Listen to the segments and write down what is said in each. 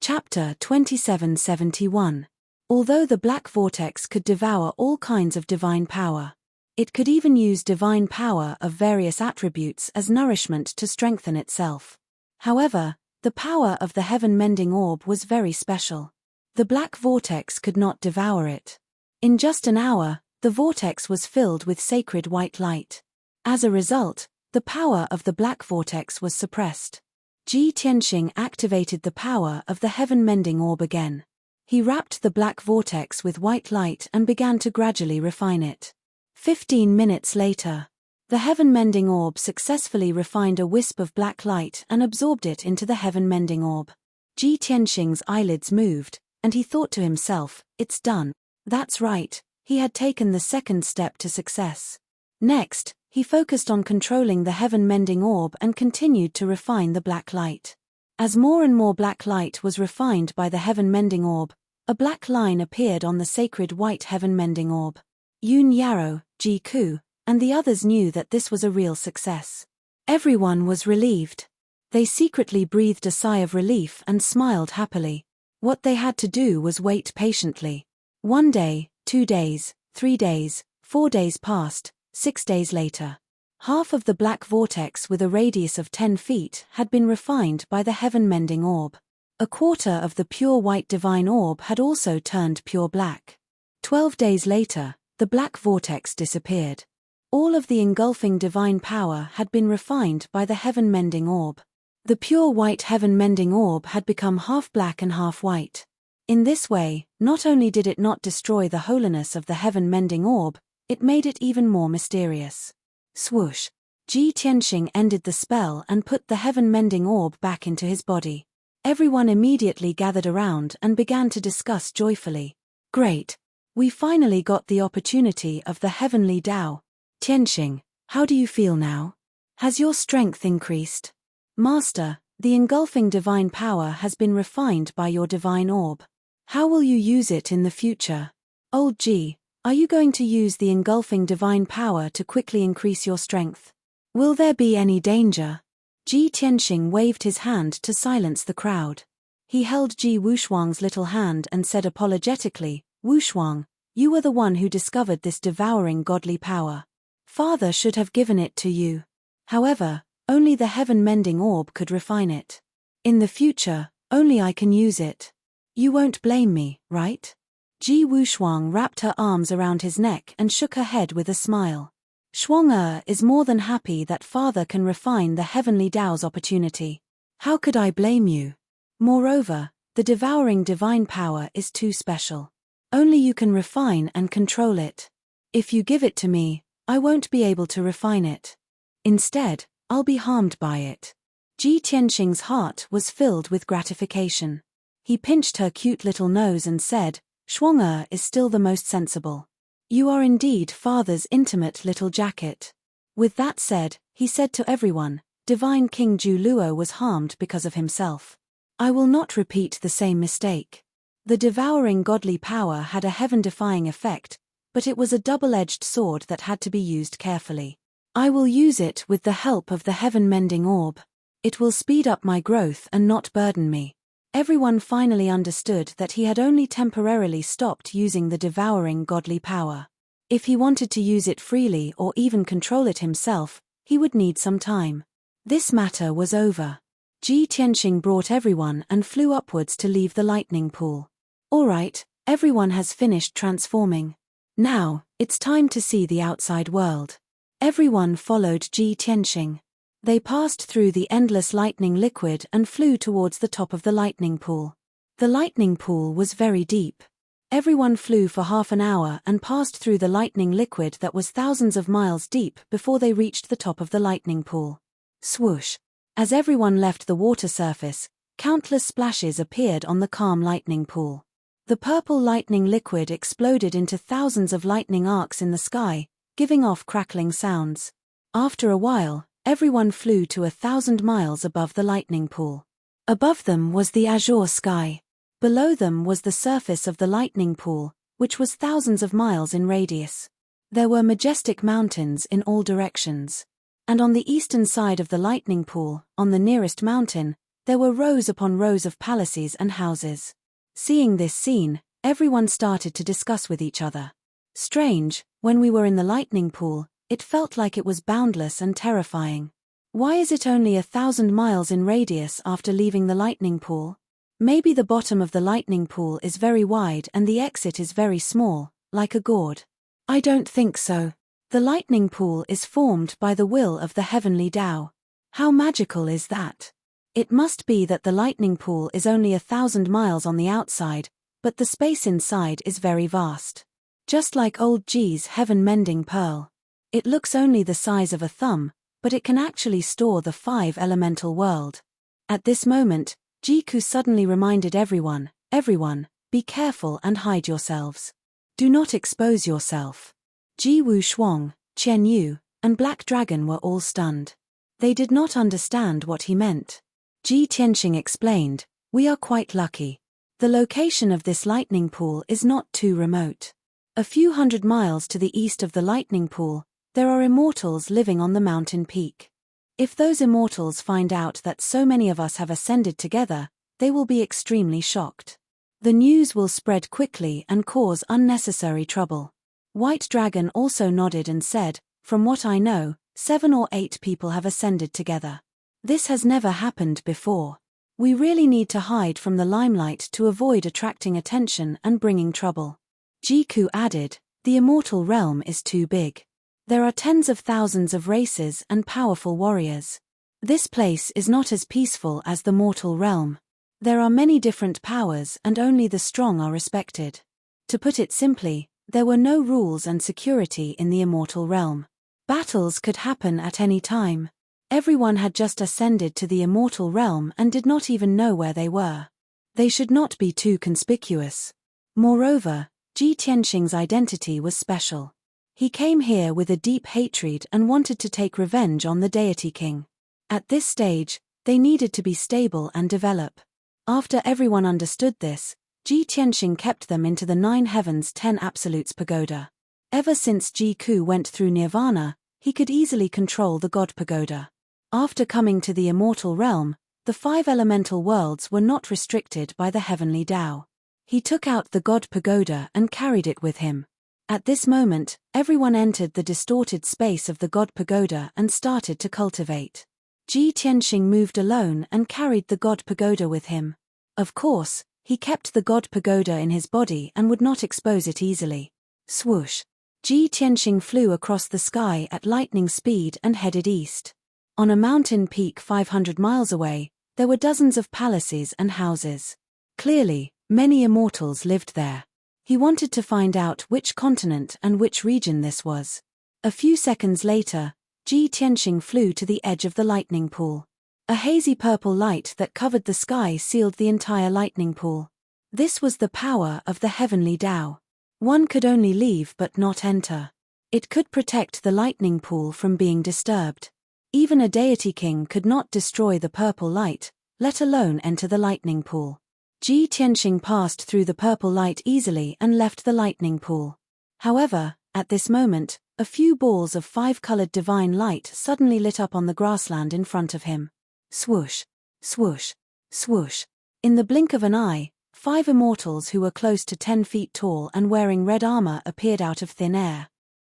Chapter 2771. Although the black vortex could devour all kinds of divine power, it could even use divine power of various attributes as nourishment to strengthen itself. However, the power of the heaven-mending orb was very special. The black vortex could not devour it. In just an hour, the vortex was filled with sacred white light. As a result, the power of the black vortex was suppressed. Ji Tianxing activated the power of the heaven-mending orb again. He wrapped the black vortex with white light and began to gradually refine it. 15 minutes later, the heaven-mending orb successfully refined a wisp of black light and absorbed it into the heaven-mending orb. Ji Tianxing's eyelids moved, and he thought to himself, "It's done." That's right, he had taken the second step to success. Next, he focused on controlling the heaven-mending orb and continued to refine the black light. As more and more black light was refined by the heaven-mending orb, a black line appeared on the sacred white heaven-mending orb. Yun Yarrow, Ji Ku, and the others knew that this was a real success. Everyone was relieved. They secretly breathed a sigh of relief and smiled happily. What they had to do was wait patiently. 1 day, 2 days, 3 days, 4 days passed. 6 days later, half of the black vortex with a radius of 10 feet had been refined by the heaven-mending orb. A quarter of the pure white divine orb had also turned pure black. 12 days later, the black vortex disappeared. All of the engulfing divine power had been refined by the heaven-mending orb. The pure white heaven-mending orb had become half black and half white. In this way, not only did it not destroy the holiness of the heaven-mending orb, it made it even more mysterious. Swoosh! Ji Tianxing ended the spell and put the heaven-mending orb back into his body. Everyone immediately gathered around and began to discuss joyfully. "Great! We finally got the opportunity of the heavenly Tao. Tianxing, how do you feel now? Has your strength increased?" "Master, the engulfing divine power has been refined by your divine orb. How will you use it in the future? Old Ji, are you going to use the engulfing divine power to quickly increase your strength? Will there be any danger?" Ji Tianxing waved his hand to silence the crowd. He held Ji Wushuang's little hand and said apologetically, "Wushuang, you were the one who discovered this devouring godly power. Father should have given it to you. However, only the heaven-mending orb could refine it. In the future, only I can use it. You won't blame me, right?" Ji Wushuang wrapped her arms around his neck and shook her head with a smile. "Shuang is more than happy that father can refine the heavenly Tao's opportunity. How could I blame you? Moreover, the devouring divine power is too special. Only you can refine and control it. If you give it to me, I won't be able to refine it. Instead, I'll be harmed by it." Ji Tianxing's heart was filled with gratification. He pinched her cute little nose and said, "Shuang is still the most sensible. You are indeed father's intimate little jacket." With that said, he said to everyone, "Divine King Ju Luo was harmed because of himself. I will not repeat the same mistake." The devouring godly power had a heaven-defying effect, but it was a double-edged sword that had to be used carefully. "I will use it with the help of the heaven-mending orb. It will speed up my growth and not burden me." Everyone finally understood that he had only temporarily stopped using the devouring godly power. If he wanted to use it freely or even control it himself, he would need some time. This matter was over. Ji Tianxing brought everyone and flew upwards to leave the lightning pool. "All right, everyone has finished transforming. Now, it's time to see the outside world." Everyone followed Ji Tianxing. They passed through the endless lightning liquid and flew towards the top of the lightning pool. The lightning pool was very deep. Everyone flew for half an hour and passed through the lightning liquid that was thousands of miles deep before they reached the top of the lightning pool. Swoosh! As everyone left the water surface, countless splashes appeared on the calm lightning pool. The purple lightning liquid exploded into thousands of lightning arcs in the sky, giving off crackling sounds. After a while, everyone flew to 1,000 miles above the lightning pool. Above them was the azure sky. Below them was the surface of the lightning pool, which was thousands of miles in radius. There were majestic mountains in all directions. And on the eastern side of the lightning pool, on the nearest mountain, There were rows upon rows of palaces and houses. Seeing this scene, everyone started to discuss with each other. Strange, when we were in the lightning pool, it felt like it was boundless and terrifying. Why is it only 1,000 miles in radius after leaving the lightning pool? Maybe the bottom of the lightning pool is very wide and the exit is very small, like a gourd. I don't think so. The lightning pool is formed by the will of the heavenly Tao. How magical is that? It must be that the lightning pool is only 1,000 miles on the outside, but the space inside is very vast. Just like old G's heaven-mending pearl. It looks only the size of a thumb, but it can actually store the 5 elemental world. At this moment, Jiku suddenly reminded everyone, be careful and hide yourselves. Do not expose yourself. Ji Wu Shuang, Qian Yu, and Black Dragon were all stunned. They did not understand what he meant. Ji Tianxing explained, we are quite lucky. The location of this lightning pool is not too remote. A few hundred miles to the east of the lightning pool, there are immortals living on the mountain peak. If those immortals find out that so many of us have ascended together, they will be extremely shocked. The news will spread quickly and cause unnecessary trouble. White Dragon also nodded and said, from what I know, 7 or 8 people have ascended together. This has never happened before. We really need to hide from the limelight to avoid attracting attention and bringing trouble. Jiku added, the immortal realm is too big. There are tens of thousands of races and powerful warriors. This place is not as peaceful as the mortal realm. There are many different powers and only the strong are respected. To put it simply, there were no rules and security in the immortal realm. Battles could happen at any time. Everyone had just ascended to the immortal realm and did not even know where they were. They should not be too conspicuous. Moreover, Ji Tianxing's identity was special. He came here with a deep hatred and wanted to take revenge on the deity king. At this stage, they needed to be stable and develop. After everyone understood this, Ji Tianxing kept them into the 9 Heavens 10 Absolutes Pagoda. Ever since Jiku went through Nirvana, he could easily control the God Pagoda. After coming to the immortal realm, the 5 elemental worlds were not restricted by the heavenly Tao. He took out the God Pagoda and carried it with him. At this moment, everyone entered the distorted space of the God Pagoda and started to cultivate. Ji Tianxing moved alone and carried the God Pagoda with him. Of course, he kept the God Pagoda in his body and would not expose it easily. Swoosh! Ji Tianxing flew across the sky at lightning speed and headed east. On a mountain peak 500 miles away, there were dozens of palaces and houses. Clearly, many immortals lived there. He wanted to find out which continent and which region this was. A few seconds later, Ji Tianxing flew to the edge of the lightning pool. A hazy purple light that covered the sky sealed the entire lightning pool. This was the power of the heavenly Tao. One could only leave but not enter. It could protect the lightning pool from being disturbed. Even a deity king could not destroy the purple light, let alone enter the lightning pool. Ji Tianxing passed through the purple light easily and left the lightning pool. However, at this moment, a few balls of 5-colored divine light suddenly lit up on the grassland in front of him. Swoosh, swoosh, swoosh. In the blink of an eye, 5 immortals who were close to 10 feet tall and wearing red armor appeared out of thin air.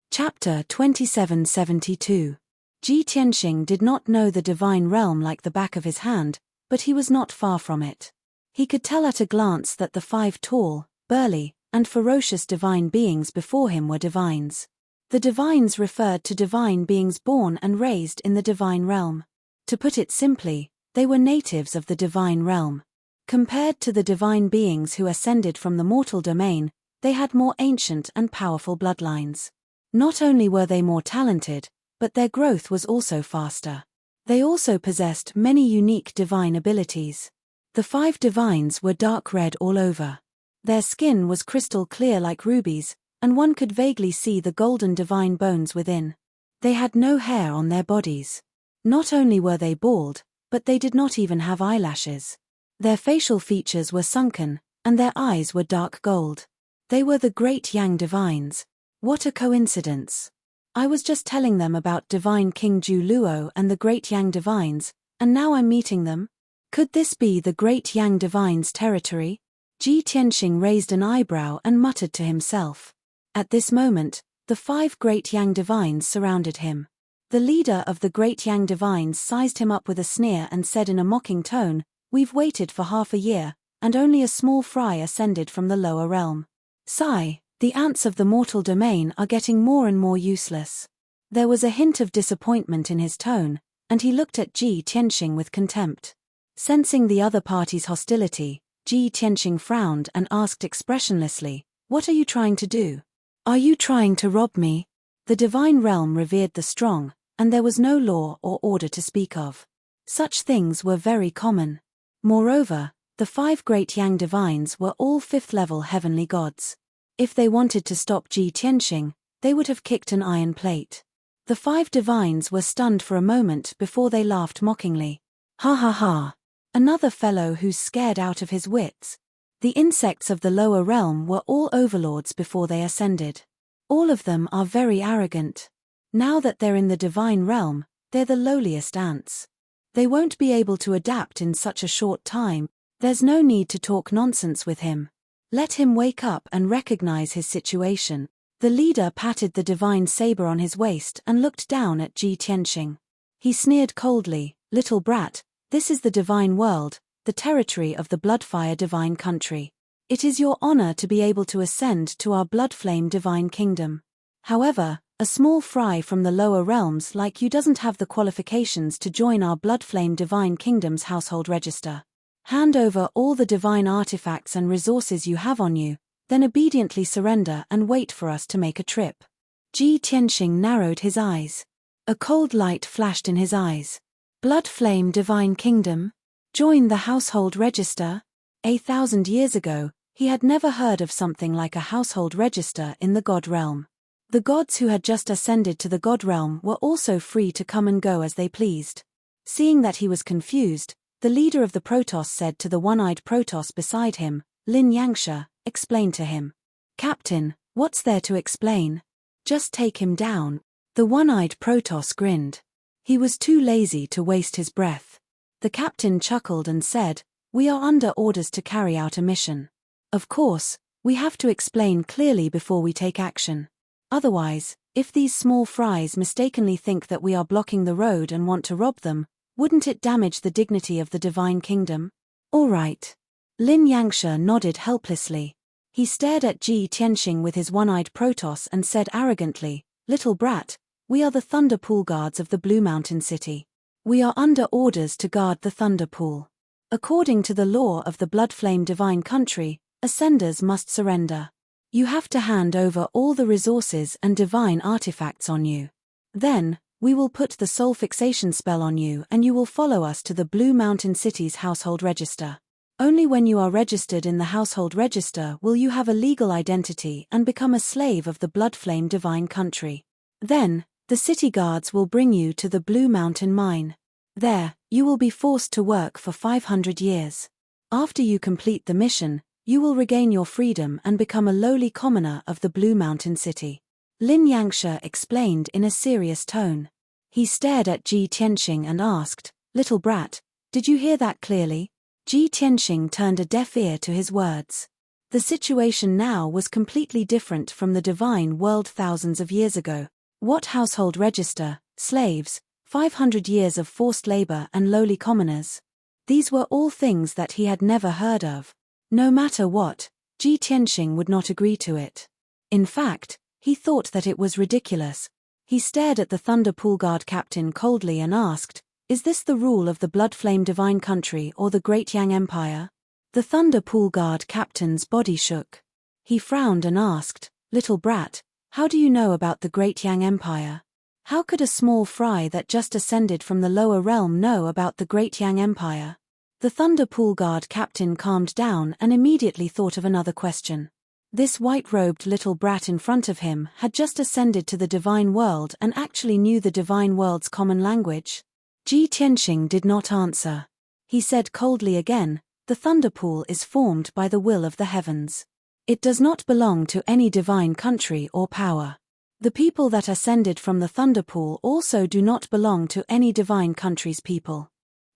Chapter 2772. Ji Tianxing did not know the divine realm like the back of his hand, but he was not far from it. He could tell at a glance that the 5 tall, burly, and ferocious divine beings before him were divines. The divines referred to divine beings born and raised in the divine realm. To put it simply, they were natives of the divine realm. Compared to the divine beings who ascended from the mortal domain, they had more ancient and powerful bloodlines. Not only were they more talented, but their growth was also faster. They also possessed many unique divine abilities. The 5 divines were dark red all over. Their skin was crystal clear like rubies, and one could vaguely see the golden divine bones within. They had no hair on their bodies. Not only were they bald, but they did not even have eyelashes. Their facial features were sunken, and their eyes were dark gold. They were the great Yang divines. What a coincidence. I was just telling them about divine King Ju Luo and the great Yang divines, and now I'm meeting them? Could this be the great Yang divine's territory? Ji Tianxing raised an eyebrow and muttered to himself. At this moment, the 5 great Yang divines surrounded him. The leader of the great Yang divines sized him up with a sneer and said in a mocking tone, "We've waited for half a year, and only a small fry ascended from the lower realm. Sigh, the ants of the mortal domain are getting more and more useless." There was a hint of disappointment in his tone, and he looked at Ji Tianxing with contempt. Sensing the other party's hostility, Ji Tianxing frowned and asked expressionlessly, "What are you trying to do? Are you trying to rob me?" The divine realm revered the strong, and there was no law or order to speak of. Such things were very common. Moreover, the 5 great Yang divines were all 5th-level heavenly gods. If they wanted to stop Ji Tianxing, they would have kicked an iron plate. The 5 divines were stunned for a moment before they laughed mockingly. "Ha ha ha! Another fellow who's scared out of his wits." The insects of the lower realm were all overlords before they ascended. All of them are very arrogant. Now that they're in the divine realm, they're the lowliest ants. They won't be able to adapt in such a short time. There's no need to talk nonsense with him. Let him wake up and recognize his situation. The leader patted the divine saber on his waist and looked down at Ji Tianxing. He sneered coldly, "Little brat, this is the divine world, the territory of the Bloodfire divine country. It is your honor to be able to ascend to our Bloodflame divine kingdom. However, a small fry from the lower realms like you doesn't have the qualifications to join our Bloodflame divine kingdom's household register. Hand over all the divine artifacts and resources you have on you, then obediently surrender and wait for us to make a trip." Ji Tianxing narrowed his eyes. A cold light flashed in his eyes. Bloodflame divine kingdom? Join the household register? 1,000 years ago, he had never heard of something like a household register in the god realm. The gods who had just ascended to the god realm were also free to come and go as they pleased. Seeing that he was confused, the leader of the Protoss said to the one-eyed Protoss beside him, Lin Yangsha, "Explain to him." "Captain, what's there to explain? Just take him down." The one-eyed Protoss grinned. He was too lazy to waste his breath. The captain chuckled and said, "We are under orders to carry out a mission. Of course, we have to explain clearly before we take action. Otherwise, if these small fries mistakenly think that we are blocking the road and want to rob them, wouldn't it damage the dignity of the divine kingdom?" "All right." Lin Yangsha nodded helplessly. He stared at Ji Tianxing with his one-eyed Protoss and said arrogantly, "Little brat, we are the Thunder Pool guards of the Blue Mountain City. We are under orders to guard the Thunder Pool. According to the law of the Bloodflame divine country, ascenders must surrender. You have to hand over all the resources and divine artifacts on you. Then, we will put the soul fixation spell on you and you will follow us to the Blue Mountain City's household register. Only when you are registered in the household register will you have a legal identity and become a slave of the Bloodflame divine country. Then, the city guards will bring you to the Blue Mountain mine. There, you will be forced to work for 500 years. After you complete the mission, you will regain your freedom and become a lowly commoner of the Blue Mountain City." Lin Yangsha explained in a serious tone. He stared at Ji Tianxing and asked, "Little brat, did you hear that clearly?" Ji Tianxing turned a deaf ear to his words. The situation now was completely different from the divine world thousands of years ago. What household register, slaves, 500 years of forced labor and lowly commoners? These were all things that he had never heard of. No matter what, Ji Tianxing would not agree to it. In fact, he thought that it was ridiculous. He stared at the Thunder Pool Guard captain coldly and asked, "Is this the rule of the Bloodflame divine country or the Great Yang Empire?" The Thunder Pool Guard captain's body shook. He frowned and asked, "Little brat, how do you know about the Great Yang Empire? How could a small fry that just ascended from the lower realm know about the Great Yang Empire?" The Thunder Pool Guard captain calmed down and immediately thought of another question. This white-robed little brat in front of him had just ascended to the divine world and actually knew the divine world's common language. Ji Tianxing did not answer. He said coldly again, "The Thunder Pool is formed by the will of the heavens. It does not belong to any divine country or power. The people that ascended from the Thunder Pool also do not belong to any divine country's people.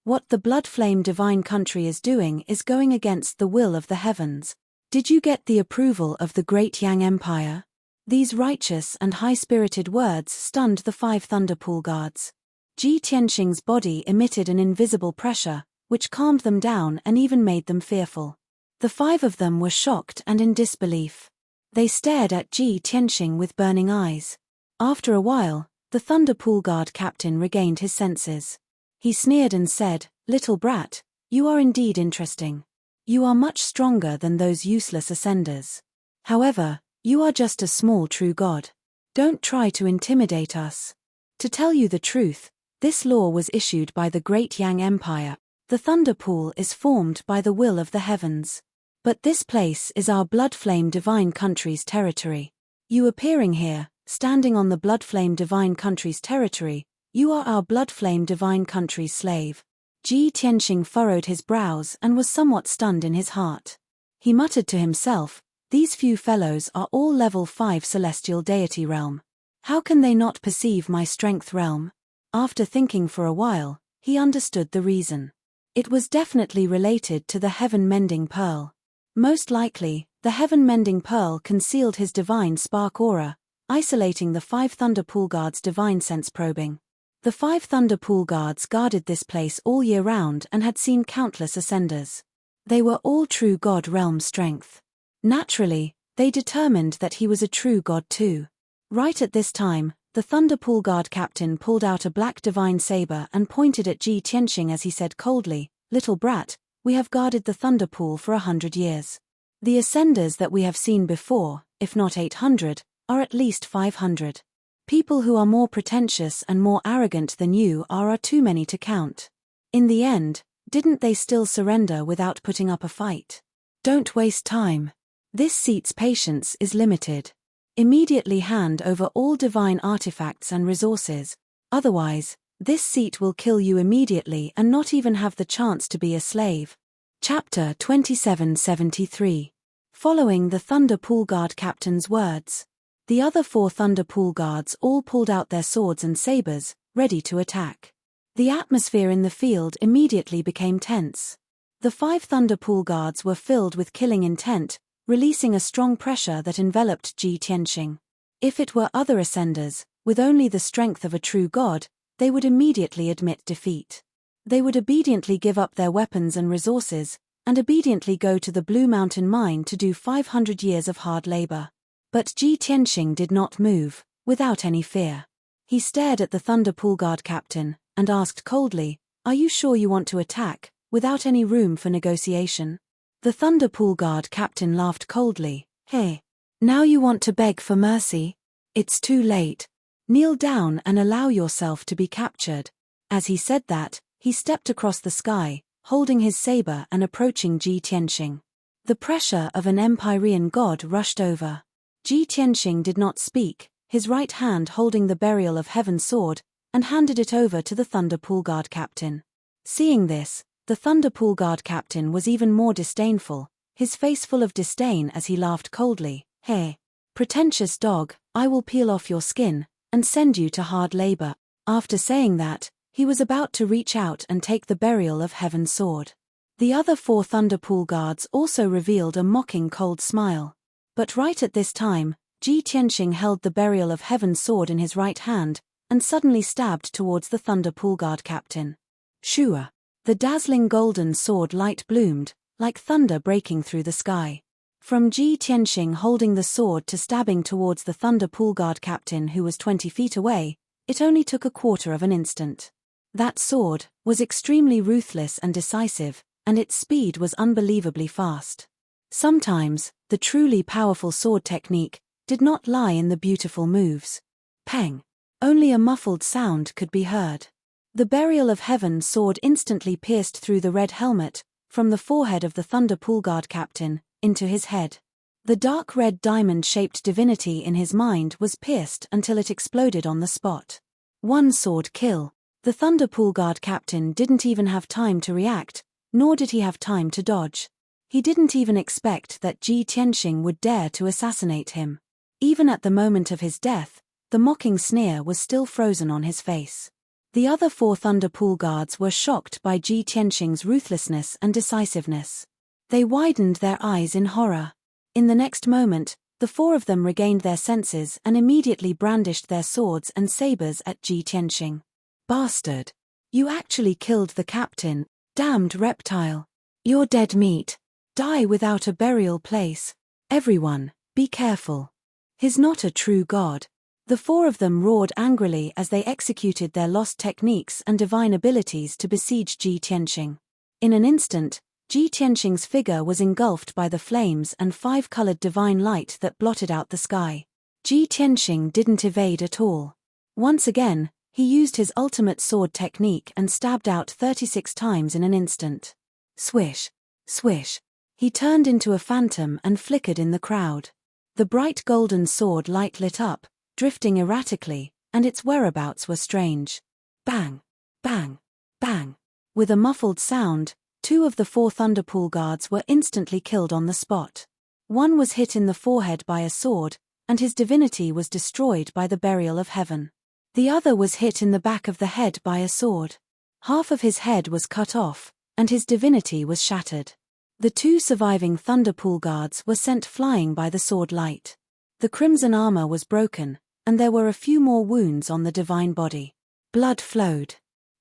What the blood flame divine country is doing is going against the will of the heavens. Did you get the approval of the great Yang Empire? These righteous and high-spirited words stunned the 5 Thunderpool guards. Ji Tianxing's body emitted an invisible pressure, which calmed them down and even made them fearful. The 5 of them were shocked and in disbelief. They stared at Ji Tianxing with burning eyes. After a while, the Thunderpool guard captain regained his senses. He sneered and said, "Little brat, you are indeed interesting. You are much stronger than those useless ascenders. However, you are just a small true god. Don't try to intimidate us. To tell you the truth, this law was issued by the great Yang Empire. The Thunderpool is formed by the will of the heavens. But this place is our Bloodflame Divine Country's territory. You appearing here, standing on the Bloodflame Divine Country's territory, you are our Bloodflame Divine Country's slave." Ji Tianxing furrowed his brows and was somewhat stunned in his heart. He muttered to himself, "These few fellows are all level 5 celestial deity realm. How can they not perceive my strength realm?" After thinking for a while, he understood the reason. It was definitely related to the heaven-mending pearl. Most likely, the heaven-mending pearl concealed his divine spark aura, isolating the 5 Thunderpool guards' divine sense probing. The 5 Thunderpool guards guarded this place all year round and had seen countless ascenders. They were all true god realm strength. Naturally, they determined that he was a true god too. Right at this time, the Thunderpool guard captain pulled out a black divine saber and pointed at Ji Tianxing as he said coldly, "Little brat, we have guarded the Thunderpool for 100 years. The ascenders that we have seen before, if not 800, are at least 500. People who are more pretentious and more arrogant than you are too many to count. In the end, didn't they still surrender without putting up a fight? Don't waste time. This seat's patience is limited. Immediately hand over all divine artifacts and resources, otherwise, this seat will kill you immediately and not even have the chance to be a slave." Chapter 2773. Following the Thunderpool guard captain's words, the other 4 Thunderpool guards all pulled out their swords and sabers, ready to attack. The atmosphere in the field immediately became tense. The 5 Thunderpool guards were filled with killing intent, releasing a strong pressure that enveloped Ji Tianxing. If it were other ascenders, with only the strength of a true god, they would immediately admit defeat. They would obediently give up their weapons and resources, and obediently go to the Blue Mountain mine to do 500 years of hard labor. But Ji Tianxing did not move, without any fear. He stared at the Thunderpool guard captain, and asked coldly, "Are you sure you want to attack, without any room for negotiation?" The Thunderpool guard captain laughed coldly, "Hey, now you want to beg for mercy? It's too late. Kneel down and allow yourself to be captured." As he said that, he stepped across the sky, holding his saber and approaching Ji Tianxing. The pressure of an Empyrean god rushed over. Ji Tianxing did not speak, his right hand holding the Burial of Heaven sword, and handed it over to the Thunderpool guard captain. Seeing this, the Thunderpool guard captain was even more disdainful, his face full of disdain as he laughed coldly, "Hey, pretentious dog, I will peel off your skin, and send you to hard labor." After saying that, he was about to reach out and take the Burial of Heaven sword. The other 4 Thunderpool guards also revealed a mocking cold smile. But right at this time, Ji Tianxing held the Burial of Heaven sword in his right hand, and suddenly stabbed towards the Thunderpool guard captain. Shua! The dazzling golden sword light bloomed, like thunder breaking through the sky. From Ji Tianxing holding the sword to stabbing towards the Thunderpool guard captain who was 20 feet away, it only took a quarter of an instant. That sword was extremely ruthless and decisive, and its speed was unbelievably fast. Sometimes, the truly powerful sword technique did not lie in the beautiful moves. Pang! Only a muffled sound could be heard. The Burial of Heaven sword instantly pierced through the red helmet, from the forehead of the Thunderpool guard captain, into his head. The dark red diamond-shaped divinity in his mind was pierced until it exploded on the spot. One sword kill. The Thunderpool guard captain didn't even have time to react, nor did he have time to dodge. He didn't even expect that Ji Tianxing would dare to assassinate him. Even at the moment of his death, the mocking sneer was still frozen on his face. The other 4 Thunder Pool Guards were shocked by Ji Tianxing's ruthlessness and decisiveness. They widened their eyes in horror. In the next moment, the 4 of them regained their senses and immediately brandished their swords and sabers at Ji Tianxing. "Bastard! You actually killed the captain, damned reptile! You're dead meat! Die without a burial place! Everyone, be careful! He's not a true god!" The 4 of them roared angrily as they executed their lost techniques and divine abilities to besiege Ji Tianxing. In an instant, Ji Tianxing's figure was engulfed by the flames and 5-colored divine light that blotted out the sky. Ji Tianxing didn't evade at all. Once again, he used his ultimate sword technique and stabbed out 36 times in an instant. Swish, swish. He turned into a phantom and flickered in the crowd. The bright golden sword light lit up, drifting erratically, and its whereabouts were strange. Bang, bang, bang. With a muffled sound, 2 of the 4 Thunder Pool Guards were instantly killed on the spot. One was hit in the forehead by a sword, and his divinity was destroyed by the burial of heaven. The other was hit in the back of the head by a sword. Half of his head was cut off, and his divinity was shattered. The 2 surviving Thunder Pool Guards were sent flying by the sword light. The crimson armor was broken, and there were a few more wounds on the divine body. Blood flowed.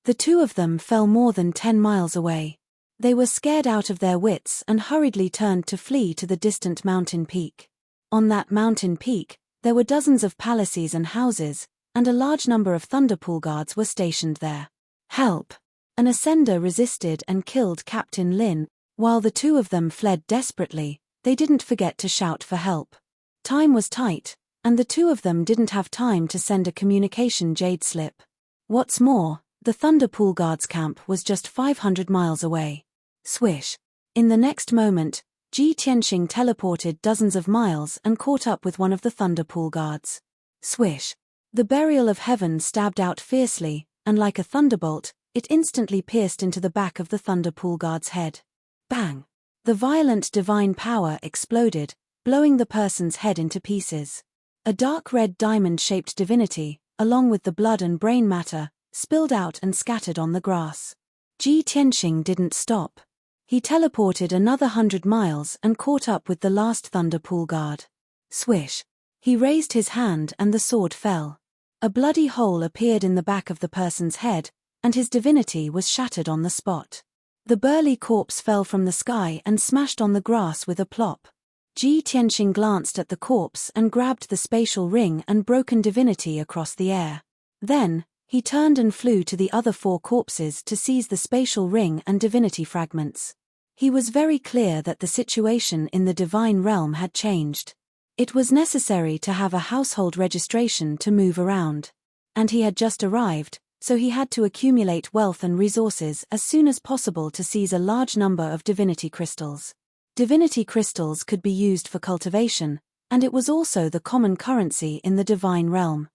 The 2 of them fell more than 10 miles away. They were scared out of their wits and hurriedly turned to flee to the distant mountain peak. On that mountain peak, there were dozens of palaces and houses, and a large number of Thunder Pool Guards were stationed there. Help! An ascender resisted and killed Captain Lin. While the 2 of them fled desperately, they didn't forget to shout for help. Time was tight, and the 2 of them didn't have time to send a communication jade slip. What's more, the Thunder Pool Guards camp was just 500 miles away. Swish. In the next moment, Ji Tianxing teleported dozens of miles and caught up with one of the Thunder Pool Guards. Swish. The burial of heaven stabbed out fiercely, and like a thunderbolt, it instantly pierced into the back of the Thunder Pool Guard's head. Bang! The violent divine power exploded, blowing the person's head into pieces. A dark red diamond-shaped divinity, along with the blood and brain matter, spilled out and scattered on the grass. Ji Tianxing didn't stop. He teleported another 100 miles and caught up with the last Thunder Pool Guard. Swish! He raised his hand and the sword fell. A bloody hole appeared in the back of the person's head, and his divinity was shattered on the spot. The burly corpse fell from the sky and smashed on the grass with a plop. Ji Tianxing glanced at the corpse and grabbed the spatial ring and broken divinity across the air. Then, he turned and flew to the other 4 corpses to seize the spatial ring and divinity fragments. He was very clear that the situation in the divine realm had changed. It was necessary to have a household registration to move around. And he had just arrived, so he had to accumulate wealth and resources as soon as possible to seize a large number of divinity crystals. Divinity crystals could be used for cultivation, and it was also the common currency in the divine realm.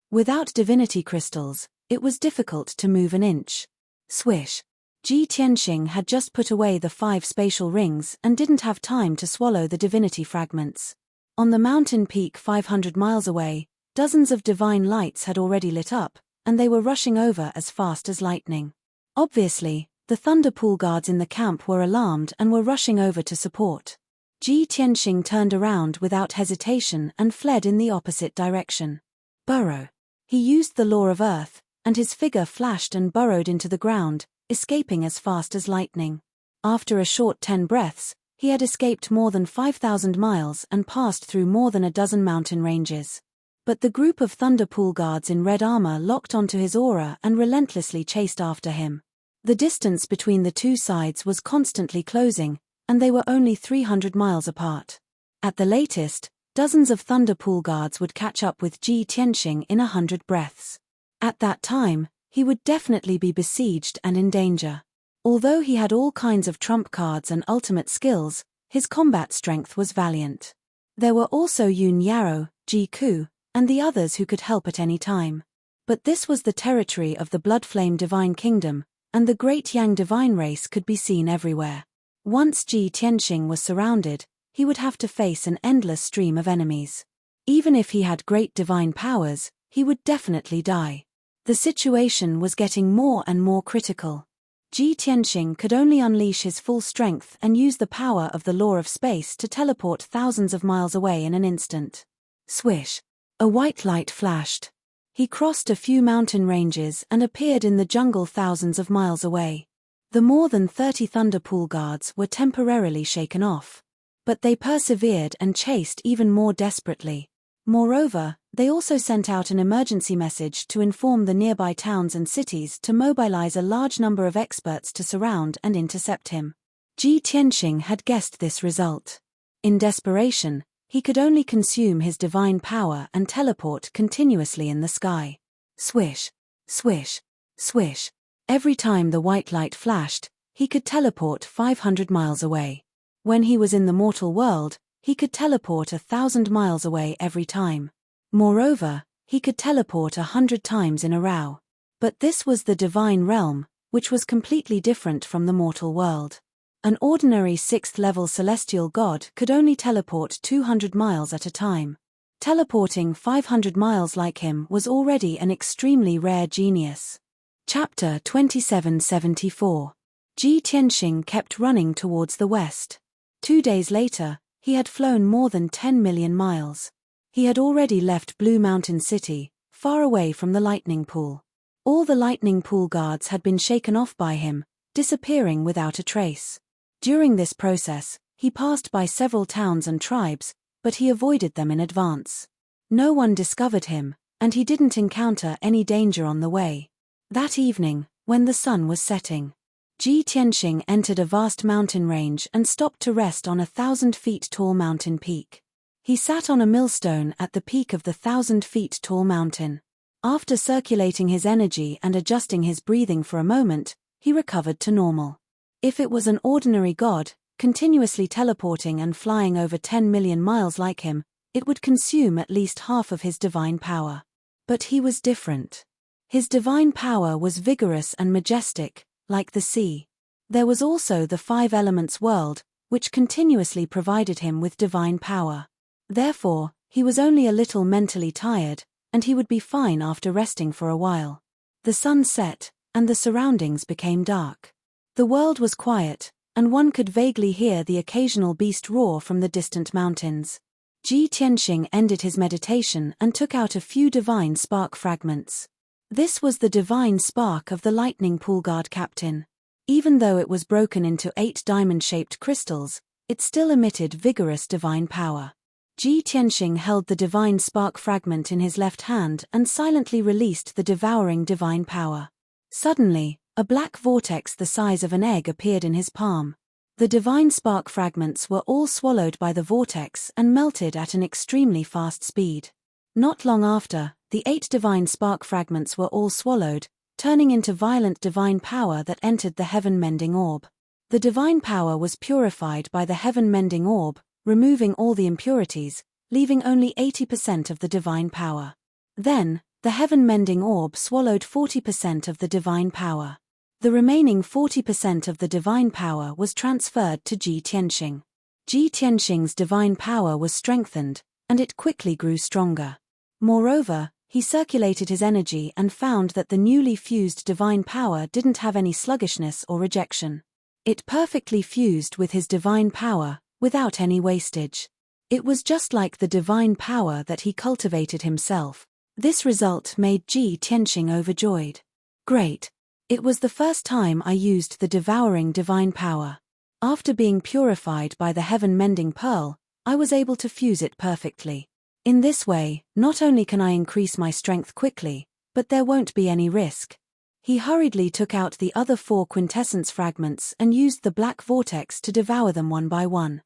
Without divinity crystals, it was difficult to move an inch. Swish! Ji Tianxing had just put away the 5 spatial rings and didn't have time to swallow the divinity fragments. On the mountain peak 500 miles away, dozens of divine lights had already lit up, and they were rushing over as fast as lightning. Obviously, the Thunder Pool Guards in the camp were alarmed and were rushing over to support. Ji Tianxing turned around without hesitation and fled in the opposite direction. Burrow. He used the law of earth, and his figure flashed and burrowed into the ground, escaping as fast as lightning. After a short 10 breaths, he had escaped more than 5,000 miles and passed through more than a dozen mountain ranges. But the group of Thunder Pool Guards in red armor locked onto his aura and relentlessly chased after him. The distance between the 2 sides was constantly closing, and they were only 300 miles apart. At the latest, dozens of Thunder Pool Guards would catch up with Ji Tianxing in 100 breaths. At that time, he would definitely be besieged and in danger. Although he had all kinds of trump cards and ultimate skills, his combat strength was valiant. There were also Yun Yarrow, Ji Ku, and the others who could help at any time. But this was the territory of the Bloodflame Divine Kingdom, and the Great Yang Divine Race could be seen everywhere. Once Ji Tianxing was surrounded, he would have to face an endless stream of enemies. Even if he had great divine powers, he would definitely die. The situation was getting more and more critical. Ji Tianxing could only unleash his full strength and use the power of the law of space to teleport thousands of miles away in an instant. Swish! A white light flashed. He crossed a few mountain ranges and appeared in the jungle thousands of miles away. The more than 30 Thunderpool guards were temporarily shaken off. But they persevered and chased even more desperately. Moreover, they also sent out an emergency message to inform the nearby towns and cities to mobilize a large number of experts to surround and intercept him. Ji Tianxing had guessed this result. In desperation, he could only consume his divine power and teleport continuously in the sky. Swish, swish, swish. Every time the white light flashed, he could teleport 500 miles away. When he was in the mortal world, he could teleport 1,000 miles away every time. Moreover, he could teleport 100 times in a row. But this was the divine realm, which was completely different from the mortal world. An ordinary 6th-level celestial god could only teleport 200 miles at a time. Teleporting 500 miles like him was already an extremely rare genius. Chapter 2774. Ji Tianxing kept running towards the west. 2 days later, he had flown more than 10 million miles. He had already left Blue Mountain City, far away from the lightning pool. All the lightning pool guards had been shaken off by him, disappearing without a trace. During this process, he passed by several towns and tribes, but he avoided them in advance. No one discovered him, and he didn't encounter any danger on the way. That evening, when the sun was setting, Ji Tianxing entered a vast mountain range and stopped to rest on a 1,000 feet tall mountain peak. He sat on a millstone at the peak of the 1,000 feet tall mountain. After circulating his energy and adjusting his breathing for a moment, he recovered to normal. If it was an ordinary god, continuously teleporting and flying over 10 million miles like him, it would consume at least half of his divine power. But he was different. His divine power was vigorous and majestic, like the sea. There was also the 5 elements world, which continuously provided him with divine power. Therefore, he was only a little mentally tired, and he would be fine after resting for a while. The sun set, and the surroundings became dark. The world was quiet, and one could vaguely hear the occasional beast roar from the distant mountains. Ji Tianxing ended his meditation and took out a few divine spark fragments. This was the divine spark of the lightning pool guard captain. Even though it was broken into 8 diamond-shaped crystals, it still emitted vigorous divine power. Ji Tianxing held the divine spark fragment in his left hand and silently released the devouring divine power. Suddenly, a black vortex the size of an egg appeared in his palm. The divine spark fragments were all swallowed by the vortex and melted at an extremely fast speed. Not long after, the 8 divine spark fragments were all swallowed, turning into violent divine power that entered the heaven-mending orb. The divine power was purified by the heaven-mending orb, removing all the impurities, leaving only 80% of the divine power. Then, the heaven-mending orb swallowed 40% of the divine power. The remaining 40% of the divine power was transferred to Ji Tianxing. Ji Tianxing's divine power was strengthened, and it quickly grew stronger. Moreover, he circulated his energy and found that the newly fused divine power didn't have any sluggishness or rejection. It perfectly fused with his divine power, without any wastage. It was just like the divine power that he cultivated himself. This result made Ji Tianxing overjoyed. Great! It was the first time I used the devouring divine power. After being purified by the heaven-mending pearl, I was able to fuse it perfectly. In this way, not only can I increase my strength quickly, but there won't be any risk. He hurriedly took out the other 4 quintessence fragments and used the black vortex to devour them one by one.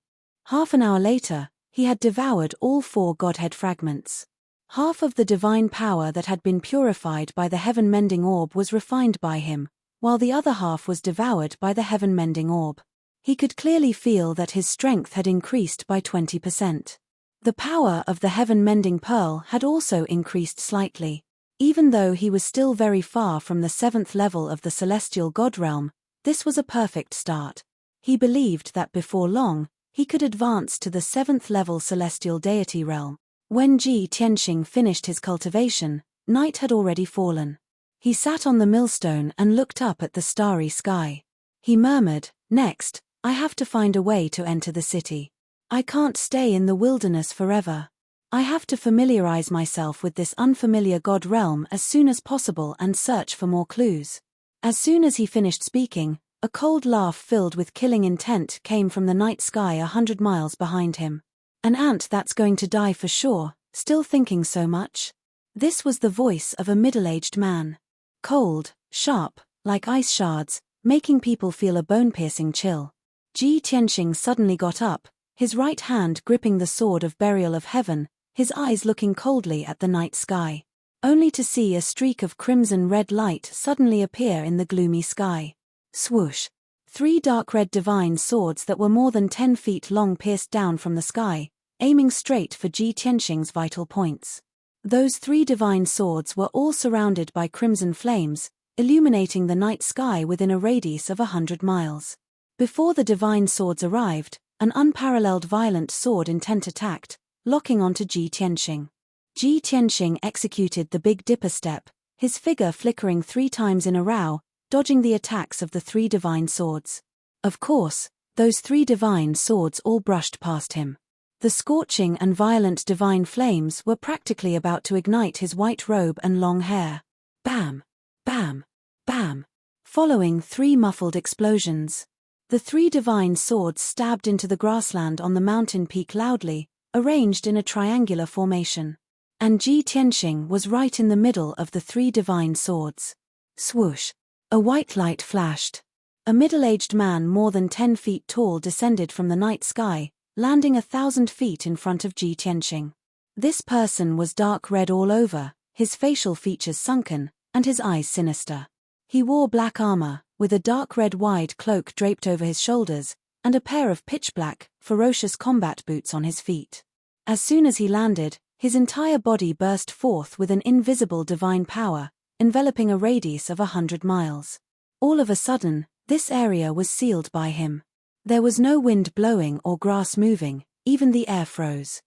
Half an hour later, he had devoured all 4 Godhead fragments. Half of the divine power that had been purified by the heaven-mending orb was refined by him, while the other half was devoured by the heaven-mending orb. He could clearly feel that his strength had increased by 20%. The power of the heaven-mending pearl had also increased slightly. Even though he was still very far from the 7th level of the celestial god realm, this was a perfect start. He believed that before long, he could advance to the 7th level celestial deity realm. When Ji Tianxing finished his cultivation, night had already fallen. He sat on the millstone and looked up at the starry sky. He murmured, "Next, I have to find a way to enter the city. I can't stay in the wilderness forever. I have to familiarize myself with this unfamiliar god realm as soon as possible and search for more clues." As soon as he finished speaking, a cold laugh filled with killing intent came from the night sky 100 miles behind him. "An ant that's going to die for sure, still thinking so much?" This was the voice of a middle-aged man. Cold, sharp, like ice shards, making people feel a bone-piercing chill. Ji Tianxing suddenly got up, his right hand gripping the sword of burial of heaven, his eyes looking coldly at the night sky, only to see a streak of crimson-red light suddenly appear in the gloomy sky. Swoosh! 3 dark red divine swords that were more than 10 feet long pierced down from the sky, aiming straight for Ji Tianxing's vital points. Those 3 divine swords were all surrounded by crimson flames, illuminating the night sky within a radius of 100 miles. Before the divine swords arrived, an unparalleled violent sword intent attacked, locking onto Ji Tianxing. Ji Tianxing executed the Big Dipper step, his figure flickering 3 times in a row, dodging the attacks of the 3 divine swords. Of course, those 3 divine swords all brushed past him. The scorching and violent divine flames were practically about to ignite his white robe and long hair. Bam! Bam! Bam! Following 3 muffled explosions. The 3 divine swords stabbed into the grassland on the mountain peak loudly, arranged in a triangular formation. And Ji Tianxing was right in the middle of the 3 divine swords. Swoosh! A white light flashed. A middle-aged man more than 10 feet tall descended from the night sky, landing 1,000 feet in front of Ji Tianxing. This person was dark red all over, his facial features sunken, and his eyes sinister. He wore black armor, with a dark red wide cloak draped over his shoulders, and a pair of pitch-black, ferocious combat boots on his feet. As soon as he landed, his entire body burst forth with an invisible divine power, enveloping a radius of 100 miles. All of a sudden, this area was sealed by him. There was no wind blowing or grass moving, even the air froze.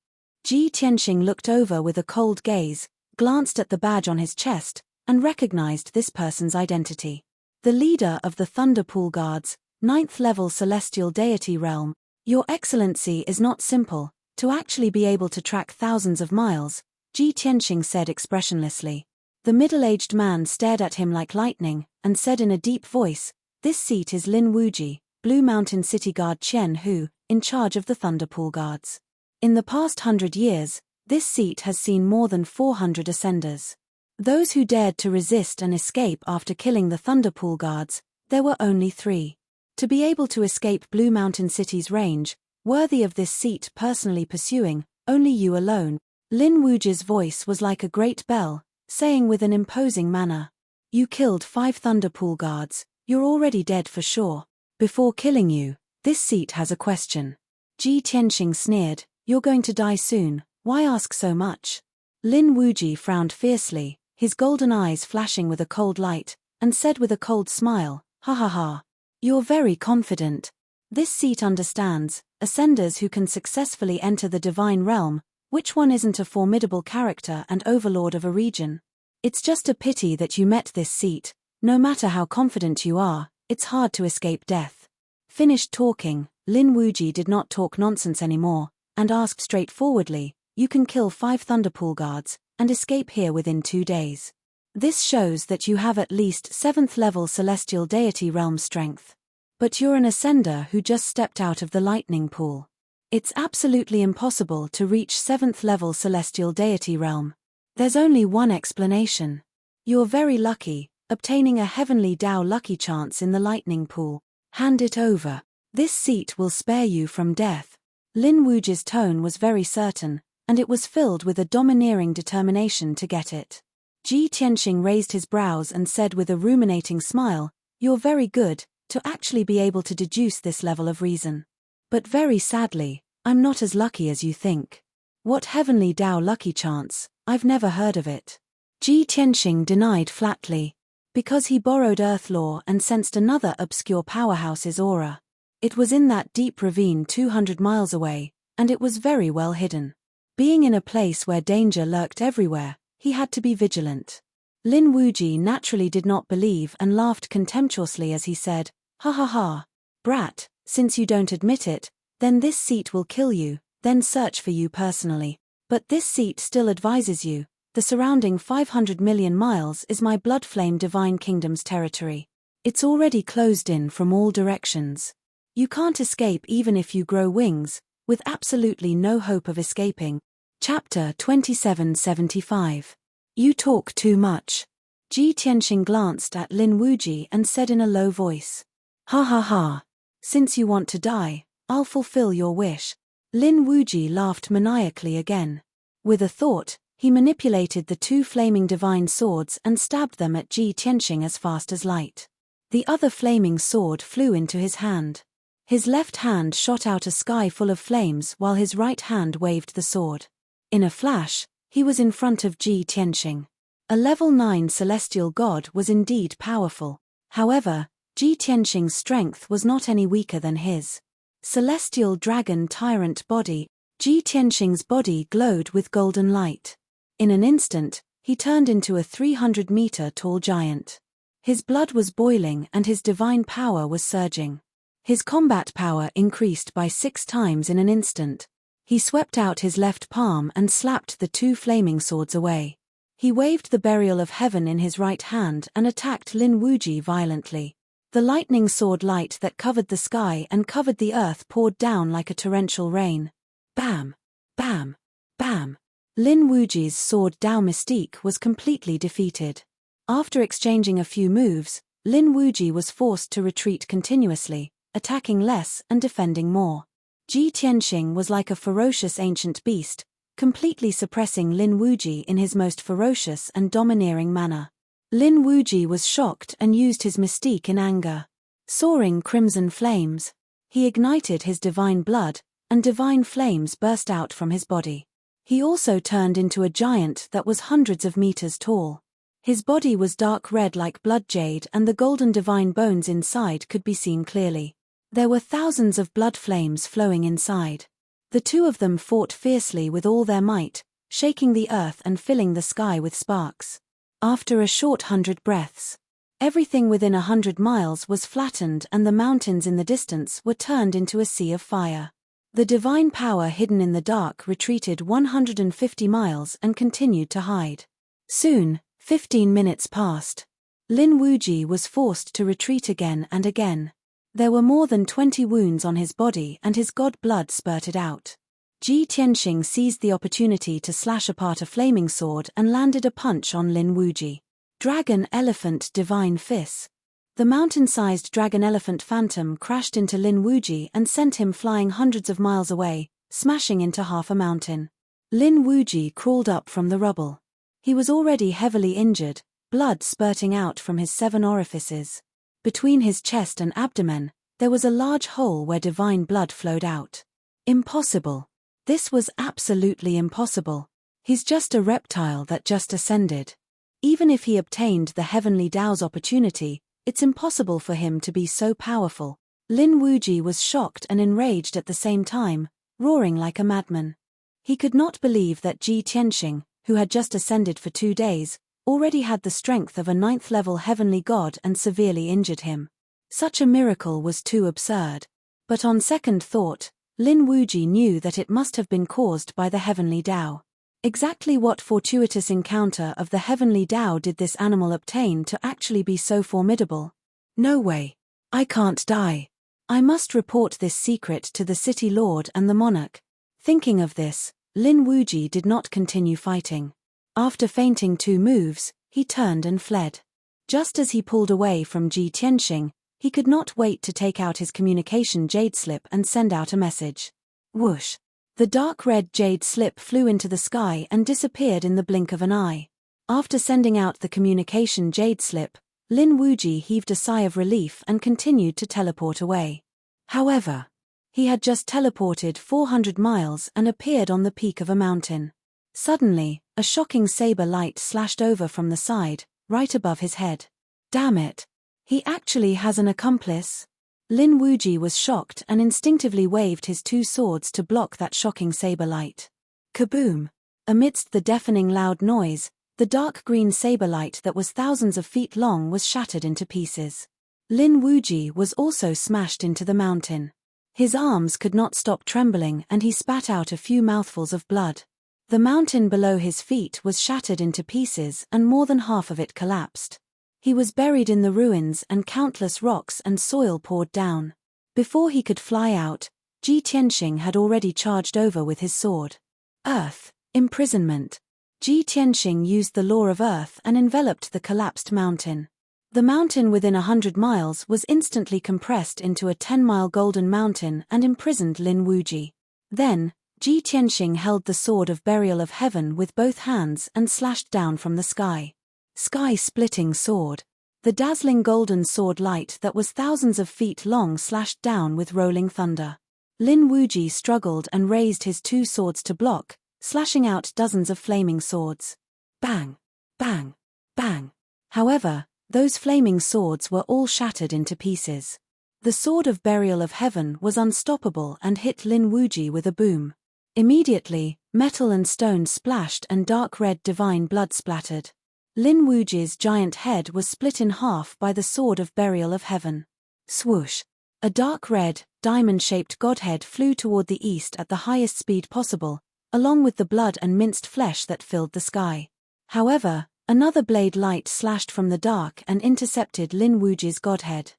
Ji Tianxing looked over with a cold gaze, glanced at the badge on his chest, and recognized this person's identity. The leader of the Thunder Pool Guards, 9th level celestial deity realm. "Your Excellency is not simple, to actually be able to track thousands of miles," Ji Tianxing said expressionlessly. The middle-aged man stared at him like lightning, and said in a deep voice, "This seat is Lin Wuji, Blue Mountain City Guard Chen Hu, in charge of the Thunder Pool Guards. In the past 100 years, this seat has seen more than 400 ascenders. Those who dared to resist and escape after killing the Thunder Pool Guards, there were only 3. To be able to escape Blue Mountain City's range, worthy of this seat personally pursuing, only you alone." Lin Wuji's voice was like a great bell, saying with an imposing manner, "You killed 5 Thunder Pool Guards, you're already dead for sure. Before killing you, this seat has a question." Ji Tianxing sneered, "You're going to die soon, why ask so much?" Lin Wuji frowned fiercely, his golden eyes flashing with a cold light, and said with a cold smile, "Ha ha ha. You're very confident. This seat understands, ascenders who can successfully enter the divine realm, which one isn't a formidable character and overlord of a region? It's just a pity that you met this seat. No matter how confident you are, it's hard to escape death." Finished talking, Lin Wuji did not talk nonsense anymore, and asked straightforwardly, "You can kill 5 Thunderpool Guards, and escape here within 2 days. This shows that you have at least 7th level celestial deity realm strength. But you're an ascender who just stepped out of the lightning pool. It's absolutely impossible to reach 7th level celestial deity realm. There's only one explanation. You're very lucky, obtaining a heavenly Tao lucky chance in the lightning pool. Hand it over. This seat will spare you from death." Lin Wuji's tone was very certain, and it was filled with a domineering determination to get it. Ji Tianxing raised his brows and said with a ruminating smile, "You're very good, to actually be able to deduce this level of reason. But very sadly, I'm not as lucky as you think. What heavenly Tao lucky chance? I've never heard of it." Ji Tianxing denied flatly. Because he borrowed Earth Law and sensed another obscure powerhouse's aura. It was in that deep ravine 200 miles away, and it was very well hidden. Being in a place where danger lurked everywhere, he had to be vigilant. Lin Wuji naturally did not believe and laughed contemptuously as he said, "Ha ha ha. Brat, since you don't admit it, then this seat will kill you, then search for you personally. But this seat still advises you, the surrounding 500 million miles is my blood flame divine kingdom's territory. It's already closed in from all directions. You can't escape even if you grow wings, with absolutely no hope of escaping." Chapter 2775. You talk too much. Ji Tianxing glanced at Lin Wuji and said in a low voice, "Ha ha ha. Since you want to die, I'll fulfill your wish." Lin Wuji laughed maniacally again. With a thought, he manipulated the two flaming divine swords and stabbed them at Ji Tianxing as fast as light. The other flaming sword flew into his hand. His left hand shot out a sky full of flames while his right hand waved the sword. In a flash, he was in front of Ji Tianxing. A level 9 celestial god was indeed powerful. However, Ji Tianxing's strength was not any weaker than his. Celestial dragon tyrant body. Ji Tianxing's body glowed with golden light. In an instant, he turned into a 300-meter tall giant. His blood was boiling and his divine power was surging. His combat power increased by 6 times in an instant. He swept out his left palm and slapped the two flaming swords away. He waved the burial of heaven in his right hand and attacked Lin Wuji violently. The lightning sword light that covered the sky and covered the earth poured down like a torrential rain. Bam! Bam! Bam! Lin Wuji's sword Dao Mystique was completely defeated. After exchanging a few moves, Lin Wuji was forced to retreat continuously, attacking less and defending more. Ji Tianxing was like a ferocious ancient beast, completely suppressing Lin Wuji in his most ferocious and domineering manner. Lin Wuji was shocked and used his mystique in anger. Soaring crimson flames, he ignited his divine blood, and divine flames burst out from his body. He also turned into a giant that was hundreds of meters tall. His body was dark red like blood jade and the golden divine bones inside could be seen clearly. There were thousands of blood flames flowing inside. The two of them fought fiercely with all their might, shaking the earth and filling the sky with sparks. After a short 100 breaths, everything within 100 miles was flattened and the mountains in the distance were turned into a sea of fire. The divine power hidden in the dark retreated 150 miles and continued to hide. Soon, 15 minutes passed. Lin Wuji was forced to retreat again and again. There were more than 20 wounds on his body and his god blood spurted out. Ji Tianxing seized the opportunity to slash apart a flaming sword and landed a punch on Lin Wuji. Dragon Elephant Divine Fist. The mountain-sized dragon elephant phantom crashed into Lin Wuji and sent him flying hundreds of miles away, smashing into half a mountain. Lin Wuji crawled up from the rubble. He was already heavily injured, blood spurting out from his 7 orifices. Between his chest and abdomen, there was a large hole where divine blood flowed out. Impossible. This was absolutely impossible. He's just a reptile that just ascended. Even if he obtained the heavenly Tao's opportunity, it's impossible for him to be so powerful. Lin Wuji was shocked and enraged at the same time, roaring like a madman. He could not believe that Ji Tianxing, who had just ascended for 2 days, already had the strength of a 9th-level heavenly god and severely injured him. Such a miracle was too absurd. But on second thought, Lin Wuji knew that it must have been caused by the heavenly Tao. Exactly what fortuitous encounter of the heavenly Tao did this animal obtain to actually be so formidable? No way. I can't die. I must report this secret to the city lord and the monarch. Thinking of this, Lin Wuji did not continue fighting. After feinting 2 moves, he turned and fled. Just as he pulled away from Ji Tianxing, he could not wait to take out his communication jade slip and send out a message. Whoosh! The dark red jade slip flew into the sky and disappeared in the blink of an eye. After sending out the communication jade slip, Lin Wuji heaved a sigh of relief and continued to teleport away. However, he had just teleported 400 miles and appeared on the peak of a mountain. Suddenly, a shocking saber light slashed over from the side, right above his head. Damn it! He actually has an accomplice? Lin Wuji was shocked and instinctively waved his 2 swords to block that shocking saber light. Kaboom! Amidst the deafening loud noise, The dark green saber light that was thousands of feet long was shattered into pieces. Lin Wuji was also smashed into the mountain. His arms could not stop trembling and he spat out a few mouthfuls of blood. The mountain below his feet was shattered into pieces and more than half of it collapsed. He was buried in the ruins and countless rocks and soil poured down. Before he could fly out, Ji Tianxing had already charged over with his sword. Earth, imprisonment. Ji Tianxing used the law of earth and enveloped the collapsed mountain. The mountain within 100 miles was instantly compressed into a 10-mile golden mountain and imprisoned Lin Wuji. Then, Ji Tianxing held the sword of burial of heaven with both hands and slashed down from the sky. Sky-splitting sword. The dazzling golden sword light that was thousands of feet long slashed down with rolling thunder. Lin Wuji struggled and raised his two swords to block, slashing out dozens of flaming swords. Bang! Bang! Bang! However, those flaming swords were all shattered into pieces. The sword of burial of heaven was unstoppable and hit Lin Wuji with a boom. Immediately, metal and stone splashed and dark red divine blood splattered. Lin Wuji's giant head was split in half by the sword of burial of heaven. Swoosh! A dark red, diamond-shaped godhead flew toward the east at the highest speed possible, along with the blood and minced flesh that filled the sky. However, another blade light slashed from the dark and intercepted Lin Wuji's godhead.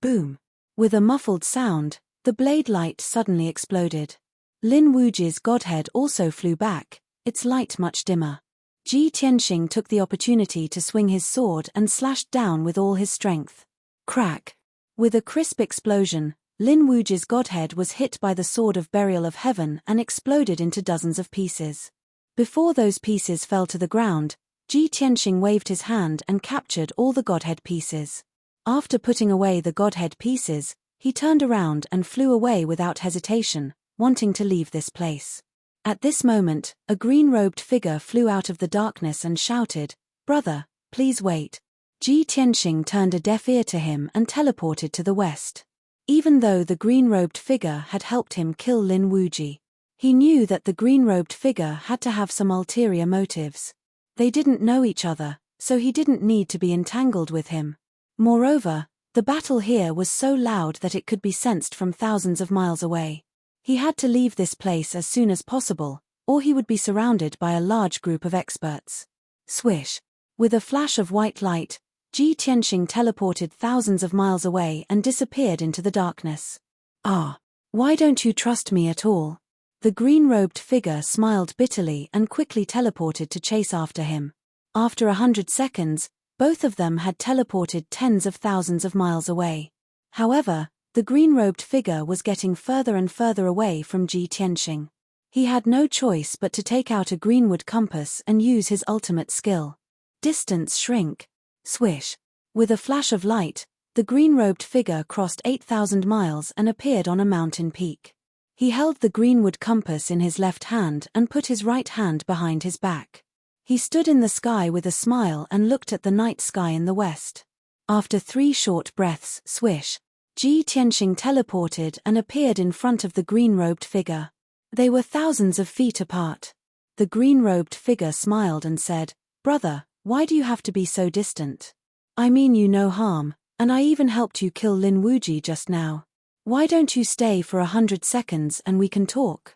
Boom! With a muffled sound, the blade light suddenly exploded. Lin Wuji's godhead also flew back, its light much dimmer. Ji Tianxing took the opportunity to swing his sword and slashed down with all his strength. Crack! With a crisp explosion, Lin Wuji's godhead was hit by the sword of burial of heaven and exploded into dozens of pieces. Before those pieces fell to the ground, Ji Tianxing waved his hand and captured all the godhead pieces. After putting away the godhead pieces, he turned around and flew away without hesitation, wanting to leave this place. At this moment, a green-robed figure flew out of the darkness and shouted, "Brother, please wait." Ji Tianxing turned a deaf ear to him and teleported to the west. Even though the green-robed figure had helped him kill Lin Wuji, he knew that the green-robed figure had to have some ulterior motives. They didn't know each other, so he didn't need to be entangled with him. Moreover, the battle here was so loud that it could be sensed from thousands of miles away. He had to leave this place as soon as possible, or he would be surrounded by a large group of experts. Swish! With a flash of white light, Ji Tianxing teleported thousands of miles away and disappeared into the darkness. "Ah, why don't you trust me at all?" The green-robed figure smiled bitterly and quickly teleported to chase after him. After 100 seconds, both of them had teleported tens of thousands of miles away. However, the green-robed figure was getting further and further away from Ji Tianxing. He had no choice but to take out a greenwood compass and use his ultimate skill. Distance shrink. Swish! With a flash of light, the green-robed figure crossed 8,000 miles and appeared on a mountain peak. He held the greenwood compass in his left hand and put his right hand behind his back. He stood in the sky with a smile and looked at the night sky in the west. After 3 short breaths, swish! Ji Tianxing teleported and appeared in front of the green-robed figure. They were thousands of feet apart. The green-robed figure smiled and said, "Brother, why do you have to be so distant? I mean you no harm, and I even helped you kill Lin Wuji just now. Why don't you stay for 100 seconds and we can talk?"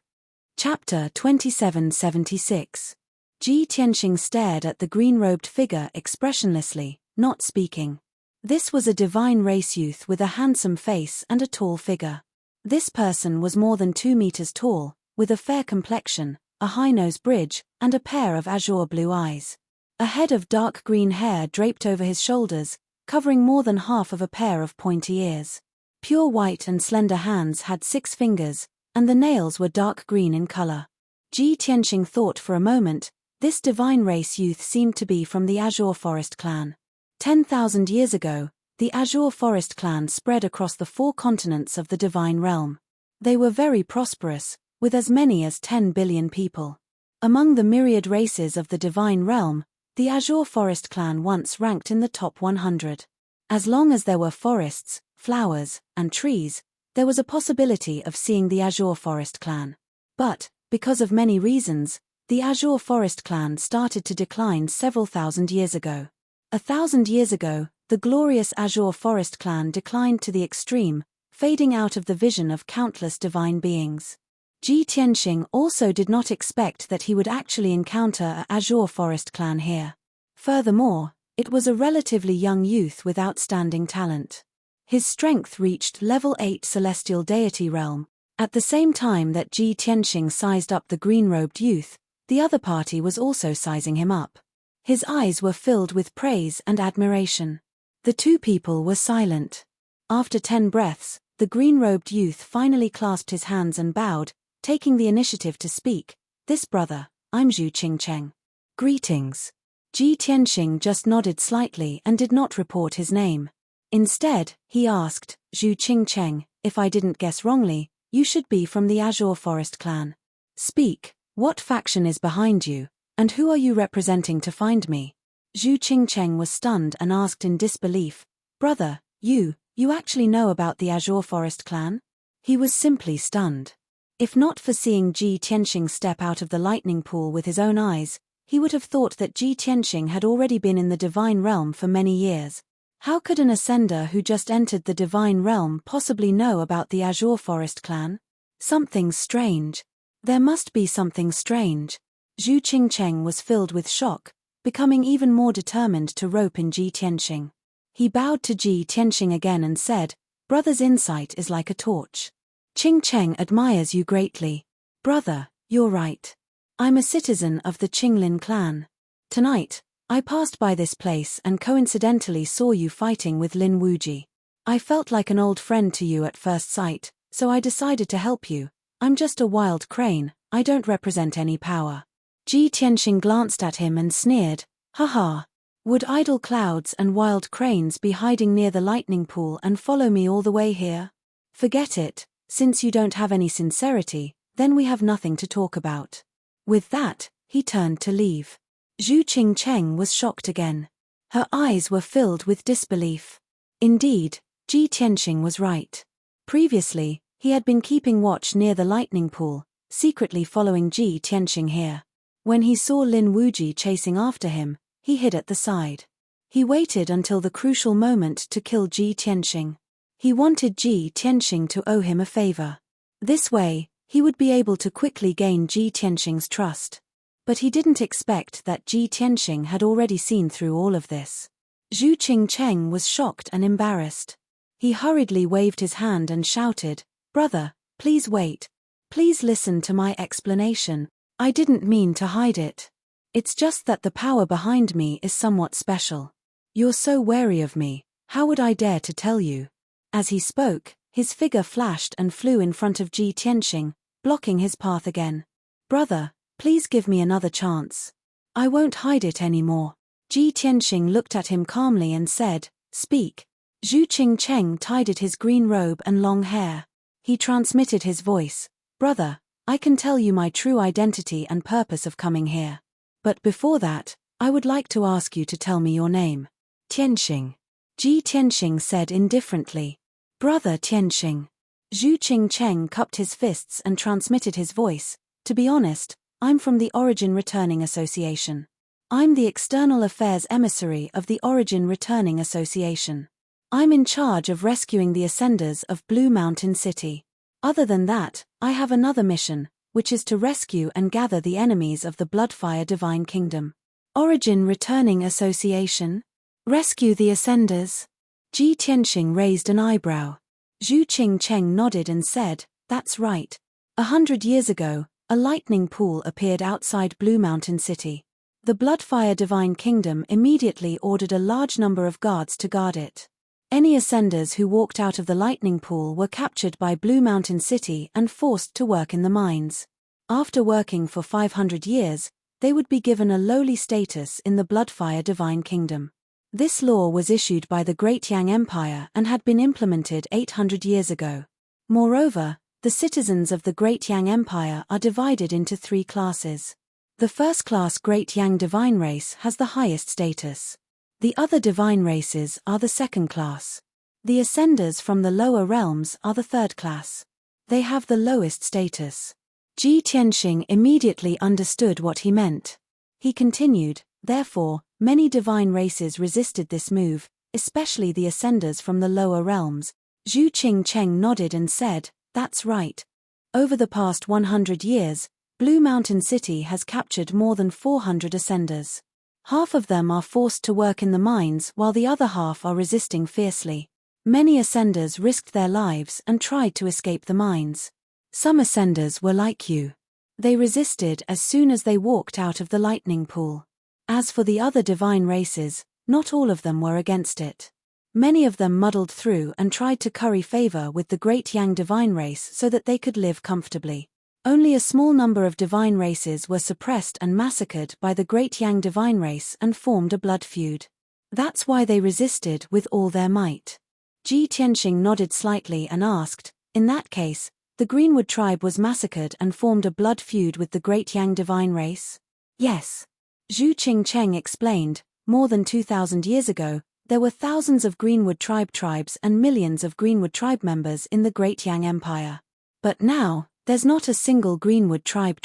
Chapter 2776. Ji Tianxing stared at the green-robed figure expressionlessly, not speaking. This was a divine race youth with a handsome face and a tall figure. This person was more than 2 meters tall, with a fair complexion, a high-nose bridge, and a pair of azure blue eyes. A head of dark green hair draped over his shoulders, covering more than half of a pair of pointy ears. Pure white and slender hands had 6 fingers, and the nails were dark green in color. Ji Tianxing thought for a moment. This divine race youth seemed to be from the Azure Forest clan. 10,000 years ago, the Azure Forest clan spread across the 4 continents of the divine realm. They were very prosperous, with as many as 10 billion people. Among the myriad races of the divine realm, the Azure Forest clan once ranked in the top 100. As long as there were forests, flowers, and trees, there was a possibility of seeing the Azure Forest clan. But, because of many reasons, The Azure Forest clan started to decline several thousand years ago. 1,000 years ago, the glorious Azure Forest clan declined to the extreme, fading out of the vision of countless divine beings. Ji Tianxing also did not expect that he would actually encounter a Azure Forest clan here. Furthermore, it was a relatively young youth with outstanding talent. His strength reached level 8 celestial deity realm. At the same time that Ji Tianxing sized up the green-robed youth, the other party was also sizing him up. His eyes were filled with praise and admiration. The two people were silent. After 10 breaths, the green-robed youth finally clasped his hands and bowed, taking the initiative to speak. "This brother, I'm Zhu Qingcheng. Greetings." Ji Tianxing just nodded slightly and did not report his name. Instead, he asked, "Zhu Qingcheng, if I didn't guess wrongly, you should be from the Azure Forest clan. Speak, what faction is behind you, and who are you representing to find me?" Zhu Qingcheng was stunned and asked in disbelief, "Brother, you actually know about the Azure Forest clan?" He was simply stunned. If not for seeing Ji Tianxing step out of the lightning pool with his own eyes, he would have thought that Ji Tianxing had already been in the divine realm for many years. How could an ascender who just entered the divine realm possibly know about the Azure Forest clan? Something strange. There must be something strange. Zhu Qingcheng was filled with shock, becoming even more determined to rope in Ji Tianxing. He bowed to Ji Tianxing again and said, "Brother's insight is like a torch. Qingcheng admires you greatly. Brother, you're right. I'm a citizen of the Qinglin clan. Tonight, I passed by this place and coincidentally saw you fighting with Lin Wuji. I felt like an old friend to you at first sight, so I decided to help you. I'm just a wild crane, I don't represent any power." Ji Tianxing glanced at him and sneered, "Haha. Would idle clouds and wild cranes be hiding near the lightning pool and follow me all the way here? Forget it, since you don't have any sincerity, then we have nothing to talk about." With that, he turned to leave. Zhu Qingcheng was shocked again. Her eyes were filled with disbelief. Indeed, Ji Tianxing was right. Previously, he had been keeping watch near the lightning pool, secretly following Ji Tianxing here. When he saw Lin Wuji chasing after him, he hid at the side. He waited until the crucial moment to kill Ji Tianxing. He wanted Ji Tianxing to owe him a favor. This way, he would be able to quickly gain Ji Tianxing's trust. But he didn't expect that Ji Tianxing had already seen through all of this. Zhu Qingcheng was shocked and embarrassed. He hurriedly waved his hand and shouted, "Brother, please wait. Please listen to my explanation. I didn't mean to hide it. It's just that the power behind me is somewhat special. You're so wary of me, how would I dare to tell you?" As he spoke, his figure flashed and flew in front of Ji Tianxing, blocking his path again. "Brother, please give me another chance. I won't hide it anymore." Ji Tianxing looked at him calmly and said, "Speak." Zhu Qingcheng tidied his green robe and long hair. He transmitted his voice, "Brother, I can tell you my true identity and purpose of coming here. But before that, I would like to ask you to tell me your name." "Tianxing." Ji Tianxing said indifferently. "Brother Tianxing." Zhu Qingcheng cupped his fists and transmitted his voice, "To be honest, I'm from the Origin Returning Association. I'm the external affairs emissary of the Origin Returning Association. I'm in charge of rescuing the Ascenders of Blue Mountain City. Other than that, I have another mission, which is to rescue and gather the enemies of the Bloodfire Divine Kingdom." Origin Returning Association? Rescue the Ascenders? Ji Tianxing raised an eyebrow. Zhu Qingcheng nodded and said, "That's right. 100 years ago, a lightning pool appeared outside Blue Mountain City. The Bloodfire Divine Kingdom immediately ordered a large number of guards to guard it. Any Ascenders who walked out of the lightning pool were captured by Blue Mountain City and forced to work in the mines. After working for 500 years, they would be given a lowly status in the Bloodfire Divine Kingdom. This law was issued by the Great Yang Empire and had been implemented 800 years ago. Moreover, the citizens of the Great Yang Empire are divided into 3 classes. The first-class Great Yang Divine Race has the highest status. The other divine races are the second class. The Ascenders from the lower realms are the third class. They have the lowest status. Ji Tianxing immediately understood what he meant. He continued, therefore, many divine races resisted this move, especially the ascenders from the lower realms. Zhu Qingcheng nodded and said, that's right. Over the past 100 years, Blue Mountain City has captured more than 400 ascenders. Half of them are forced to work in the mines while the other half are resisting fiercely. Many ascenders risked their lives and tried to escape the mines. Some ascenders were like you. They resisted as soon as they walked out of the lightning pool. As for the other divine races, not all of them were against it. Many of them muddled through and tried to curry favor with the great Yang divine race so that they could live comfortably. Only a small number of divine races were suppressed and massacred by the great Yang divine race and formed a blood feud. That's why they resisted with all their might. Ji Tianxing nodded slightly and asked, in that case, the Greenwood tribe was massacred and formed a blood feud with the great Yang divine race? Yes. Zhu Qingcheng explained, more than 2,000 years ago, there were thousands of Greenwood tribes and millions of Greenwood tribe members in the Great Yang Empire. But now, there's not a single Greenwood tribe.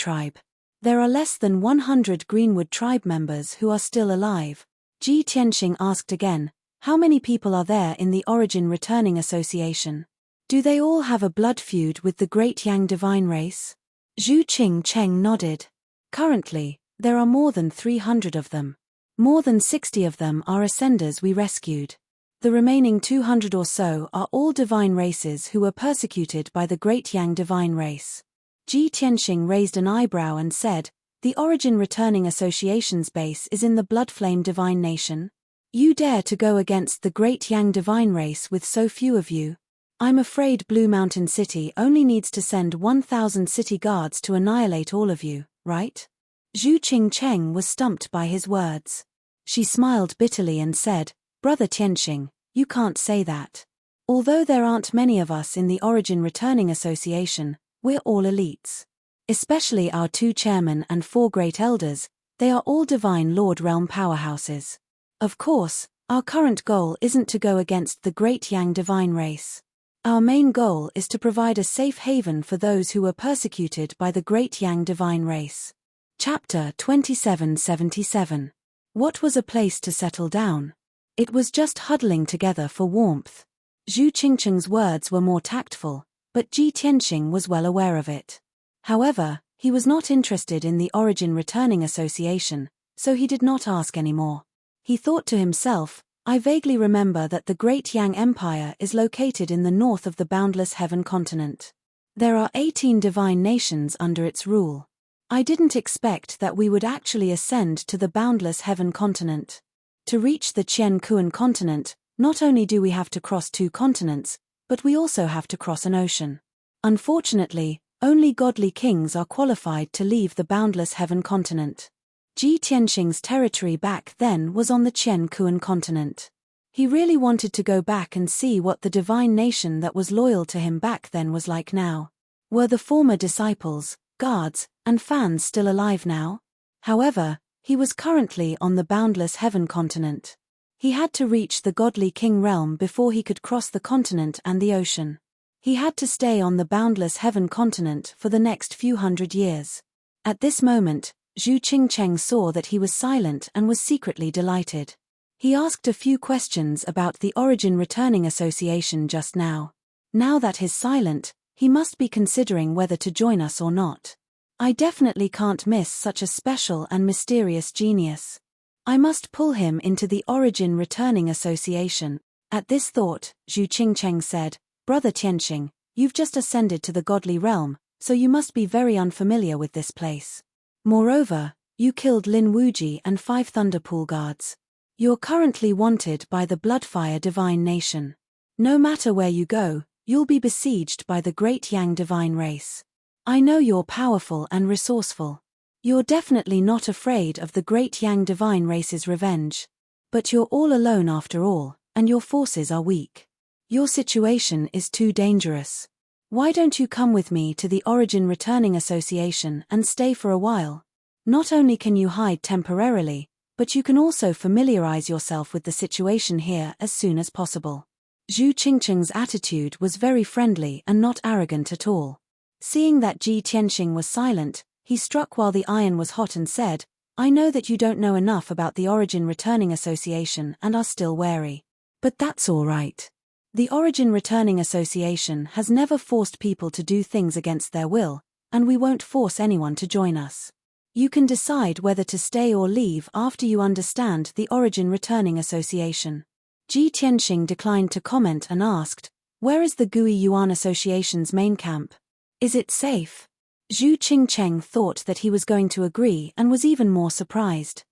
There are less than 100 Greenwood tribe members who are still alive. Ji Tianxing asked again, how many people are there in the Origin Returning Association? Do they all have a blood feud with the Great Yang divine race? Zhu Qingcheng nodded. Currently, there are more than 300 of them. More than 60 of them are ascenders we rescued. The remaining 200 or so are all divine races who were persecuted by the Great Yang divine race. Ji Tianxing raised an eyebrow and said, the Origin Returning Association's base is in the Bloodflame divine nation? You dare to go against the Great Yang divine race with so few of you? I'm afraid Blue Mountain City only needs to send 1,000 city guards to annihilate all of you, right? Zhu Qingcheng was stumped by his words. She smiled bitterly and said, Brother Tianxing, you can't say that. Although there aren't many of us in the Origin Returning Association, we're all elites. Especially our 2 chairmen and 4 great elders, they are all divine Lord Realm powerhouses. Of course, our current goal isn't to go against the Great Yang divine race. Our main goal is to provide a safe haven for those who were persecuted by the Great Yang divine race. Chapter 2777. What was a place to settle down? It was just huddling together for warmth. Zhu Qingcheng's words were more tactful, but Ji Tianxing was well aware of it. However, he was not interested in the Origin Returning Association, so he did not ask any more. He thought to himself, I vaguely remember that the Great Yang Empire is located in the north of the boundless heaven continent. There are 18 divine nations under its rule. I didn't expect that we would actually ascend to the boundless heaven continent. To reach the Qian Kuan continent, not only do we have to cross 2 continents, but we also have to cross an ocean. Unfortunately, only godly kings are qualified to leave the boundless heaven continent. Ji Tianxing's territory back then was on the Qian Kuan continent. He really wanted to go back and see what the divine nation that was loyal to him back then was like now. Were the former disciples, guards, and fans still alive now? However, he was currently on the boundless heaven continent. He had to reach the godly king realm before he could cross the continent and the ocean. He had to stay on the boundless heaven continent for the next few hundred years. At this moment, Zhu Qingcheng saw that he was silent and was secretly delighted. He asked a few questions about the Origin Returning Association just now. Now that he's silent, he must be considering whether to join us or not. I definitely can't miss such a special and mysterious genius. I must pull him into the Origin Returning Association. At this thought, Zhu Qingcheng said, Brother Tianxing, you've just ascended to the godly realm, so you must be very unfamiliar with this place. Moreover, you killed Lin Wuji and 5 Thunderpool guards. You're currently wanted by the Bloodfire divine nation. No matter where you go, you'll be besieged by the Great Yang divine race. I know you're powerful and resourceful. You're definitely not afraid of the Great Yang divine race's revenge. But you're all alone after all, and your forces are weak. Your situation is too dangerous. Why don't you come with me to the Origin Returning Association and stay for a while? Not only can you hide temporarily, but you can also familiarize yourself with the situation here as soon as possible. Zhu Qingcheng's attitude was very friendly and not arrogant at all. Seeing that Ji Tianxing was silent, he struck while the iron was hot and said, I know that you don't know enough about the Origin Returning Association and are still wary. But that's all right. The Origin Returning Association has never forced people to do things against their will, and we won't force anyone to join us. You can decide whether to stay or leave after you understand the Origin Returning Association. Ji Tianxing declined to comment and asked, where is the Gui Yuan Association's main camp? Is it safe? Zhu Qingcheng thought that he was going to agree and was even more surprised.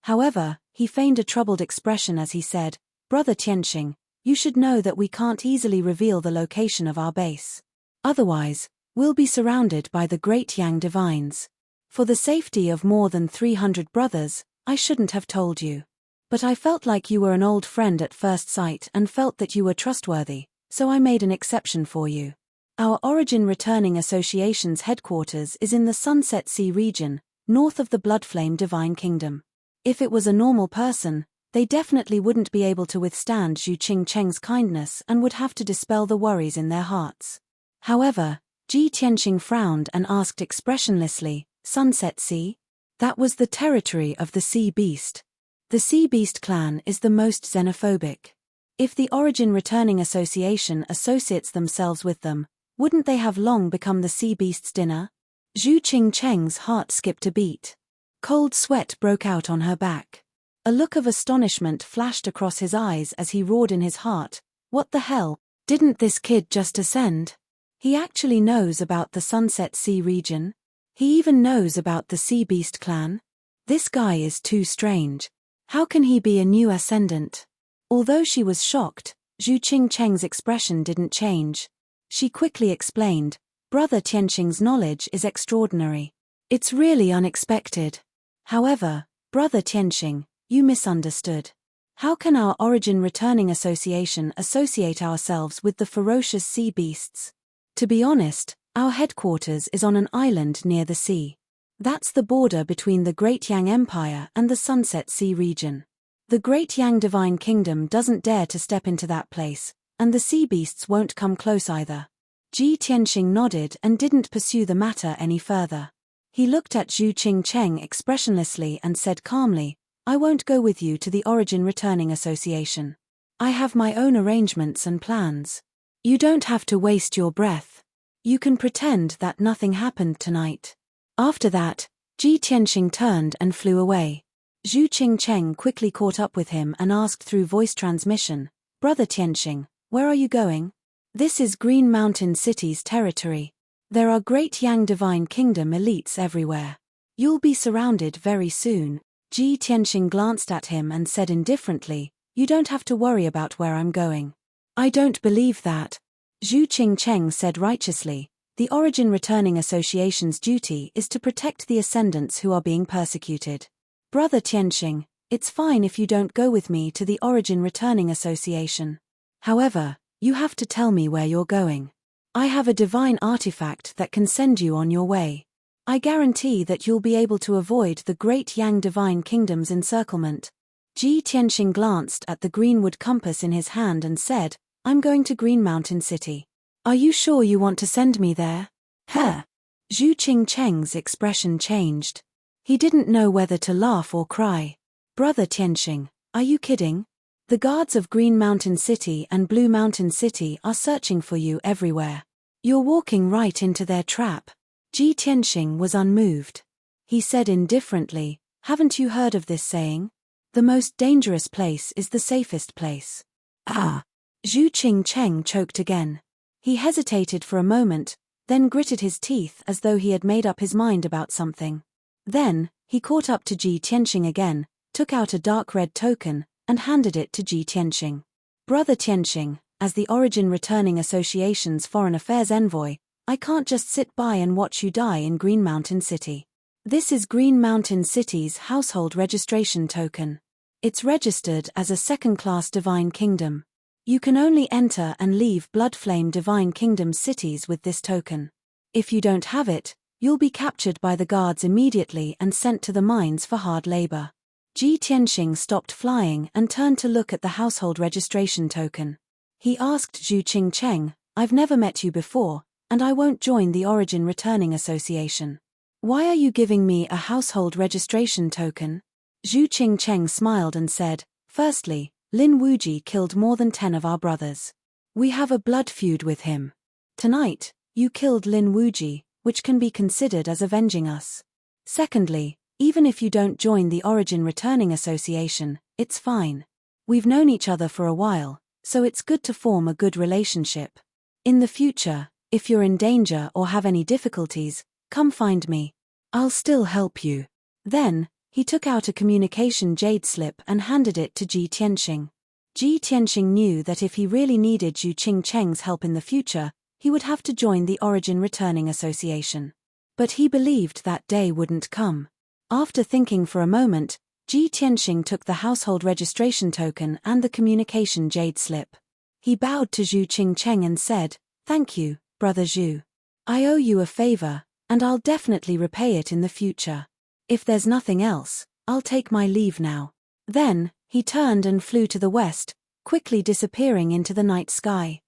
However, he feigned a troubled expression as he said, Brother Tianxing, you should know that we can't easily reveal the location of our base. Otherwise, we'll be surrounded by the great Yang divines. For the safety of more than 300 brothers, I shouldn't have told you. But I felt like you were an old friend at first sight and felt that you were trustworthy, so I made an exception for you. Our Origin Returning Association's headquarters is in the Sunset Sea region, north of the Bloodflame Divine Kingdom. If it was a normal person, they definitely wouldn't be able to withstand Zhu Qingcheng's kindness and would have to dispel the worries in their hearts. However, Ji Tianxing frowned and asked expressionlessly, Sunset Sea? That was the territory of the Sea Beast. The Sea Beast clan is the most xenophobic. If the Origin Returning Association associates themselves with them, wouldn't they have long become the Sea Beast's dinner? Zhu Qingcheng's heart skipped a beat. Cold sweat broke out on her back. A look of astonishment flashed across his eyes as he roared in his heart, what the hell, didn't this kid just ascend? He actually knows about the Sunset Sea region? He even knows about the Sea Beast clan? This guy is too strange. How can he be a new ascendant? Although she was shocked, Zhu Qingcheng's expression didn't change. She quickly explained, Brother Tianxing's knowledge is extraordinary. It's really unexpected. However, Brother Tianxing, you misunderstood. How can our Origin Returning Association associate ourselves with the ferocious sea beasts? To be honest, our headquarters is on an island near the sea. That's the border between the Great Yang Empire and the Sunset Sea region. The Great Yang Divine Kingdom doesn't dare to step into that place, and the sea beasts won't come close either. Ji Tianxing nodded and didn't pursue the matter any further. He looked at Zhu Qingcheng expressionlessly and said calmly, I won't go with you to the Origin Returning Association. I have my own arrangements and plans. You don't have to waste your breath. You can pretend that nothing happened tonight. After that, Ji Tianxing turned and flew away. Zhu Qingcheng quickly caught up with him and asked through voice transmission, Brother Tianxing, where are you going? This is Green Mountain City's territory. There are Great Yang Divine Kingdom elites everywhere. You'll be surrounded very soon. Ji Tianxing glanced at him and said indifferently, you don't have to worry about where I'm going. I don't believe that. Zhu Qingcheng said righteously, the Origin Returning Association's duty is to protect the ascendants who are being persecuted. Brother Tianxing, it's fine if you don't go with me to the Origin Returning Association. However, you have to tell me where you're going. I have a divine artifact that can send you on your way. I guarantee that you'll be able to avoid the Great Yang Divine Kingdom's encirclement. Ji Tianxing glanced at the greenwood compass in his hand and said, I'm going to Green Mountain City. Are you sure you want to send me there? Huh? Zhu Qingcheng's expression changed. He didn't know whether to laugh or cry. Brother Tianxing, are you kidding? The guards of Green Mountain City and Blue Mountain City are searching for you everywhere. You're walking right into their trap. Ji Tianxing was unmoved. He said indifferently, haven't you heard of this saying? The most dangerous place is the safest place. Ah! Zhu Qingcheng choked again. He hesitated for a moment, then gritted his teeth as though he had made up his mind about something. Then, he caught up to Ji Tianxing again, took out a dark red token, and handed it to Ji Tianxing. Brother Tianxing, as the Origin Returning Association's Foreign Affairs envoy, I can't just sit by and watch you die in Green Mountain City. This is Green Mountain City's household registration token. It's registered as a second-class divine kingdom. You can only enter and leave Bloodflame Divine Kingdom cities with this token. If you don't have it, you'll be captured by the guards immediately and sent to the mines for hard labor. Ji Tianxing stopped flying and turned to look at the household registration token. He asked Zhu Qingcheng, I've never met you before, and I won't join the Origin Returning Association. Why are you giving me a household registration token? Zhu Qingcheng smiled and said, Firstly, Lin Wuji killed more than 10 of our brothers. We have a blood feud with him. Tonight, you killed Lin Wuji, which can be considered as avenging us. Secondly, even if you don't join the Origin Returning Association, it's fine. We've known each other for a while, so it's good to form a good relationship. In the future, if you're in danger or have any difficulties, come find me. I'll still help you. Then, he took out a communication jade slip and handed it to Ji Tianxing. Ji Tianxing knew that if he really needed Zhu Qingcheng's help in the future, he would have to join the Origin Returning Association. But he believed that day wouldn't come. After thinking for a moment, Ji Tianxing took the household registration token and the communication jade slip. He bowed to Zhu Qingcheng and said, Thank you, Brother Zhu. I owe you a favor, and I'll definitely repay it in the future. If there's nothing else, I'll take my leave now. Then, he turned and flew to the west, quickly disappearing into the night sky.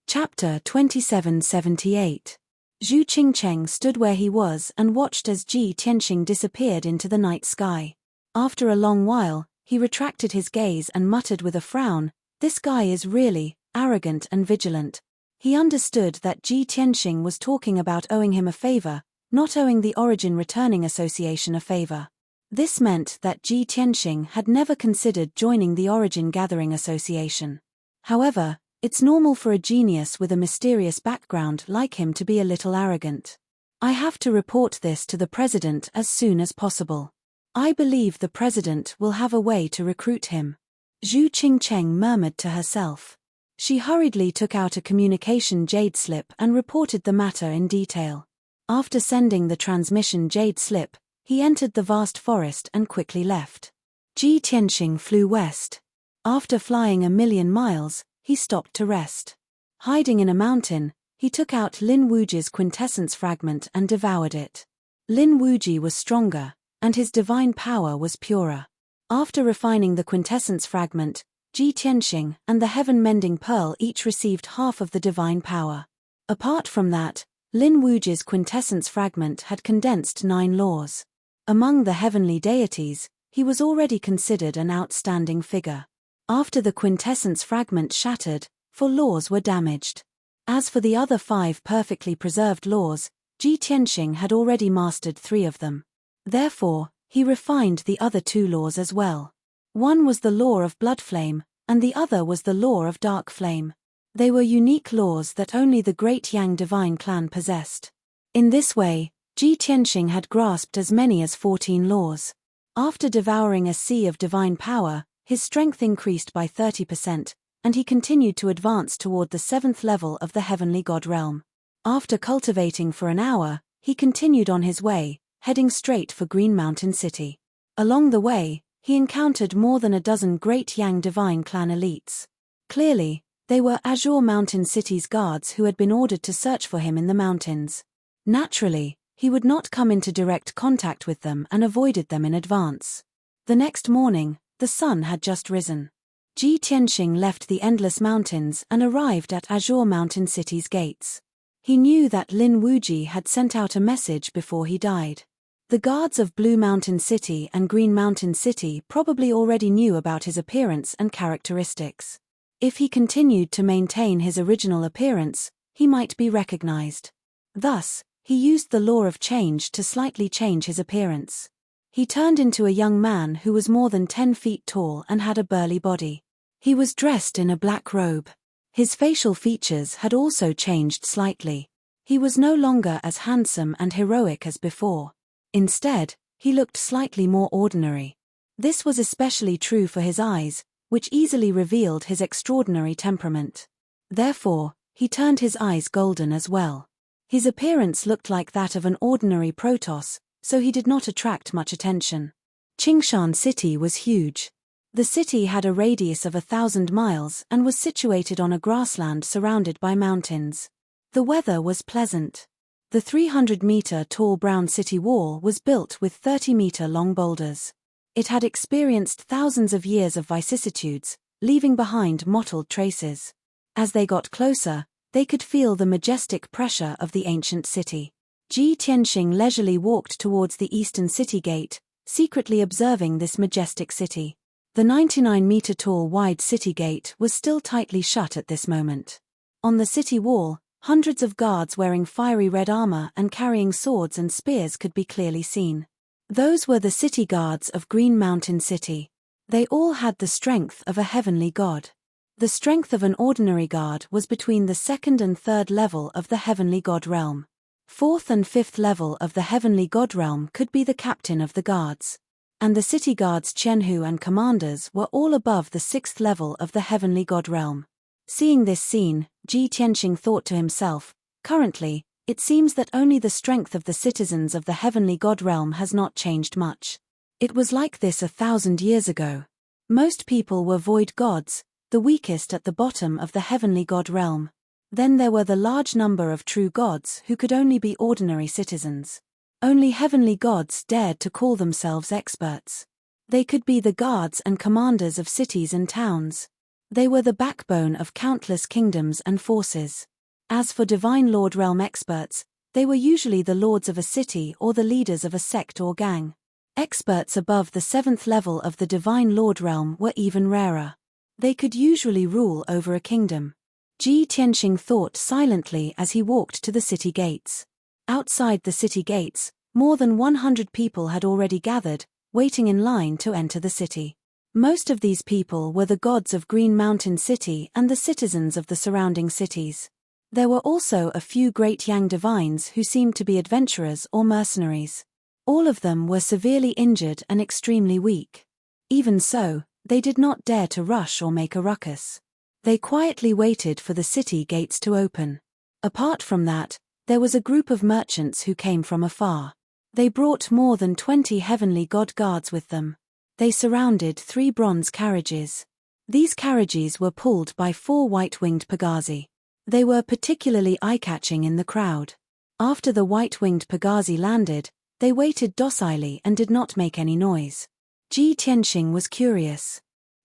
Chapter 2778. Zhu Qingcheng stood where he was and watched as Ji Tianxing disappeared into the night sky. After a long while, he retracted his gaze and muttered with a frown, This guy is really arrogant and vigilant. He understood that Ji Tianxing was talking about owing him a favor, not owing the Origin Returning Association a favor. This meant that Ji Tianxing had never considered joining the Origin Gathering Association. However, it's normal for a genius with a mysterious background like him to be a little arrogant. I have to report this to the president as soon as possible. I believe the president will have a way to recruit him. Zhu Qingcheng murmured to herself. She hurriedly took out a communication jade slip and reported the matter in detail. After sending the transmission jade slip, he entered the vast forest and quickly left. Ji Tianxing flew west. After flying 1,000,000 miles, he stopped to rest. Hiding in a mountain, he took out Lin Wuji's quintessence fragment and devoured it. Lin Wuji was stronger, and his divine power was purer. After refining the quintessence fragment, Ji Tianxing and the heaven-mending pearl each received half of the divine power. Apart from that, Lin Wuji's quintessence fragment had condensed 9 laws. Among the heavenly deities, he was already considered an outstanding figure. After the quintessence fragment shattered, 4 laws were damaged. As for the other 5 perfectly preserved laws, Ji Tianxing had already mastered 3 of them. Therefore, he refined the other 2 laws as well. One was the law of blood flame, and the other was the law of dark flame. They were unique laws that only the great Yang divine clan possessed. In this way, Ji Tianxing had grasped as many as 14 laws. After devouring a sea of divine power, his strength increased by 30%, and he continued to advance toward the 7th level of the heavenly god realm. After cultivating for an hour, he continued on his way, heading straight for Green Mountain City. Along the way, he encountered more than a dozen great Yang divine clan elites. Clearly, they were Azure Mountain City's guards who had been ordered to search for him in the mountains. Naturally, he would not come into direct contact with them and avoided them in advance. The next morning, the sun had just risen. Ji Tianxing left the endless mountains and arrived at Azure Mountain City's gates. He knew that Lin Wuji had sent out a message before he died. The guards of Blue Mountain City and Green Mountain City probably already knew about his appearance and characteristics. If he continued to maintain his original appearance, he might be recognized. Thus, he used the law of change to slightly change his appearance. He turned into a young man who was more than 10 feet tall and had a burly body. He was dressed in a black robe. His facial features had also changed slightly. He was no longer as handsome and heroic as before. Instead, he looked slightly more ordinary. This was especially true for his eyes, which easily revealed his extraordinary temperament. Therefore, he turned his eyes golden as well. His appearance looked like that of an ordinary Protoss, so he did not attract much attention. Qingshan City was huge. The city had a radius of 1,000 miles and was situated on a grassland surrounded by mountains. The weather was pleasant. The 300-meter-tall brown city wall was built with 30-meter-long boulders. It had experienced thousands of years of vicissitudes, leaving behind mottled traces. As they got closer, They could feel the majestic pressure of the ancient city. Ji Tianxing leisurely walked towards the eastern city gate, secretly observing this majestic city. The 99-meter-tall wide city gate was still tightly shut at this moment. On the city wall, hundreds of guards wearing fiery red armor and carrying swords and spears could be clearly seen. Those were the city guards of Green Mountain City. They all had the strength of a heavenly god. The strength of an ordinary guard was between the second and third level of the heavenly god realm. Fourth and fifth level of the heavenly god realm could be the captain of the guards. And the city guards Qianhu and commanders were all above the sixth level of the heavenly god realm. Seeing this scene, Ji Tianxing thought to himself, currently, it seems that only the strength of the citizens of the heavenly god realm has not changed much. It was like this 1,000 years ago. Most people were void gods, the weakest at the bottom of the heavenly god realm. Then there were the large number of true gods who could only be ordinary citizens. Only heavenly gods dared to call themselves experts. They could be the guards and commanders of cities and towns. They were the backbone of countless kingdoms and forces. As for divine lord realm experts, they were usually the lords of a city or the leaders of a sect or gang. Experts above the seventh level of the divine lord realm were even rarer. They could usually rule over a kingdom. Ji Tianxing thought silently as he walked to the city gates. Outside the city gates, more than 100 people had already gathered, waiting in line to enter the city. Most of these people were the gods of Green Mountain City and the citizens of the surrounding cities. There were also a few great Yang divines who seemed to be adventurers or mercenaries. All of them were severely injured and extremely weak. Even so, they did not dare to rush or make a ruckus. They quietly waited for the city gates to open. Apart from that, there was a group of merchants who came from afar. They brought more than 20 heavenly god guards with them. They surrounded 3 bronze carriages. These carriages were pulled by 4 white-winged pagazi. They were particularly eye-catching in the crowd. After the white-winged pagazi landed, they waited docilely and did not make any noise. Ji Tianxing was curious.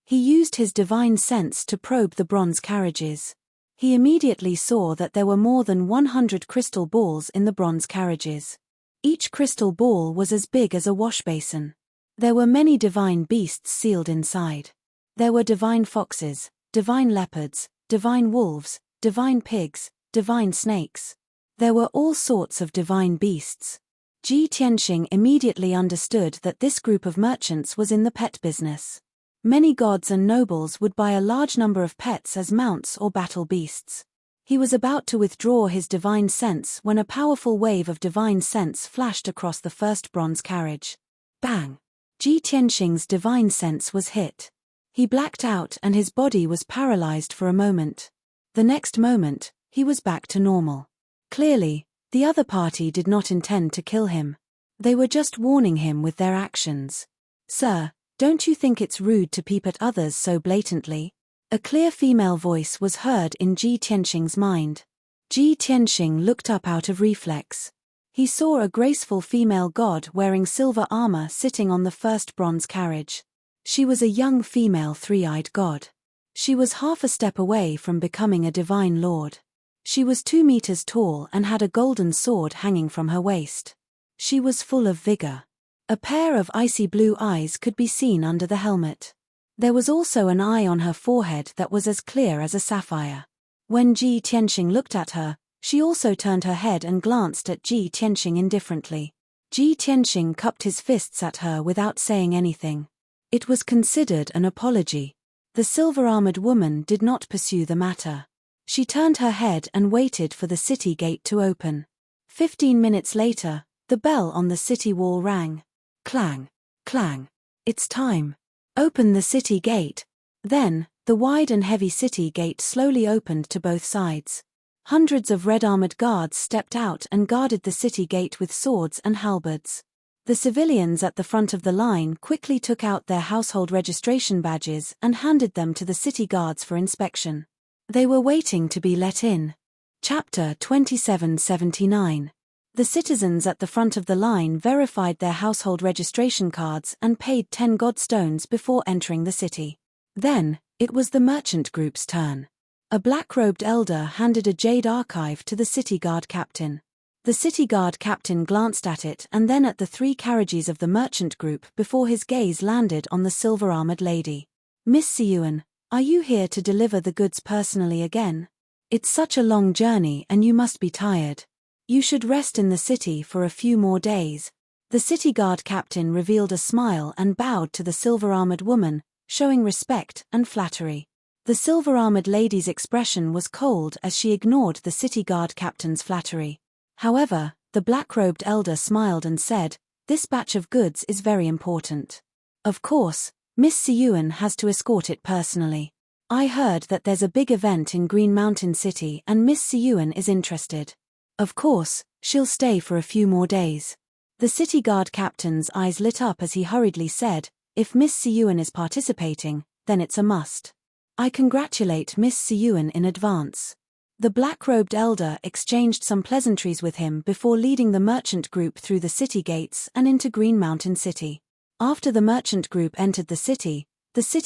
He used his divine sense to probe the bronze carriages. He immediately saw that there were more than 100 crystal balls in the bronze carriages. Each crystal ball was as big as a wash basin. There were many divine beasts sealed inside. There were divine foxes, divine leopards, divine wolves, divine pigs, divine snakes. There were all sorts of divine beasts. Ji Tianxing immediately understood that this group of merchants was in the pet business. Many gods and nobles would buy a large number of pets as mounts or battle beasts. He was about to withdraw his divine sense when a powerful wave of divine sense flashed across the first bronze carriage. Bang! Ji Tianxing's divine sense was hit. He blacked out and his body was paralyzed for a moment. The next moment, he was back to normal. Clearly, the other party did not intend to kill him. They were just warning him with their actions. "Sir, don't you think it's rude to peep at others so blatantly?" A clear female voice was heard in Ji Tianxing's mind. Ji Tianxing looked up out of reflex. He saw a graceful female god wearing silver armor sitting on the first bronze carriage. She was a young female 3-eyed god. She was half a step away from becoming a divine lord. She was 2 meters tall and had a golden sword hanging from her waist. She was full of vigor. A pair of icy blue eyes could be seen under the helmet. There was also an eye on her forehead that was as clear as a sapphire. When Ji Tianxing looked at her, she also turned her head and glanced at Ji Tianxing indifferently. Ji Tianxing cupped his fists at her without saying anything. It was considered an apology. The silver-armored woman did not pursue the matter. She turned her head and waited for the city gate to open. 15 minutes later, the bell on the city wall rang. Clang! Clang! It's time. Open the city gate. Then, the wide and heavy city gate slowly opened to both sides. Hundreds of red-armored guards stepped out and guarded the city gate with swords and halberds. The civilians at the front of the line quickly took out their household registration badges and handed them to the city guards for inspection. They were waiting to be let in. Chapter 2779. The citizens at the front of the line verified their household registration cards and paid 10 god stones before entering the city. Then, it was the merchant group's turn. A black-robed elder handed a jade archive to the city guard captain. The city guard captain glanced at it and then at the 3 carriages of the merchant group before his gaze landed on the silver-armored lady. Miss Siyuan, are you here to deliver the goods personally again? It's such a long journey and you must be tired. You should rest in the city for a few more days. The city guard captain revealed a smile and bowed to the silver-armored woman, showing respect and flattery. The silver-armored lady's expression was cold as she ignored the city guard captain's flattery. However, the black-robed elder smiled and said, "This batch of goods is very important. Of course, Miss Siyuan has to escort it personally. I heard that there's a big event in Green Mountain City and Miss Siyuan is interested. Of course, she'll stay for a few more days." The city guard captain's eyes lit up as he hurriedly said, "If Miss Siyuan is participating, then it's a must. I congratulate Miss Siyuan in advance." The black-robed elder exchanged some pleasantries with him before leading the merchant group through the city gates and into Green Mountain City. After the merchant group entered the city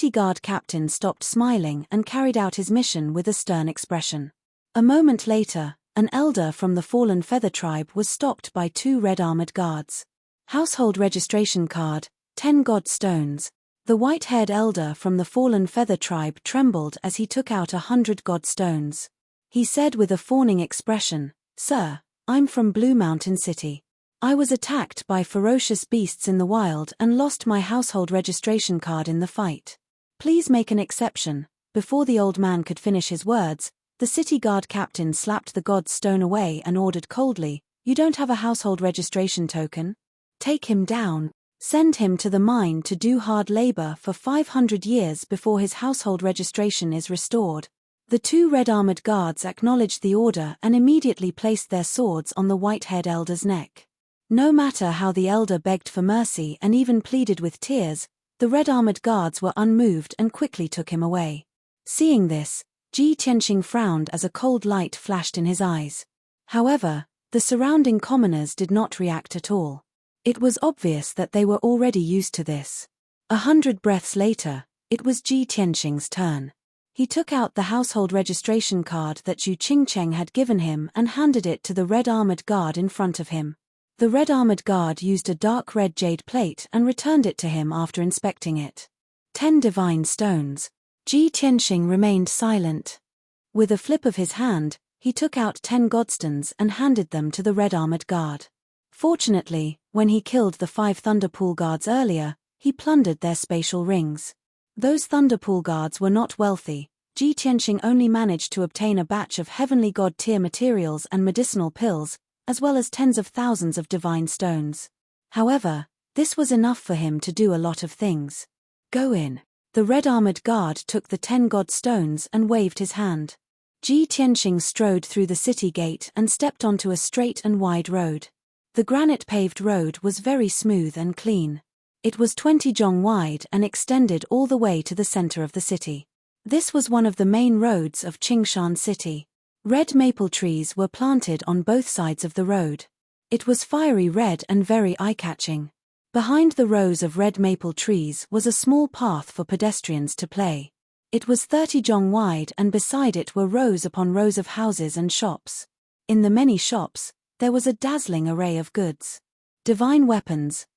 guard captain stopped smiling and carried out his mission with a stern expression. A moment later, an elder from the fallen feather tribe was stopped by 2 red-armored guards. Household registration card, 10 god stones. The white-haired elder from the fallen feather tribe trembled as he took out 100 god stones. He said with a fawning expression, "Sir, I'm from Blue Mountain City. I was attacked by ferocious beasts in the wild and lost my household registration card in the fight. Please make an exception." Before the old man could finish his words, the city guard captain slapped the god stone away and ordered coldly, "You don't have a household registration token? Take him down. Send him to the mine to do hard labor for 500 years before his household registration is restored." The 2 red-armored guards acknowledged the order and immediately placed their swords on the white-haired elder's neck. No matter how the elder begged for mercy and even pleaded with tears, the red-armored guards were unmoved and quickly took him away. Seeing this, Ji Tianxing frowned as a cold light flashed in his eyes. However, the surrounding commoners did not react at all. It was obvious that they were already used to this. 100 breaths later, it was Ji Tianxing's turn. He took out the household registration card that Zhu Qingcheng had given him and handed it to the red-armored guard in front of him. The red-armored guard used a dark red jade plate and returned it to him after inspecting it. 10 divine stones. Ji Tianxing remained silent. With a flip of his hand, he took out 10 godstones and handed them to the red-armored guard. Fortunately, when he killed the 5 Thunderpool guards earlier, he plundered their spatial rings. Those Thunderpool guards were not wealthy. Ji Tianxing only managed to obtain a batch of heavenly god-tier materials and medicinal pills, as well as tens of thousands of divine stones. However, this was enough for him to do a lot of things. "Go in." The red-armored guard took the 10 god stones and waved his hand. Ji Tianxing strode through the city gate and stepped onto a straight and wide road. The granite-paved road was very smooth and clean. It was 20 zhong wide and extended all the way to the center of the city. This was one of the main roads of Qingshan City. Red maple trees were planted on both sides of the road. It was fiery red and very eye-catching. Behind the rows of red maple trees was a small path for pedestrians to play. It was 30 zhong wide and beside it were rows upon rows of houses and shops. In the many shops, there was a dazzling array of goods. Divine weapons,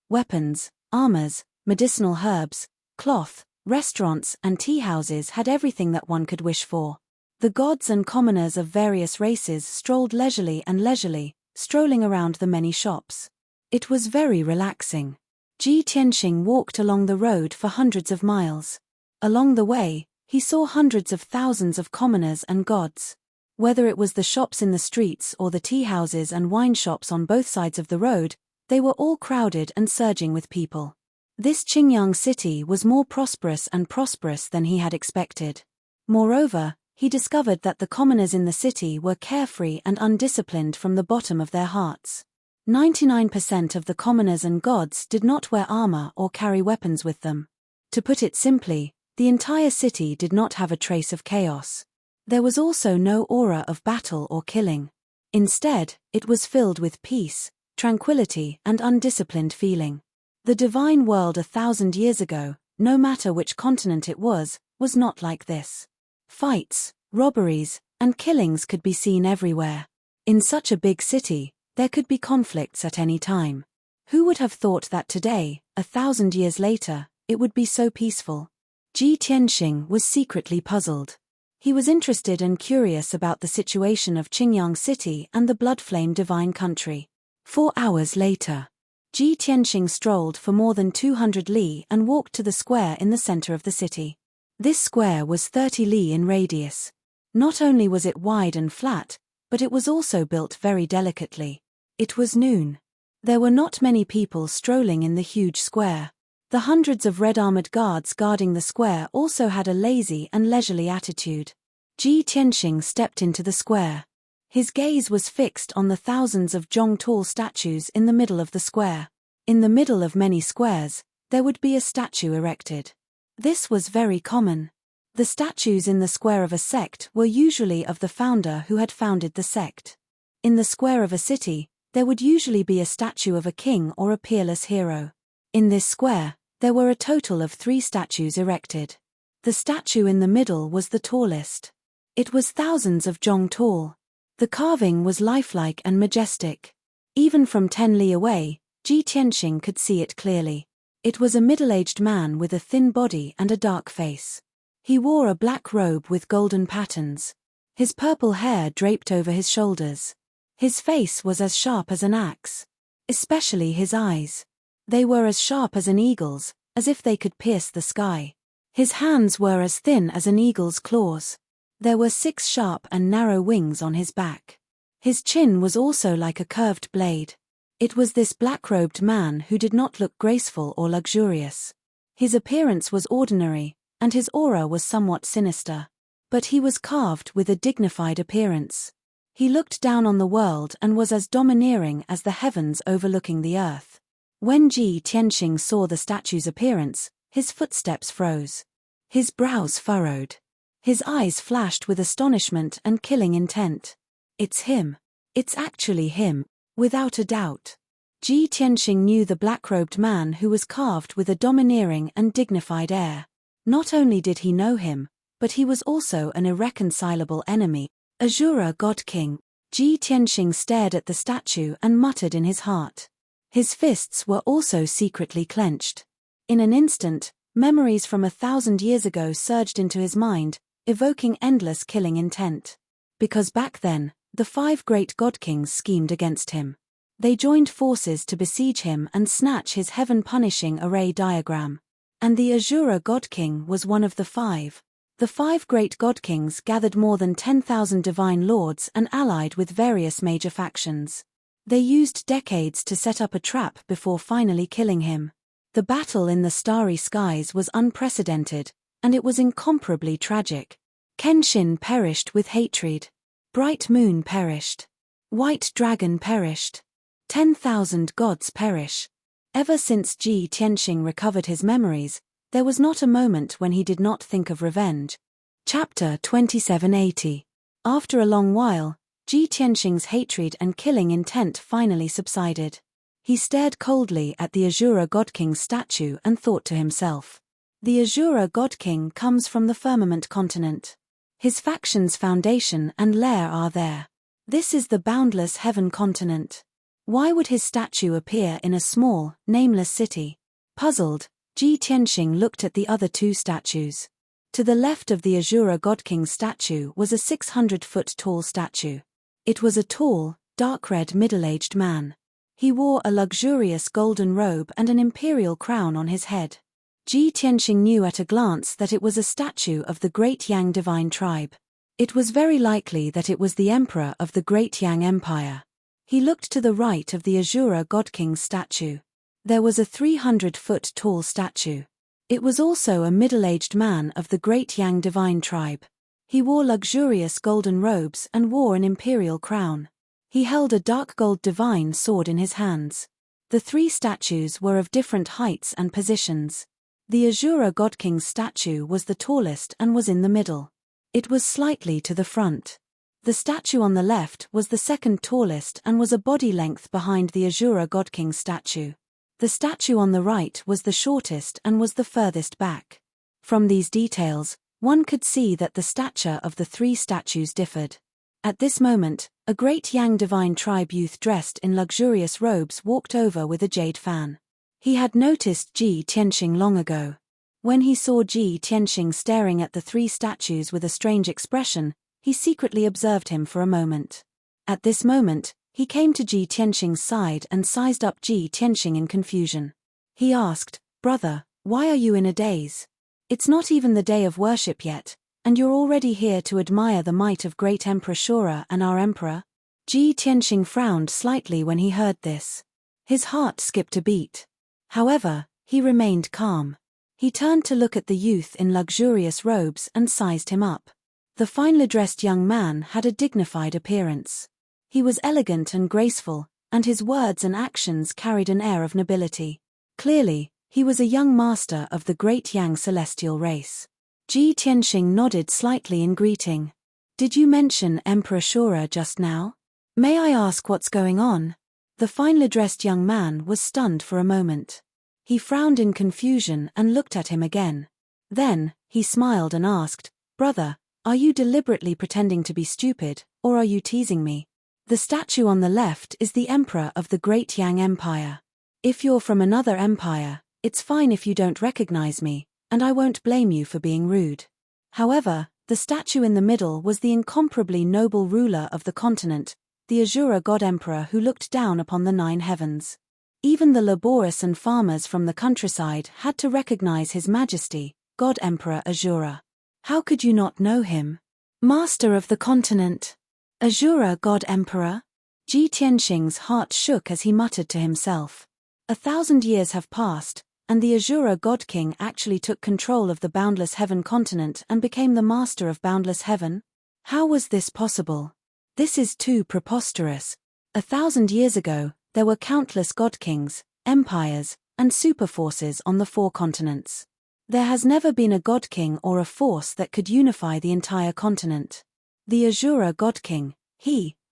armors, medicinal herbs, cloth, restaurants and tea houses had everything that one could wish for. The gods and commoners of various races strolled leisurely, strolling around the many shops. It was very relaxing. Ji Tianxing walked along the road for hundreds of miles. Along the way, he saw hundreds of thousands of commoners and gods. Whether it was the shops in the streets or the tea houses and wine shops on both sides of the road, they were all crowded and surging with people. This Qingyang city was more prosperous than he had expected. Moreover, he discovered that the commoners in the city were carefree and undisciplined from the bottom of their hearts. 99% of the commoners and gods did not wear armor or carry weapons with them. To put it simply, the entire city did not have a trace of chaos. There was also no aura of battle or killing. Instead, it was filled with peace, tranquility and undisciplined feeling. The divine world 1,000 years ago, no matter which continent it was not like this. Fights, Robberies and killings could be seen everywhere. In such a big city, there could be conflicts at any time. Who would have thought that today, 1,000 years later, it would be so peaceful? Ji Tianxing was secretly puzzled. He was interested and curious about the situation of Qingyang City and the blood-flame divine country. 4 hours later, Ji Tianxing strolled for more than 200 li and walked to the square in the center of the city. This square was 30 li in radius. Not only was it wide and flat, but it was also built very delicately. It was noon. There were not many people strolling in the huge square. The hundreds of red-armored guards guarding the square also had a lazy and leisurely attitude. Ji Tianxing stepped into the square. His gaze was fixed on the thousands of zhong-tall statues in the middle of the square. In the middle of many squares, there would be a statue erected. This was very common. The statues in the square of a sect were usually of the founder who had founded the sect. In the square of a city, there would usually be a statue of a king or a peerless hero. In this square, there were a total of 3 statues erected. The statue in the middle was the tallest. It was thousands of zhong tall. The carving was lifelike and majestic. Even from 10 li away, Ji Tianxing could see it clearly. It was a middle-aged man with a thin body and a dark face. He wore a black robe with golden patterns. His purple hair draped over his shoulders. His face was as sharp as an axe. Especially his eyes. They were as sharp as an eagle's, as if they could pierce the sky. His hands were as thin as an eagle's claws. There were 6 sharp and narrow wings on his back. His chin was also like a curved blade. It was this black-robed man who did not look graceful or luxurious. His appearance was ordinary, and his aura was somewhat sinister. But he was carved with a dignified appearance. He looked down on the world and was as domineering as the heavens overlooking the earth. When Ji Tianxing saw the statue's appearance, his footsteps froze. His brows furrowed. His eyes flashed with astonishment and killing intent. It's him. It's actually him, without a doubt. Ji Tianxing knew the black-robed man who was carved with a domineering and dignified air. Not only did he know him, but he was also an irreconcilable enemy. Azura God King. Ji Tianxing stared at the statue and muttered in his heart. His fists were also secretly clenched. In an instant, memories from 1,000 years ago surged into his mind, evoking endless killing intent. Because back then, the 5 great god kings schemed against him. They joined forces to besiege him and snatch his heaven-punishing array diagram. And the Azura God King was one of the 5. The 5 great god kings gathered more than 10,000 divine lords and allied with various major factions. They used decades to set up a trap before finally killing him. The battle in the starry skies was unprecedented, and it was incomparably tragic. Kenshin perished with hatred. Bright Moon perished. White Dragon perished. 10,000 gods perish. Ever since Ji Tianxing recovered his memories, there was not a moment when he did not think of revenge. Chapter 2780. After a long while, Ji Tianxing's hatred and killing intent finally subsided. He stared coldly at the Azura God King's statue and thought to himself. The Azura God King comes from the firmament continent. His faction's foundation and lair are there. This is the boundless heaven continent. Why would his statue appear in a small, nameless city? Puzzled, Ji Tianxing looked at the other 2 statues. To the left of the Azura God King's statue was a 600-foot-tall statue. It was a tall, dark-red middle-aged man. He wore a luxurious golden robe and an imperial crown on his head. Ji Tianxing knew at a glance that it was a statue of the Great Yang divine tribe. It was very likely that it was the emperor of the Great Yang Empire. He looked to the right of the Azura God King's statue. There was a 300-foot-tall statue. It was also a middle-aged man of the Great Yang divine tribe. He wore luxurious golden robes and wore an imperial crown. He held a dark gold divine sword in his hands. The 3 statues were of different heights and positions. The Azura God King's statue was the tallest and was in the middle. It was slightly to the front. The statue on the left was the second tallest and was a body length behind the Azura God King's statue. The statue on the right was the shortest and was the furthest back. From these details, One could see that the stature of the three statues differed. At this moment, a great Yang divine tribe youth dressed in luxurious robes walked over with a jade fan. He had noticed Ji Tianxing long ago. When he saw Ji Tianxing staring at the three statues with a strange expression, he secretly observed him for a moment. At this moment, he came to Ji Tianxing's side and sized up Ji Tianxing in confusion. He asked, "Brother, why are you in a daze? It's not even the day of worship yet, and you're already here to admire the might of great Emperor Shura and our emperor?" Ji Tianxing frowned slightly when he heard this. His heart skipped a beat. However, he remained calm. He turned to look at the youth in luxurious robes and sized him up. The finely dressed young man had a dignified appearance. He was elegant and graceful, and his words and actions carried an air of nobility. Clearly, he was a young master of the great Yang celestial race. Ji Tianxing nodded slightly in greeting. "Did you mention Emperor Shura just now? May I ask what's going on?" The finely dressed young man was stunned for a moment. He frowned in confusion and looked at him again. Then, he smiled and asked, "Brother, are you deliberately pretending to be stupid, or are you teasing me? The statue on the left is the emperor of the great Yang Empire. If you're from another empire, it's fine if you don't recognize me, and I won't blame you for being rude. However, the statue in the middle was the incomparably noble ruler of the continent, the Azura God Emperor who looked down upon the 9 heavens. Even the laborers and farmers from the countryside had to recognize His Majesty, God Emperor Azura. How could you not know him? Master of the continent. Azura God Emperor? Ji Tianxing's heart shook as he muttered to himself. 1,000 years have passed, and the Azura God King actually took control of the boundless heaven continent and became the master of boundless heaven? How was this possible? This is too preposterous. 1,000 years ago, there were countless god kings, empires, and superforces on the 4 continents. There has never been a god king or a force that could unify the entire continent. The Azura God King,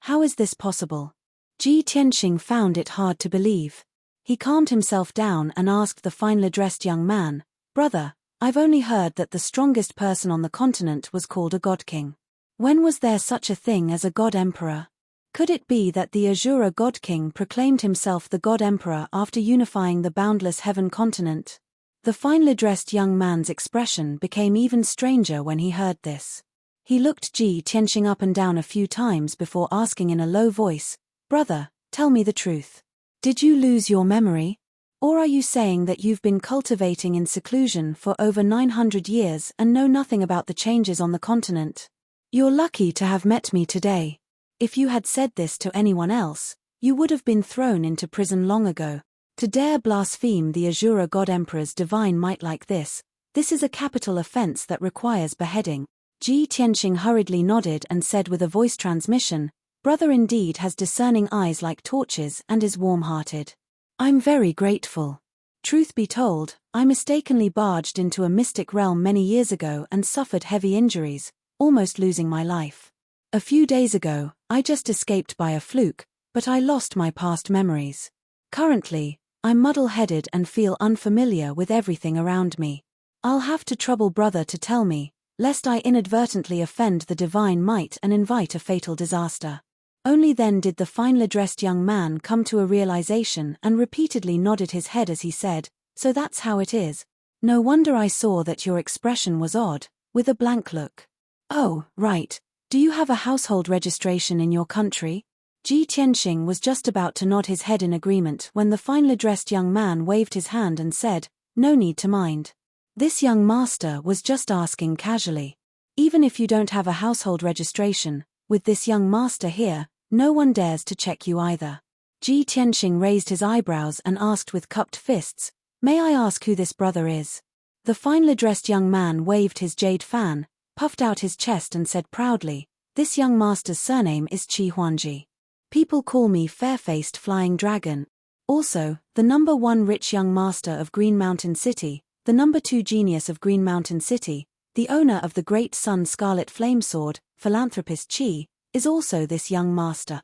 how is this possible? Ji Tianxing found it hard to believe. He calmed himself down and asked the finely dressed young man, "Brother, I've only heard that the strongest person on the continent was called a god king. When was there such a thing as a god emperor? Could it be that the Azura God King proclaimed himself the God Emperor after unifying the boundless heaven continent?" The finely dressed young man's expression became even stranger when he heard this. He looked Ji Tianxing up and down a few times before asking in a low voice, "Brother, tell me the truth. Did you lose your memory? Or are you saying that you've been cultivating in seclusion for over 900 years and know nothing about the changes on the continent? You're lucky to have met me today. If you had said this to anyone else, you would have been thrown into prison long ago. To dare blaspheme the Azura God Emperor's divine might like this is a capital offense that requires beheading." Ji Tianxing hurriedly nodded and said with a voice transmission, "Brother indeed has discerning eyes like torches and is warm-hearted. I'm very grateful. Truth be told, I mistakenly barged into a mystic realm many years ago and suffered heavy injuries, almost losing my life. A few days ago, I just escaped by a fluke, but I lost my past memories. Currently, I'm muddle-headed and feel unfamiliar with everything around me. I'll have to trouble brother to tell me, lest I inadvertently offend the divine might and invite a fatal disaster." Only then did the finely dressed young man come to a realization and repeatedly nodded his head as he said, "So that's how it is. No wonder I saw that your expression was odd, with a blank look. Oh, right. Do you have a household registration in your country?" Ji Tianxing was just about to nod his head in agreement when the finely dressed young man waved his hand and said, "No need to mind. This young master was just asking casually. Even if you don't have a household registration, with this young master here, no one dares to check you either." Ji Tianxing raised his eyebrows and asked with cupped fists, "May I ask who this brother is?" The finely dressed young man waved his jade fan, puffed out his chest and said proudly, "This young master's surname is Qi Huanji. People call me Fair-Faced Flying Dragon. Also, the number 1 rich young master of Green Mountain City, the number 2 genius of Green Mountain City, the owner of the great sun Scarlet Flame Sword, Philanthropist Qi, is also this young master."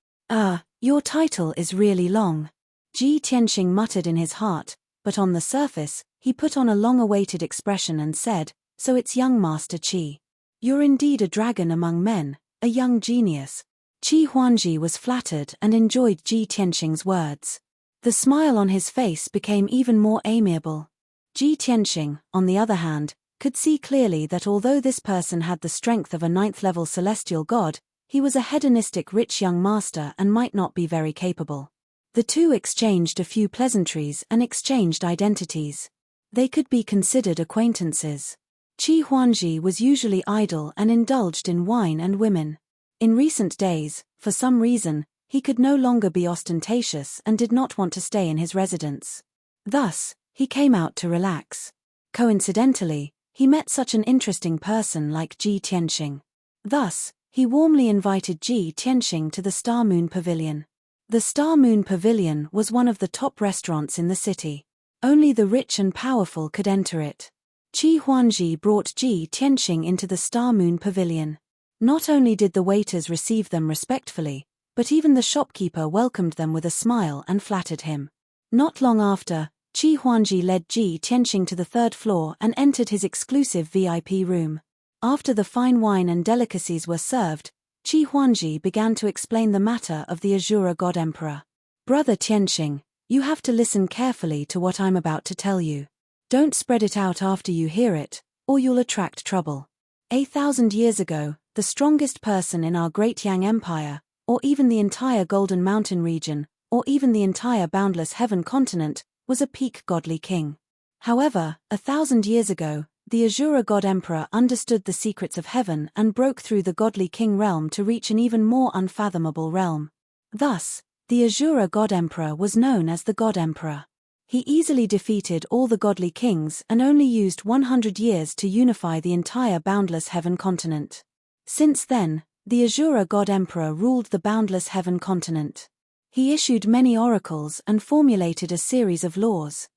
Your title is really long." Ji Tianxing muttered in his heart, but on the surface, he put on a long-awaited expression and said, so it's young Master Qi. You're indeed a dragon among men, a young genius. Qi Huangji was flattered and enjoyed Ji Tianxing's words. The smile on his face became even more amiable. Ji Tianxing, on the other hand, could see clearly that although this person had the strength of a 9th-level celestial god, he was a hedonistic rich young master and might not be very capable. The two exchanged a few pleasantries and exchanged identities. They could be considered acquaintances. Qi Huangji was usually idle and indulged in wine and women. In recent days, for some reason, he could no longer be ostentatious and did not want to stay in his residence. Thus, he came out to relax. Coincidentally, he met such an interesting person like Ji Tianxing. Thus, he warmly invited Ji Tianxing to the Star Moon Pavilion. The Star Moon Pavilion was one of the top restaurants in the city. Only the rich and powerful could enter it. Qi Huangji brought Ji Tianxing into the Star Moon Pavilion. Not only did the waiters receive them respectfully, but even the shopkeeper welcomed them with a smile and flattered him. Not long after, Qi Huangji led Ji Tianxing to the 3rd floor and entered his exclusive VIP room. After the fine wine and delicacies were served, Qi Huangji began to explain the matter of the Azura God Emperor. Brother Tianxing, you have to listen carefully to what I'm about to tell you. Don't spread it out after you hear it, or you'll attract trouble. 1,000 years ago, the strongest person in our great Yang Empire, or even the entire Golden Mountain region, or even the entire boundless heaven continent, was a peak godly king. However, 1,000 years ago, the Azura God Emperor understood the secrets of heaven and broke through the godly king realm to reach an even more unfathomable realm. Thus, the Azura God Emperor was known as the God Emperor. He easily defeated all the godly kings and only used 100 years to unify the entire boundless heaven continent. Since then, the Azura God Emperor ruled the boundless heaven continent. He issued many oracles and formulated a series of laws.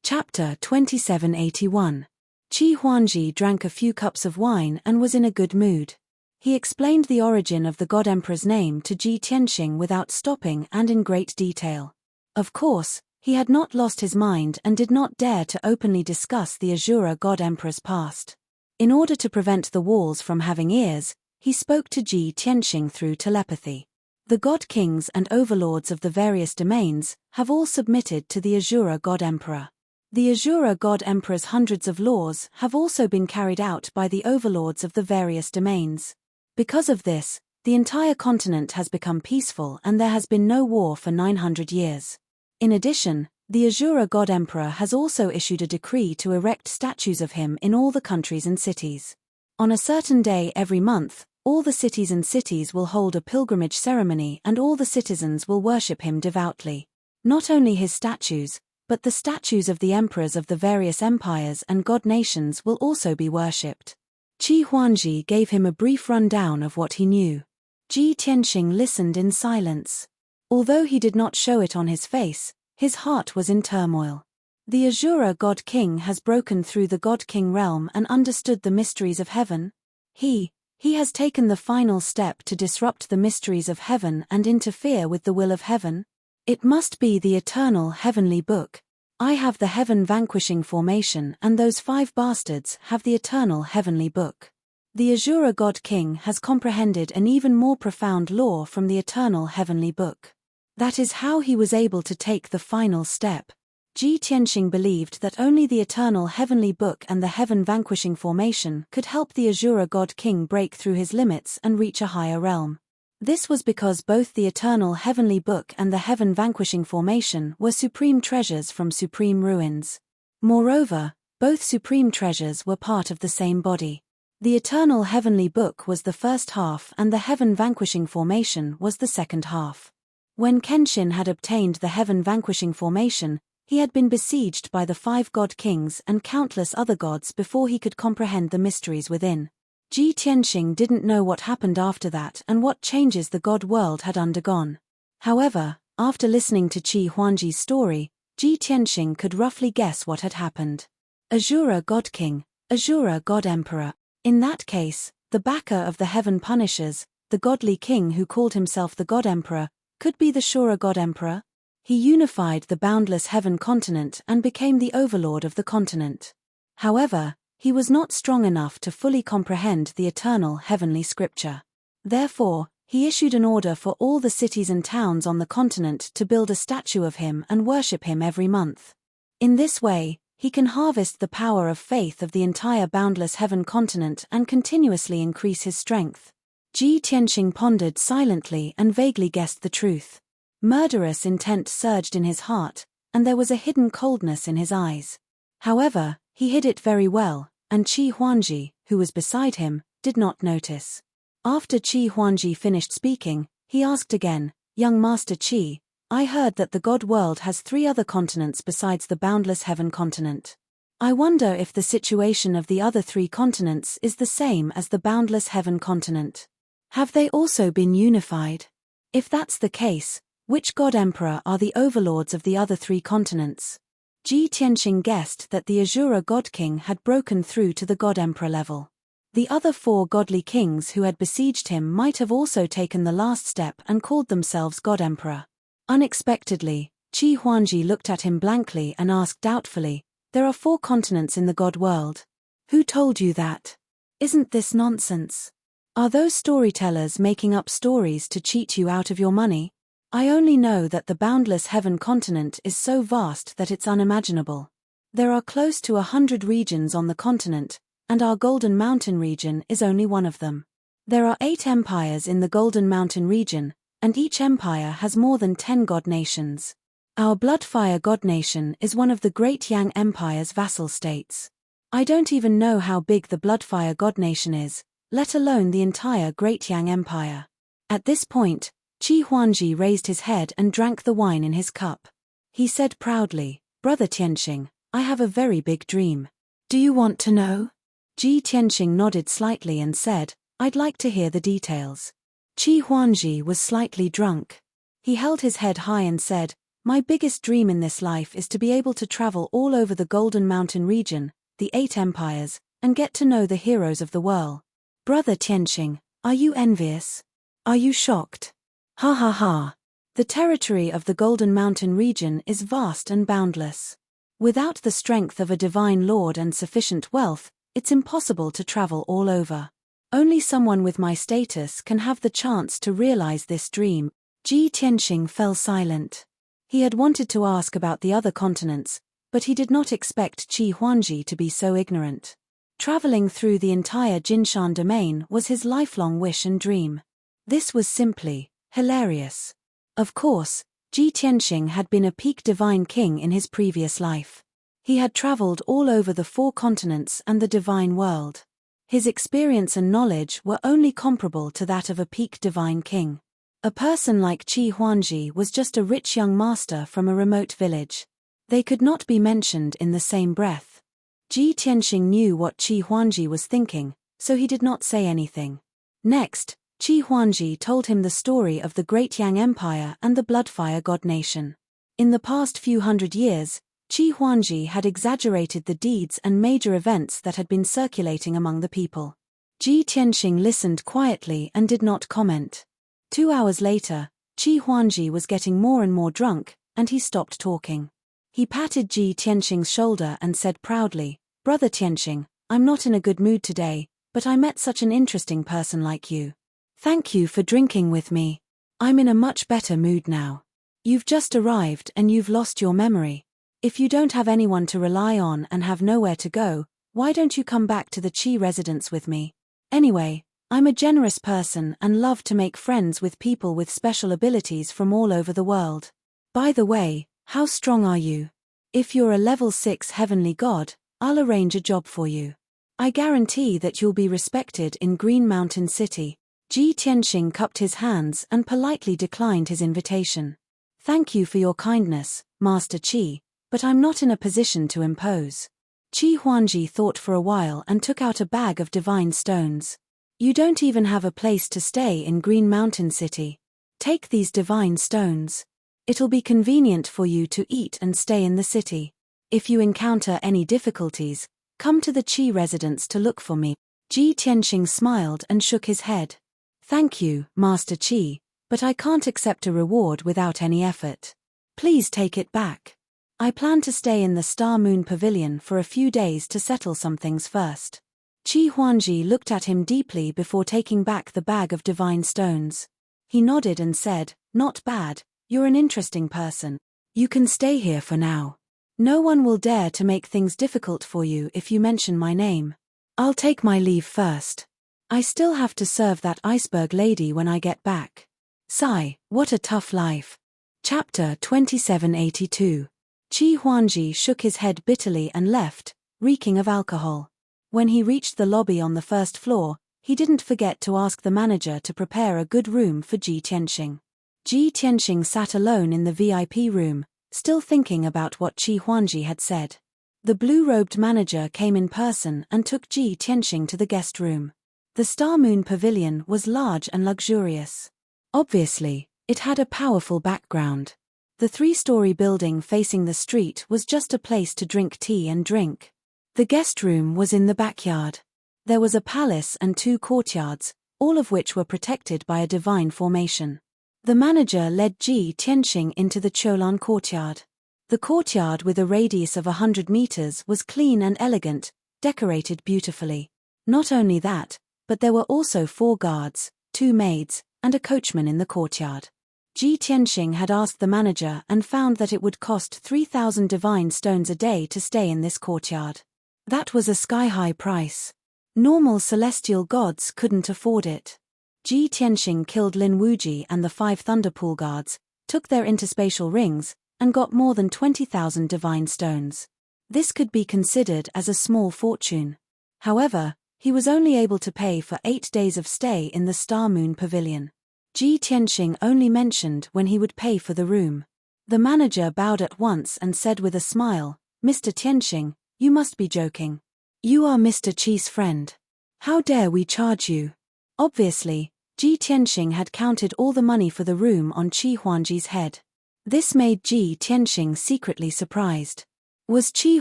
Chapter 2781. Qi Huangji drank a few cups of wine and was in a good mood. He explained the origin of the God Emperor's name to Ji Tianxing without stopping and in great detail. Of course, he had not lost his mind and did not dare to openly discuss the Azura God Emperor's past. In order to prevent the walls from having ears, he spoke to Ji Tianxing through telepathy. The God Kings and Overlords of the various domains have all submitted to the Azura God Emperor. The Azura God Emperor's hundreds of laws have also been carried out by the overlords of the various domains. Because of this, the entire continent has become peaceful and there has been no war for 900 years. In addition, the Azura God Emperor has also issued a decree to erect statues of him in all the countries and cities. On a certain day every month, all the cities and cities will hold a pilgrimage ceremony and all the citizens will worship him devoutly. Not only his statues, but the statues of the emperors of the various empires and god nations will also be worshipped. Qi Huangji gave him a brief rundown of what he knew. Ji Tianxing listened in silence. Although he did not show it on his face, his heart was in turmoil. The Azura God King has broken through the God King realm and understood the mysteries of heaven. He has taken the final step to disrupt the mysteries of heaven and interfere with the will of heaven. It must be the eternal heavenly book. I have the heaven vanquishing formation and those 5 bastards have the eternal heavenly book. The Azura God King has comprehended an even more profound law from the eternal heavenly book. That is how he was able to take the final step. Ji Tianxing believed that only the eternal heavenly book and the heaven vanquishing formation could help the Azura God King break through his limits and reach a higher realm. This was because both the eternal heavenly book and the heaven vanquishing formation were supreme treasures from supreme ruins. Moreover, both supreme treasures were part of the same body. The eternal heavenly book was the first half and the heaven vanquishing formation was the second half. When Kenshin had obtained the heaven vanquishing formation, he had been besieged by the 5 god kings and countless other gods before he could comprehend the mysteries within. Ji Tianxing didn't know what happened after that and what changes the god world had undergone. However, after listening to Qi Huangji's story, Ji Tianxing could roughly guess what had happened. Azura God King, Azura God Emperor. In that case, the backer of the heaven punishers, the godly king who called himself the God Emperor, could be the Shura God Emperor. He unified the boundless heaven continent and became the overlord of the continent. However, He was not strong enough to fully comprehend the eternal heavenly scripture. Therefore, he issued an order for all the cities and towns on the continent to build a statue of him and worship him every month. In this way, he can harvest the power of faith of the entire boundless heaven continent and continuously increase his strength. Ji Tianxing pondered silently and vaguely guessed the truth. Murderous intent surged in his heart, and there was a hidden coldness in his eyes. However, he hid it very well, and Qi Huangji, who was beside him, did not notice. After Qi Huangji finished speaking, he asked again, "Young Master Qi, I heard that the God world has 3 other continents besides the boundless heaven continent. I wonder if the situation of the other 3 continents is the same as the boundless heaven continent. Have they also been unified? If that's the case, which God Emperor are the overlords of the other 3 continents?" Ji Tianxing guessed that the Azura God King had broken through to the God Emperor level. The other 4 godly kings who had besieged him might have also taken the last step and called themselves God Emperor. Unexpectedly, Qi Huangji looked at him blankly and asked doubtfully, "There are 4 continents in the God world. Who told you that? Isn't this nonsense? Are those storytellers making up stories to cheat you out of your money? I only know that the boundless heaven continent is so vast that it's unimaginable. There are close to 100 regions on the continent, and our Golden Mountain region is only one of them. There are 8 empires in the Golden Mountain region, and each empire has more than 10 god nations. Our Bloodfire god nation is one of the Great Yang Empire's vassal states. I don't even know how big the Bloodfire god nation is, let alone the entire Great Yang Empire." At this point, Qi Huangji raised his head and drank the wine in his cup. He said proudly, "Brother Tianxing, I have a very big dream. Do you want to know?" Ji Tianxing nodded slightly and said, "I'd like to hear the details." Qi Huangji was slightly drunk. He held his head high and said, "My biggest dream in this life is to be able to travel all over the Golden Mountain region, the 8 empires, and get to know the heroes of the world." "Brother Tianxing, are you envious? Are you shocked? Ha ha ha. The territory of the Golden Mountain region is vast and boundless. Without the strength of a divine lord and sufficient wealth, it's impossible to travel all over. Only someone with my status can have the chance to realize this dream." Ji Tianxing fell silent. He had wanted to ask about the other continents, but he did not expect Qi Huangji to be so ignorant. Traveling through the entire Jinshan domain was his lifelong wish and dream. This was simply hilarious. Of course, Ji Tianxing had been a peak divine king in his previous life. He had traveled all over the 4 continents and the divine world. His experience and knowledge were only comparable to that of a peak divine king. A person like Qi Huangji was just a rich young master from a remote village. They could not be mentioned in the same breath. Ji Tianxing knew what Qi Huangji was thinking, so he did not say anything. Next, Qi Huangji told him the story of the Great Yang Empire and the Bloodfire god nation. In the past few hundred years, Qi Huangji had exaggerated the deeds and major events that had been circulating among the people. Ji Tianxing listened quietly and did not comment. 2 hours later, Qi Huangji was getting more and more drunk, and he stopped talking. He patted Ji Tianxing's shoulder and said proudly, "Brother Tianxing, I'm not in a good mood today, but I met such an interesting person like you. Thank you for drinking with me. I'm in a much better mood now. You've just arrived and you've lost your memory. If you don't have anyone to rely on and have nowhere to go, why don't you come back to the Qi residence with me? Anyway, I'm a generous person and love to make friends with people with special abilities from all over the world. By the way, how strong are you? If you're a level 6 heavenly god, I'll arrange a job for you. I guarantee that you'll be respected in Green Mountain City." Ji Tianxing cupped his hands and politely declined his invitation. "Thank you for your kindness, Master Qi, but I'm not in a position to impose." Qi Huangji thought for a while and took out a bag of divine stones. "You don't even have a place to stay in Green Mountain City. Take these divine stones. It'll be convenient for you to eat and stay in the city. If you encounter any difficulties, come to the Qi residence to look for me." Ji Tianxing smiled and shook his head. "Thank you, Master Qi, but I can't accept a reward without any effort. Please take it back. I plan to stay in the Star Moon Pavilion for a few days to settle some things first. Qi Huangji looked at him deeply before taking back the bag of divine stones. He nodded and said, "Not bad, you're an interesting person. You can stay here for now. No one will dare to make things difficult for you if you mention my name. I'll take my leave first. I still have to serve that iceberg lady when I get back." Sigh, what a tough life. Chapter 2782. Qi Huangji shook his head bitterly and left, reeking of alcohol. When he reached the lobby on the first floor, he didn't forget to ask the manager to prepare a good room for Ji Tianxing. Ji Tianxing sat alone in the VIP room, still thinking about what Qi Huangji had said. The blue-robed manager came in person and took Ji Tianxing to the guest room. The Star Moon Pavilion was large and luxurious. Obviously, it had a powerful background. The three-story building facing the street was just a place to drink tea and drink. The guest room was in the backyard. There was a palace and 2 courtyards, all of which were protected by a divine formation. The manager led Ji Tianxing into the Cholan courtyard. The courtyard, with a radius of 100 meters, was clean and elegant, decorated beautifully. Not only that, but there were also 4 guards, 2 maids, and a coachman in the courtyard. Ji Tianxing had asked the manager and found that it would cost 3,000 divine stones a day to stay in this courtyard. That was a sky-high price. Normal celestial gods couldn't afford it. Ji Tianxing killed Lin Wuji and the 5 Thunderpool guards, took their interspatial rings, and got more than 20,000 divine stones. This could be considered as a small fortune. However, he was only able to pay for 8 days of stay in the Star Moon Pavilion. Ji Tianxing only mentioned when he would pay for the room. The manager bowed at once and said with a smile, "Mr. Tianxing, you must be joking. You are Mr. Qi's friend. How dare we charge you?" Obviously, Ji Tianxing had counted all the money for the room on Qi Huangji's head. This made Ji Tianxing secretly surprised. Was Qi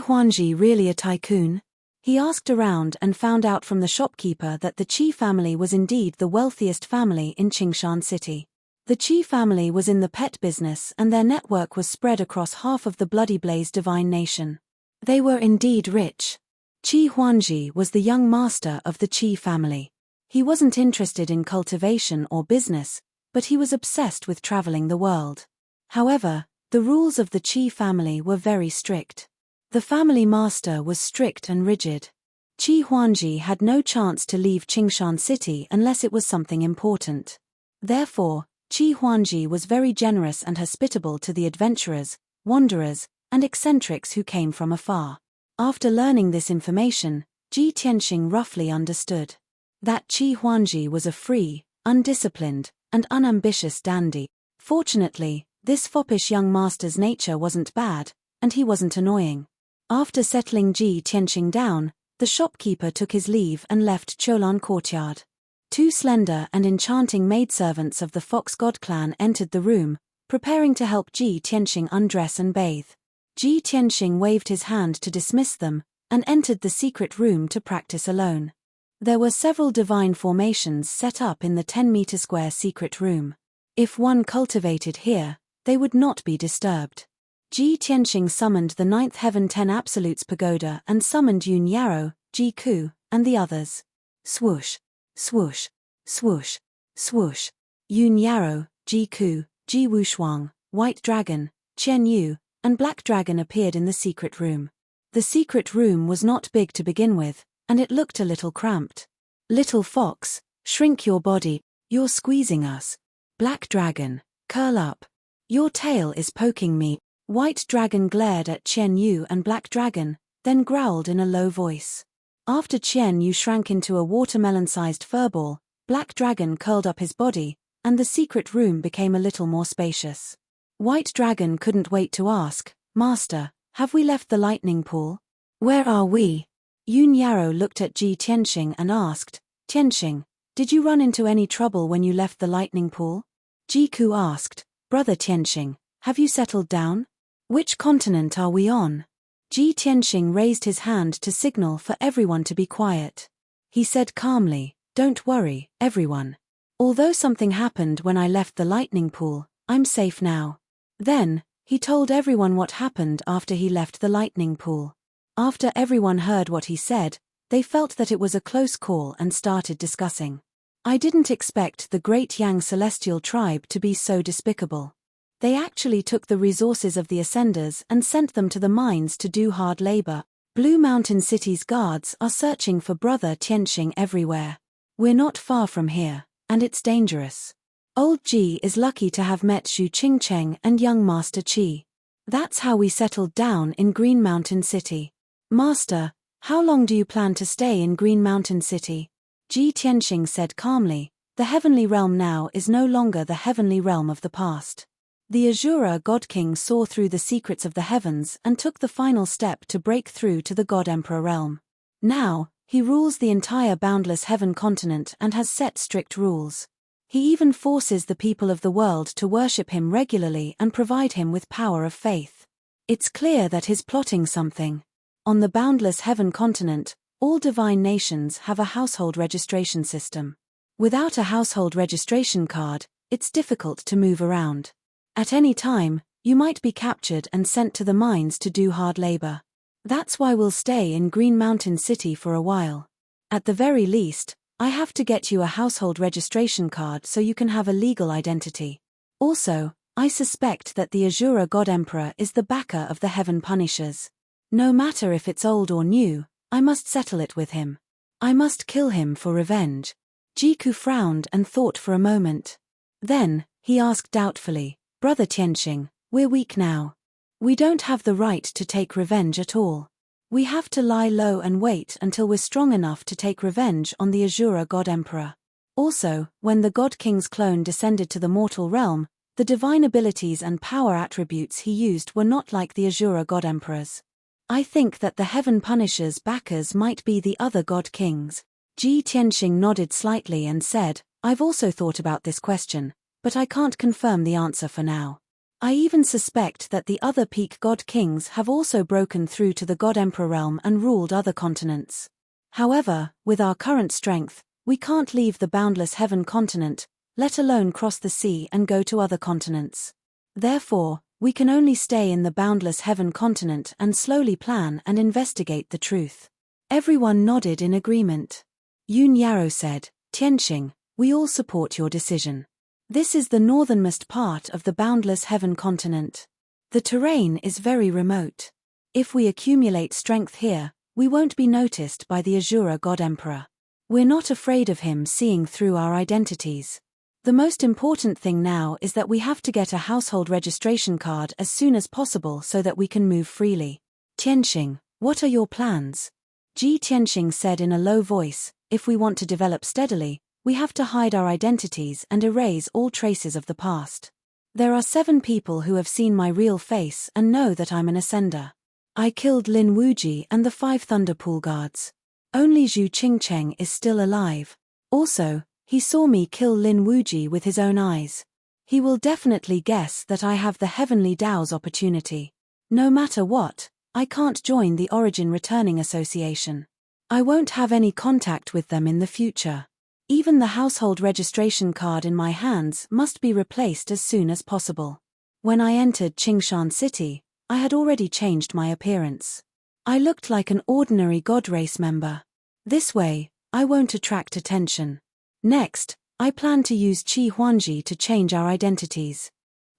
Huangji really a tycoon? He asked around and found out from the shopkeeper that the Qi family was indeed the wealthiest family in Qingshan City. The Qi family was in the pet business and their network was spread across half of the Bloody Blaze divine nation. They were indeed rich. Qi Huangji was the young master of the Qi family. He wasn't interested in cultivation or business, but he was obsessed with traveling the world. However, the rules of the Qi family were very strict. The family master was strict and rigid. Qi Huangji had no chance to leave Qingshan City unless it was something important. Therefore, Qi Huangji was very generous and hospitable to the adventurers, wanderers, and eccentrics who came from afar. After learning this information, Ji Tianxing roughly understood that Qi Huangji was a free, undisciplined, and unambitious dandy. Fortunately, this foppish young master's nature wasn't bad, and he wasn't annoying. After settling Ji Tianxing down, the shopkeeper took his leave and left Cholan courtyard. 2 slender and enchanting maidservants of the Fox God clan entered the room, preparing to help Ji Tianxing undress and bathe. Ji Tianxing waved his hand to dismiss them, and entered the secret room to practice alone. There were several divine formations set up in the 10-meter square secret room. If one cultivated here, they would not be disturbed. Ji Tianxing summoned the 9th Heaven 10 Absolutes Pagoda and summoned Yun Yarrow, Ji Ku, and the others. Swoosh, swoosh, swoosh, swoosh. Yun Yarrow, Ji Ku, Ji Wushuang, White Dragon, Qian Yu, and Black Dragon appeared in the secret room. The secret room was not big to begin with, and it looked a little cramped. Little fox, shrink your body, you're squeezing us. Black Dragon, curl up. Your tail is poking me. White Dragon glared at Qian Yu and Black Dragon, then growled in a low voice. After Qian Yu shrank into a watermelon-sized furball, Black Dragon curled up his body, and the secret room became a little more spacious. White Dragon couldn't wait to ask, "Master, have we left the lightning pool? Where are we?" Yun Yarrow looked at Ji Tianxing and asked, "Tianxing, did you run into any trouble when you left the lightning pool?" Ji Ku asked, "Brother Tianxing, have you settled down? Which continent are we on?" Ji Tianxing raised his hand to signal for everyone to be quiet. He said calmly, "Don't worry, everyone. Although something happened when I left the lightning pool, I'm safe now." Then, He told everyone what happened after he left the lightning pool. After everyone heard what he said, they felt that it was a close call and started discussing. I didn't expect the great Yang celestial tribe to be so despicable. They actually took the resources of the Ascenders and sent them to the mines to do hard labor. Blue Mountain City's guards are searching for Brother Tianxing everywhere. We're not far from here, and it's dangerous. Old Ji is lucky to have met Xu Qingcheng and young Master Qi. That's how we settled down in Green Mountain City. Master, how long do you plan to stay in Green Mountain City? Ji Tianxing said calmly, the heavenly realm now is no longer the heavenly realm of the past. The Azura God King saw through the secrets of the heavens and took the final step to break through to the God Emperor realm. Now, he rules the entire boundless heaven continent and has set strict rules. He even forces the people of the world to worship him regularly and provide him with power of faith. It's clear that he's plotting something. On the boundless heaven continent, all divine nations have a household registration system. Without a household registration card, it's difficult to move around. At any time, you might be captured and sent to the mines to do hard labor. That's why we'll stay in Green Mountain City for a while. At the very least, I have to get you a household registration card so you can have a legal identity. Also, I suspect that the Azura God Emperor is the backer of the Heaven Punishers. No matter if it's old or new, I must settle it with him. I must kill him for revenge. Jiku frowned and thought for a moment. Then, he asked doubtfully, Brother Tianxing, we're weak now. We don't have the right to take revenge at all. We have to lie low and wait until we're strong enough to take revenge on the Azura God Emperor. Also, when the God King's clone descended to the mortal realm, the divine abilities and power attributes he used were not like the Azura God Emperor's. I think that the Heaven Punisher's backers might be the other God Kings. Ji Tianxing nodded slightly and said, I've also thought about this question, but I can't confirm the answer for now. I even suspect that the other peak God Kings have also broken through to the God Emperor realm and ruled other continents. However, with our current strength, we can't leave the boundless heaven continent, let alone cross the sea and go to other continents. Therefore, we can only stay in the boundless heaven continent and slowly plan and investigate the truth. Everyone nodded in agreement. Yun Yarrow said, Tianxing, we all support your decision. This is the northernmost part of the boundless heaven continent. The terrain is very remote. If we accumulate strength here, we won't be noticed by the Azura God Emperor. We're not afraid of him seeing through our identities. The most important thing now is that we have to get a household registration card as soon as possible so that we can move freely. Tianxing, what are your plans? Ji Tianxing said in a low voice, if we want to develop steadily, we have to hide our identities and erase all traces of the past. There are 7 people who have seen my real face and know that I'm an Ascender. I killed Lin Wuji and the 5 Thunder Pool guards. Only Xu Qingcheng is still alive. Also, he saw me kill Lin Wuji with his own eyes. He will definitely guess that I have the Heavenly Dao's opportunity. No matter what, I can't join the Origin Returning Association. I won't have any contact with them in the future. Even the household registration card in my hands must be replaced as soon as possible. When I entered Qingshan City, I had already changed my appearance. I looked like an ordinary God race member. This way, I won't attract attention. Next, I plan to use Qi Huanji to change our identities.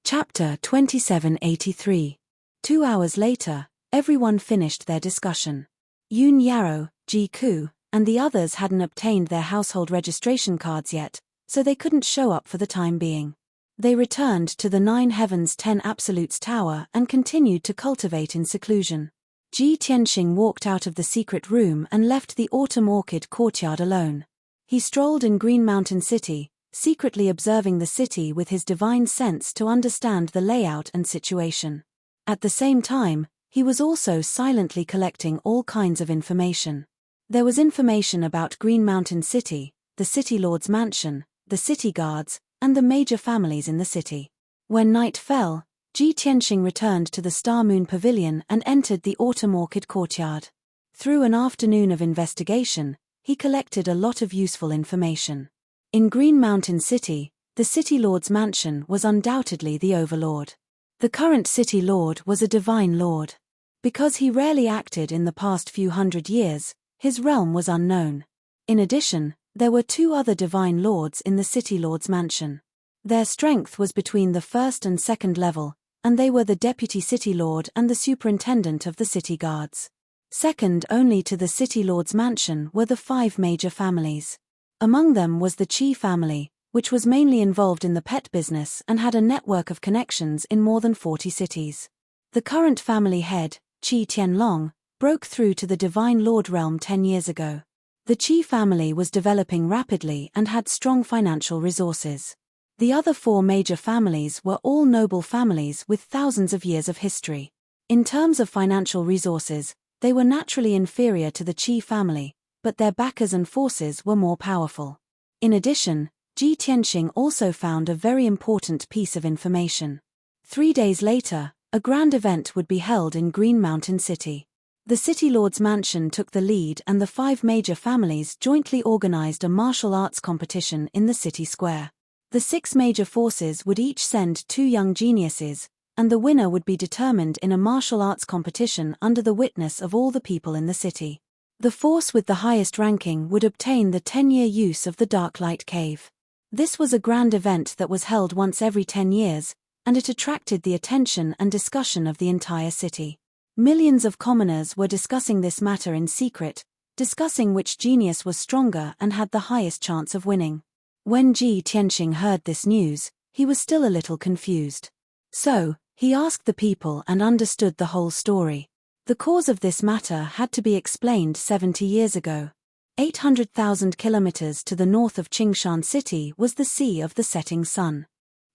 Chapter 2783. 2 hours later, everyone finished their discussion. Yun Yarrow, Ji Ku, and the others hadn't obtained their household registration cards yet, so they couldn't show up for the time being. They returned to the 9 Heavens 10 Absolutes Tower and continued to cultivate in seclusion. Ji Tianxing walked out of the secret room and left the Autumn Orchid courtyard alone. He strolled in Green Mountain City, secretly observing the city with his divine sense to understand the layout and situation. At the same time, he was also silently collecting all kinds of information. There was information about Green Mountain City, the City Lord's mansion, the city guards, and the major families in the city. When night fell, Ji Tianxing returned to the Star Moon Pavilion and entered the Autumn Orchid courtyard. Through an afternoon of investigation, he collected a lot of useful information. In Green Mountain City, the City Lord's mansion was undoubtedly the overlord. The current city lord was a divine lord. Because he rarely acted in the past few hundred years, his realm was unknown. In addition, there were two other divine lords in the city lord's mansion. Their strength was between the first and second level, and they were the deputy city lord and the superintendent of the city guards. Second only to the city lord's mansion were the 5 major families. Among them was the Qi family, which was mainly involved in the pet business and had a network of connections in more than 40 cities. The current family head, Qi Tianlong, broke through to the divine lord realm 10 years ago. The Qi family was developing rapidly and had strong financial resources. The other 4 major families were all noble families with thousands of years of history. In terms of financial resources, they were naturally inferior to the Qi family, but their backers and forces were more powerful. In addition, Ji Tianxing also found a very important piece of information. 3 days later, a grand event would be held in Green Mountain City. The city lord's mansion took the lead and the 5 major families jointly organized a martial arts competition in the city square. The 6 major forces would each send 2 young geniuses, and the winner would be determined in a martial arts competition under the witness of all the people in the city. The force with the highest ranking would obtain the 10-year use of the Dark Light Cave. This was a grand event that was held once every 10 years, and it attracted the attention and discussion of the entire city. Millions of commoners were discussing this matter in secret, discussing which genius was stronger and had the highest chance of winning. When Ji Tianxing heard this news, he was still a little confused. So, he asked the people and understood the whole story. The cause of this matter had to be explained 70 years ago. 800,000 kilometers to the north of Qingshan City was the Sea of the Setting Sun.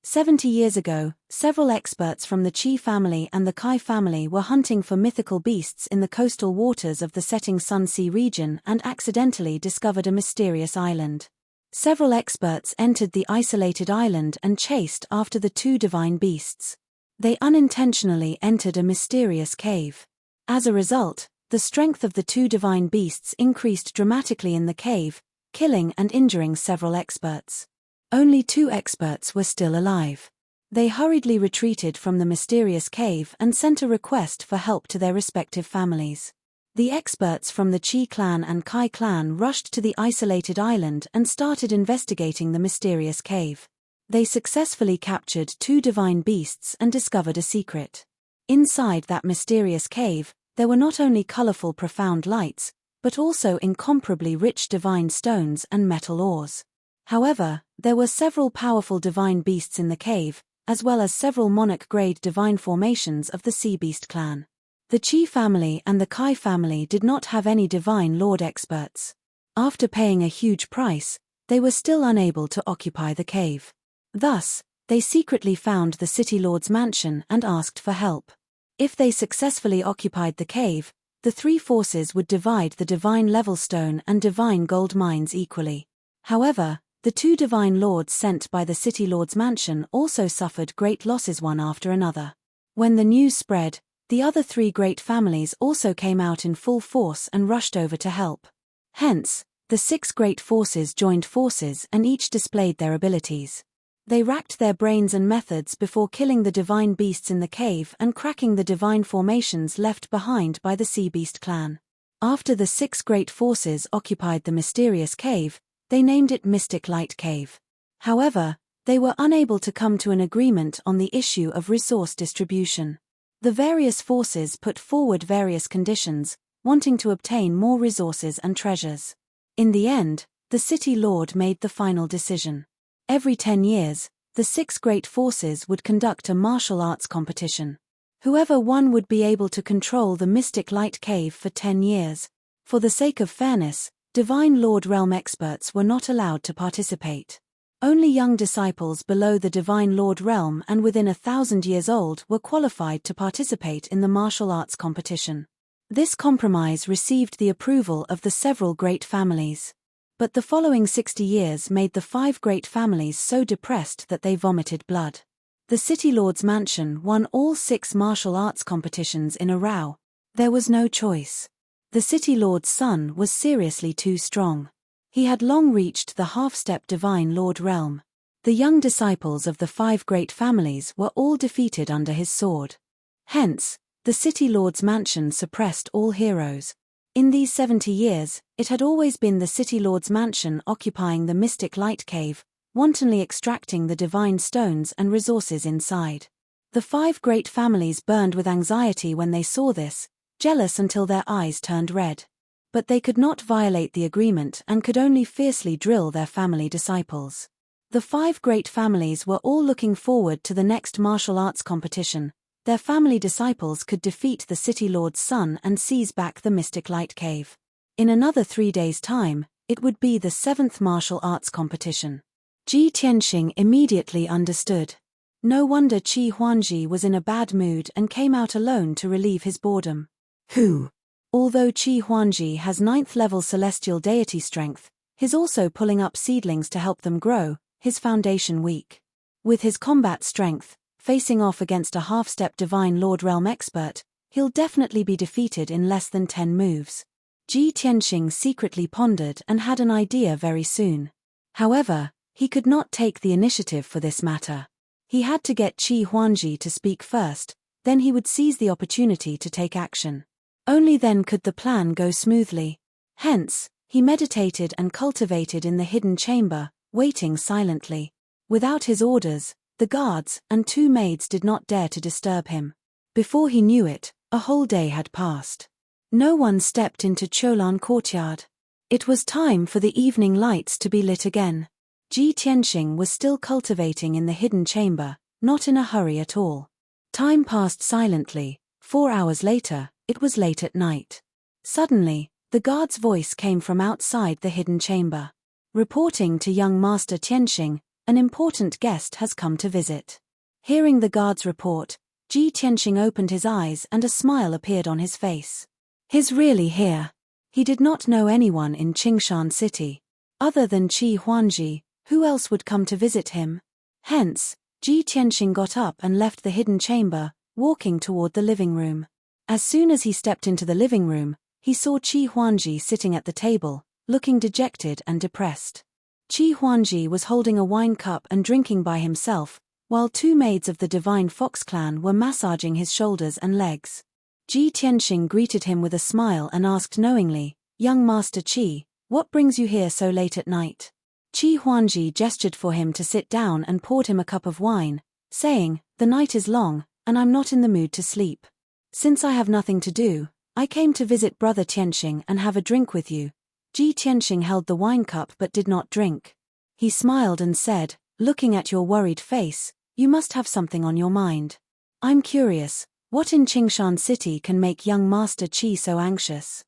70 years ago, several experts from the Qi family and the Kai family were hunting for mythical beasts in the coastal waters of the Setting Sun Sea region and accidentally discovered a mysterious island. Several experts entered the isolated island and chased after the 2 divine beasts. They unintentionally entered a mysterious cave. As a result, the strength of the 2 divine beasts increased dramatically in the cave, killing and injuring several experts. Only 2 experts were still alive. They hurriedly retreated from the mysterious cave and sent a request for help to their respective families. The experts from the Qi clan and Kai clan rushed to the isolated island and started investigating the mysterious cave. They successfully captured 2 divine beasts and discovered a secret. Inside that mysterious cave, there were not only colorful profound lights, but also incomparably rich divine stones and metal ores. However, there were several powerful divine beasts in the cave, as well as several monarch-grade divine formations of the Sea Beast clan. The Qi family and the Kai family did not have any divine lord experts. After paying a huge price, they were still unable to occupy the cave. Thus, they secretly found the city lord's mansion and asked for help. If they successfully occupied the cave, the 3 forces would divide the divine level stone and divine gold mines equally. However, the 2 divine lords sent by the city lord's mansion also suffered great losses one after another. When the news spread, the other 3 great families also came out in full force and rushed over to help. Hence, the 6 great forces joined forces and each displayed their abilities. They racked their brains and methods before killing the divine beasts in the cave and cracking the divine formations left behind by the Sea Beast clan. After the 6 great forces occupied the mysterious cave, they named it Mystic Light Cave. However, they were unable to come to an agreement on the issue of resource distribution. The various forces put forward various conditions, wanting to obtain more resources and treasures. In the end, the city lord made the final decision. Every 10 years, the 6 great forces would conduct a martial arts competition. Whoever won would be able to control the Mystic Light Cave for 10 years. For the sake of fairness, Divine Lord Realm experts were not allowed to participate. Only young disciples below the Divine Lord Realm and within 1,000 years old were qualified to participate in the martial arts competition. This compromise received the approval of the several great families. But the following 60 years made the 5 great families so depressed that they vomited blood. The City Lord's mansion won all 6 martial arts competitions in a row. There was no choice. The City Lord's son was seriously too strong. He had long reached the half-step Divine Lord realm. The young disciples of the 5 great families were all defeated under his sword. Hence, the city lord's mansion suppressed all heroes. In these 70 years, it had always been the city lord's mansion occupying the mystic light cave, wantonly extracting the divine stones and resources inside. The 5 great families burned with anxiety when they saw this, jealous until their eyes turned red. But they could not violate the agreement and could only fiercely drill their family disciples. The 5 great families were all looking forward to the next martial arts competition. Their family disciples could defeat the city lord's son and seize back the mystic light cave. In another 3 days' time, it would be the 7th martial arts competition. Ji Tianxing immediately understood. No wonder Qi Huangji was in a bad mood and came out alone to relieve his boredom. Who? Although Qi Huangji has 9th level celestial deity strength, he's also pulling up seedlings to help them grow, his foundation weak. With his combat strength, facing off against a half-step divine lord realm expert, he'll definitely be defeated in less than 10 moves. Ji Tianxing secretly pondered and had an idea very soon. However, he could not take the initiative for this matter. He had to get Qi Huangji to speak first, then he would seize the opportunity to take action. Only then could the plan go smoothly. Hence, he meditated and cultivated in the hidden chamber, waiting silently. Without his orders, the guards and 2 maids did not dare to disturb him. Before he knew it, a whole day had passed. No one stepped into Cholan courtyard. It was time for the evening lights to be lit again. Ji Tianxing was still cultivating in the hidden chamber, not in a hurry at all. Time passed silently. 4 hours later, it was late at night. Suddenly, the guard's voice came from outside the hidden chamber. Reporting to young Master Tianxing, an important guest has come to visit. Hearing the guard's report, Ji Tianxing opened his eyes and a smile appeared on his face. He's really here. He did not know anyone in Qingshan City. Other than Qi Huangji, who else would come to visit him? Hence, Ji Tianxing got up and left the hidden chamber, walking toward the living room. As soon as he stepped into the living room, he saw Qi Huangji sitting at the table, looking dejected and depressed. Qi Huangji was holding a wine cup and drinking by himself, while 2 maids of the Divine Fox clan were massaging his shoulders and legs. Ji Tianxing greeted him with a smile and asked knowingly, "Young Master Qi, what brings you here so late at night?" Qi Huangji gestured for him to sit down and poured him a cup of wine, saying, "The night is long, and I'm not in the mood to sleep. Since I have nothing to do, I came to visit Brother Tianxing and have a drink with you." Ji Tianxing held the wine cup but did not drink. He smiled and said, "Looking at your worried face, you must have something on your mind. I'm curious, what in Qingshan City can make young Master Qi so anxious?"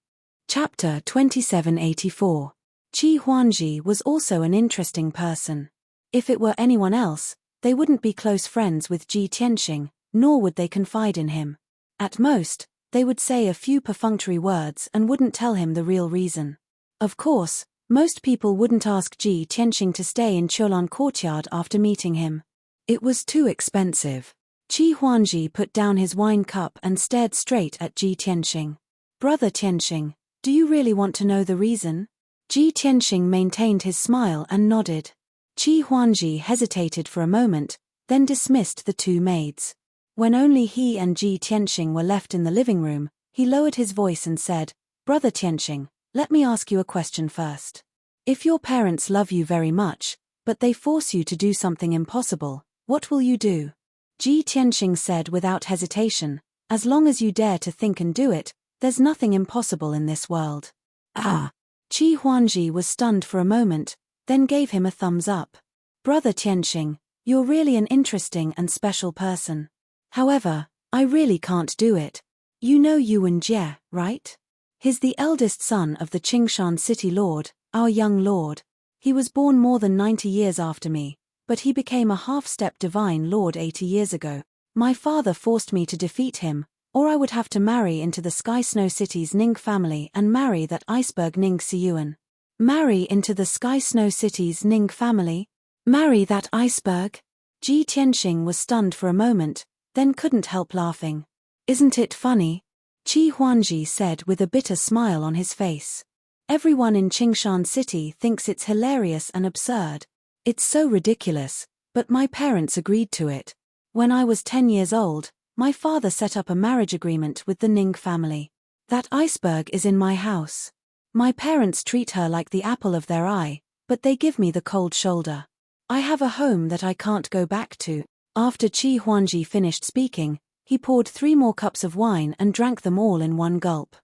Chapter 2784. Qi Huangji was also an interesting person. If it were anyone else, they wouldn't be close friends with Ji Tianxing, nor would they confide in him. At most, they would say a few perfunctory words and wouldn't tell him the real reason. Of course, most people wouldn't ask Ji Tianxing to stay in Cholan courtyard after meeting him. It was too expensive. Qi Huangji put down his wine cup and stared straight at Ji Tianxing. "Brother Tianxing, do you really want to know the reason?" Ji Tianxing maintained his smile and nodded. Qi Huangji hesitated for a moment, then dismissed the 2 maids. When only he and Ji Tianxing were left in the living room, he lowered his voice and said, "Brother Tianxing, let me ask you a question first. If your parents love you very much, but they force you to do something impossible, what will you do?" Ji Tianxing said without hesitation, "As long as you dare to think and do it, there's nothing impossible in this world." Ah! Qi Huangji was stunned for a moment, then gave him a thumbs up. "Brother Tianxing, you're really an interesting and special person. However, I really can't do it. You know Yuan Jie, right? He's the eldest son of the Qingshan City Lord, our young lord. He was born more than 90 years after me, but he became a half-step divine lord 80 years ago. My father forced me to defeat him, or I would have to marry into the Sky Snow City's Ning family and marry that iceberg Ning Xiyuan." Marry into the Sky Snow City's Ning family? Marry that iceberg? Ji Tianxing was stunned for a moment, then couldn't help laughing. "Isn't it funny?" Qi Huangji said with a bitter smile on his face. "Everyone in Qingshan City thinks it's hilarious and absurd. It's so ridiculous, but my parents agreed to it. When I was 10 years old, my father set up a marriage agreement with the Ning family. That iceberg is in my house. My parents treat her like the apple of their eye, but they give me the cold shoulder. I have a home that I can't go back to. After Qi Huangji finished speaking, he poured 3 more cups of wine and drank them all in one gulp.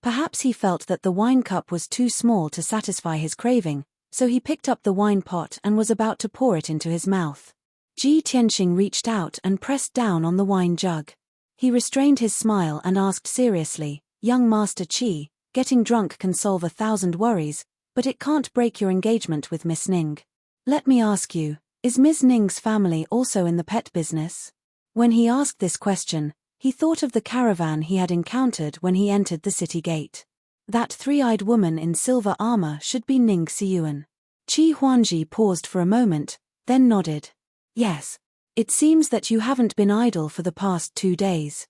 Perhaps he felt that the wine cup was too small to satisfy his craving, so he picked up the wine pot and was about to pour it into his mouth. Ji Tianxing reached out and pressed down on the wine jug. He restrained his smile and asked seriously, "Young Master Qi, getting drunk can solve 1,000 worries, but it can't break your engagement with Miss Ning. Let me ask you, is Miss Ning's family also in the pet business?" When he asked this question, he thought of the caravan he had encountered when he entered the city gate. That 3-eyed woman in silver armor should be Ning Xiyuan. Qi Huangji paused for a moment, then nodded. "Yes. It seems that you haven't been idle for the past 2 days.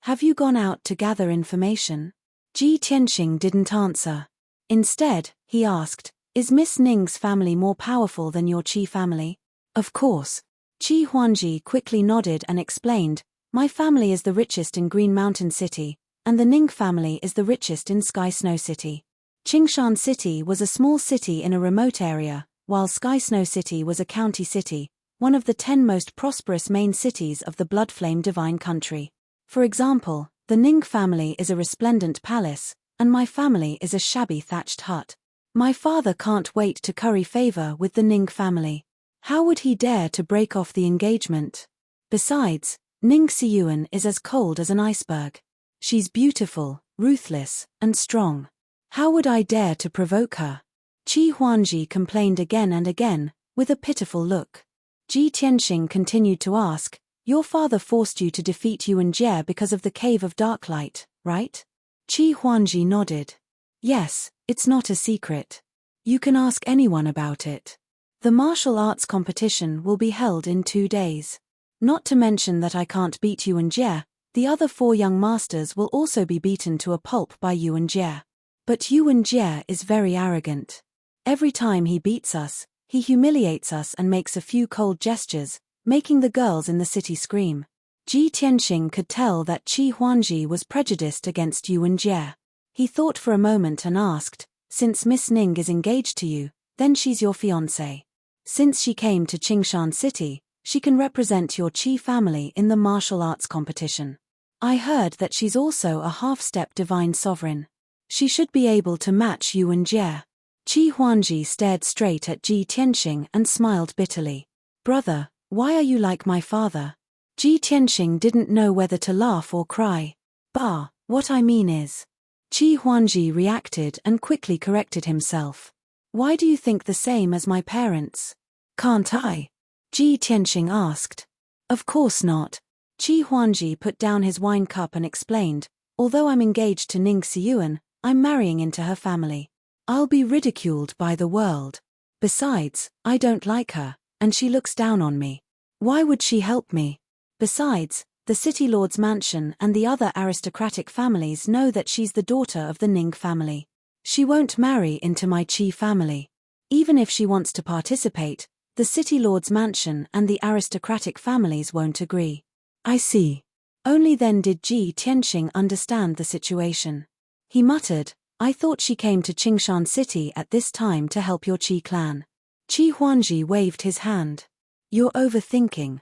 Have you gone out to gather information?" Ji Tianxing didn't answer. Instead, he asked, "Is Miss Ning's family more powerful than your Qi family?" "Of course." Qi Huangji quickly nodded and explained, "My family is the richest in Green Mountain City, and the Ning family is the richest in Sky Snow City. Qingshan City was a small city in a remote area, while Sky Snow City was a county city, one of the 10 most prosperous main cities of the Bloodflame Divine Country. For example, the Ning family is a resplendent palace, and my family is a shabby thatched hut. My father can't wait to curry favor with the Ning family. How would he dare to break off the engagement? Besides, Ning Xiyuan is as cold as an iceberg. She's beautiful, ruthless, and strong. How would I dare to provoke her?" Qi Huangji complained again and again, with a pitiful look. Ji Tianxing continued to ask, "Your father forced you to defeat Yuan Jie because of the Cave of Darklight, right?" Qi Huangji nodded. "Yes, it's not a secret. You can ask anyone about it. The martial arts competition will be held in 2 days. Not to mention that I can't beat Yuan Jie, the other 4 young masters will also be beaten to a pulp by Yuan Jie. But Yuan Jie is very arrogant. Every time he beats us, he humiliates us and makes a few cold gestures, making the girls in the city scream." Ji Tianxing could tell that Qi Huangji was prejudiced against Yuan Jie. He thought for a moment and asked, "Since Miss Ning is engaged to you, then she's your fiancée. Since she came to Qingshan City, she can represent your Qi family in the martial arts competition. I heard that she's also a half-step divine sovereign. She should be able to match Yuan Jie." Qi Huangji stared straight at Ji Tianxing and smiled bitterly. "Brother, why are you like my father?" Ji Tianxing didn't know whether to laugh or cry. "Bah, what I mean is..." Qi Huangji reacted and quickly corrected himself. "Why do you think the same as my parents?" "Can't I?" Ji Tianxing asked. "Of course not." Qi Huangji put down his wine cup and explained, "Although I'm engaged to Ning Xiyuan, I'm marrying into her family. I'll be ridiculed by the world. Besides, I don't like her, and she looks down on me. Why would she help me? Besides, the city lord's mansion and the other aristocratic families know that she's the daughter of the Ning family. She won't marry into my Qi family. Even if she wants to participate, the city lord's mansion and the aristocratic families won't agree." "I see." Only then did Ji Tianxing understand the situation. He muttered, "I thought she came to Qingshan City at this time to help your Qi clan." Qi Huangji waved his hand. "You're overthinking.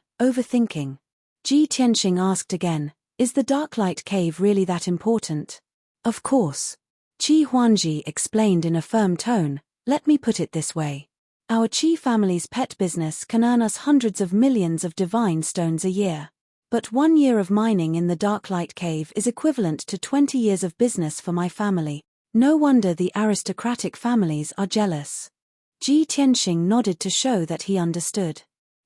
Ji Tianxing asked again, "Is the Darklight Cave really that important?" "Of course." Qi Huangji explained in a firm tone, "Let me put it this way. Our Qi family's pet business can earn us hundreds of millions of divine stones a year. But 1 year of mining in the Darklight Cave is equivalent to 20 years of business for my family. No wonder the aristocratic families are jealous." Ji Tianxing nodded to show that he understood.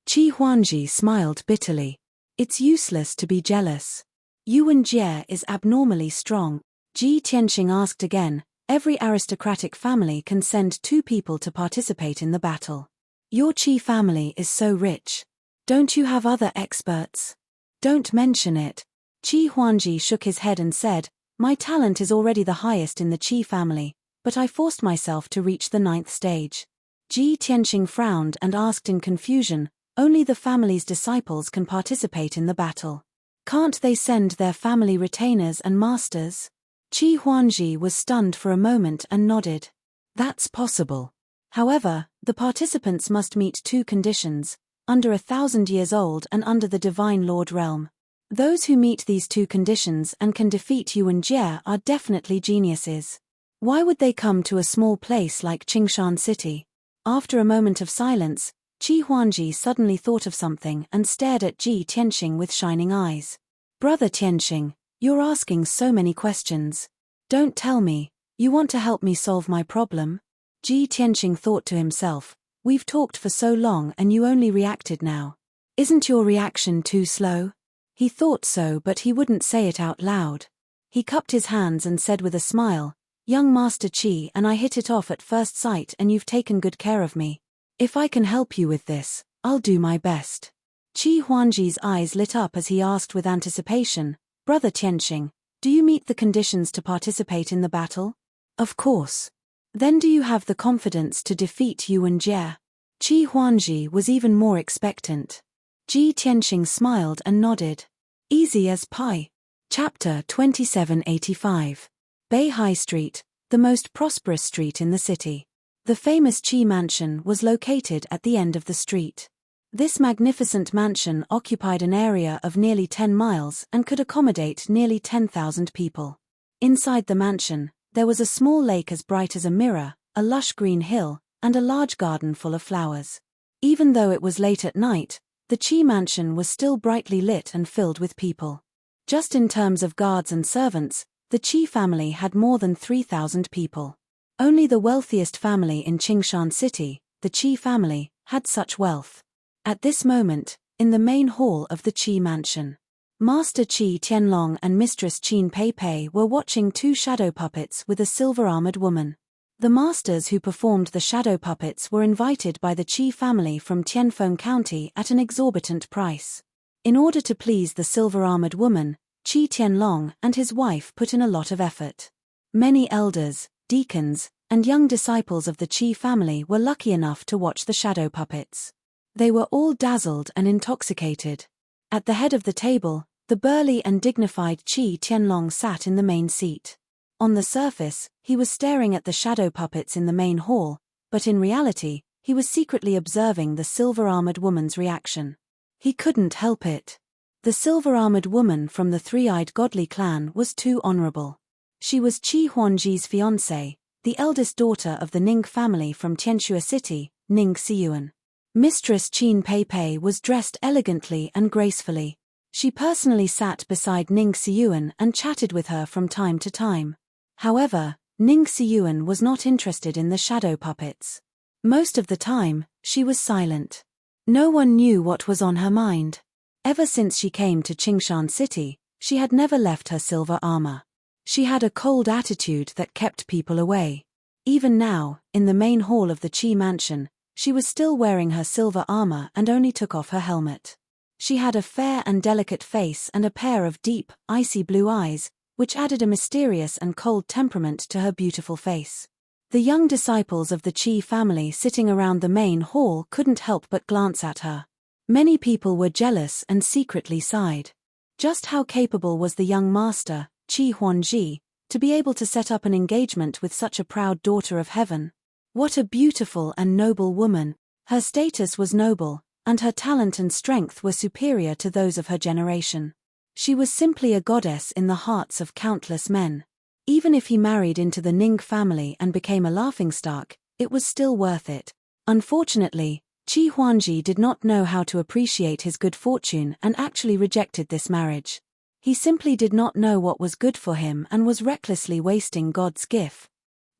Qi Huangji smiled bitterly. "It's useless to be jealous. Yuan Jie is abnormally strong." Ji Tianxing asked again, "Every aristocratic family can send 2 people to participate in the battle. Your Qi family is so rich. Don't you have other experts?" "Don't mention it." Qi Huangji shook his head and said, "My talent is already the highest in the Qi family, but I forced myself to reach the 9th stage. Ji Tianqing frowned and asked in confusion, only the family's disciples can participate in the battle. Can't they send their family retainers and masters? Qi Huangji was stunned for a moment and nodded. That's possible. However, the participants must meet two conditions, under 1,000 years old and under the Divine Lord realm. Those who meet these two conditions and can defeat Yuan Jie are definitely geniuses. Why would they come to a small place like Qingshan City? After a moment of silence, Qi Huangji suddenly thought of something and stared at Ji Tianqing with shining eyes. Brother Tianqing, you're asking so many questions. Don't tell me, you want to help me solve my problem? Ji Tianqing thought to himself, we've talked for so long and you only reacted now. Isn't your reaction too slow? He thought so, but he wouldn't say it out loud. He cupped his hands and said with a smile, Young Master Qi and I hit it off at first sight and you've taken good care of me. If I can help you with this, I'll do my best. Qi Huangji's eyes lit up as he asked with anticipation, Brother Tianqing, do you meet the conditions to participate in the battle? Of course. Then do you have the confidence to defeat Yuan Jie? Qi Huangji was even more expectant. Ji Tianqing smiled and nodded. Easy as pie. Chapter 2785. Bei High Street, the most prosperous street in the city. The famous Qi Mansion was located at the end of the street. This magnificent mansion occupied an area of nearly 10 miles and could accommodate nearly 10,000 people. Inside the mansion, there was a small lake as bright as a mirror, a lush green hill, and a large garden full of flowers. Even though it was late at night, the Qi Mansion was still brightly lit and filled with people. Just in terms of guards and servants, the Qi family had more than 3,000 people. Only the wealthiest family in Qingshan City, the Qi family, had such wealth. At this moment, in the main hall of the Qi Mansion, Master Qi Tianlong and Mistress Qin Pei were watching two shadow puppets with a silver-armored woman. The masters who performed the shadow puppets were invited by the Qi family from Tianfeng County at an exorbitant price. In order to please the silver-armored woman, Qi Tianlong and his wife put in a lot of effort. Many elders, deacons, and young disciples of the Qi family were lucky enough to watch the shadow puppets. They were all dazzled and intoxicated. At the head of the table, the burly and dignified Qi Tianlong sat in the main seat. On the surface, he was staring at the shadow puppets in the main hall, but in reality, he was secretly observing the silver-armored woman's reaction. He couldn't help it. The silver-armored woman from the three-eyed godly clan was too honorable. She was Qi Huangji's fiancée, the eldest daughter of the Ning family from Tianxue City, Ning Xiyuan. Mistress Qin Pei was dressed elegantly and gracefully. She personally sat beside Ning Xiyuan and chatted with her from time to time. However, Ning Xiyuan was not interested in the shadow puppets. Most of the time, she was silent. No one knew what was on her mind. Ever since she came to Qingshan City, she had never left her silver armor. She had a cold attitude that kept people away. Even now, in the main hall of the Qi Mansion, she was still wearing her silver armor and only took off her helmet. She had a fair and delicate face and a pair of deep, icy blue eyes, which added a mysterious and cold temperament to her beautiful face. The young disciples of the Qi family sitting around the main hall couldn't help but glance at her. Many people were jealous and secretly sighed. Just how capable was the young master, Qi Huangji, to be able to set up an engagement with such a proud daughter of heaven? What a beautiful and noble woman! Her status was noble, and her talent and strength were superior to those of her generation. She was simply a goddess in the hearts of countless men. Even if he married into the Ning family and became a laughingstock, it was still worth it. Unfortunately, Qi Huangji did not know how to appreciate his good fortune and actually rejected this marriage. He simply did not know what was good for him and was recklessly wasting God's gift.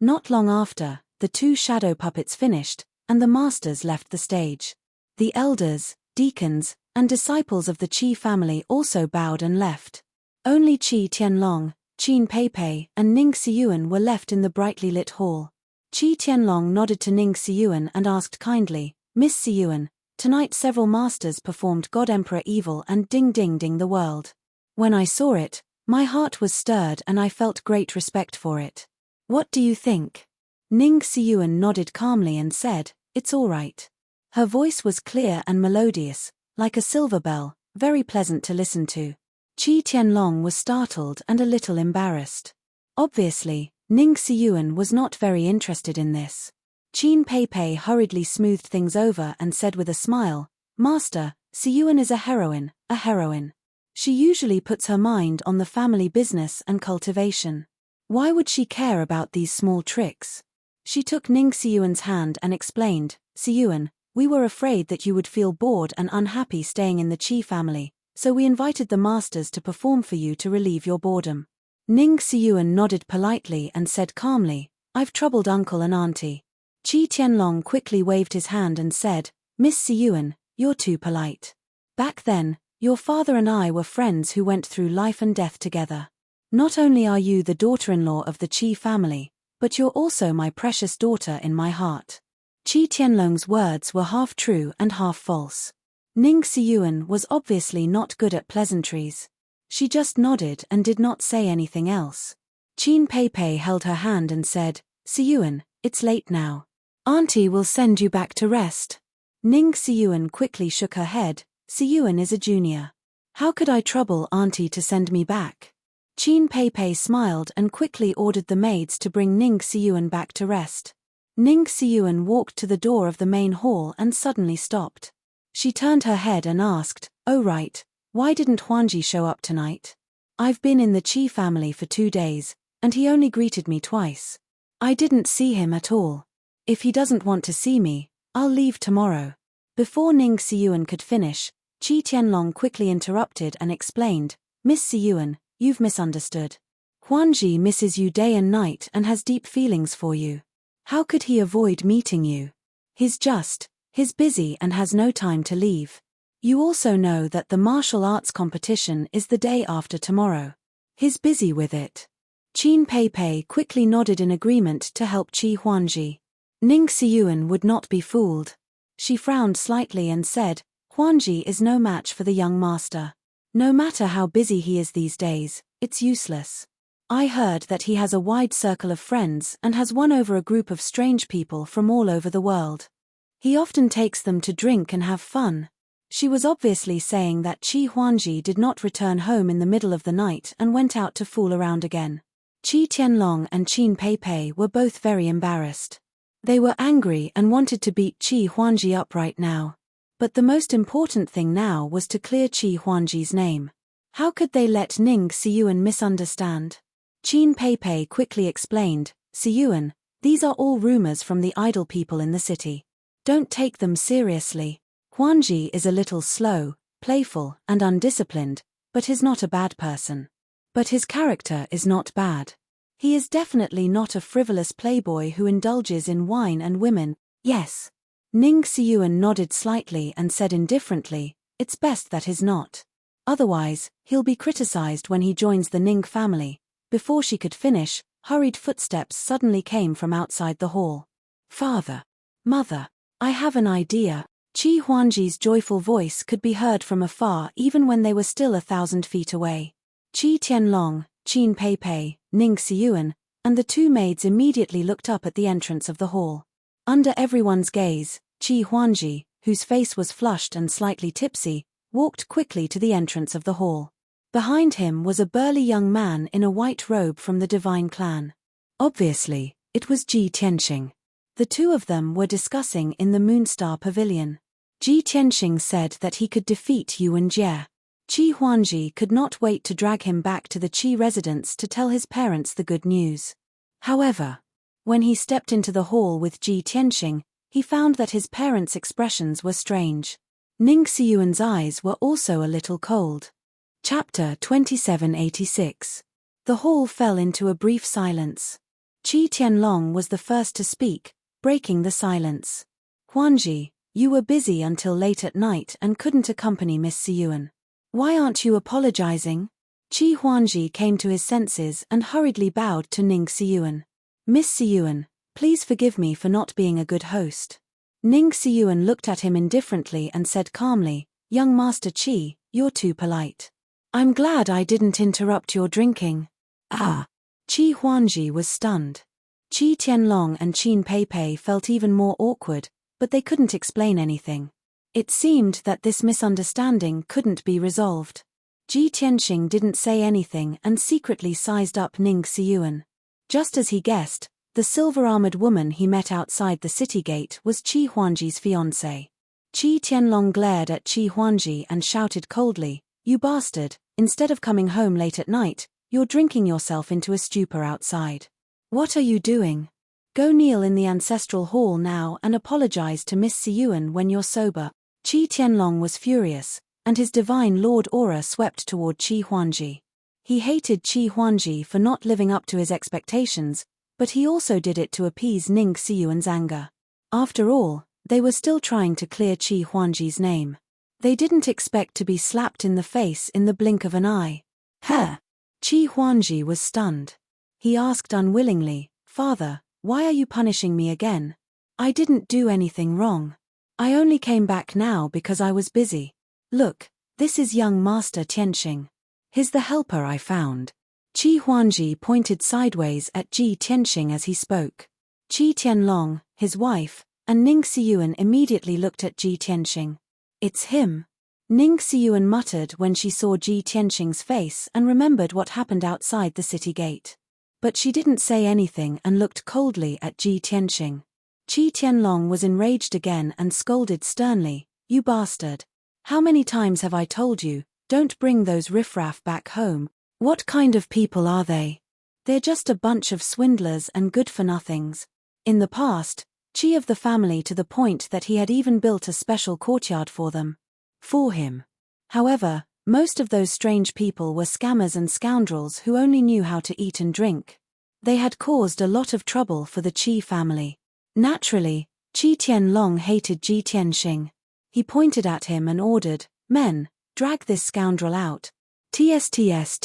Not long after, the two shadow puppets finished, and the masters left the stage. The elders, deacons, and disciples of the Qi family also bowed and left. Only Qi Tianlong, Qin Pei, and Ning Xiyuan were left in the brightly lit hall. Qi Tianlong nodded to Ning Xiyuan and asked kindly, Miss Xiyuan, tonight several masters performed God Emperor Evil and Ding Ding Ding the World. When I saw it, my heart was stirred and I felt great respect for it. What do you think? Ning Xiyuan nodded calmly and said, It's all right. Her voice was clear and melodious, like a silver bell, very pleasant to listen to. Qi Tianlong was startled and a little embarrassed. Obviously, Ning Siyuan was not very interested in this. Qin Pei hurriedly smoothed things over and said with a smile, "Master, Siyuan is a heroine, a heroine. She usually puts her mind on the family business and cultivation. Why would she care about these small tricks?" She took Ning Siyuan's hand and explained, "Siyuan, we were afraid that you would feel bored and unhappy staying in the Qi family, so we invited the masters to perform for you to relieve your boredom." Ning Siyuan nodded politely and said calmly, "I've troubled uncle and auntie." Qi Tianlong quickly waved his hand and said, "Miss Siyuan, you're too polite. Back then, your father and I were friends who went through life and death together. Not only are you the daughter-in-law of the Qi family, but you're also my precious daughter in my heart." Qi Tianlong's words were half true and half false. Ning Siyuan was obviously not good at pleasantries. She just nodded and did not say anything else. Qin Pei held her hand and said, "Siyuan, it's late now. Auntie will send you back to rest." Ning Siyuan quickly shook her head. "Siyuan is a junior. How could I trouble auntie to send me back?" Qin Pei smiled and quickly ordered the maids to bring Ning Siyuan back to rest. Ning Siyuan walked to the door of the main hall and suddenly stopped. She turned her head and asked, "Oh right, why didn't Huanji show up tonight? I've been in the Qi family for 2 days, and he only greeted me twice. I didn't see him at all. If he doesn't want to see me, I'll leave tomorrow." Before Ning Siyuan could finish, Qi Tianlong quickly interrupted and explained, "Miss Siyuan, you've misunderstood. Huanji misses you day and night and has deep feelings for you. How could he avoid meeting you? He's busy and has no time to leave. You also know that the martial arts competition is the day after tomorrow. He's busy with it." Qin Pei quickly nodded in agreement to help Qi Huanji. Ning Siyuan would not be fooled. She frowned slightly and said, "Huanji is no match for the young master. No matter how busy he is these days, it's useless. I heard that he has a wide circle of friends and has won over a group of strange people from all over the world. He often takes them to drink and have fun." She was obviously saying that Qi Huanji did not return home in the middle of the night and went out to fool around again. Qi Tianlong and Qin Pei were both very embarrassed. They were angry and wanted to beat Qi Huanji up right now. But the most important thing now was to clear Qi Huanji's name. How could they let Ning Siyuan misunderstand? Qin Pei quickly explained, "Siyuan, these are all rumors from the idle people in the city. Don't take them seriously. Huanji is a little slow, playful, and undisciplined, but he's not a bad person. But his character is not bad. He is definitely not a frivolous playboy who indulges in wine and women." "Yes." Ning Siyuan nodded slightly and said indifferently, "It's best that he's not. Otherwise, he'll be criticized when he joins the Ning family." Before she could finish, hurried footsteps suddenly came from outside the hall. "Father, Mother, I have an idea." Qi Huanji's joyful voice could be heard from afar even when they were still 1,000 feet away. Qi Tianlong, Qin Pei, Ning Siyuan, and the 2 maids immediately looked up at the entrance of the hall. Under everyone's gaze, Qi Huanji, whose face was flushed and slightly tipsy, walked quickly to the entrance of the hall. Behind him was a burly young man in a white robe from the divine clan. Obviously, it was Ji Tianxing. The 2 of them were discussing in the Moonstar Pavilion. Ji Tianxing said that he could defeat Yuan Jie. Qi Huanji could not wait to drag him back to the Qi residence to tell his parents the good news. However, when he stepped into the hall with Ji Tianxing, he found that his parents' expressions were strange. Ning Siyuan's eyes were also a little cold. Chapter 2786. The hall fell into a brief silence. Qi Tianlong was the first to speak, breaking the silence. "Huanji, you were busy until late at night and couldn't accompany Miss Siyuan. Why aren't you apologizing?" Qi Huanji came to his senses and hurriedly bowed to Ning Siyuan. "Miss Siyuan, please forgive me for not being a good host." Ning Siyuan looked at him indifferently and said calmly, "Young Master Qi, you're too polite. I'm glad I didn't interrupt your drinking." "Ah." Qi Huanji was stunned. Qi Tianlong and Qin Pei felt even more awkward, but they couldn't explain anything. It seemed that this misunderstanding couldn't be resolved. Ji Tianxing didn't say anything and secretly sized up Ning Xiyuan. Just as he guessed, the silver-armored woman he met outside the city gate was Qi Huangji's fiancée. Qi Tianlong glared at Qi Huangji and shouted coldly, "You bastard, instead of coming home late at night, you're drinking yourself into a stupor outside. What are you doing? Go kneel in the ancestral hall now and apologize to Miss Xiyuan when you're sober." Qi Tianlong was furious, and his divine lord aura swept toward Qi Huangji. He hated Qi Huangji for not living up to his expectations, but he also did it to appease Ning Xiyuan's anger. After all, they were still trying to clear Qi Huangji's name. They didn't expect to be slapped in the face in the blink of an eye. Huh! Qi Huangji was stunned. He asked unwillingly, "Father, why are you punishing me again? I didn't do anything wrong. I only came back now because I was busy. Look, this is young Master Tianxing. He's the helper I found." Qi Huangji pointed sideways at Ji Tianxing as he spoke. Qi Tianlong, his wife, and Ning Xiyuan immediately looked at Ji Tianxing. "It's him," Ning Xiyuan muttered when she saw Ji Tianxing's face and remembered what happened outside the city gate. But she didn't say anything and looked coldly at Ji Tianxing. Qi Tianlong was enraged again and scolded sternly, "You bastard! How many times have I told you, don't bring those riffraff back home? What kind of people are they? They're just a bunch of swindlers and good-for-nothings." In the past, Qi of the family to the point that he had even built a special courtyard for them. For him. However, most of those strange people were scammers and scoundrels who only knew how to eat and drink. They had caused a lot of trouble for the Qi family. Naturally, Qi Tianlong hated Ji Tianxing. He pointed at him and ordered, "Men, drag this scoundrel out. TSTS.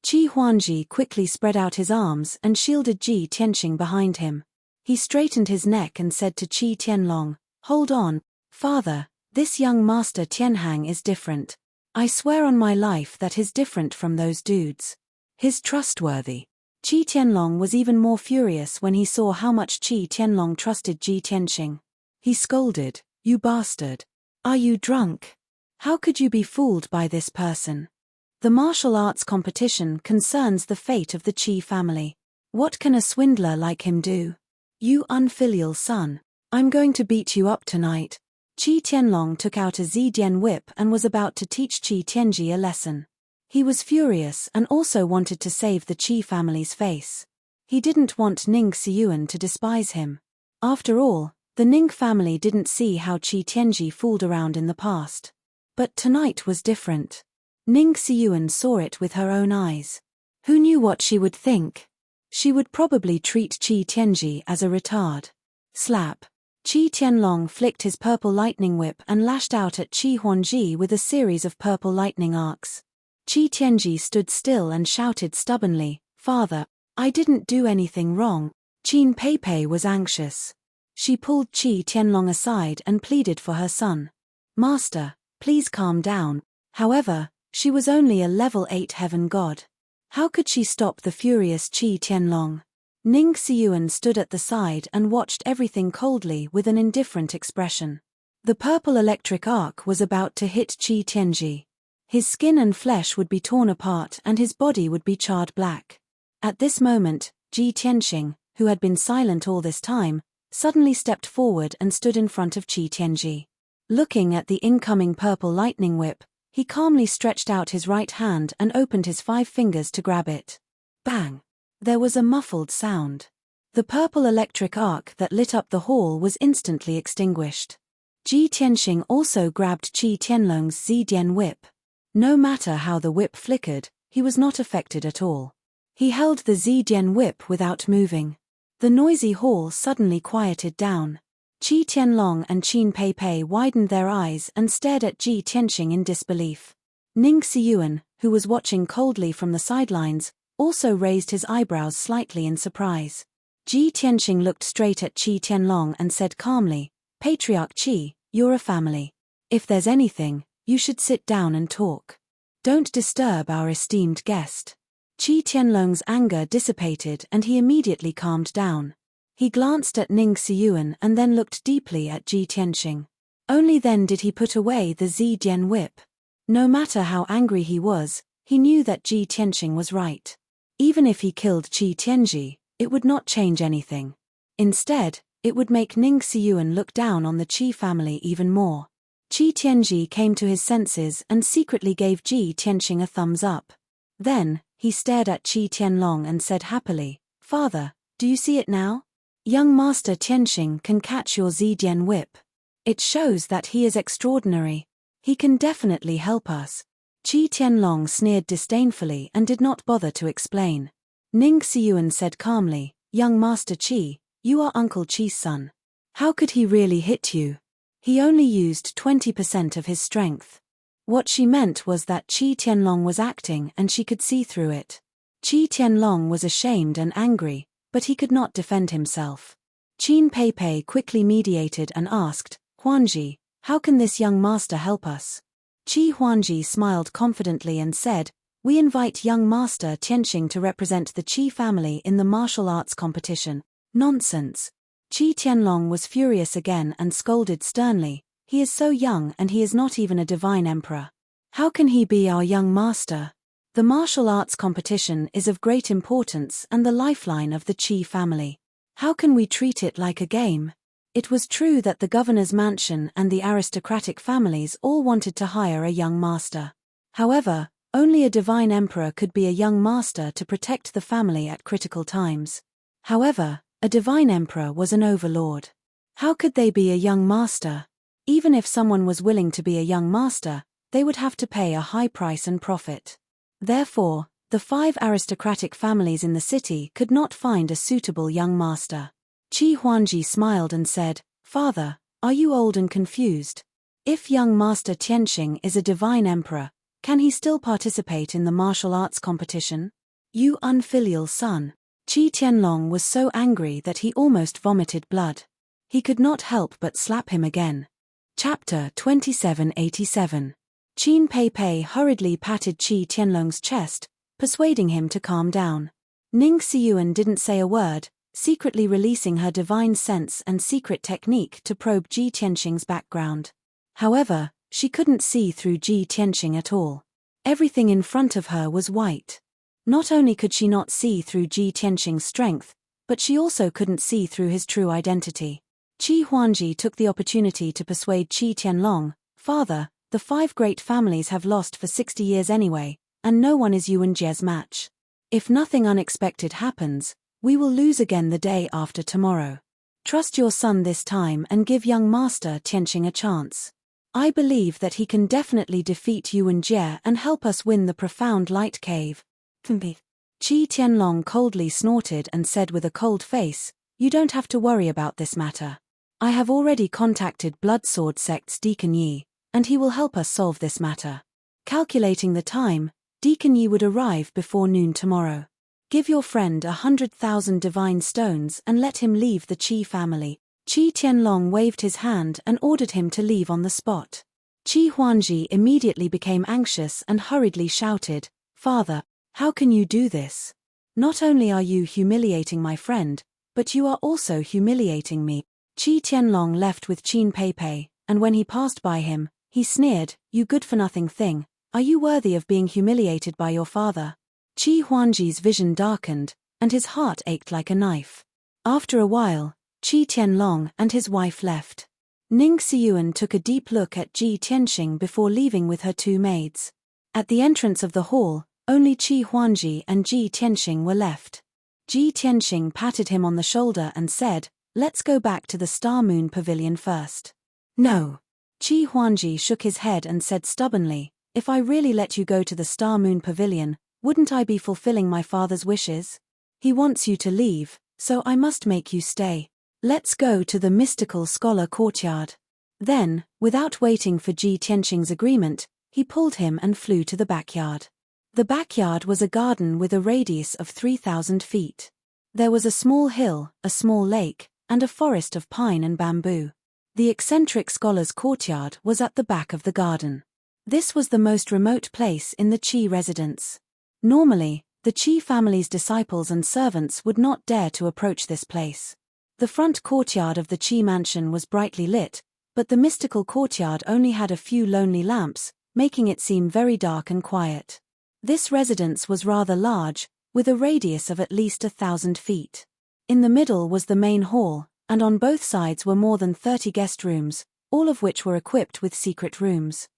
Qi Huangji quickly spread out his arms and shielded Ji Tianxing behind him. He straightened his neck and said to Qi Tianlong, "Hold on, father, this young Master Tianhang is different. I swear on my life that he's different from those dudes. He's trustworthy." Qi Tianlong was even more furious when he saw how much Qi Tianlong trusted Ji Tianxing. He scolded, "You bastard. Are you drunk? How could you be fooled by this person? The martial arts competition concerns the fate of the Qi family. What can a swindler like him do? You unfilial son, I'm going to beat you up tonight." Qi Tianlong took out a Zidian whip and was about to teach Qi Tianji a lesson. He was furious and also wanted to save the Qi family's face. He didn't want Ning Xiyuan to despise him. After all, the Ning family didn't see how Qi Tianji fooled around in the past. But tonight was different. Ning Xiyuan saw it with her own eyes. Who knew what she would think? She would probably treat Qi Tianji as a retard. Slap. Qi Tianlong flicked his purple lightning whip and lashed out at Qi Huangji with a series of purple lightning arcs. Qi Tianji stood still and shouted stubbornly, "Father, I didn't do anything wrong." Qin Peipei was anxious. She pulled Qi Tianlong aside and pleaded for her son. "Master, please calm down." However, she was only a level 8 heaven god. How could she stop the furious Qi Tianlong? Ning Xiyuan stood at the side and watched everything coldly with an indifferent expression. The purple electric arc was about to hit Qi Tianji. His skin and flesh would be torn apart and his body would be charred black. At this moment, Ji Tianxing, who had been silent all this time, suddenly stepped forward and stood in front of Qi Tianji. Looking at the incoming purple lightning whip, he calmly stretched out his right hand and opened his 5 fingers to grab it. Bang! There was a muffled sound. The purple electric arc that lit up the hall was instantly extinguished. Ji Tianxing also grabbed Qi Tianlong's Zidian whip. No matter how the whip flickered, he was not affected at all. He held the Zidian whip without moving. The noisy hall suddenly quieted down. Qi Tianlong and Qin Peipei widened their eyes and stared at Ji Tianxing in disbelief. Ning Xiyuan, who was watching coldly from the sidelines, also raised his eyebrows slightly in surprise. Ji Tianxing looked straight at Qi Tianlong and said calmly, "Patriarch Qi, you're a family. If there's anything, you should sit down and talk. Don't disturb our esteemed guest." Qi Tianlong's anger dissipated and he immediately calmed down. He glanced at Ning Xiyuan and then looked deeply at Ji Tianxing. Only then did he put away the Zidian whip. No matter how angry he was, he knew that Ji Tianxing was right. Even if he killed Qi Tianji, it would not change anything. Instead, it would make Ning Xiyuan look down on the Qi family even more. Qi Tianji came to his senses and secretly gave Ji Tianxing a thumbs up. Then, he stared at Qi Tianlong and said happily, "Father, do you see it now? Young Master Tianxing can catch your Zidian whip. It shows that he is extraordinary. He can definitely help us." Qi Tianlong sneered disdainfully and did not bother to explain. Ning Xiyuan said calmly, "Young Master Qi, you are Uncle Qi's son. How could he really hit you? He only used 20% of his strength." What she meant was that Qi Tianlong was acting and she could see through it. Qi Tianlong was ashamed and angry, but he could not defend himself. Qin Peipei quickly mediated and asked, "Huanji, how can this young master help us?" Qi Huanji smiled confidently and said, "We invite young Master Tianxing to represent the Qi family in the martial arts competition." Nonsense. Qi Tianlong was furious again and scolded sternly, "He is so young and he is not even a divine emperor. How can he be our young master? The martial arts competition is of great importance and the lifeline of the Qi family. How can we treat it like a game?" It was true that the governor's mansion and the aristocratic families all wanted to hire a young master. However, only a divine emperor could be a young master to protect the family at critical times. However, a divine emperor was an overlord. How could they be a young master? Even if someone was willing to be a young master, they would have to pay a high price and profit. Therefore, the 5 aristocratic families in the city could not find a suitable young master. Qi Huanji smiled and said, "Father, are you old and confused? If young Master Tianxing is a divine emperor, can he still participate in the martial arts competition? You unfilial son." Qi Tianlong was so angry that he almost vomited blood. He could not help but slap him again. Chapter 2787. Qin Peipei hurriedly patted Qi Tianlong's chest, persuading him to calm down. Ning Xiyuan didn't say a word, secretly releasing her divine sense and secret technique to probe Ji Tianxing's background. However, she couldn't see through Ji Tianxing at all. Everything in front of her was white. Not only could she not see through Ji Tianxing's strength, but she also couldn't see through his true identity. Qi Huanji took the opportunity to persuade Qi Tianlong, "Father, the 5 great families have lost for 60 years anyway, and no one is Yuan Jie's match. If nothing unexpected happens, we will lose again the day after tomorrow. Trust your son this time and give young Master Tianxing a chance. I believe that he can definitely defeat Yuan Jie and help us win the profound light cave." Qi Tianlong coldly snorted and said with a cold face, "You don't have to worry about this matter. I have already contacted Blood Sword Sect's Deacon Yi, and he will help us solve this matter. Calculating the time, Deacon Yi would arrive before noon tomorrow. Give your friend 100,000 divine stones and let him leave the Qi family." Qi Tianlong waved his hand and ordered him to leave on the spot. Qi Huanji immediately became anxious and hurriedly shouted, "Father, how can you do this? Not only are you humiliating my friend, but you are also humiliating me." Qi Tianlong left with Qin Peipei, and when he passed by him, he sneered, "You good-for-nothing thing, are you worthy of being humiliated by your father?" Qi Huanji's vision darkened, and his heart ached like a knife. After a while, Qi Tianlong and his wife left. Ning Xiyuan took a deep look at Ji Tianxing before leaving with her 2 maids. At the entrance of the hall, only Qi Huanji and Ji Tianxing were left. Ji Tianxing patted him on the shoulder and said, "Let's go back to the Star Moon Pavilion first." "No." Qi Huanji shook his head and said stubbornly, "If I really let you go to the Star Moon Pavilion, wouldn't I be fulfilling my father's wishes? He wants you to leave, so I must make you stay. Let's go to the mystical scholar courtyard." Then, without waiting for Ji Tianxing's agreement, he pulled him and flew to the backyard. The backyard was a garden with a radius of 3,000 feet. There was a small hill, a small lake, and a forest of pine and bamboo. The eccentric scholar's courtyard was at the back of the garden. This was the most remote place in the Qi residence. Normally, the Qi family's disciples and servants would not dare to approach this place. The front courtyard of the Qi mansion was brightly lit, but the mystical courtyard only had a few lonely lamps, making it seem very dark and quiet. This residence was rather large, with a radius of at least 1,000 feet. In the middle was the main hall, and on both sides were more than 30 guest rooms, all of which were equipped with secret rooms.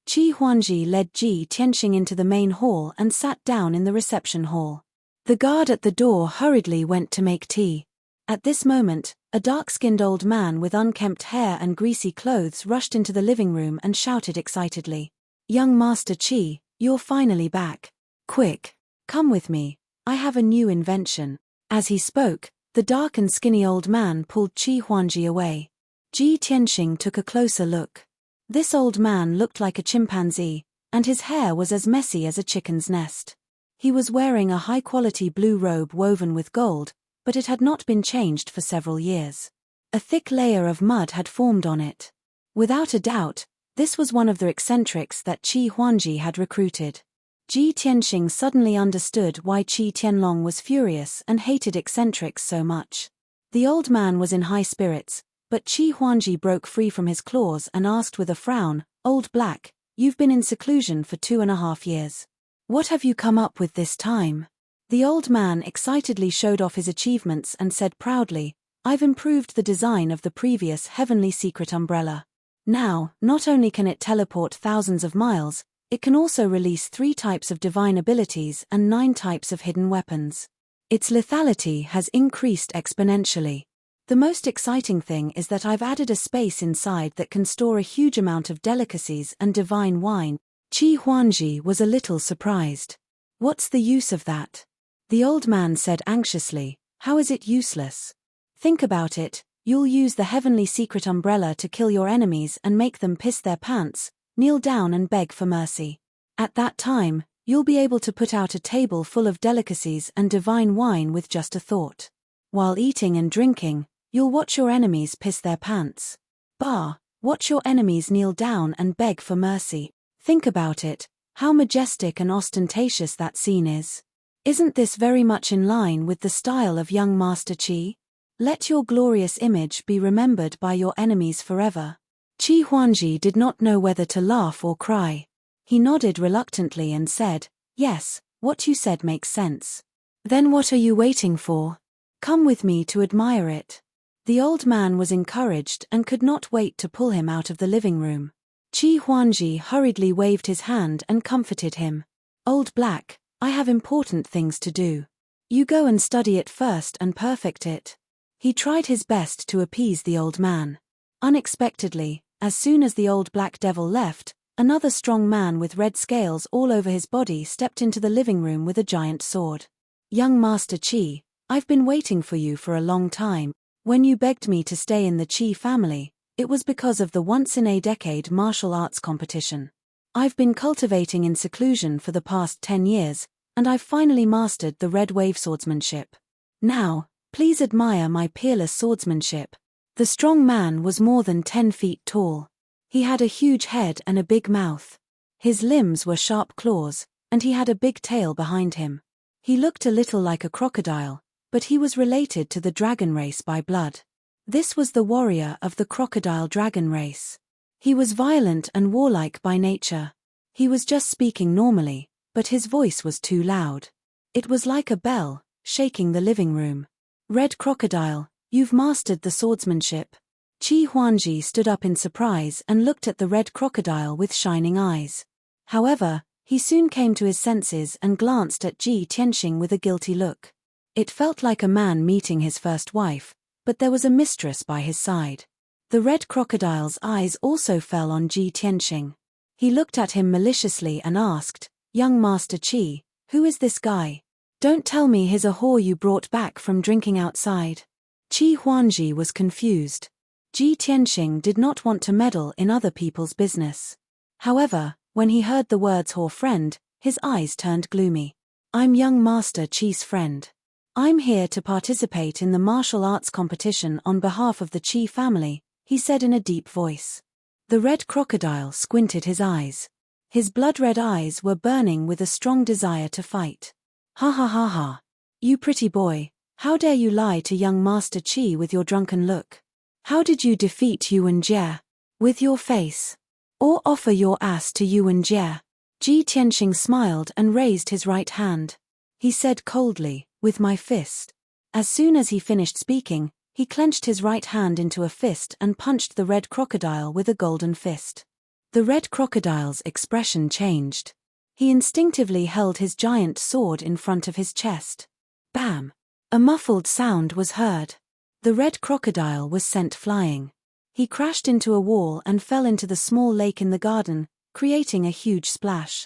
Qi Huangji led Ji Tianxing into the main hall and sat down in the reception hall. The guard at the door hurriedly went to make tea. At this moment, a dark-skinned old man with unkempt hair and greasy clothes rushed into the living room and shouted excitedly, "Young Master Qi, you're finally back. Quick, come with me, I have a new invention." As he spoke, the dark and skinny old man pulled Qi Huangji away. Ji Tianxing took a closer look. This old man looked like a chimpanzee, and his hair was as messy as a chicken's nest. He was wearing a high-quality blue robe woven with gold, but it had not been changed for several years. A thick layer of mud had formed on it. Without a doubt, this was one of the eccentrics that Qi Huangji had recruited. Ji Tianxing suddenly understood why Qi Tianlong was furious and hated eccentrics so much. The old man was in high spirits, but Qi Huangji broke free from his claws and asked with a frown, "Old Black, you've been in seclusion for 2.5 years. What have you come up with this time?" The old man excitedly showed off his achievements and said proudly, "I've improved the design of the previous heavenly secret umbrella. Now, not only can it teleport thousands of miles, it can also release 3 types of divine abilities and 9 types of hidden weapons. Its lethality has increased exponentially. The most exciting thing is that I've added a space inside that can store a huge amount of delicacies and divine wine." Qi Huangji was a little surprised. "What's the use of that?" The old man said anxiously, "How is it useless? Think about it, you'll use the heavenly secret umbrella to kill your enemies and make them piss their pants, kneel down and beg for mercy. At that time, you'll be able to put out a table full of delicacies and divine wine with just a thought. While eating and drinking, you'll watch your enemies piss their pants. Watch your enemies kneel down and beg for mercy. Think about it, how majestic and ostentatious that scene is. Isn't this very much in line with the style of young Master Qi? Let your glorious image be remembered by your enemies forever." Qi Huangji did not know whether to laugh or cry. He nodded reluctantly and said, "Yes, what you said makes sense. Then what are you waiting for? Come with me to admire it." The old man was encouraged and could not wait to pull him out of the living room. Qi Huangji hurriedly waved his hand and comforted him. "Old Black, I have important things to do. You go and study it first and perfect it." He tried his best to appease the old man. Unexpectedly, as soon as the old black devil left, another strong man with red scales all over his body stepped into the living room with a giant sword. "Young Master Qi, I've been waiting for you for a long time. When you begged me to stay in the Qi family, it was because of the once-in-a-decade martial arts competition. I've been cultivating in seclusion for the past 10 years, and I've finally mastered the red wave swordsmanship. Now, please admire my peerless swordsmanship." The strong man was more than 10 feet tall. He had a huge head and a big mouth. His limbs were sharp claws, and he had a big tail behind him. He looked a little like a crocodile, but he was related to the dragon race by blood. This was the warrior of the crocodile dragon race. He was violent and warlike by nature. He was just speaking normally, but his voice was too loud. It was like a bell, shaking the living room. "Red Crocodile, you've mastered the swordsmanship." Qi Huangji stood up in surprise and looked at the red crocodile with shining eyes. However, he soon came to his senses and glanced at Ji Tianxing with a guilty look. It felt like a man meeting his first wife, but there was a mistress by his side. The red crocodile's eyes also fell on Ji Tianxing. He looked at him maliciously and asked, "Young Master Qi, who is this guy? Don't tell me he's a whore you brought back from drinking outside." Qi Huangji was confused. Ji Tianxing did not want to meddle in other people's business. However, when he heard the words "whore friend," his eyes turned gloomy. "I'm young Master Qi's friend. I'm here to participate in the martial arts competition on behalf of the Qi family," he said in a deep voice. The red crocodile squinted his eyes. His blood-red eyes were burning with a strong desire to fight. "Ha ha ha ha. You pretty boy, How dare you lie to young Master Qi with your drunken look? How did you defeat Yuan Jie? With your face. Or offer your ass to Yuan Jie? Ji Tianxing smiled and raised his right hand. He said coldly, with my fist. As soon as he finished speaking, he clenched his right hand into a fist and punched the red crocodile with a golden fist. The red crocodile's expression changed. He instinctively held his giant sword in front of his chest. Bam! A muffled sound was heard. The red crocodile was sent flying. He crashed into a wall and fell into the small lake in the garden, creating a huge splash.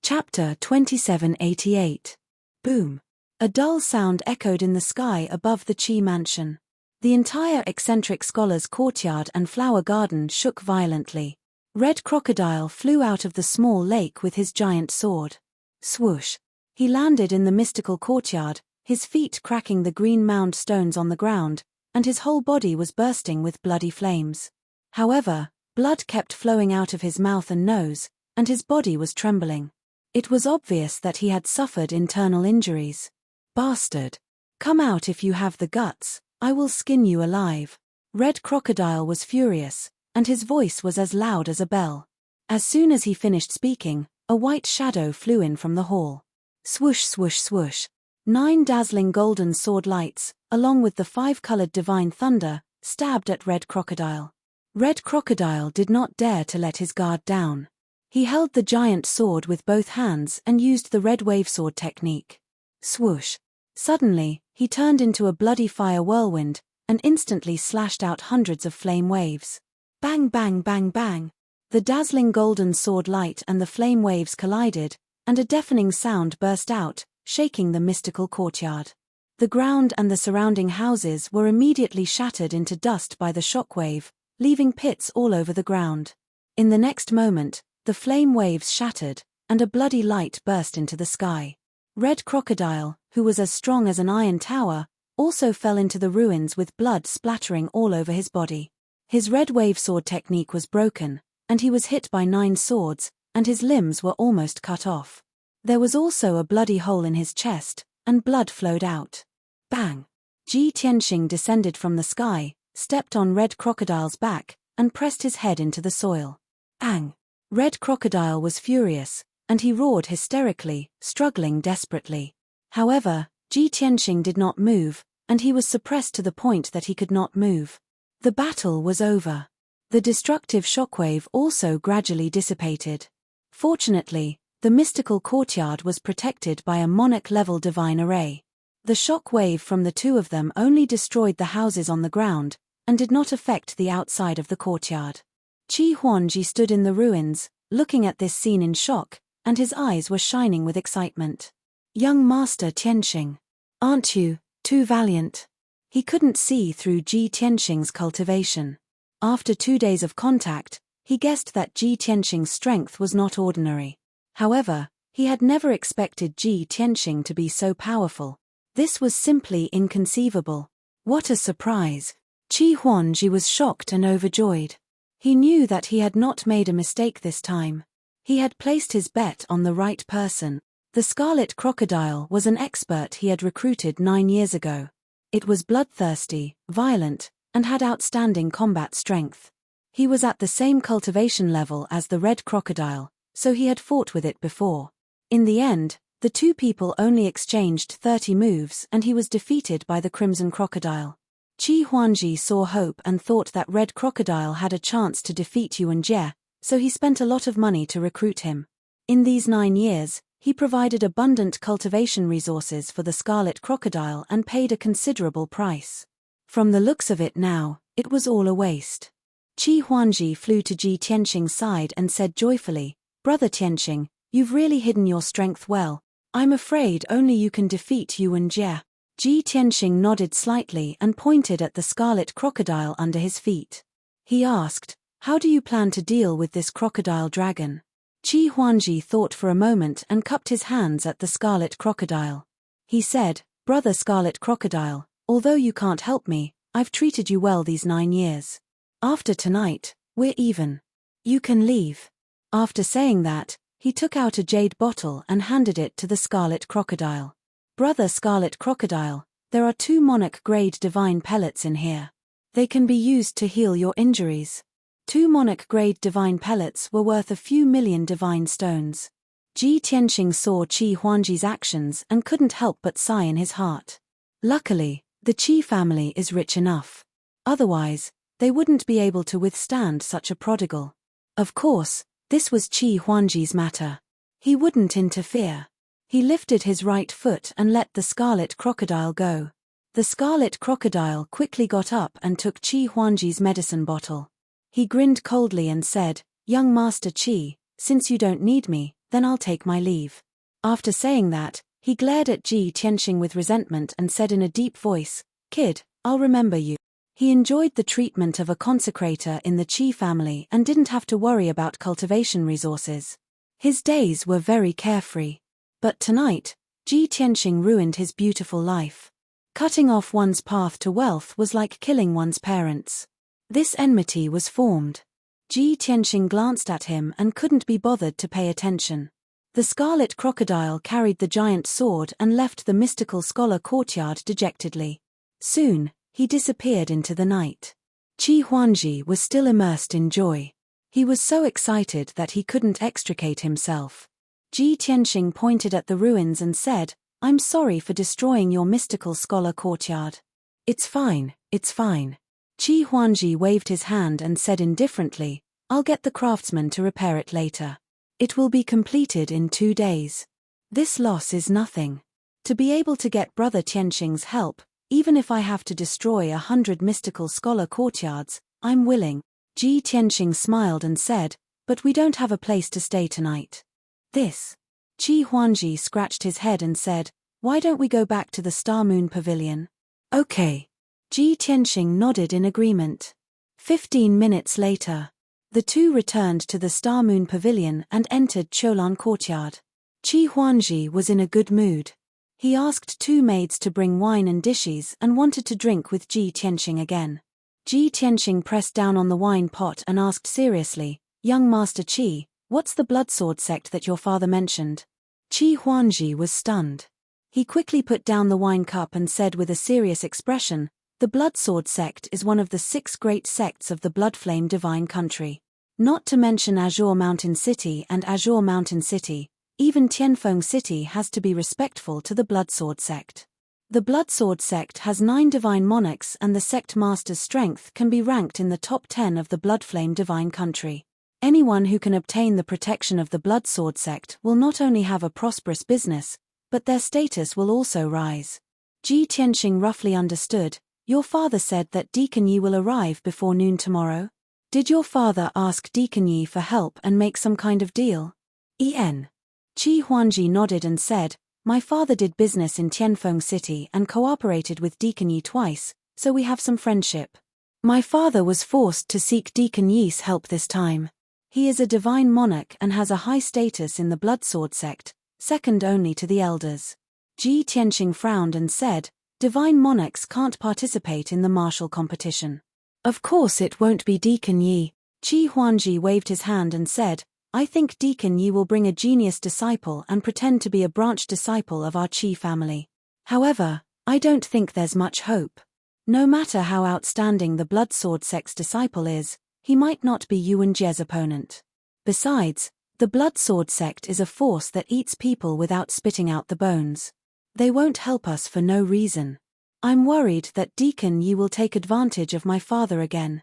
Chapter 2788. Boom! A dull sound echoed in the sky above the Qi mansion. The entire eccentric scholar's courtyard and flower garden shook violently. Red Crocodile flew out of the small lake with his giant sword. Swoosh! He landed in the mystical courtyard, his feet cracking the green mound stones on the ground, and his whole body was bursting with bloody flames. However, blood kept flowing out of his mouth and nose, and his body was trembling. It was obvious that he had suffered internal injuries. Bastard! Come out if you have the guts, I will skin you alive. Red Crocodile was furious, and his voice was as loud as a bell. As soon as he finished speaking, a white shadow flew in from the hall. Swoosh swoosh swoosh. 9 dazzling golden sword lights, along with the 5-colored divine thunder, stabbed at Red Crocodile. Red Crocodile did not dare to let his guard down. He held the giant sword with both hands and used the red wave sword technique. Swoosh. Suddenly, he turned into a bloody fire whirlwind, and instantly slashed out hundreds of flame waves. Bang bang bang bang. The dazzling golden sword light and the flame waves collided, and a deafening sound burst out, shaking the mystical courtyard. The ground and the surrounding houses were immediately shattered into dust by the shockwave, leaving pits all over the ground. In the next moment, the flame waves shattered, and a bloody light burst into the sky. Red Crocodile, who was as strong as an iron tower, also fell into the ruins with blood splattering all over his body. His red wave sword technique was broken, and he was hit by 9 swords, and his limbs were almost cut off. There was also a bloody hole in his chest, and blood flowed out. Bang! Ji Tianxing descended from the sky, stepped on Red Crocodile's back, and pressed his head into the soil. Bang! Red Crocodile was furious, and he roared hysterically, struggling desperately. However, Ji Tianxing did not move, and he was suppressed to the point that he could not move. The battle was over. The destructive shockwave also gradually dissipated. Fortunately, the mystical courtyard was protected by a monarch-level divine array. The shock wave from the 2 of them only destroyed the houses on the ground, and did not affect the outside of the courtyard. Qi Huangji stood in the ruins, looking at this scene in shock, and his eyes were shining with excitement. Young Master Tianxing. Aren't you too valiant? He couldn't see through Ji Tianxing's cultivation. After 2 days of contact, he guessed that Ji Tianxing's strength was not ordinary. However, he had never expected Ji Tianxing to be so powerful. This was simply inconceivable. What a surprise! Qi Huangji was shocked and overjoyed. He knew that he had not made a mistake this time. He had placed his bet on the right person. The Scarlet Crocodile was an expert he had recruited 9 years ago. It was bloodthirsty, violent, and had outstanding combat strength. He was at the same cultivation level as the Red Crocodile, so he had fought with it before. In the end, the 2 people only exchanged 30 moves and he was defeated by the Crimson Crocodile. Qi Huangji saw hope and thought that Red Crocodile had a chance to defeat Yuan Jie, so he spent a lot of money to recruit him. In these 9 years, he provided abundant cultivation resources for the Scarlet Crocodile and paid a considerable price. From the looks of it now, it was all a waste. Qi Huangji flew to Ji Tianxing's side and said joyfully, "Brother Tianxing, you've really hidden your strength well. I'm afraid only you can defeat Yuan Jie." Ji Tianxing nodded slightly and pointed at the Scarlet Crocodile under his feet. He asked, "How do you plan to deal with this crocodile dragon?" Qi Huangji thought for a moment and cupped his hands at the Scarlet Crocodile. He said, "Brother Scarlet Crocodile, although you can't help me, I've treated you well these 9 years. After tonight, we're even. You can leave." After saying that, he took out a jade bottle and handed it to the Scarlet Crocodile. "Brother Scarlet Crocodile, There are 2 monarch-grade divine pellets in here. They can be used to heal your injuries. 2 monarch-grade divine pellets were worth a few million divine stones. Ji Tianxing saw Qi Huangji's actions and couldn't help but sigh in his heart. Luckily, the Qi family is rich enough. Otherwise, they wouldn't be able to withstand such a prodigal. Of course, this was Qi Huangji's matter. He wouldn't interfere. He lifted his right foot and let the scarlet crocodile go. The scarlet crocodile quickly got up and took Qi Huangji's medicine bottle. He grinned coldly and said, "Young Master Qi, since you don't need me, then I'll take my leave." After saying that, he glared at Ji Tianxing with resentment and said in a deep voice, "Kid, I'll remember you." He enjoyed the treatment of a consecrator in the Qi family and didn't have to worry about cultivation resources. His days were very carefree. But tonight, Ji Tianxing ruined his beautiful life. Cutting off one's path to wealth was like killing one's parents. This enmity was formed. Ji Tianxing glanced at him and couldn't be bothered to pay attention. The scarlet crocodile carried the giant sword and left the mystical scholar courtyard dejectedly. Soon, he disappeared into the night. Qi Huangji was still immersed in joy. He was so excited that he couldn't extricate himself. Ji Tianxing pointed at the ruins and said, "I'm sorry for destroying your mystical scholar courtyard." It's fine, it's fine." Qi Huangji waved his hand and said indifferently, "I'll get the craftsman to repair it later. It will be completed in 2 days. This loss is nothing. To be able to get Brother Tianxing's help, even if I have to destroy 100 mystical scholar courtyards, I'm willing." Ji Tianxing smiled and said, "But we don't have a place to stay tonight." This. Qi Huangji scratched his head and said, "Why don't we go back to the Star Moon Pavilion?" "Okay." Ji Tianxing nodded in agreement. 15 minutes later, the two returned to the Star Moon Pavilion and entered Cholan Courtyard. Qi Huangji was in a good mood. He asked 2 maids to bring wine and dishes and wanted to drink with Ji Tianxing again. Ji Tianxing pressed down on the wine pot and asked seriously, "Young Master Qi, what's the Bloodsword sect that your father mentioned?" Qi Huangji was stunned. He quickly put down the wine cup and said with a serious expression, "The Bloodsword sect is one of the 6 great sects of the Bloodflame Divine Country. Not to mention Azure Mountain City and Azure Mountain City, even Tianfeng City has to be respectful to the Bloodsword sect. The Bloodsword sect has 9 divine monarchs and the sect master's strength can be ranked in the top 10 of the Bloodflame Divine Country. Anyone who can obtain the protection of the Bloodsword sect will not only have a prosperous business, but their status will also rise." Ji Tianxing roughly understood. "Your father said that Deacon Yi will arrive before noon tomorrow? Did your father ask Deacon Yi for help and make some kind of deal?" Qi Huangji nodded and said, "My father did business in Tianfeng City and cooperated with Deacon Yi twice, so we have some friendship. My father was forced to seek Deacon Yi's help this time. He is a divine monarch and has a high status in the Bloodsword sect, second only to the elders." Ji Tianxing frowned and said, "Divine monarchs can't participate in the martial competition." "Of course it won't be Deacon Yi." Qi Huangji waved his hand and said, "I think Deacon Yi will bring a genius disciple and pretend to be a branch disciple of our Qi family. However, I don't think there's much hope. No matter how outstanding the Bloodsword sect's disciple is, he might not be Yuan Jie's opponent. Besides, the Bloodsword sect is a force that eats people without spitting out the bones. They won't help us for no reason. I'm worried that Deacon Yi will take advantage of my father again."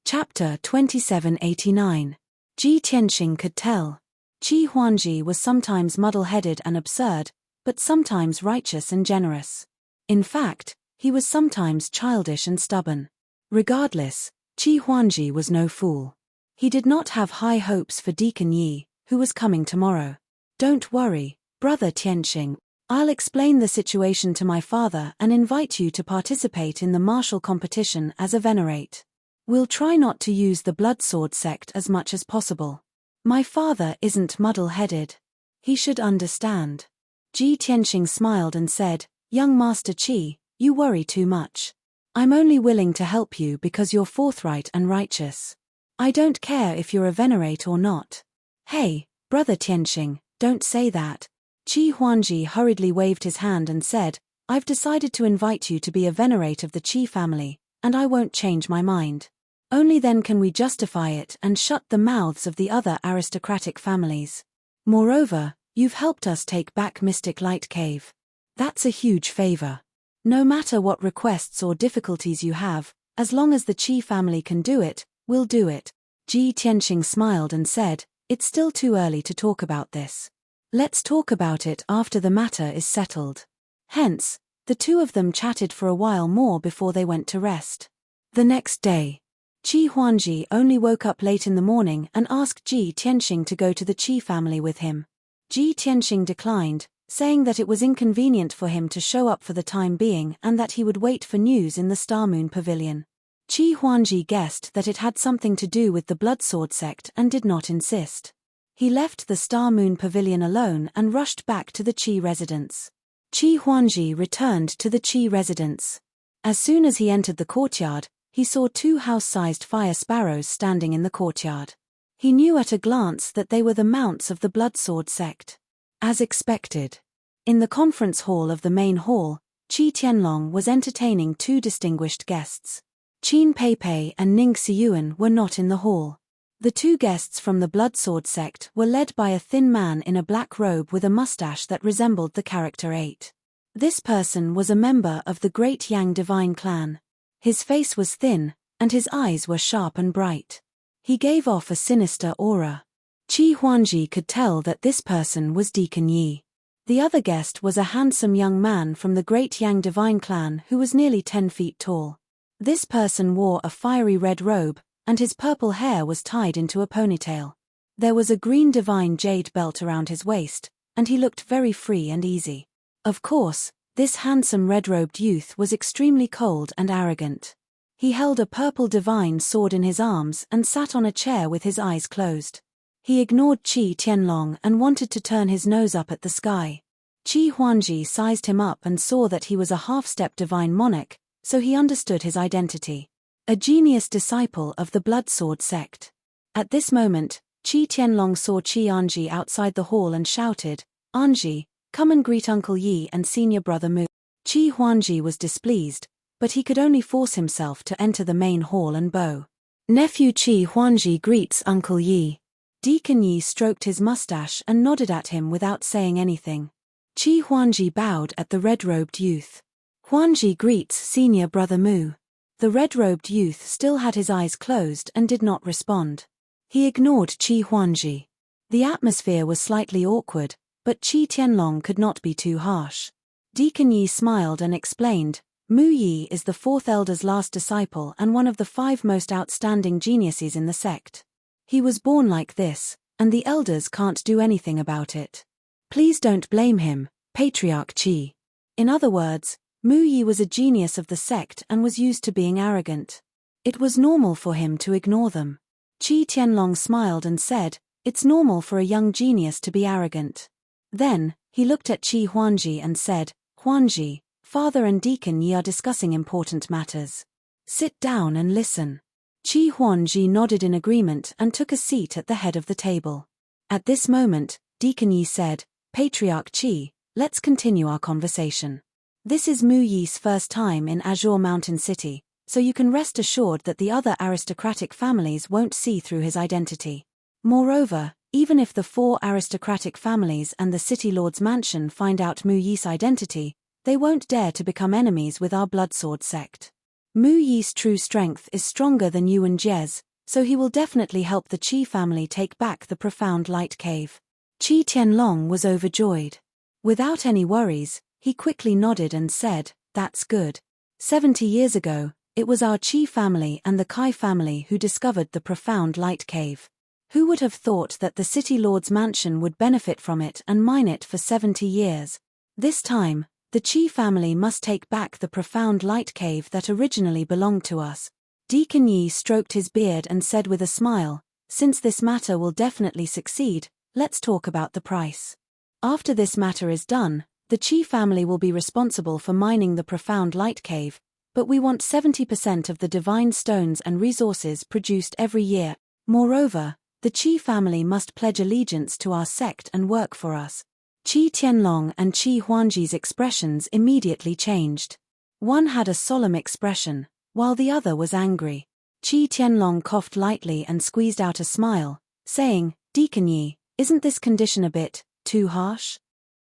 Chapter 2789. Ji Tianxing could tell. Qi Huangji was sometimes muddle-headed and absurd, but sometimes righteous and generous. In fact, he was sometimes childish and stubborn. Regardless, Qi Huangji was no fool. He did not have high hopes for Deacon Yi, who was coming tomorrow. "Don't worry, Brother Tianxing. I'll explain the situation to my father and invite you to participate in the martial competition as a venerate. We'll try not to use the Bloodsword sect as much as possible. My father isn't muddle-headed. He should understand." Ji Tianxing smiled and said, "Young Master Qi, you worry too much. I'm only willing to help you because you're forthright and righteous. I don't care if you're a venerate or not." "Hey, Brother Tianxing, don't say that." Qi Huangji hurriedly waved his hand and said, I've decided to invite you to be a venerate of the Qi family, and I won't change my mind. Only then can we justify it and shut the mouths of the other aristocratic families. Moreover, you've helped us take back Mystic Light Cave. That's a huge favor. No matter what requests or difficulties you have, as long as the Qi family can do it, we'll do it. Ji Tianxing smiled and said, "It's still too early to talk about this. Let's talk about it after the matter is settled." Hence, the two of them chatted for a while more before they went to rest. The next day, Qi Huangji only woke up late in the morning and asked Ji Tianxing to go to the Qi family with him. Ji Tianxing declined, saying that it was inconvenient for him to show up for the time being and that he would wait for news in the Star Moon Pavilion. Qi Huangji guessed that it had something to do with the Blood Sword sect and did not insist. He left the Star Moon Pavilion alone and rushed back to the Qi residence. Qi Huangji returned to the Qi residence. As soon as he entered the courtyard, he saw two house-sized fire sparrows standing in the courtyard. He knew at a glance that they were the mounts of the Blood Sword sect. As expected, in the conference hall of the main hall, Qi Tianlong was entertaining two distinguished guests. Qin Peipei and Ning Xiyuan were not in the hall. The two guests from the Blood Sword sect were led by a thin man in a black robe with a mustache that resembled the character 8. This person was a member of the Great Yang Divine Clan. His face was thin, and his eyes were sharp and bright. He gave off a sinister aura. Qi Huangji could tell that this person was Deacon Yi. The other guest was a handsome young man from the Great Yang Divine Clan who was nearly 10 feet tall. This person wore a fiery red robe, and his purple hair was tied into a ponytail. There was a green divine jade belt around his waist, and he looked very free and easy. Of course, this handsome red-robed youth was extremely cold and arrogant. He held a purple divine sword in his arms and sat on a chair with his eyes closed. He ignored Qi Tianlong and wanted to turn his nose up at the sky. Qi Huangji sized him up and saw that he was a half-step divine monarch, so he understood his identity. A genius disciple of the Blood Sword sect. At this moment, Qi Tianlong saw Qi Anji outside the hall and shouted, "Anji, come and greet Uncle Yi and senior brother Mu." Qi Huangji was displeased, but he could only force himself to enter the main hall and bow. "Nephew Qi Huangji greets Uncle Yi." Deacon Yi stroked his mustache and nodded at him without saying anything. Qi Huangji bowed at the red-robed youth. "Huangji greets senior brother Mu." The red-robed youth still had his eyes closed and did not respond. He ignored Qi Huangji. The atmosphere was slightly awkward, but Qi Tianlong could not be too harsh. Deacon Yi smiled and explained, "Mu Yi is the fourth elder's last disciple and one of the 5 most outstanding geniuses in the sect. He was born like this, and the elders can't do anything about it. Please don't blame him, Patriarch Qi." In other words, Mu Yi was a genius of the sect and was used to being arrogant. It was normal for him to ignore them. Qi Tianlong smiled and said, "It's normal for a young genius to be arrogant." Then, he looked at Qi Huangji and said, "Huangji, Father and Deacon Yi are discussing important matters. Sit down and listen." Qi Huangji nodded in agreement and took a seat at the head of the table. At this moment, Deacon Yi said, "Patriarch Qi, let's continue our conversation. This is Mu Yi's first time in Azure Mountain City, so you can rest assured that the other aristocratic families won't see through his identity. Moreover, even if the 4 aristocratic families and the City Lord's mansion find out Mu Yi's identity, they won't dare to become enemies with our Blood Sword sect. Mu Yi's true strength is stronger than Yuan Jie's, so he will definitely help the Qi family take back the Profound Light Cave." Qi Tianlong was overjoyed. Without any worries, he quickly nodded and said, "That's good. 70 years ago, it was our Qi family and the Kai family who discovered the Profound Light Cave. Who would have thought that the City Lord's mansion would benefit from it and mine it for 70 years? This time, the Qi family must take back the Profound Light Cave that originally belonged to us." Deacon Yi stroked his beard and said with a smile, "Since this matter will definitely succeed, let's talk about the price. After this matter is done, the Qi family will be responsible for mining the Profound Light Cave, but we want 70% of the divine stones and resources produced every year. Moreover, the Qi family must pledge allegiance to our sect and work for us." Qi Tianlong and Qi Huangji's expressions immediately changed. One had a solemn expression, while the other was angry. Qi Tianlong coughed lightly and squeezed out a smile, saying, "Deacon Yi, isn't this condition a bit too harsh?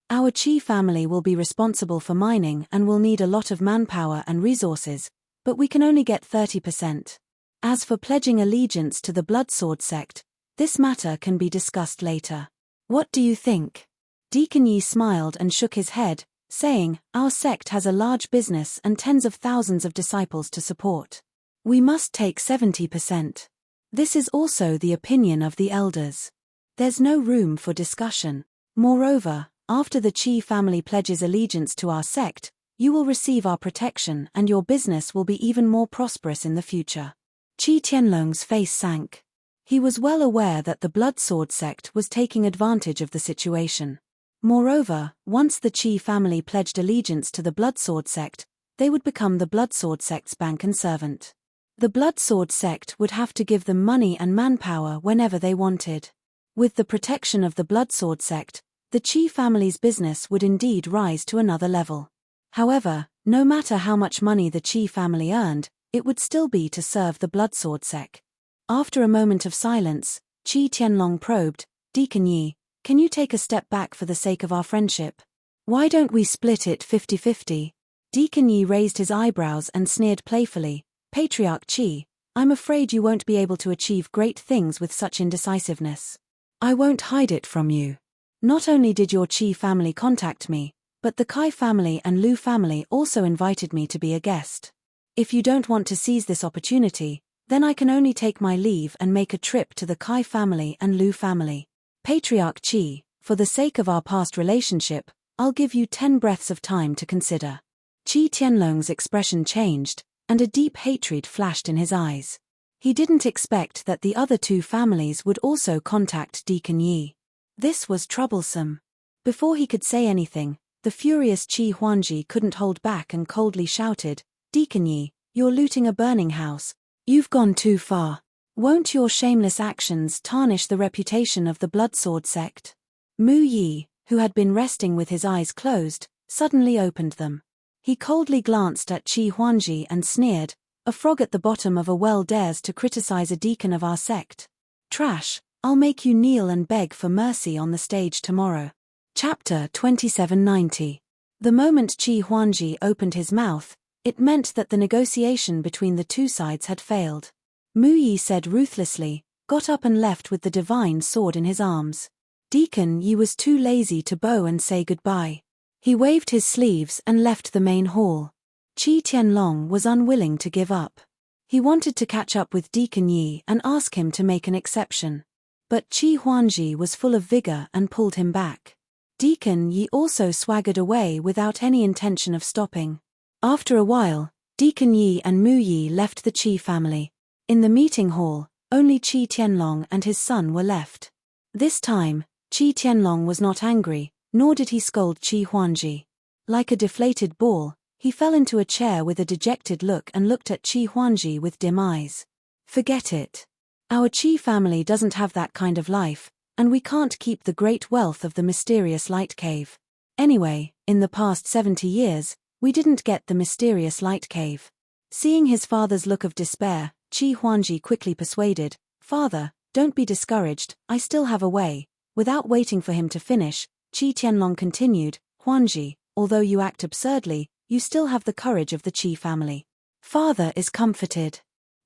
Our Qi family will be responsible for mining and will need a lot of manpower and resources, but we can only get 30%. As for pledging allegiance to the Bloodsword sect, this matter can be discussed later. What do you think?" Deacon Yi smiled and shook his head, saying, "Our sect has a large business and tens of thousands of disciples to support. We must take 70%. This is also the opinion of the elders. There's no room for discussion. Moreover, after the Qi family pledges allegiance to our sect, you will receive our protection and your business will be even more prosperous in the future." Qi Tianlong's face sank. He was well aware that the Bloodsword sect was taking advantage of the situation. Moreover, once the Qi family pledged allegiance to the Bloodsword sect, they would become the Bloodsword sect's bank and servant. The Bloodsword sect would have to give them money and manpower whenever they wanted. With the protection of the Bloodsword sect, the Qi family's business would indeed rise to another level. However, no matter how much money the Qi family earned, it would still be to serve the Bloodsword sect. After a moment of silence, Qi Tianlong probed, "Deacon Yi, can you take a step back for the sake of our friendship? Why don't we split it 50-50? Deacon Yi raised his eyebrows and sneered playfully, "Patriarch Qi, I'm afraid you won't be able to achieve great things with such indecisiveness. I won't hide it from you. Not only did your Qi family contact me, but the Kai family and Lu family also invited me to be a guest. If you don't want to seize this opportunity, then I can only take my leave and make a trip to the Kai family and Lu family. Patriarch Qi, for the sake of our past relationship, I'll give you 10 breaths of time to consider." Qi Tianlong's expression changed, and a deep hatred flashed in his eyes. He didn't expect that the other two families would also contact Deacon Yi. This was troublesome. Before he could say anything, the furious Qi Huangji couldn't hold back and coldly shouted, "Deacon Yi, you're looting a burning house. You've gone too far. Won't your shameless actions tarnish the reputation of the Bloodsword sect?" Mu Yi, who had been resting with his eyes closed, suddenly opened them. He coldly glanced at Qi Huangji and sneered, "A frog at the bottom of a well dares to criticize a deacon of our sect. Trash, I'll make you kneel and beg for mercy on the stage tomorrow." Chapter 2790. The moment Qi Huangji opened his mouth, it meant that the negotiation between the two sides had failed. Mu Yi said ruthlessly, got up and left with the divine sword in his arms. Deacon Yi was too lazy to bow and say goodbye. He waved his sleeves and left the main hall. Qi Tianlong was unwilling to give up. He wanted to catch up with Deacon Yi and ask him to make an exception. But Qi Huangji was full of vigor and pulled him back. Deacon Yi also swaggered away without any intention of stopping. After a while, Deacon Yi and Mu Yi left the Qi family. In the meeting hall, only Qi Tianlong and his son were left. This time, Qi Tianlong was not angry, nor did he scold Qi Huangji. Like a deflated ball, he fell into a chair with a dejected look and looked at Qi Huangji with dim eyes. "Forget it. Our Qi family doesn't have that kind of life, and we can't keep the great wealth of the mysterious light cave. Anyway, in the past 70 years, we didn't get the mysterious light cave." Seeing his father's look of despair, Qi Huangji quickly persuaded, "Father, don't be discouraged, I still have a way." Without waiting for him to finish, Qi Tianlong continued, "Huangji, although you act absurdly, you still have the courage of the Qi family. Father is comforted.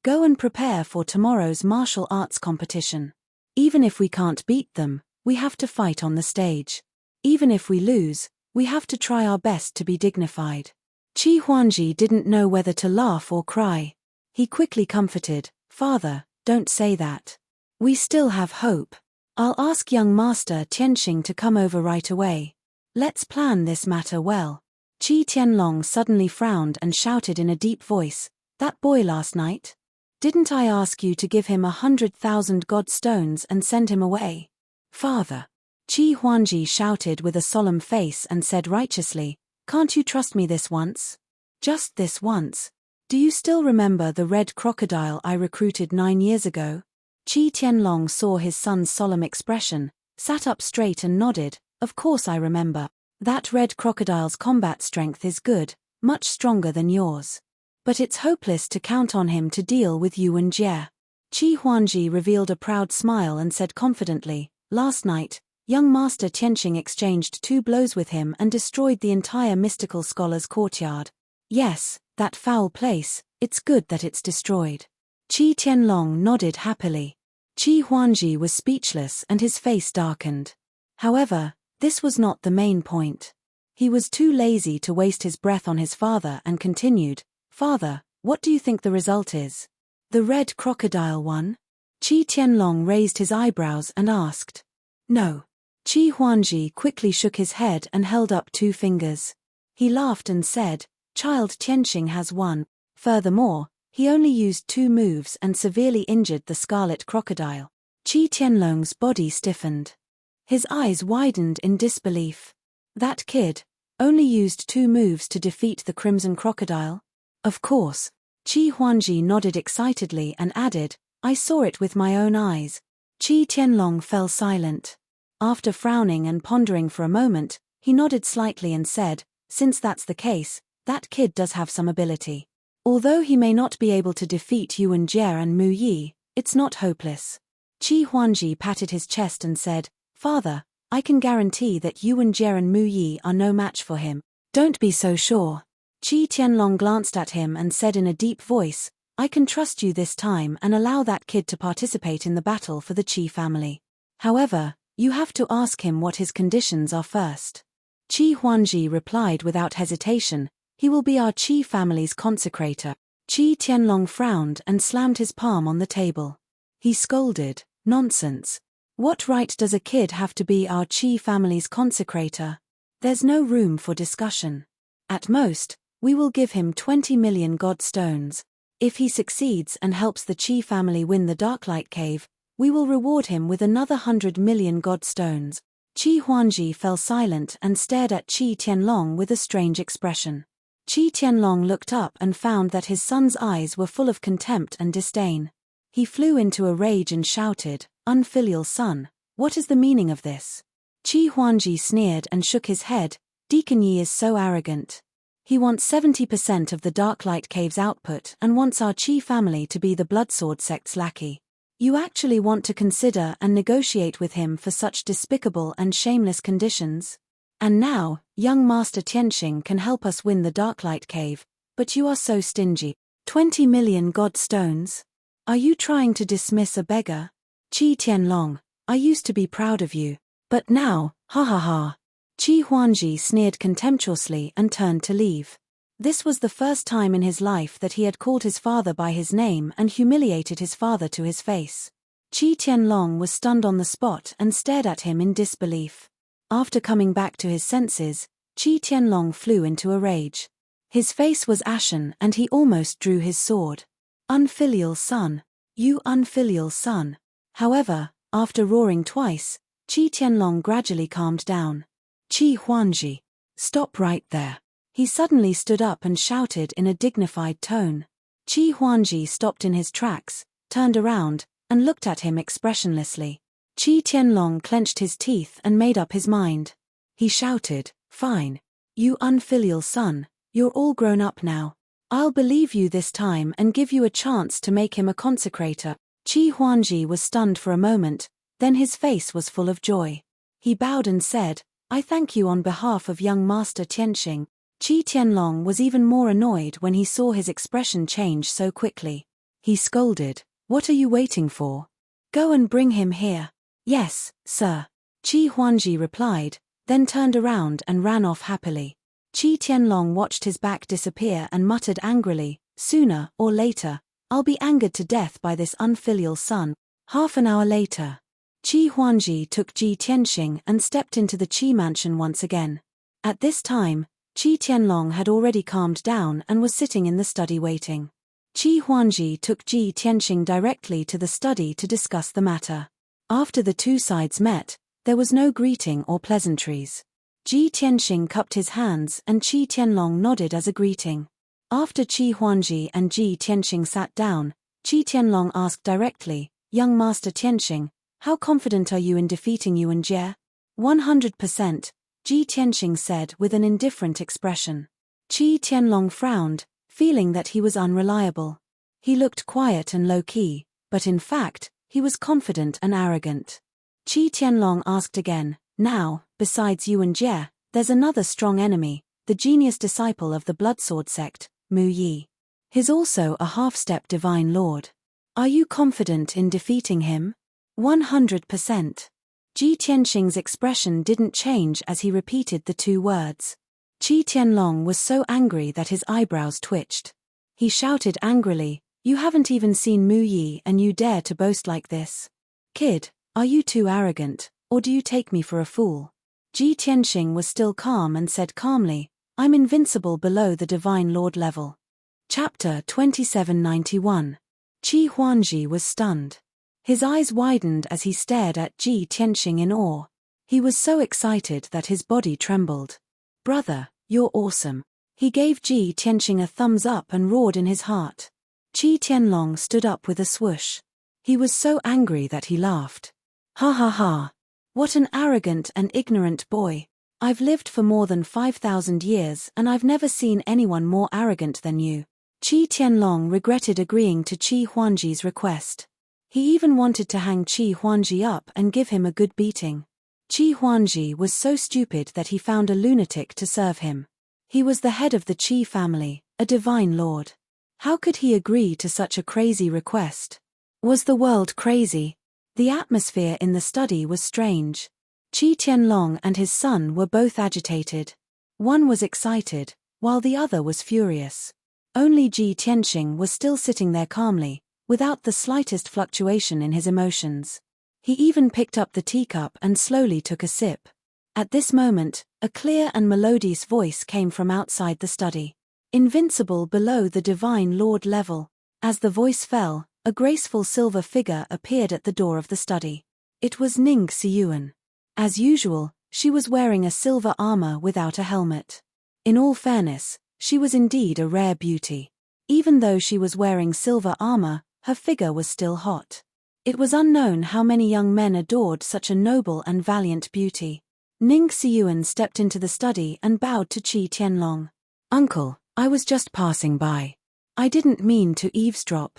Go and prepare for tomorrow's martial arts competition. Even if we can't beat them, we have to fight on the stage. Even if we lose, we have to try our best to be dignified." Qi Huangji didn't know whether to laugh or cry. He quickly comforted, "Father, don't say that. We still have hope. I'll ask young Master Tianxing to come over right away. Let's plan this matter well." Qi Tianlong suddenly frowned and shouted in a deep voice, "That boy last night? Didn't I ask you to give him 100,000 god stones and send him away?" "Father." Qi Huangji shouted with a solemn face and said righteously, "Can't you trust me this once? Just this once? Do you still remember the red crocodile I recruited 9 years ago?" Qi Tianlong saw his son's solemn expression, sat up straight and nodded, Of course I remember. That red crocodile's combat strength is good, much stronger than yours. But it's hopeless to count on him to deal with Yuan Jie. Qi Huangji revealed a proud smile and said confidently, last night, young Master Tianqing exchanged 2 blows with him and destroyed the entire mystical scholar's courtyard. Yes, that foul place, it's good that it's destroyed. Qi Tianlong nodded happily. Qi Huangji was speechless and his face darkened. However, this was not the main point. He was too lazy to waste his breath on his father and continued, Father, what do you think the result is? The red crocodile won? Qi Tianlong raised his eyebrows and asked. No. Qi Huangji quickly shook his head and held up 2 fingers. He laughed and said, Child Tianqing has won. Furthermore, he only used 2 moves and severely injured the scarlet crocodile. Qi Tianlong's body stiffened. His eyes widened in disbelief. That kid only used 2 moves to defeat the crimson crocodile? Of course. Qi Huangji nodded excitedly and added, I saw it with my own eyes. Qi Tianlong fell silent. After frowning and pondering for a moment, he nodded slightly and said, Since that's the case, that kid does have some ability. Although he may not be able to defeat Yuan Jie and Mu Yi, it's not hopeless. Qi Huangji patted his chest and said, Father, I can guarantee that Yuan Jie and Mu Yi are no match for him. Don't be so sure. Qi Tianlong glanced at him and said in a deep voice, I can trust you this time and allow that kid to participate in the battle for the Qi family. However, you have to ask him what his conditions are first. Qi Huangji replied without hesitation, he will be our Qi family's consecrator. Qi Tianlong frowned and slammed his palm on the table. He scolded, Nonsense. What right does a kid have to be our Qi family's consecrator? There's no room for discussion. At most, we will give him 20 million god stones. If he succeeds and helps the Qi family win the Darklight Cave, we will reward him with another 100 million god stones. Qi Huangji fell silent and stared at Qi Tianlong with a strange expression. Qi Tianlong looked up and found that his son's eyes were full of contempt and disdain. He flew into a rage and shouted, Unfilial son, what is the meaning of this? Qi Huangji sneered and shook his head, Deacon Yi is so arrogant. He wants 70% of the Darklight Cave's output and wants our Qi family to be the Bloodsword sect's lackey. You actually want to consider and negotiate with him for such despicable and shameless conditions? And now, young Master Tianqing can help us win the Darklight Cave, but you are so stingy. 20 million god stones? Are you trying to dismiss a beggar? Qi Tianlong, I used to be proud of you. But now, ha ha ha. Qi Huangji sneered contemptuously and turned to leave. This was the first time in his life that he had called his father by his name and humiliated his father to his face. Qi Tianlong was stunned on the spot and stared at him in disbelief. After coming back to his senses, Qi Tianlong flew into a rage. His face was ashen and he almost drew his sword. Unfilial son. You unfilial son. However, after roaring twice, Qi Tianlong gradually calmed down. Qi Huangji. Stop right there. He suddenly stood up and shouted in a dignified tone. Qi Huangji stopped in his tracks, turned around, and looked at him expressionlessly. Qi Tianlong clenched his teeth and made up his mind. He shouted, Fine. You unfilial son, you're all grown up now. I'll believe you this time and give you a chance to make him a consecrator. Qi Huangji was stunned for a moment, then his face was full of joy. He bowed and said, I thank you on behalf of young Master Tianqing. Qi Tianlong was even more annoyed when he saw his expression change so quickly. He scolded, What are you waiting for? Go and bring him here. Yes, sir. Qi Huangji replied, then turned around and ran off happily. Qi Tianlong watched his back disappear and muttered angrily, Sooner or later, I'll be angered to death by this unfilial son. Half an hour later, Qi Huangji took Qi Tianqing and stepped into the Qi mansion once again. At this time, Qi Tianlong had already calmed down and was sitting in the study waiting. Qi Huangji took Qi Tianqing directly to the study to discuss the matter. After the two sides met, there was no greeting or pleasantries. Qi Tianqing cupped his hands and Qi Tianlong nodded as a greeting. After Qi Huangji and Qi Tianqing sat down, Qi Tianlong asked directly, Young Master Tianqing, how confident are you in defeating Yuan Jie? 100%, Ji Tianxing said with an indifferent expression. Qi Tianlong frowned, feeling that he was unreliable. He looked quiet and low-key, but in fact, he was confident and arrogant. Qi Tianlong asked again, now, besides you and Jie, there's another strong enemy, the genius disciple of the Bloodsword sect, Mu Yi. He's also a half-step divine lord. Are you confident in defeating him? 100%. Ji Tianxing's expression didn't change as he repeated the two words. Qi Tianlong was so angry that his eyebrows twitched. He shouted angrily, you haven't even seen Mu Yi and you dare to boast like this? Kid, are you too arrogant, or do you take me for a fool? Ji Tianxing was still calm and said calmly, I'm invincible below the Divine Lord level. Chapter 2791. Qi Huangji was stunned. His eyes widened as he stared at Ji Tianxing in awe. He was so excited that his body trembled. Brother, you're awesome. He gave Ji Tianxing a thumbs up and roared in his heart. Qi Tianlong stood up with a swoosh. He was so angry that he laughed. Ha ha ha. What an arrogant and ignorant boy. I've lived for more than 5,000 years and I've never seen anyone more arrogant than you. Qi Tianlong regretted agreeing to Qi Huangji's request. He even wanted to hang Qi Huangji up and give him a good beating. Qi Huangji was so stupid that he found a lunatic to serve him. He was the head of the Qi family, a divine lord. How could he agree to such a crazy request? Was the world crazy? The atmosphere in the study was strange. Qi Tianlong and his son were both agitated. One was excited, while the other was furious. Only Ji Tianxing was still sitting there calmly, without the slightest fluctuation in his emotions. He even picked up the teacup and slowly took a sip. At this moment, a clear and melodious voice came from outside the study. Invincible below the Divine Lord level. As the voice fell, a graceful silver figure appeared at the door of the study. It was Ning Xiyuan. As usual, she was wearing a silver armor without a helmet. In all fairness, she was indeed a rare beauty. Even though she was wearing silver armor, her figure was still hot. It was unknown how many young men adored such a noble and valiant beauty. Ning Xiyuan stepped into the study and bowed to Qi Tianlong. Uncle, I was just passing by. I didn't mean to eavesdrop.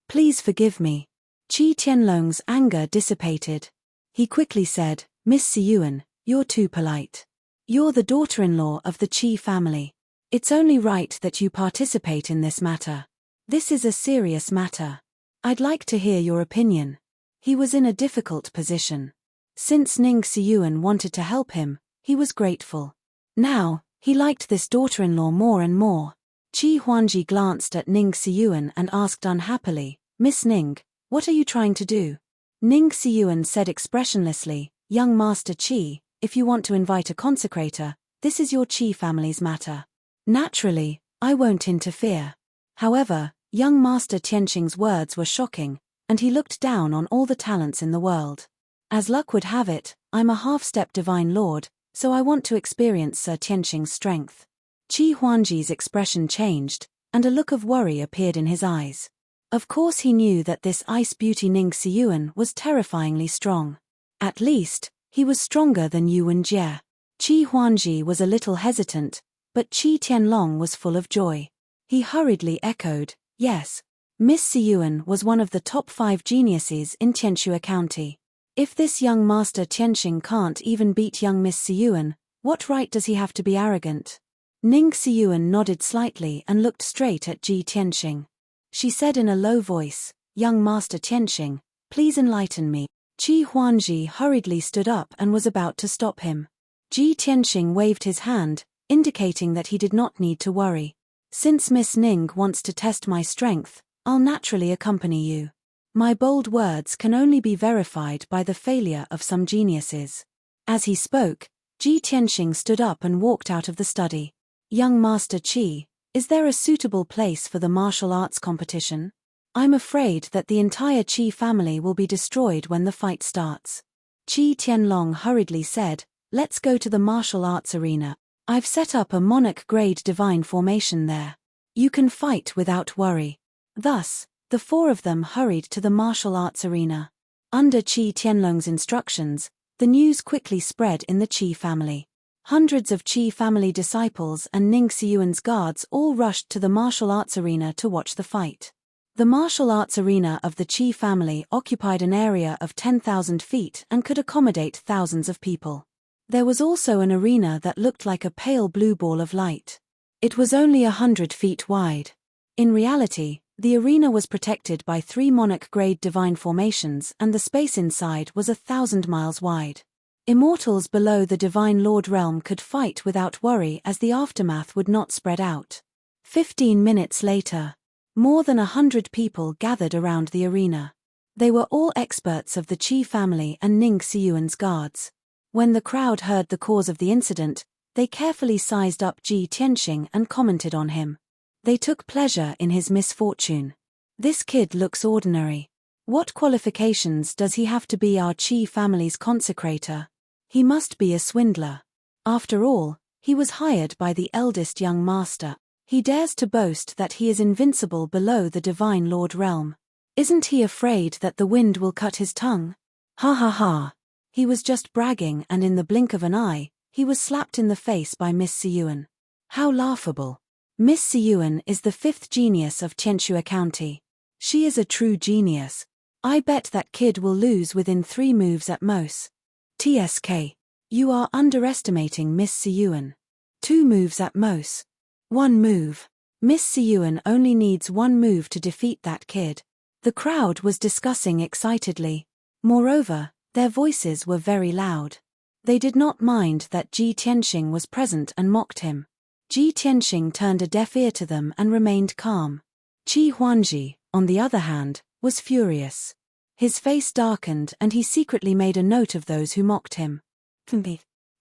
Please forgive me. Qi Tianlong's anger dissipated. He quickly said, Miss Xiyuan, you're too polite. You're the daughter-in-law of the Qi family. It's only right that you participate in this matter. This is a serious matter. I'd like to hear your opinion. He was in a difficult position. Since Ning Xiyuan wanted to help him, he was grateful. Now, he liked this daughter-in-law more and more. Qi Huangji glanced at Ning Xiyuan and asked unhappily, Miss Ning, what are you trying to do? Ning Xiyuan said expressionlessly, Young Master Qi, if you want to invite a consecrator, this is your Qi family's matter. Naturally, I won't interfere. However, young Master Tianxing's words were shocking, and he looked down on all the talents in the world. As luck would have it, I'm a half-step divine lord, so I want to experience Sir Tianxing's strength. Qi Huangji's expression changed, and a look of worry appeared in his eyes. Of course he knew that this ice beauty Ning Xiyuan was terrifyingly strong. At least, he was stronger than Yuan Jie. Qi Huangji was a little hesitant, but Qi Tianlong was full of joy. He hurriedly echoed, yes. Miss Xiyuan was one of the top 5 geniuses in Tianxue County. If this young Master Tianxing can't even beat young Miss Xiyuan, what right does he have to be arrogant? Ning Xiyuan nodded slightly and looked straight at Ji Tianxing. She said in a low voice, Young Master Tianxing, please enlighten me. Qi Huangji hurriedly stood up and was about to stop him. Ji Tianxing waved his hand, indicating that he did not need to worry. Since Miss Ning wants to test my strength, I'll naturally accompany you. My bold words can only be verified by the failure of some geniuses. As he spoke, Ji Tianxing stood up and walked out of the study. Young Master Qi, is there a suitable place for the martial arts competition? I'm afraid that the entire Qi family will be destroyed when the fight starts. Qi Tianlong hurriedly said, let's go to the martial arts arena. I've set up a monarch-grade divine formation there. You can fight without worry. Thus, the 4 of them hurried to the martial arts arena. Under Qi Tianlong's instructions, The news quickly spread in the Qi family. Hundreds of Qi family disciples and Ning Xiyuan's guards all rushed to the martial arts arena to watch the fight. The martial arts arena of the Qi family occupied an area of 10,000 feet and could accommodate thousands of people. There was also an arena that looked like a pale blue ball of light. It was only 100 feet wide. In reality, the arena was protected by 3 monarch-grade divine formations and the space inside was 1,000 miles wide. Immortals below the Divine Lord realm could fight without worry as the aftermath would not spread out. 15 minutes later, more than 100 people gathered around the arena. They were all experts of the Qi family and Ning Xiyuan's guards. When the crowd heard the cause of the incident, they carefully sized up Ji Tianxing and commented on him. They took pleasure in his misfortune. This kid looks ordinary. What qualifications does he have to be our Qi family's consecrator? He must be a swindler. After all, he was hired by the eldest young master. He dares to boast that he is invincible below the Divine Lord realm. Isn't he afraid that the wind will cut his tongue? Ha ha ha. He was just bragging and in the blink of an eye, he was slapped in the face by Miss Xiyuan. How laughable. Miss Xiyuan is the 5th genius of Tianxue County. She is a true genius. I bet that kid will lose within 3 moves at most. TSK. You are underestimating Miss Xiyuan. 2 moves at most. 1 move. Miss Xiyuan only needs 1 move to defeat that kid. The crowd was discussing excitedly. Moreover, their voices were very loud. They did not mind that Ji Tianxing was present and mocked him. Ji Tianxing turned a deaf ear to them and remained calm. Qi Huangji, on the other hand, was furious. His face darkened and he secretly made a note of those who mocked him.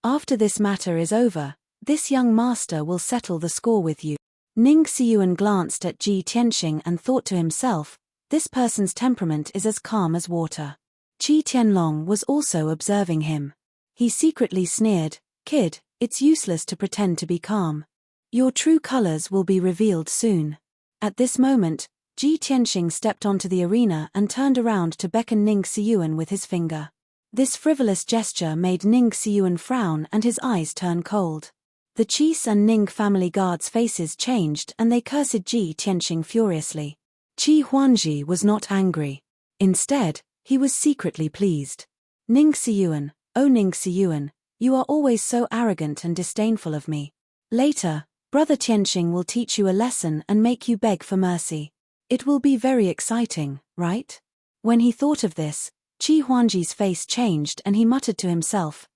After this matter is over, this young master will settle the score with you. Ning Xiyuan glanced at Ji Tianxing and thought to himself, this person's temperament is as calm as water. Qi Tianlong was also observing him. He secretly sneered, kid, it's useless to pretend to be calm. Your true colors will be revealed soon. At this moment, Ji Tianxing stepped onto the arena and turned around to beckon Ning Xiyuan with his finger. This frivolous gesture made Ning Xiyuan frown and his eyes turn cold. The Qis and Ning family guards' faces changed and they cursed Ji Tianxing furiously. Qi Huangji was not angry. Instead, he was secretly pleased. Ning Xiyuan, oh Ning Xiyuan, you are always so arrogant and disdainful of me. Later, Brother Tianxing will teach you a lesson and make you beg for mercy. It will be very exciting, right? When he thought of this, Qi Huangji's face changed and he muttered to himself,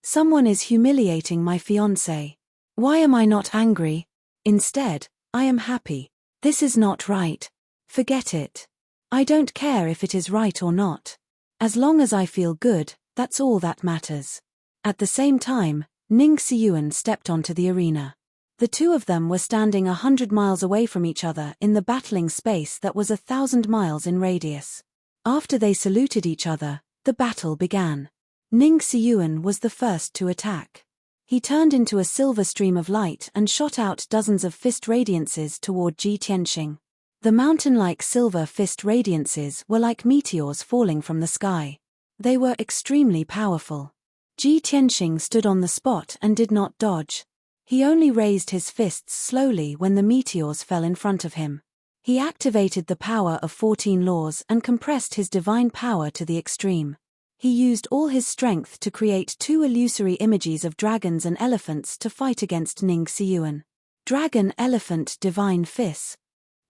Someone is humiliating my fiancé. Why am I not angry? Instead, I am happy. This is not right. Forget it. I don't care if it is right or not. As long as I feel good, that's all that matters. At the same time, Ning Xiyuan stepped onto the arena. The two of them were standing 100 miles away from each other in the battling space that was 1,000 miles in radius. After they saluted each other, the battle began. Ning Xiyuan was the first to attack. He turned into a silver stream of light and shot out dozens of fist radiances toward Ji Tianxing. The mountain-like silver fist radiances were like meteors falling from the sky. They were extremely powerful. Ji Tianxing stood on the spot and did not dodge. He only raised his fists slowly when the meteors fell in front of him. He activated the power of 14 laws and compressed his divine power to the extreme. He used all his strength to create 2 illusory images of dragons and elephants to fight against Ning Xiyuan. Dragon Elephant Divine Fist.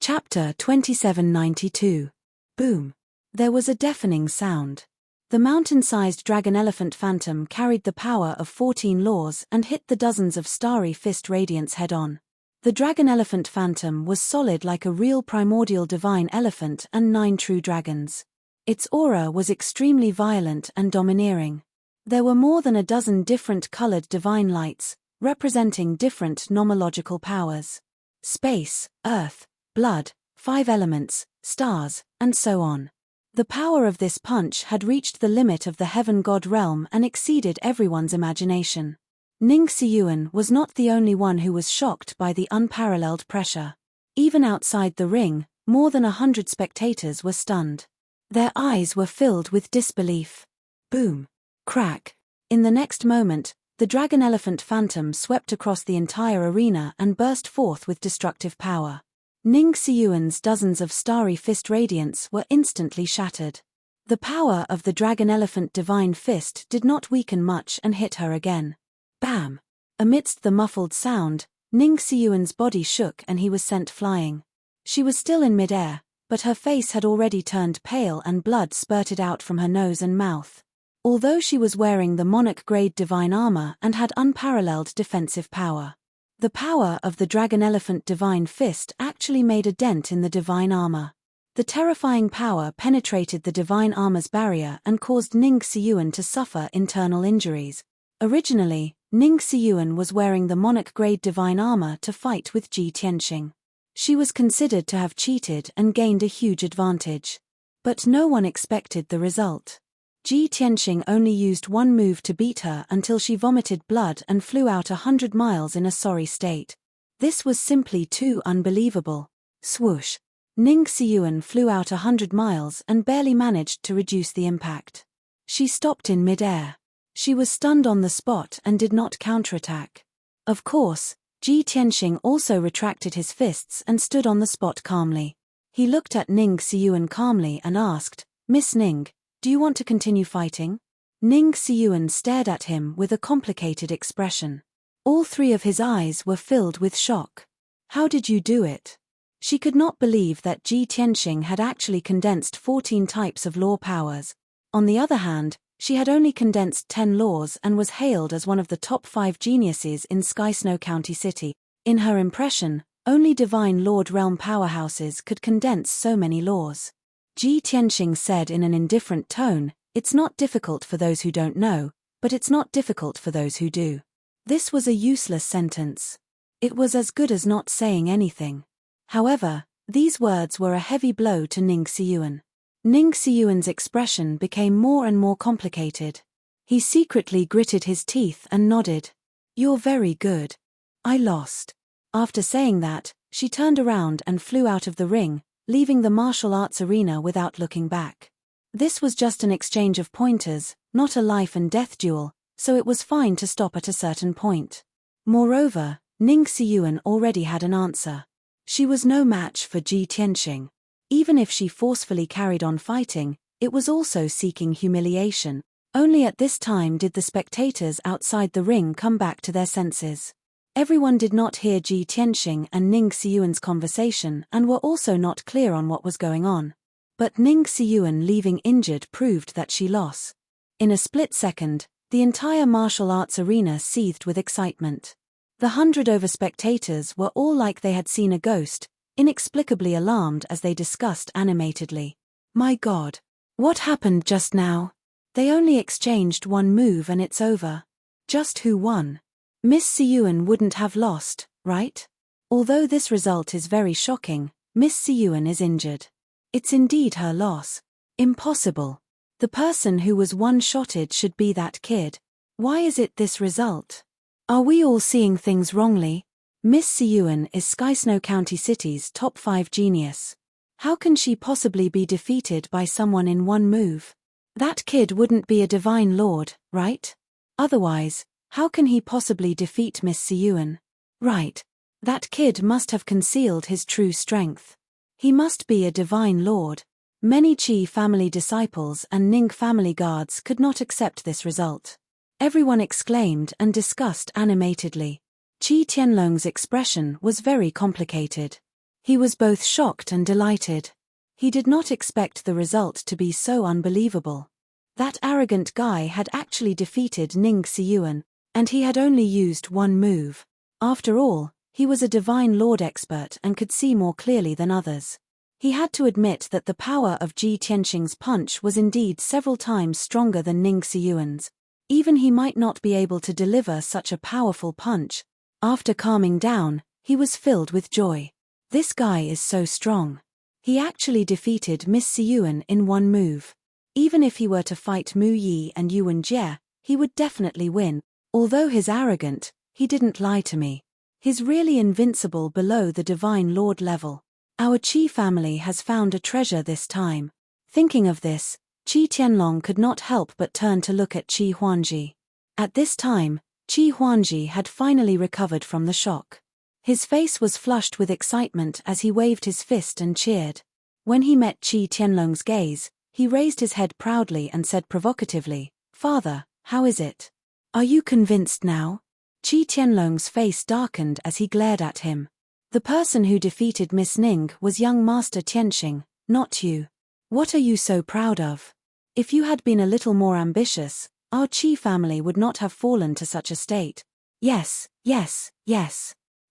Chapter 2792. Boom. There was a deafening sound. The mountain-sized dragon-elephant phantom carried the power of 14 laws and hit the dozens of starry fist radiance head-on. The dragon-elephant phantom was solid like a real primordial divine elephant and 9 true dragons. Its aura was extremely violent and domineering. There were more than a dozen different colored divine lights, representing different nomological powers. Space, earth, blood, 5 elements, stars, and so on. The power of this punch had reached the limit of the heaven god realm and exceeded everyone's imagination. Ning Xiyuan was not the only one who was shocked by the unparalleled pressure. Even outside the ring, more than 100 spectators were stunned. Their eyes were filled with disbelief. Boom. Crack! In the next moment, the dragon elephant phantom swept across the entire arena and burst forth with destructive power. Ning Xiyuan's dozens of starry fist radiance were instantly shattered. The power of the dragon elephant divine fist did not weaken much and hit her again. Bam! Amidst the muffled sound, Ning Xiyuan's body shook and he was sent flying. She was still in midair, but her face had already turned pale and blood spurted out from her nose and mouth. Although she was wearing the monarch-grade divine armor and had unparalleled defensive power, the power of the dragon elephant divine fist actually made a dent in the divine armor. The terrifying power penetrated the divine armor's barrier and caused Ning Xiyuan to suffer internal injuries. Originally, Ning Xiyuan was wearing the monarch-grade divine armor to fight with Ji Tianxing. She was considered to have cheated and gained a huge advantage. But no one expected the result. Ji Tianxing only used one move to beat her until she vomited blood and flew out 100 miles in a sorry state. This was simply too unbelievable. Swoosh! Ning Xiyuan flew out 100 miles and barely managed to reduce the impact. She stopped in midair. She was stunned on the spot and did not counterattack. Of course, Ji Tianxing also retracted his fists and stood on the spot calmly. He looked at Ning Xiyuan calmly and asked, "Miss Ning, do you want to continue fighting?" Ning Xiyuan stared at him with a complicated expression. All three of his eyes were filled with shock. "How did you do it?" She could not believe that Ji Tianxing had actually condensed 14 types of law powers. On the other hand, she had only condensed 10 laws and was hailed as one of the top 5 geniuses in Sky Snow County City. In her impression, only Divine Lord Realm powerhouses could condense so many laws. Ji Tianxing said in an indifferent tone, "It's not difficult for those who don't know, but it's not difficult for those who do." This was a useless sentence. It was as good as not saying anything. However, these words were a heavy blow to Ning Xiyuan. Ning Xiyuan's expression became more and more complicated. He secretly gritted his teeth and nodded. "You're very good. I lost." After saying that, she turned around and flew out of the ring, leaving the martial arts arena without looking back. This was just an exchange of pointers, not a life-and-death duel, so it was fine to stop at a certain point. Moreover, Ning Xiyuan already had an answer. She was no match for Ji Tianxing. Even if she forcefully carried on fighting, it was also seeking humiliation. Only at this time did the spectators outside the ring come back to their senses. Everyone did not hear Ji Tianxing and Ning Xiyuan's conversation and were also not clear on what was going on. But Ning Xiyuan leaving injured proved that she lost. In a split second, the entire martial arts arena seethed with excitement. The 100 over spectators were all like they had seen a ghost, inexplicably alarmed as they discussed animatedly. "My God! What happened just now? They only exchanged one move and it's over. Just who won? Miss Xiyuan wouldn't have lost, right? Although this result is very shocking, Miss Xiyuan is injured. It's indeed her loss. Impossible. The person who was one-shotted should be that kid. Why is it this result? Are we all seeing things wrongly? Miss Xiyuan is Sky Snow County City's top 5 genius. How can she possibly be defeated by someone in one move? That kid wouldn't be a divine lord, right? Otherwise, how can he possibly defeat Miss Xiyuan? Right. That kid must have concealed his true strength. He must be a divine lord. Many Qi family disciples and Ning family guards could not accept this result. Everyone exclaimed and discussed animatedly. Qi Tianlong's expression was very complicated. He was both shocked and delighted. He did not expect the result to be so unbelievable. That arrogant guy had actually defeated Ning Xiyuan, and he had only used one move. After all, he was a divine lord expert and could see more clearly than others. He had to admit that the power of Ji Tianxing's punch was indeed several times stronger than Ning Xiyuan's. Even he might not be able to deliver such a powerful punch. After calming down, he was filled with joy. This guy is so strong. He actually defeated Miss Xiyuan in one move. Even if he were to fight Mu Yi and Yuan Jie, he would definitely win. Although he's arrogant, he didn't lie to me. He's really invincible below the Divine Lord level. Our Qi family has found a treasure this time. Thinking of this, Qi Tianlong could not help but turn to look at Qi Huangji. At this time, Qi Huangji had finally recovered from the shock. His face was flushed with excitement as he waved his fist and cheered. When he met Qi Tianlong's gaze, he raised his head proudly and said provocatively, "Father, how is it? Are you convinced now?" Qi Tianlong's face darkened as he glared at him. The person who defeated Miss Ning was young Master Tianxing, not you. What are you so proud of? If you had been a little more ambitious, our Qi family would not have fallen to such a state. Yes.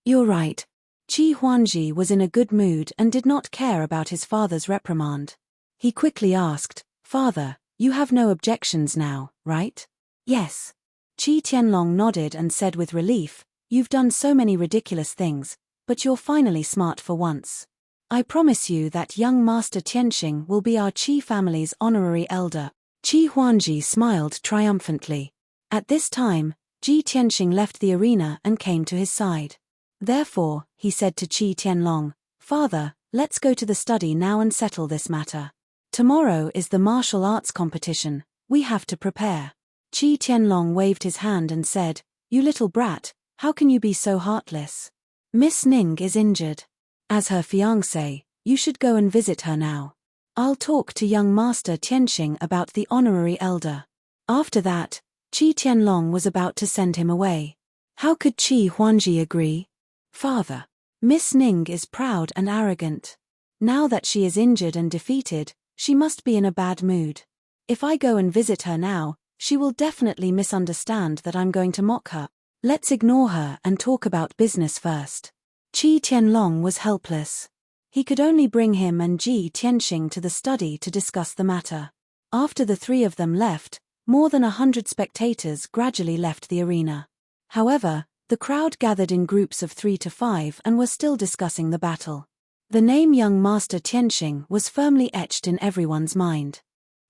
You're right. Qi Huangji was in a good mood and did not care about his father's reprimand. He quickly asked, "Father, you have no objections now, right?" "Yes." Qi Tianlong nodded and said with relief, "You've done so many ridiculous things, but you're finally smart for once. I promise you that young Master Tianxing will be our Qi family's honorary elder." Qi Huangji smiled triumphantly. At this time, Qi Tianxing left the arena and came to his side. Therefore, he said to Qi Tianlong, "Father, let's go to the study now and settle this matter. Tomorrow is the martial arts competition, we have to prepare." Qi Tianlong waved his hand and said, "You little brat, how can you be so heartless? Miss Ning is injured. As her fiancé, you should go and visit her now. I'll talk to young Master Tianxing about the honorary elder." After that, Qi Tianlong was about to send him away. How could Qi Huangji agree? "Father, Miss Ning is proud and arrogant. Now that she is injured and defeated, she must be in a bad mood. If I go and visit her now, she will definitely misunderstand that I'm going to mock her. Let's ignore her and talk about business first." Qi Tianlong was helpless. He could only bring him and Qi Tianxing to the study to discuss the matter. After the three of them left, more than 100 spectators gradually left the arena. However, the crowd gathered in groups of 3 to 5 and were still discussing the battle. The name young Master Tianxing was firmly etched in everyone's mind.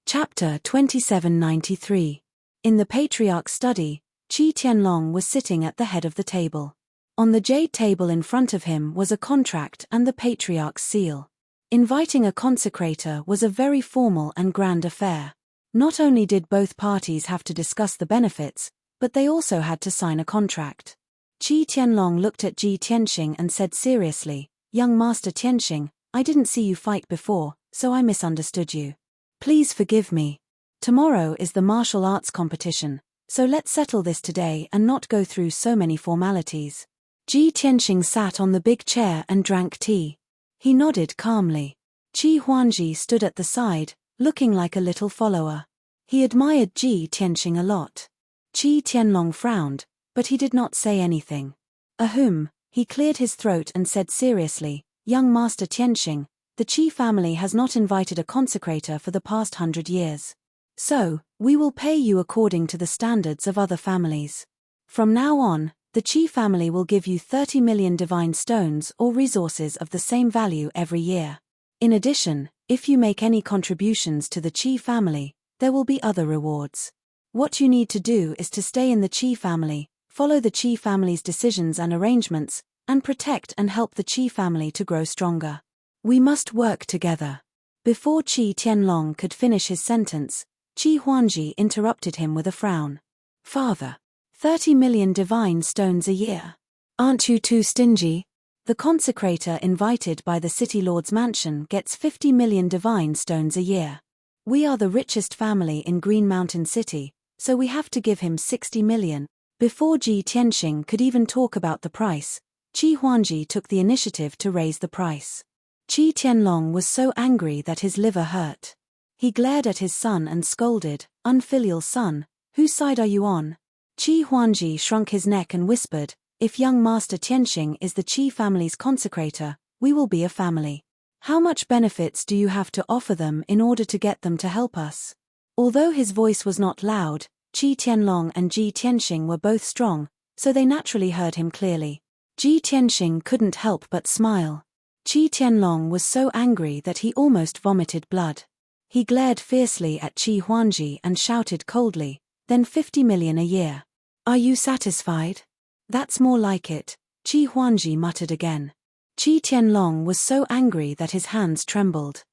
Chapter 2793. In the Patriarch's study, Qi Tianlong was sitting at the head of the table. On the jade table in front of him was a contract and the Patriarch's seal. Inviting a consecrator was a very formal and grand affair. Not only did both parties have to discuss the benefits, but they also had to sign a contract. Qi Tianlong looked at Qi Tianxing and said seriously, "Young Master Tianxing, I didn't see you fight before, so I misunderstood you. Please forgive me. Tomorrow is the martial arts competition, so let's settle this today and not go through so many formalities." Qi Tianxing sat on the big chair and drank tea. He nodded calmly. Qi Huangji stood at the side, looking like a little follower. He admired Qi Tianxing a lot. Qi Tianlong frowned, but he did not say anything. Ahem, he cleared his throat and said seriously, "Young Master Tianxing, the Qi family has not invited a consecrator for the past 100 years. So, we will pay you according to the standards of other families. From now on, the Qi family will give you 30 million divine stones or resources of the same value every year. In addition, if you make any contributions to the Qi family, there will be other rewards. What you need to do is to stay in the Qi family, follow the Qi family's decisions and arrangements, and protect and help the Qi family to grow stronger. We must work together." Before Qi Tianlong could finish his sentence, Qi Huangji interrupted him with a frown. "Father, 30 million divine stones a year. Aren't you too stingy? The consecrator invited by the city lord's mansion gets 50 million divine stones a year. We are the richest family in Green Mountain City, so we have to give him 60 million. Before Qi Tianxing could even talk about the price, Qi Huangji took the initiative to raise the price. Qi Tianlong was so angry that his liver hurt. He glared at his son and scolded, "Unfilial son, whose side are you on?" Qi Huangji shrunk his neck and whispered, "If young Master Tianxing is the Qi family's consecrator, we will be a family. How much benefits do you have to offer them in order to get them to help us?" Although his voice was not loud, Qi Tianlong and Qi Tianxing were both strong, so they naturally heard him clearly. Qi Tianxing couldn't help but smile. Qi Tianlong was so angry that he almost vomited blood. He glared fiercely at Qi Huangji and shouted coldly, "Then 50 million a year. Are you satisfied?" "That's more like it," Qi Huangji muttered again. Qi Tianlong was so angry that his hands trembled.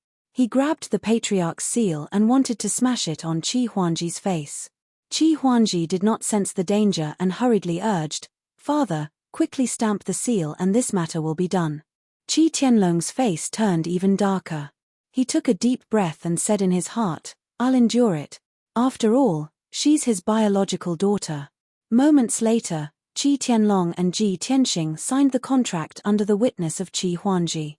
He grabbed the patriarch's seal and wanted to smash it on Qi Huangji's face. Qi Huangji did not sense the danger and hurriedly urged, "Father, quickly stamp the seal and this matter will be done." Qi Tianlong's face turned even darker. He took a deep breath and said in his heart, "I'll endure it. After all, she's his biological daughter." Moments later, Qi Tianlong and Ji Tianxing signed the contract under the witness of Qi Huangji.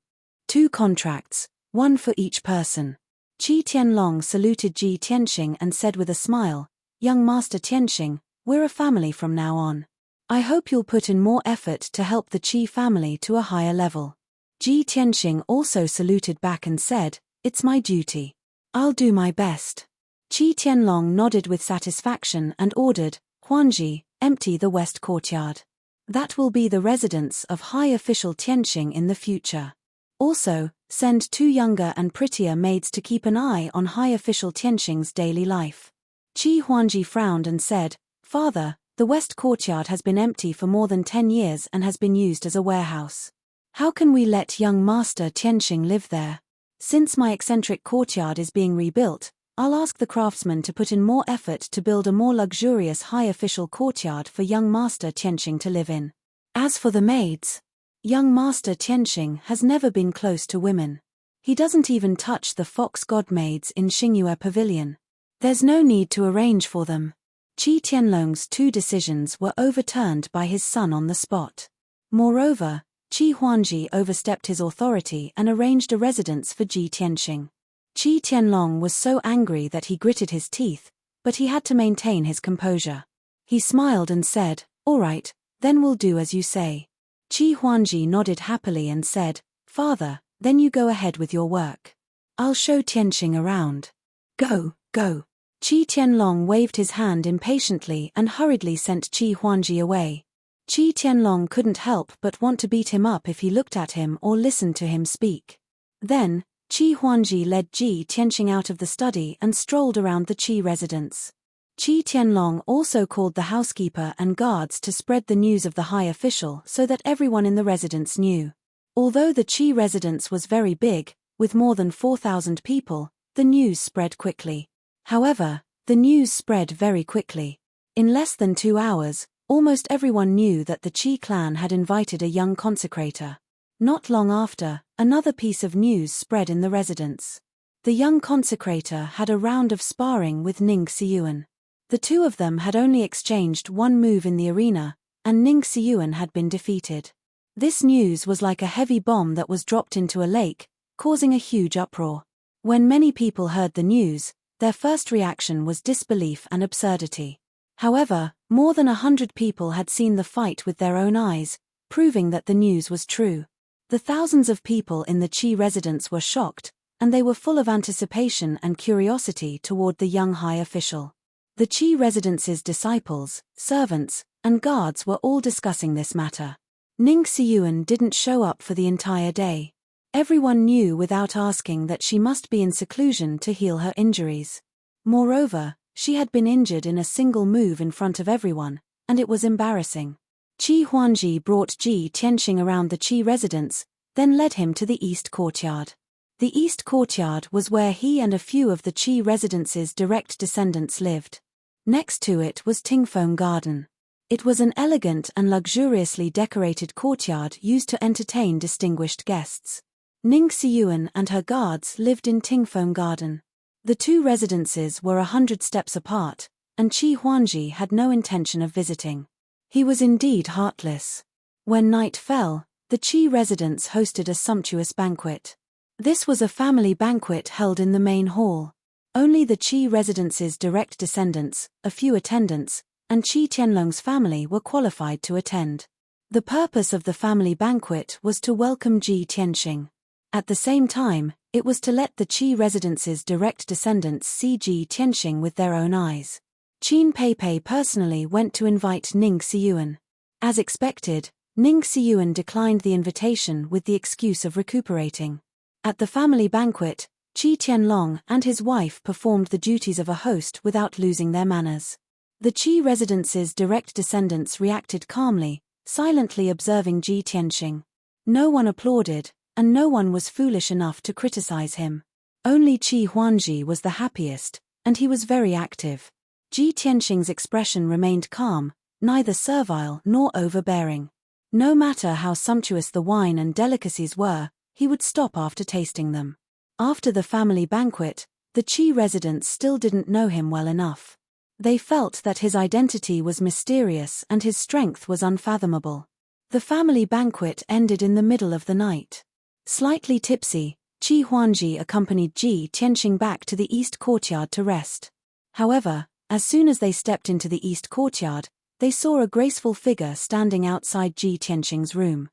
2 contracts, one for each person. Qi Tianlong saluted Ji Tianxing and said with a smile, "Young Master Tianxing, we're a family from now on. I hope you'll put in more effort to help the Qi family to a higher level." Ji Tianxing also saluted back and said, "It's my duty. I'll do my best." Qi Tianlong nodded with satisfaction and ordered, "Huangji, empty the west courtyard. That will be the residence of High Official Tianxing in the future. Also, send 2 younger and prettier maids to keep an eye on High Official Tianxing's daily life." Qi Huangji frowned and said, "Father, the west courtyard has been empty for more than 10 years and has been used as a warehouse. How can we let young Master Tianxing live there? Since my eccentric courtyard is being rebuilt, I'll ask the craftsmen to put in more effort to build a more luxurious high official courtyard for young Master Tianxing to live in. As for the maids, young Master Tianxing has never been close to women. He doesn't even touch the fox god maids in Xingyue Pavilion. There's no need to arrange for them." Qi Tianlong's 2 decisions were overturned by his son on the spot. Moreover, Qi Huangji overstepped his authority and arranged a residence for Ji Tianxing. Qi Tianlong was so angry that he gritted his teeth, but he had to maintain his composure. He smiled and said, "All right, then we'll do as you say." Qi Huangji nodded happily and said, "Father, then you go ahead with your work. I'll show Tianxing around. Go, go." Qi Tianlong waved his hand impatiently and hurriedly sent Qi Huangji away. Qi Tianlong couldn't help but want to beat him up if he looked at him or listened to him speak. Then, Qi Huangji led Ji Tianxing out of the study and strolled around the Qi residence. Qi Tianlong also called the housekeeper and guards to spread the news of the high official so that everyone in the residence knew. Although the Qi residence was very big, with more than 4,000 people, the news spread quickly. However, the news spread very quickly. In less than 2 hours, almost everyone knew that the Qi clan had invited a young consecrator. Not long after, another piece of news spread in the residence. The young consecrator had a round of sparring with Ning Xiyuan. The 2 of them had only exchanged 1 move in the arena, and Ning Xiyuan had been defeated. This news was like a heavy bomb that was dropped into a lake, causing a huge uproar. When many people heard the news, their first reaction was disbelief and absurdity. However, more than 100 people had seen the fight with their own eyes, proving that the news was true. The thousands of people in the Qi residence were shocked, and they were full of anticipation and curiosity toward the young high official. The Qi residence's disciples, servants, and guards were all discussing this matter. Ning Xiyuan didn't show up for the entire day. Everyone knew without asking that she must be in seclusion to heal her injuries. Moreover, she had been injured in a single move in front of everyone, and it was embarrassing. Qi Huangji brought Ji Tianxing around the Qi residence, then led him to the east courtyard. The east courtyard was where he and a few of the Qi residence's direct descendants lived. Next to it was Tingfeng Garden. It was an elegant and luxuriously decorated courtyard used to entertain distinguished guests. Ning Xiyuan and her guards lived in Tingfeng Garden. The 2 residences were 100 steps apart, and Qi Huangji had no intention of visiting. He was indeed heartless. When night fell, the Qi residence hosted a sumptuous banquet. This was a family banquet held in the main hall. Only the Qi residence's direct descendants, a few attendants, and Qi Tianlong's family were qualified to attend. The purpose of the family banquet was to welcome Ji Tianxing. At the same time, it was to let the Qi residence's direct descendants see Ji Tianxing with their own eyes. Qin Peipei personally went to invite Ning Xiyuan. As expected, Ning Xiyuan declined the invitation with the excuse of recuperating. At the family banquet, Qi Tianlong and his wife performed the duties of a host without losing their manners. The Qi residence's direct descendants reacted calmly, silently observing Ji Tianxing. No one applauded, and no one was foolish enough to criticize him. Only Qi Huangji was the happiest, and he was very active. Ji Tianxing's expression remained calm, neither servile nor overbearing. No matter how sumptuous the wine and delicacies were, he would stop after tasting them. After the family banquet, the Qi residents still didn't know him well enough. They felt that his identity was mysterious and his strength was unfathomable. The family banquet ended in the middle of the night. Slightly tipsy, Qi Huangji accompanied Ji Tianxing back to the east courtyard to rest. However, as soon as they stepped into the east courtyard, they saw a graceful figure standing outside Ji Tianxing's room.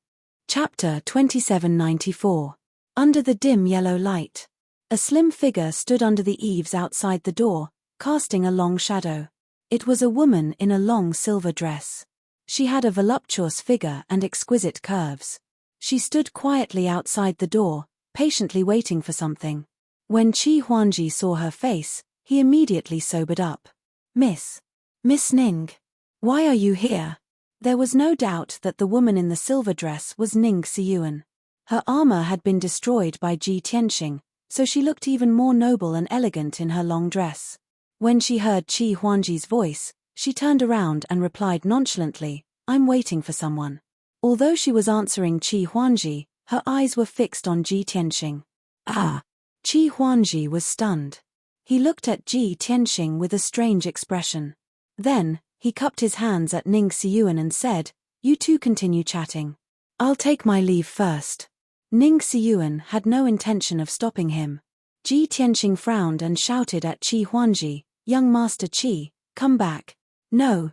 Chapter 2794. Under the dim yellow light. A slim figure stood under the eaves outside the door, casting a long shadow. It was a woman in a long silver dress. She had a voluptuous figure and exquisite curves. She stood quietly outside the door, patiently waiting for something. When Qi Huangji saw her face, he immediately sobered up. Miss Ning. Why are you here? There was no doubt that the woman in the silver dress was Ning Xiyuan. Her armor had been destroyed by Ji Tianxing, so she looked even more noble and elegant in her long dress. When she heard Qi Huangji's voice, she turned around and replied nonchalantly, "I'm waiting for someone." Although she was answering Qi Huangji, her eyes were fixed on Ji Tianxing. Ah! Qi Huangji was stunned. He looked at Ji Tianxing with a strange expression. Then, he cupped his hands at Ning Xiyuan and said, "You two continue chatting. I'll take my leave first." Ning Xiyuan had no intention of stopping him. Ji Tianxing frowned and shouted at Qi Huangji, "Young Master Qi, come back." No,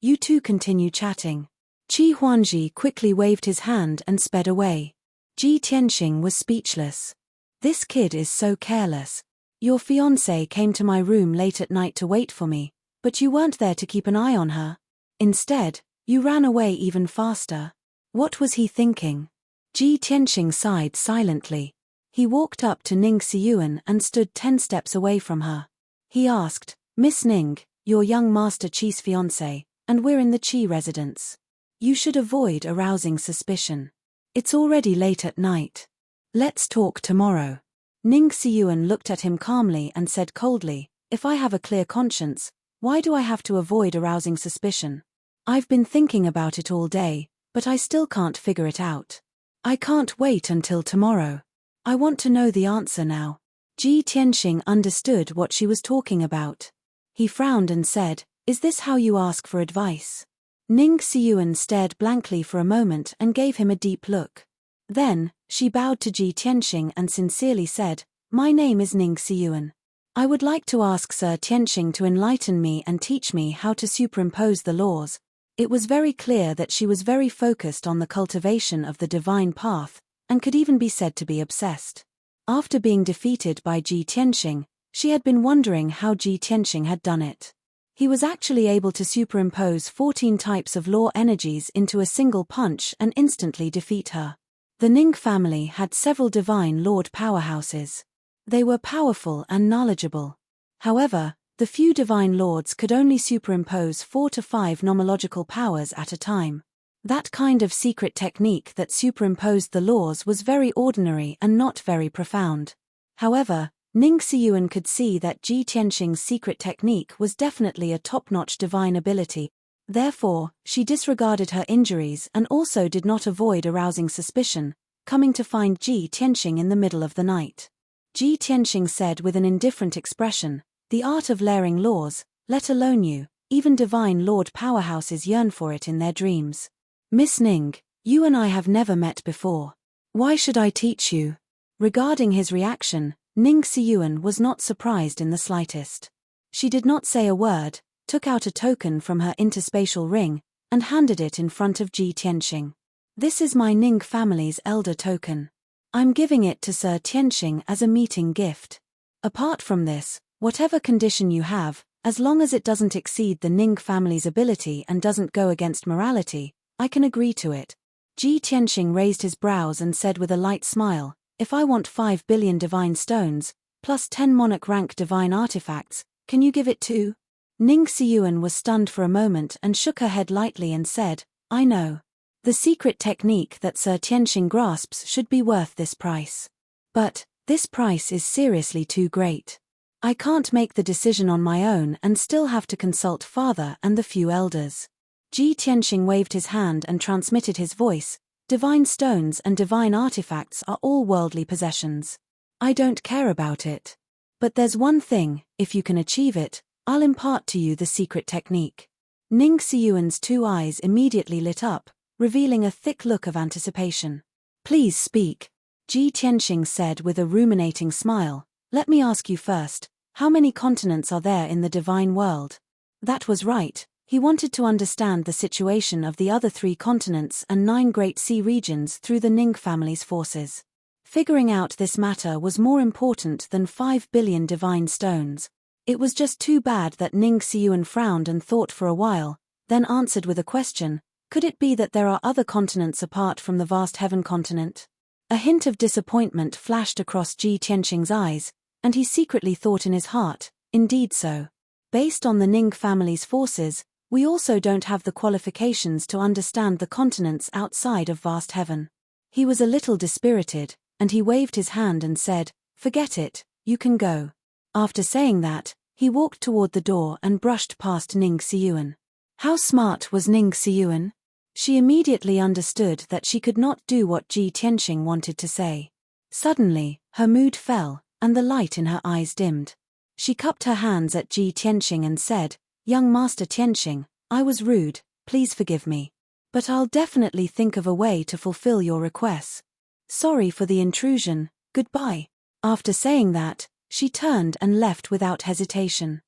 you two continue chatting." Qi Huangji quickly waved his hand and sped away. Ji Tianxing was speechless. "This kid is so careless. Your fiancée came to my room late at night to wait for me, but you weren't there to keep an eye on her. Instead, you ran away even faster. What was he thinking?" Ji Tianxing sighed silently. He walked up to Ning Xiyuan and stood 10 steps away from her. He asked, "Miss Ning, you're young Master Qi's fiancée, and we're in the Qi residence. You should avoid arousing suspicion. It's already late at night. Let's talk tomorrow." Ning Xiyuan looked at him calmly and said coldly, "If I have a clear conscience, why do I have to avoid arousing suspicion? I've been thinking about it all day, but I still can't figure it out. I can't wait until tomorrow. I want to know the answer now." Ji Tianxing understood what she was talking about. He frowned and said, "Is this how you ask for advice?" Ning Xiyuan stared blankly for a moment and gave him a deep look. Then, she bowed to Ji Tianxing and sincerely said, "My name is Ning Xiyuan. I would like to ask Sir Tianxing to enlighten me and teach me how to superimpose the laws." It was very clear that she was very focused on the cultivation of the divine path, and could even be said to be obsessed. After being defeated by Ji Tianxing, she had been wondering how Ji Tianxing had done it. He was actually able to superimpose 14 types of law energies into a single punch and instantly defeat her. The Ning family had several divine lord powerhouses. They were powerful and knowledgeable. However, the few divine lords could only superimpose 4 to 5 nomological powers at a time. That kind of secret technique that superimposed the laws was very ordinary and not very profound. However, Ning Xiyuan could see that Ji Tianxing's secret technique was definitely a top-notch divine ability. Therefore, she disregarded her injuries and also did not avoid arousing suspicion, coming to find Ji Tianxing in the middle of the night. Ji Tianxing said with an indifferent expression, "The art of layering laws, let alone you, even divine lord powerhouses yearn for it in their dreams. Miss Ning, you and I have never met before. Why should I teach you?" Regarding his reaction, Ning Xiyuan was not surprised in the slightest. She did not say a word, took out a token from her interspatial ring, and handed it in front of Ji Tianxing. "This is my Ning family's elder token. I'm giving it to Sir Tianxing as a meeting gift. Apart from this, whatever condition you have, as long as it doesn't exceed the Ning family's ability and doesn't go against morality, I can agree to it." Ji Tianxing raised his brows and said with a light smile, "If I want 5 billion divine stones, plus 10 monarch-rank divine artifacts, can you give it too?" Ning Xiyuan was stunned for a moment and shook her head lightly and said, "I know. The secret technique that Sir Tianxing grasps should be worth this price. But, This price is seriously too great. I can't make the decision on my own and still have to consult Father and the few elders. Ji Tianxing waved his hand and transmitted his voice. Divine stones and divine artifacts are all worldly possessions. I don't care about it. But there's one thing, if you can achieve it, I'll impart to you the secret technique. Ning Xiyuan's 2 eyes immediately lit up, revealing a thick look of anticipation. Please speak, Ji Tianxing said with a ruminating smile. Let me ask you first, how many continents are there in the divine world? That was right, he wanted to understand the situation of the other 3 continents and 9 great sea regions through the Ning family's forces. Figuring out this matter was more important than 5 billion divine stones. It was just too bad that Ning Xiyuan frowned and thought for a while, then answered with a question. Could it be that there are other continents apart from the vast heaven continent? A hint of disappointment flashed across Ji Tianxing's eyes, and he secretly thought in his heart, indeed so. Based on the Ning family's forces, we also don't have the qualifications to understand the continents outside of vast heaven. He was a little dispirited, and he waved his hand and said, forget it, you can go. After saying that, he walked toward the door and brushed past Ning Xiyuan. How smart was Ning Xiyuan? She immediately understood that she could not do what Ji Tianxing wanted to say. Suddenly, her mood fell, and the light in her eyes dimmed. She cupped her hands at Ji Tianxing and said, Young Master Tianxing, I was rude, please forgive me. But I'll definitely think of a way to fulfill your requests. Sorry for the intrusion, goodbye. After saying that, she turned and left without hesitation.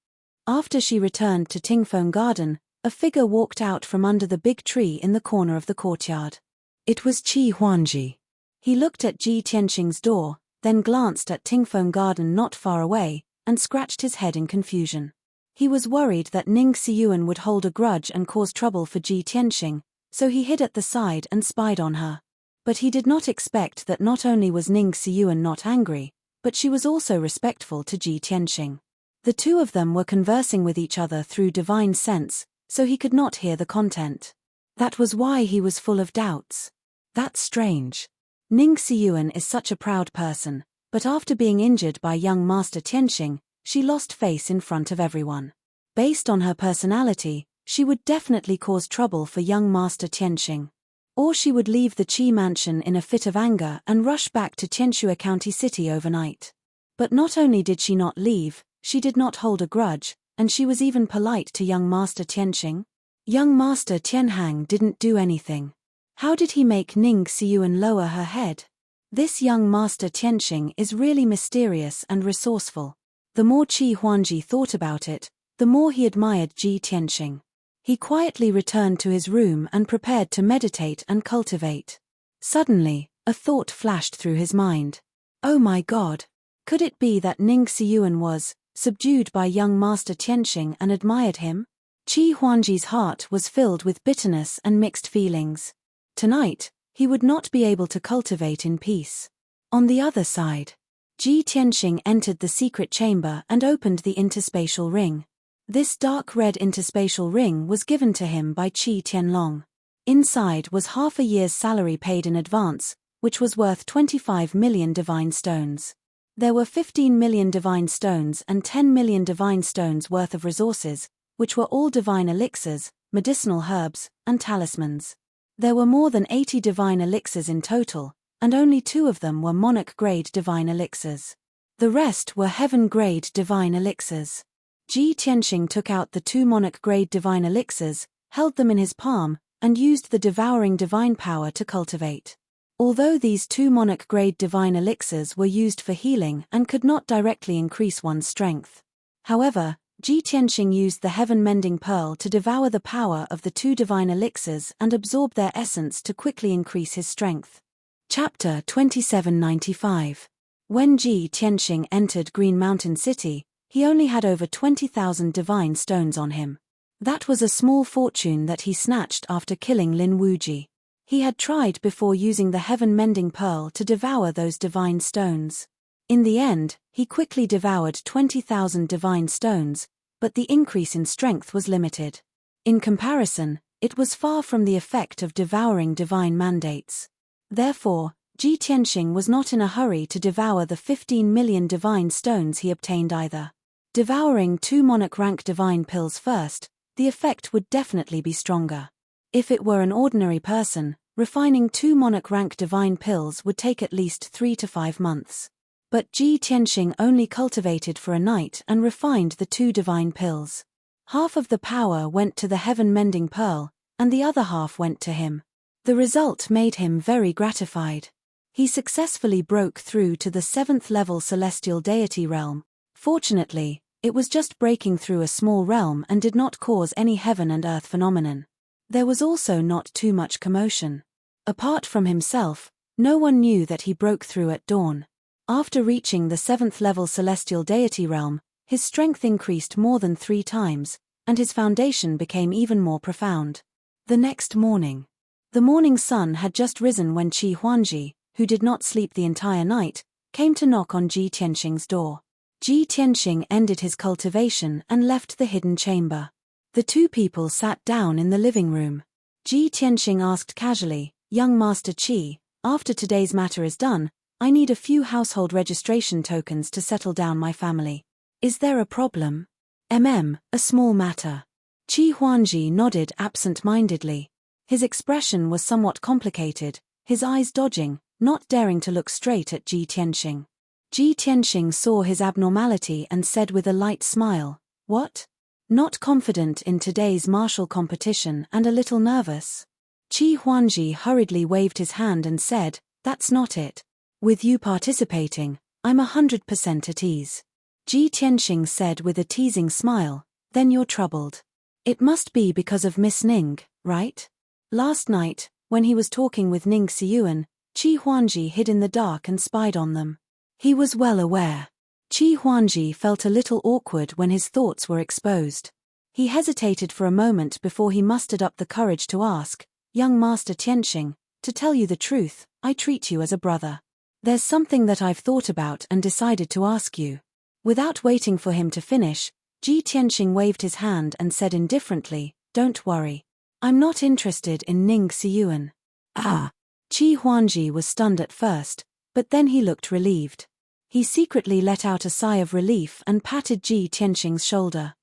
After she returned to Tingfeng Garden, a figure walked out from under the big tree in the corner of the courtyard. It was Qi Huangji. He looked at Ji Tianxing's door, then glanced at Tingfeng Garden not far away, and scratched his head in confusion. He was worried that Ning Xiyuan would hold a grudge and cause trouble for Ji Tianxing, so he hid at the side and spied on her. But he did not expect that not only was Ning Xiyuan not angry, but she was also respectful to Ji Tianxing. The 2 of them were conversing with each other through divine sense, so he could not hear the content. That was why he was full of doubts. That's strange. Ning Xiyuan is such a proud person, but after being injured by young Master Tianxing, she lost face in front of everyone. Based on her personality, she would definitely cause trouble for young Master Tianxing. Or she would leave the Qi mansion in a fit of anger and rush back to Qianxue County City overnight. But not only did she not leave, she did not hold a grudge, and she was even polite to young Master Tianxing. Young Master Tianhang didn't do anything. How did he make Ning Xiyuan lower her head? This young Master Tianxing is really mysterious and resourceful. The more Qi Huangji thought about it, the more he admired Ji Tianxing. He quietly returned to his room and prepared to meditate and cultivate. Suddenly, a thought flashed through his mind. Oh my God! Could it be that Ning Xiyuan was subdued by young Master Tianxing and admired him? Qi Huangji's heart was filled with bitterness and mixed feelings. Tonight, he would not be able to cultivate in peace. On the other side, Ji Tianxing entered the secret chamber and opened the interspatial ring. This dark red interspatial ring was given to him by Qi Tianlong. Inside was half a year's salary paid in advance, which was worth 25 million divine stones. There were 15 million divine stones and 10 million divine stones worth of resources, which were all divine elixirs, medicinal herbs, and talismans. There were more than 80 divine elixirs in total, and only 2 of them were monarch-grade divine elixirs. The rest were heaven-grade divine elixirs. Ji Tianxing took out the 2 monarch-grade divine elixirs, held them in his palm, and used the devouring divine power to cultivate. Although these 2 monarch-grade divine elixirs were used for healing and could not directly increase one's strength. However, Ji Tianxing used the heaven-mending pearl to devour the power of the 2 divine elixirs and absorb their essence to quickly increase his strength. Chapter 2795. When Ji Tianxing entered Green Mountain City, he only had over 20,000 divine stones on him. That was a small fortune that he snatched after killing Lin Wuji. He had tried before using the heaven-mending pearl to devour those divine stones. In the end, he quickly devoured 20,000 divine stones, but the increase in strength was limited. In comparison, it was far from the effect of devouring divine mandates. Therefore, Ji Tianxing was not in a hurry to devour the 15 million divine stones he obtained either. Devouring 2 monarch rank divine pills first, the effect would definitely be stronger. If it were an ordinary person, refining 2 monarch rank divine pills would take at least 3 to 5 months. But Ji Tianxing only cultivated for a night and refined the 2 divine pills. Half of the power went to the heaven-mending pearl, and the other half went to him. The result made him very gratified. He successfully broke through to the 7th level celestial deity realm. Fortunately, it was just breaking through a small realm and did not cause any heaven and earth phenomenon. There was also not too much commotion. Apart from himself, no one knew that he broke through at dawn. After reaching the 7th level celestial deity realm, his strength increased more than 3 times, and his foundation became even more profound. The next morning. The morning sun had just risen when Qi Huangji, who did not sleep the entire night, came to knock on Ji Tianxing's door. Ji Tianxing ended his cultivation and left the hidden chamber. The 2 people sat down in the living room. Ji Tianxing asked casually, "Young Master Qi, after today's matter is done, I need a few household registration tokens to settle down my family. Is there a problem?" A small matter." Qi Huangji nodded absent-mindedly. His expression was somewhat complicated, his eyes dodging, not daring to look straight at Ji Tianxing. Ji Tianxing saw his abnormality and said with a light smile, "What? Not confident in today's martial competition and a little nervous?" Qi Huangji hurriedly waved his hand and said, "That's not it. With you participating, I'm 100% at ease." Ji Tianxing said with a teasing smile, "Then you're troubled. It must be because of Miss Ning, right?" Last night, when he was talking with Ning Xiyuan, Qi Huangji hid in the dark and spied on them. He was well aware. Qi Huangji felt a little awkward when his thoughts were exposed. He hesitated for a moment before he mustered up the courage to ask, "Young Master Tianxing, to tell you the truth, I treat you as a brother. There's something that I've thought about and decided to ask you." Without waiting for him to finish, Ji Tianxing waved his hand and said indifferently, "Don't worry. I'm not interested in Ning Xiyuan." Ah! Qi Huangji was stunned at first, but then he looked relieved. He secretly let out a sigh of relief and patted Ji Tianxing's shoulder.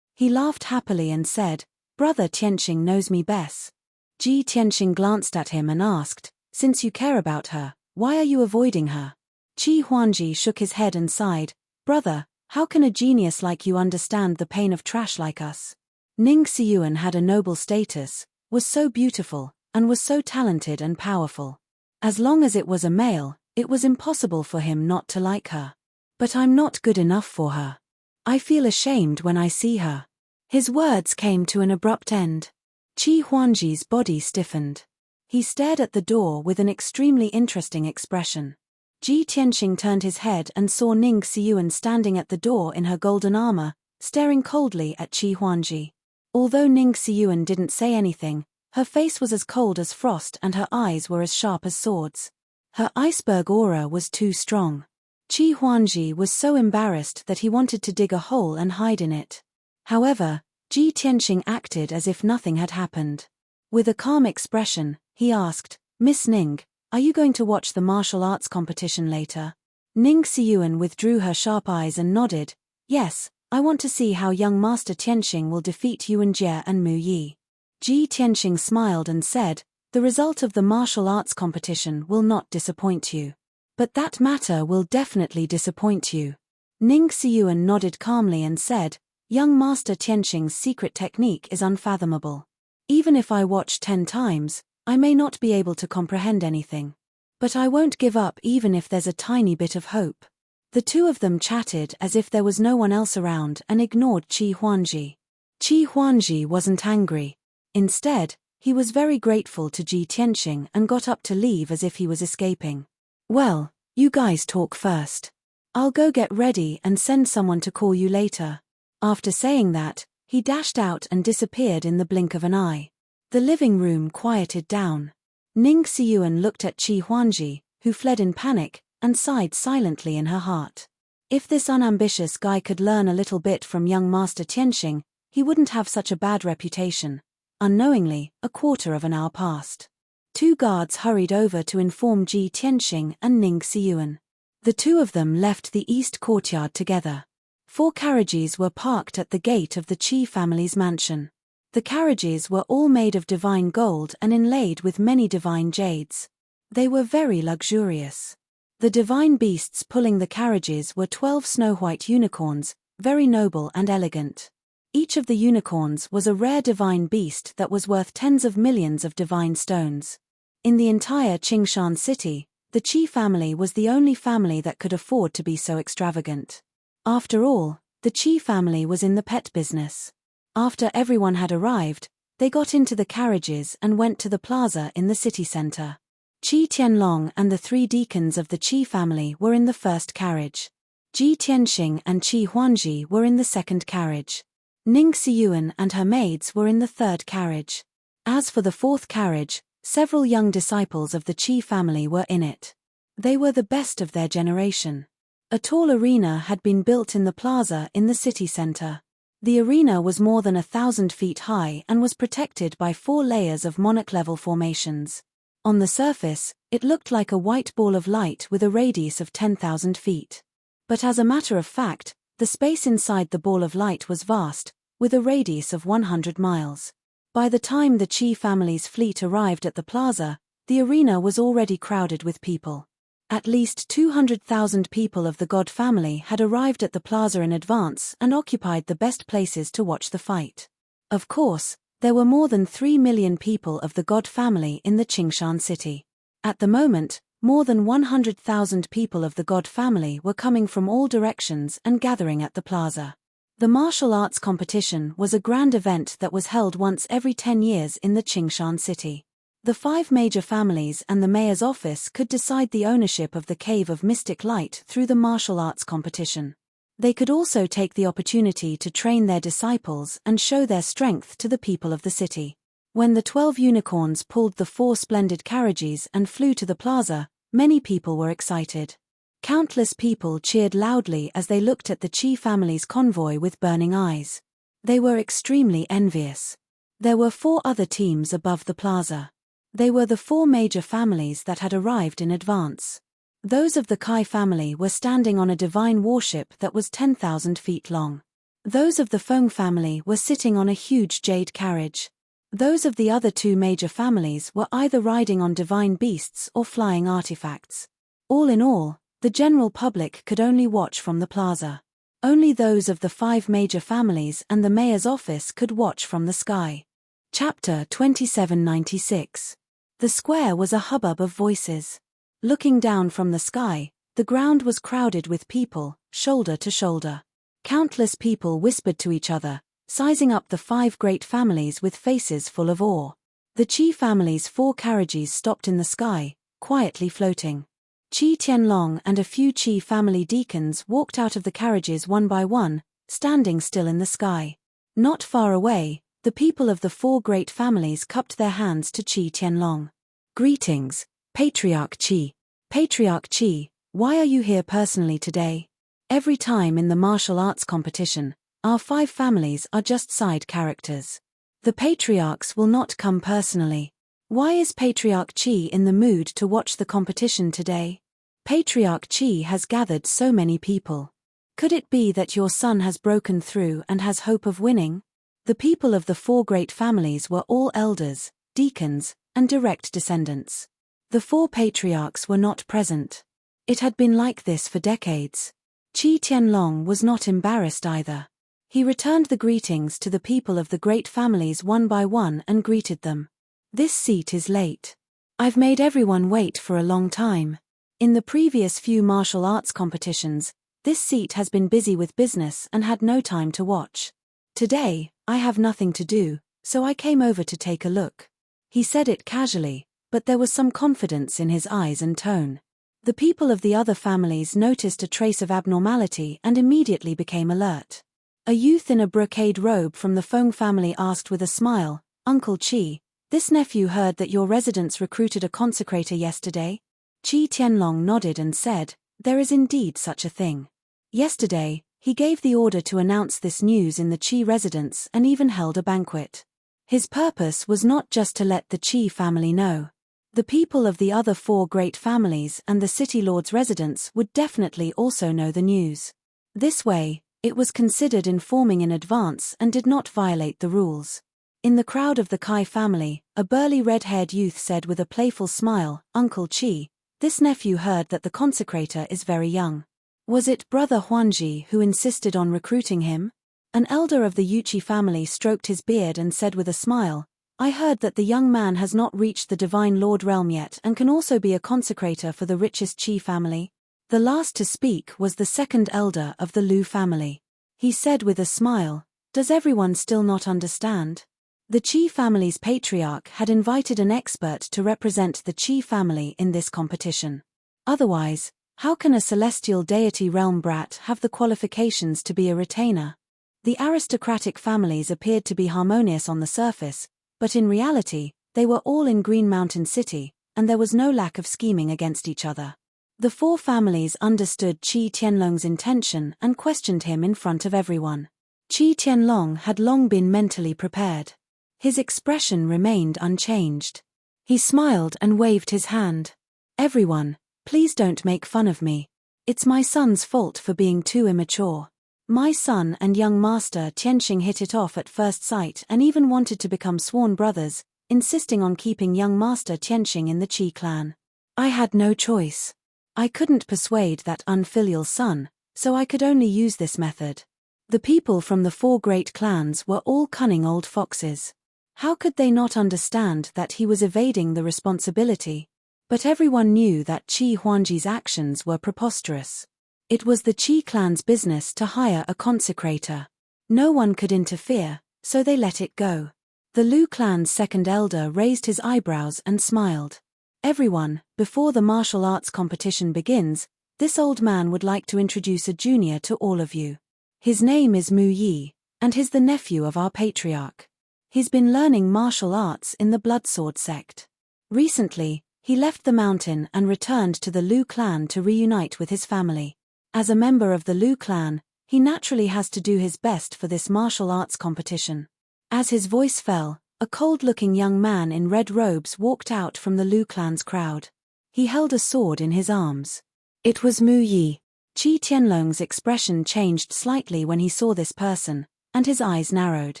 He laughed happily and said, "Brother Tianxing knows me best." Ji Tianxing glanced at him and asked, "Since you care about her, why are you avoiding her?" Qi Huangji shook his head and sighed, "Brother, how can a genius like you understand the pain of trash like us? Ning Xiyuan had a noble status, was so beautiful, and was so talented and powerful. As long as it was a male, it was impossible for him not to like her. But I'm not good enough for her. I feel ashamed when I see her." His words came to an abrupt end. Qi Huangji's body stiffened. He stared at the door with an extremely interesting expression. Ji Tianxing turned his head and saw Ning Xiyuan standing at the door in her golden armor, staring coldly at Qi Huangji. Although Ning Xiyuan didn't say anything, her face was as cold as frost and her eyes were as sharp as swords. Her iceberg aura was too strong. Qi Huangji was so embarrassed that he wanted to dig a hole and hide in it. However, Ji Tianxing acted as if nothing had happened. With a calm expression, he asked, "Miss Ning, are you going to watch the martial arts competition later?" Ning Xiyuan withdrew her sharp eyes and nodded, "Yes, I want to see how young Master Tianxing will defeat Yuan Jie and Mu Yi." Ji Tianxing smiled and said, "The result of the martial arts competition will not disappoint you. But that matter will definitely disappoint you." Ning Xiyuan nodded calmly and said, "Young Master Tianxing's secret technique is unfathomable. Even if I watch 10 times, I may not be able to comprehend anything. But I won't give up even if there's a tiny bit of hope." The 2 of them chatted as if there was no one else around and ignored Qi Huangji. Qi Huangji wasn't angry. Instead, he was very grateful to Ji Tianxing and got up to leave as if he was escaping. "Well, you guys talk first. I'll go get ready and send someone to call you later." After saying that, he dashed out and disappeared in the blink of an eye. The living room quieted down. Ning Xiyuan looked at Qi Huangji, who fled in panic, and sighed silently in her heart. If this unambitious guy could learn a little bit from young Master Tianxing, he wouldn't have such a bad reputation. Unknowingly, a quarter of an hour passed. 2 guards hurried over to inform Ji Tianxing and Ning Xiyuan. The two of them left the east courtyard together. 4 carriages were parked at the gate of the Qi family's mansion. The carriages were all made of divine gold and inlaid with many divine jades. They were very luxurious. The divine beasts pulling the carriages were 12 snow-white unicorns, very noble and elegant. Each of the unicorns was a rare divine beast that was worth tens of millions of divine stones. In the entire Qingshan city, the Qi family was the only family that could afford to be so extravagant. After all, the Qi family was in the pet business. After everyone had arrived, they got into the carriages and went to the plaza in the city center. Qi Tianlong and the 3 deacons of the Qi family were in the first carriage. Ji Tianxing and Qi Huanji were in the second carriage. Ning Xiyuan and her maids were in the third carriage. As for the fourth carriage, several young disciples of the Qi family were in it. They were the best of their generation. A tall arena had been built in the plaza in the city center. The arena was more than 1,000 feet high and was protected by 4 layers of monarch-level formations. On the surface, it looked like a white ball of light with a radius of 10,000 feet. But as a matter of fact, the space inside the ball of light was vast, with a radius of 100 miles. By the time the Qi family's fleet arrived at the plaza, the arena was already crowded with people. At least 200,000 people of the God family had arrived at the plaza in advance and occupied the best places to watch the fight. Of course, there were more than 3 million people of the God family in the Qingshan city. At the moment, more than 100,000 people of the God family were coming from all directions and gathering at the plaza. The martial arts competition was a grand event that was held once every 10 years in the Qingshan city. The 5 major families and the mayor's office could decide the ownership of the Cave of Mystic Light through the martial arts competition. They could also take the opportunity to train their disciples and show their strength to the people of the city. When the 12 unicorns pulled the 4 splendid carriages and flew to the plaza, many people were excited. Countless people cheered loudly as they looked at the Qi family's convoy with burning eyes. They were extremely envious. There were 4 other teams above the plaza. They were the 4 major families that had arrived in advance. Those of the Kai family were standing on a divine warship that was 10,000 feet long. Those of the Feng family were sitting on a huge jade carriage. Those of the other 2 major families were either riding on divine beasts or flying artifacts. All in all, the general public could only watch from the plaza. Only those of the 5 major families and the mayor's office could watch from the sky. Chapter 2796. The square was a hubbub of voices. Looking down from the sky, the ground was crowded with people, shoulder to shoulder. Countless people whispered to each other, sizing up the 5 great families with faces full of awe. The Qi family's 4 carriages stopped in the sky, quietly floating. Qi Tianlong and a few Qi family deacons walked out of the carriages one by one, standing still in the sky. Not far away, the people of the 4 great families cupped their hands to Qi Tianlong. Greetings, Patriarch Qi. Patriarch Qi, why are you here personally today? Every time in the martial arts competition, our 5 families are just side characters. The patriarchs will not come personally. Why is Patriarch Qi in the mood to watch the competition today? Patriarch Qi has gathered so many people. Could it be that your son has broken through and has hope of winning? The people of the 4 great families were all elders, deacons, and direct descendants. The 4 patriarchs were not present. It had been like this for decades. Qi Tianlong was not embarrassed either. He returned the greetings to the people of the great families one by one and greeted them. This seat is late. I've made everyone wait for a long time. In the previous few martial arts competitions, this seat has been busy with business and had no time to watch. Today, I have nothing to do, so I came over to take a look. He said it casually, but there was some confidence in his eyes and tone. The people of the other families noticed a trace of abnormality and immediately became alert. A youth in a brocade robe from the Feng family asked with a smile, "Uncle Qi, this nephew heard that your residents recruited a consecrator yesterday?" Qi Tianlong nodded and said, "There is indeed such a thing. Yesterday, he gave the order to announce this news in the Qi residence and even held a banquet. His purpose was not just to let the Qi family know. The people of the other 4 great families and the city lord's residents would definitely also know the news. This way, it was considered informing in advance and did not violate the rules. In the crowd of the Kai family, a burly red-haired youth said with a playful smile, "Uncle Chi, this nephew heard that the consecrator is very young. Was it Brother Huanji who insisted on recruiting him?" An elder of the Yuchi family stroked his beard and said with a smile, "I heard that the young man has not reached the Divine Lord realm yet and can also be a consecrator for the richest Qi family." The last to speak was the second elder of the Lu family. He said with a smile, "Does everyone still not understand?" The Qi family's patriarch had invited an expert to represent the Qi family in this competition. Otherwise, how can a celestial deity realm brat have the qualifications to be a retainer? The aristocratic families appeared to be harmonious on the surface, but in reality, they were all in Green Mountain City, and there was no lack of scheming against each other. The 4 families understood Qi Tianlong's intention and questioned him in front of everyone. Qi Tianlong had long been mentally prepared. His expression remained unchanged. He smiled and waved his hand. "Everyone, please don't make fun of me. It's my son's fault for being too immature. My son and young master Tianxing hit it off at first sight and even wanted to become sworn brothers, insisting on keeping young master Tianxing in the Qi clan. I had no choice. I couldn't persuade that unfilial son, so I could only use this method." The people from the 4 great clans were all cunning old foxes. How could they not understand that he was evading the responsibility? But everyone knew that Qi Huanji's actions were preposterous. It was the Qi clan's business to hire a consecrator. No one could interfere, so they let it go. The Lu clan's second elder raised his eyebrows and smiled. "Everyone, before the martial arts competition begins, this old man would like to introduce a junior to all of you. His name is Mu Yi, and he's the nephew of our patriarch. He's been learning martial arts in the Bloodsword sect. Recently, he left the mountain and returned to the Lu clan to reunite with his family. As a member of the Lu clan, he naturally has to do his best for this martial arts competition." As his voice fell, a cold-looking young man in red robes walked out from the Lu clan's crowd. He held a sword in his arms. It was Mu Yi. Qi Tianlong's expression changed slightly when he saw this person, and his eyes narrowed.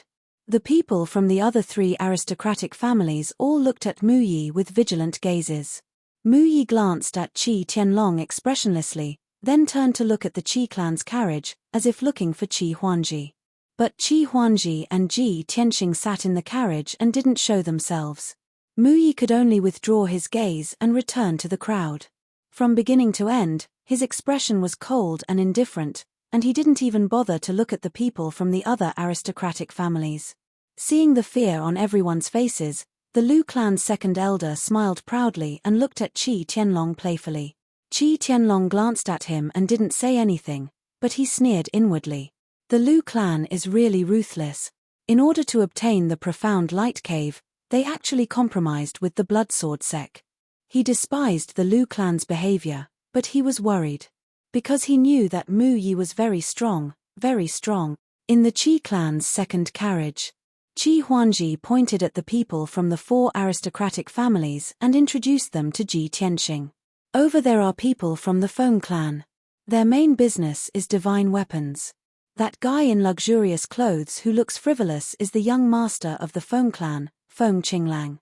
The people from the other 3 aristocratic families all looked at Mu Yi with vigilant gazes. Mu Yi glanced at Qi Tianlong expressionlessly, then turned to look at the Qi clan's carriage, as if looking for Qi Huanji. But Qi Huanji and Ji Tianxing sat in the carriage and didn't show themselves. Mu Yi could only withdraw his gaze and return to the crowd. From beginning to end, his expression was cold and indifferent, and he didn't even bother to look at the people from the other aristocratic families. Seeing the fear on everyone's faces, the Lu clan's second elder smiled proudly and looked at Qi Tianlong playfully. Qi Tianlong glanced at him and didn't say anything, but he sneered inwardly. The Lu clan is really ruthless. In order to obtain the profound light cave, they actually compromised with the Bloodsword sect. He despised the Lu clan's behavior, but he was worried. Because he knew that Mu Yi was very strong. In the Qi clan's second carriage, Qi Huanji pointed at the people from the 4 aristocratic families and introduced them to Ji Tianxing. "Over there are people from the Feng clan. Their main business is divine weapons. That guy in luxurious clothes who looks frivolous is the young master of the Feng clan, Feng Qinglang.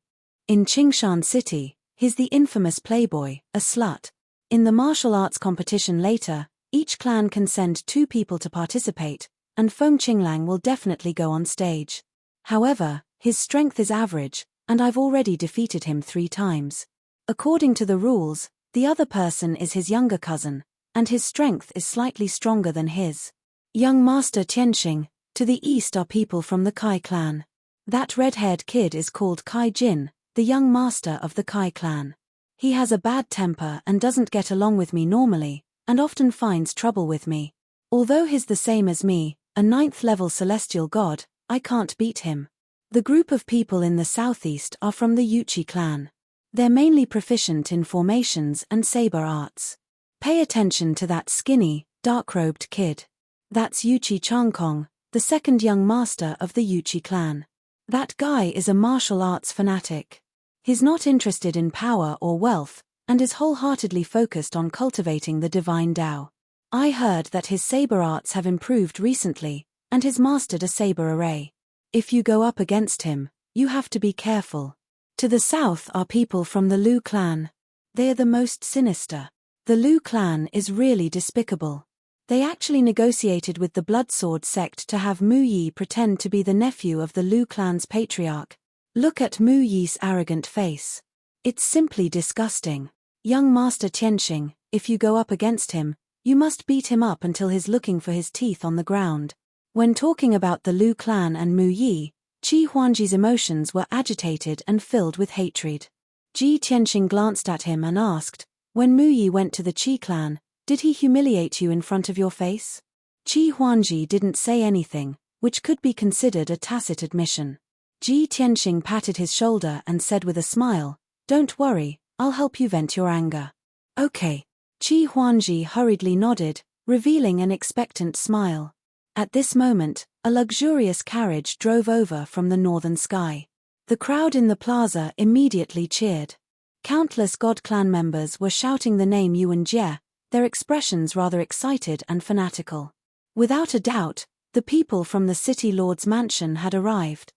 In Qingshan City, he's the infamous playboy, a slut. In the martial arts competition later, each clan can send 2 people to participate, and Feng Qinglang will definitely go on stage. However, his strength is average, and I've already defeated him 3 times. According to the rules, the other person is his younger cousin, and his strength is slightly stronger than his. Young Master Tianxing, to the east are people from the Kai clan. That red-haired kid is called Kai Jin, the young master of the Kai clan. He has a bad temper and doesn't get along with me normally, and often finds trouble with me. Although he's the same as me, a 9th-level celestial god, I can't beat him. The group of people in the southeast are from the Yuchi clan. They're mainly proficient in formations and saber arts. Pay attention to that skinny, dark-robed kid. That's Yuchi Changkong, the second young master of the Yuchi clan. That guy is a martial arts fanatic. He's not interested in power or wealth, and is wholeheartedly focused on cultivating the divine Tao. I heard that his saber arts have improved recently, and has mastered a saber array. If you go up against him, you have to be careful. To the south are people from the Lu clan. They are the most sinister. The Lu clan is really despicable. They actually negotiated with the Bloodsword sect to have Mu Yi pretend to be the nephew of the Lu clan's patriarch. Look at Mu Yi's arrogant face. It's simply disgusting. Young Master Tianxing, if you go up against him, you must beat him up until he's looking for his teeth on the ground. When talking about the Lu clan and Mu Yi, Qi Huangji's emotions were agitated and filled with hatred. Ji Tianxing glanced at him and asked, "When Mu Yi went to the Qi clan, did he humiliate you in front of your face?" Qi Huangji didn't say anything, which could be considered a tacit admission. Ji Tianxing patted his shoulder and said with a smile, "Don't worry, I'll help you vent your anger." "Okay." Qi Huangji hurriedly nodded, revealing an expectant smile. At this moment, a luxurious carriage drove over from the northern sky. The crowd in the plaza immediately cheered. Countless God clan members were shouting the name Yuan Jie, their expressions rather excited and fanatical. Without a doubt, the people from the city lord's mansion had arrived.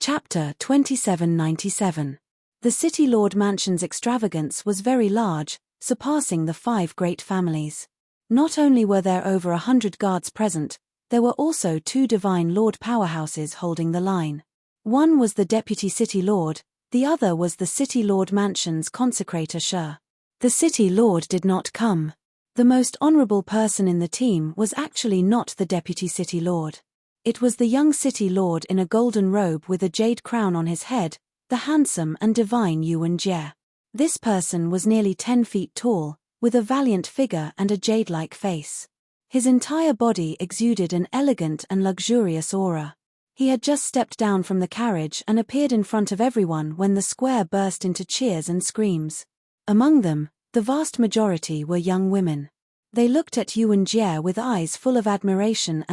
Chapter 2797. The city lord mansion's extravagance was very large, surpassing the 5 great families. Not only were there over 100 guards present, there were also 2 divine lord powerhouses holding the line. One was the deputy city lord, the other was the city lord mansion's consecrator Shi. The city lord did not come. The most honorable person in the team was actually not the deputy city lord. It was the young city lord in a golden robe with a jade crown on his head, the handsome and divine Yuan Jie. This person was nearly 10 feet tall, with a valiant figure and a jade-like face. His entire body exuded an elegant and luxurious aura. He had just stepped down from the carriage and appeared in front of everyone when the square burst into cheers and screams. Among them, the vast majority were young women. They looked at Yuan Jie with eyes full of admiration,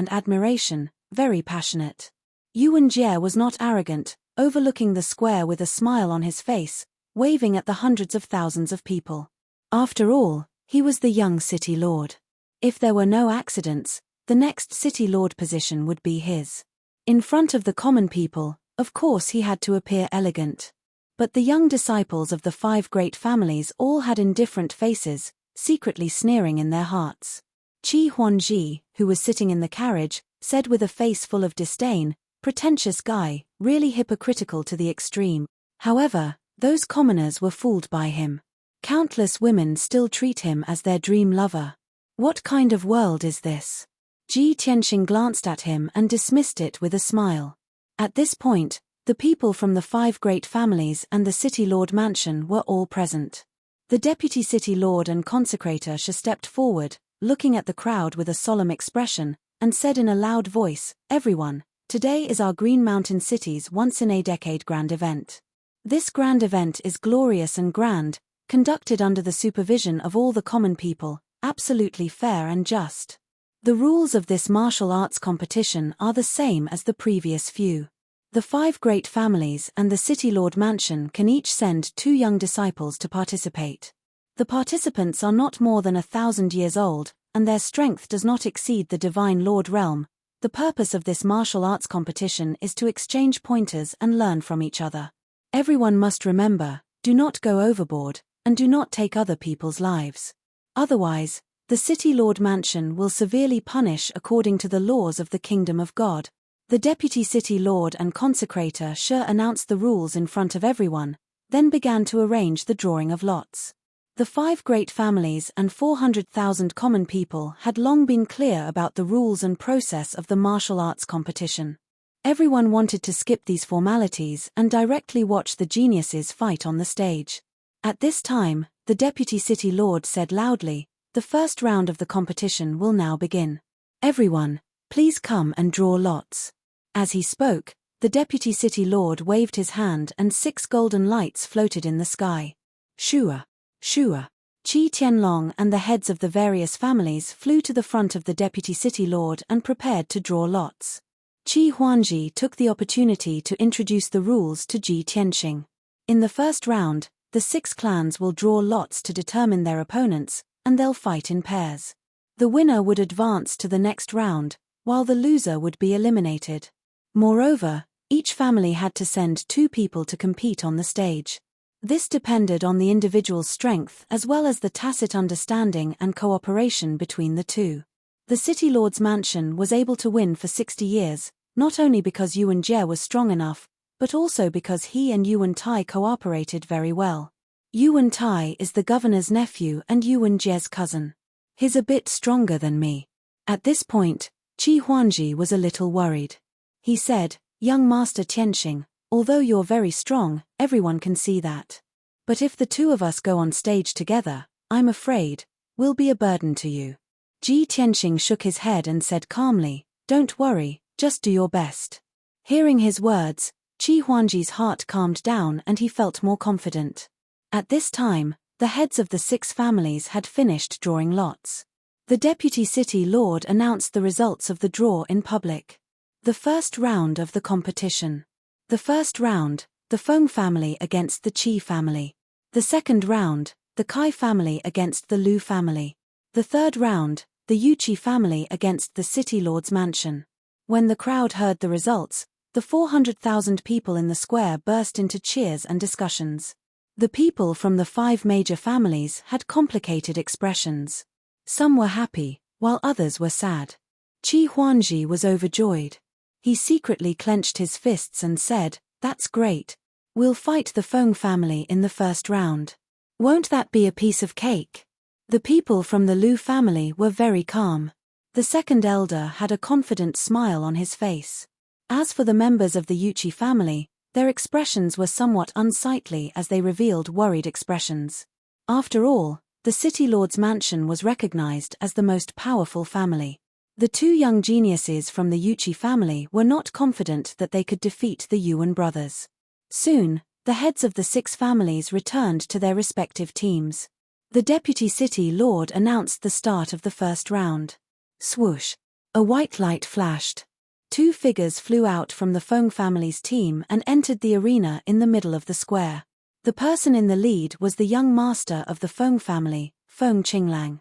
very passionate. Yuan Jie was not arrogant, overlooking the square with a smile on his face, waving at the hundreds of thousands of people. After all, he was the young city lord. If there were no accidents, the next city lord position would be his. In front of the common people, of course he had to appear elegant. But the young disciples of the 5 great families all had indifferent faces, secretly sneering in their hearts. Qi Huangji, who was sitting in the carriage, said with a face full of disdain, "Pretentious guy, really hypocritical to the extreme." However, those commoners were fooled by him. Countless women still treat him as their dream lover. What kind of world is this? Ji Tianxing glanced at him and dismissed it with a smile. At this point, the people from the 5 great families and the city lord mansion were all present. The deputy city lord and consecrator Shi stepped forward, looking at the crowd with a solemn expression, and said in a loud voice, "Everyone, today is our Green Mountain City's once-in-a-decade grand event. This grand event is glorious and grand, conducted under the supervision of all the common people, absolutely fair and just. The rules of this martial arts competition are the same as the previous few. The 5 great families and the city lord mansion can each send 2 young disciples to participate. The participants are not more than 1,000 years old, and their strength does not exceed the divine lord realm. The purpose of this martial arts competition is to exchange pointers and learn from each other. Everyone must remember, do not go overboard, and do not take other people's lives. Otherwise, the city lord mansion will severely punish according to the laws of the kingdom of God." The deputy city lord and consecrator Shi announced the rules in front of everyone, then began to arrange the drawing of lots. The 5 great families and 400,000 common people had long been clear about the rules and process of the martial arts competition. Everyone wanted to skip these formalities and directly watch the geniuses fight on the stage. At this time, the deputy city lord said loudly, "The first round of the competition will now begin. Everyone, please come and draw lots." As he spoke, the deputy city lord waved his hand and 6 golden lights floated in the sky. Shua, Shua. Qi Tianlong and the heads of the various families flew to the front of the deputy city lord and prepared to draw lots. Qi Huangji took the opportunity to introduce the rules to Ji Tianxing. In the first round, the 6 clans will draw lots to determine their opponents, and they'll fight in pairs. The winner would advance to the next round, while the loser would be eliminated. Moreover, each family had to send 2 people to compete on the stage. This depended on the individual's strength as well as the tacit understanding and cooperation between the two. The City Lord's mansion was able to win for 60 years, not only because Yuan Jie was strong enough, but also because he and Yuan Tai cooperated very well. Yuan Tai is the governor's nephew and Yuan Jie's cousin. He's a bit stronger than me. At this point, Qi Huangji was a little worried. He said, "Young Master Tianxing, although you're very strong, everyone can see that. But if the 2 of us go on stage together, I'm afraid, we'll be a burden to you." Ji Tianxing shook his head and said calmly, "Don't worry, just do your best." Hearing his words, Qi Huangji's heart calmed down and he felt more confident. At this time, the heads of the 6 families had finished drawing lots. The deputy city lord announced the results of the draw in public. The first round of the competition. The first round, the Feng family against the Qi family. The second round, the Kai family against the Lu family. The third round, the Yuqi family against the City Lord's mansion. When the crowd heard the results, the 400,000 people in the square burst into cheers and discussions. The people from the 5 major families had complicated expressions. Some were happy, while others were sad. Qi Huangji was overjoyed. He secretly clenched his fists and said, "That's great. We'll fight the Feng family in the first round. Won't that be a piece of cake?" The people from the Lu family were very calm. The second elder had a confident smile on his face. As for the members of the Yuqi family, their expressions were somewhat unsightly as they revealed worried expressions. After all, the City Lord's mansion was recognized as the most powerful family. The 2 young geniuses from the Yuqi family were not confident that they could defeat the Yuan brothers. Soon, the heads of the 6 families returned to their respective teams. The deputy city lord announced the start of the first round. Swoosh! A white light flashed. 2 figures flew out from the Feng family's team and entered the arena in the middle of the square. The person in the lead was the young master of the Feng family, Feng Qinglang.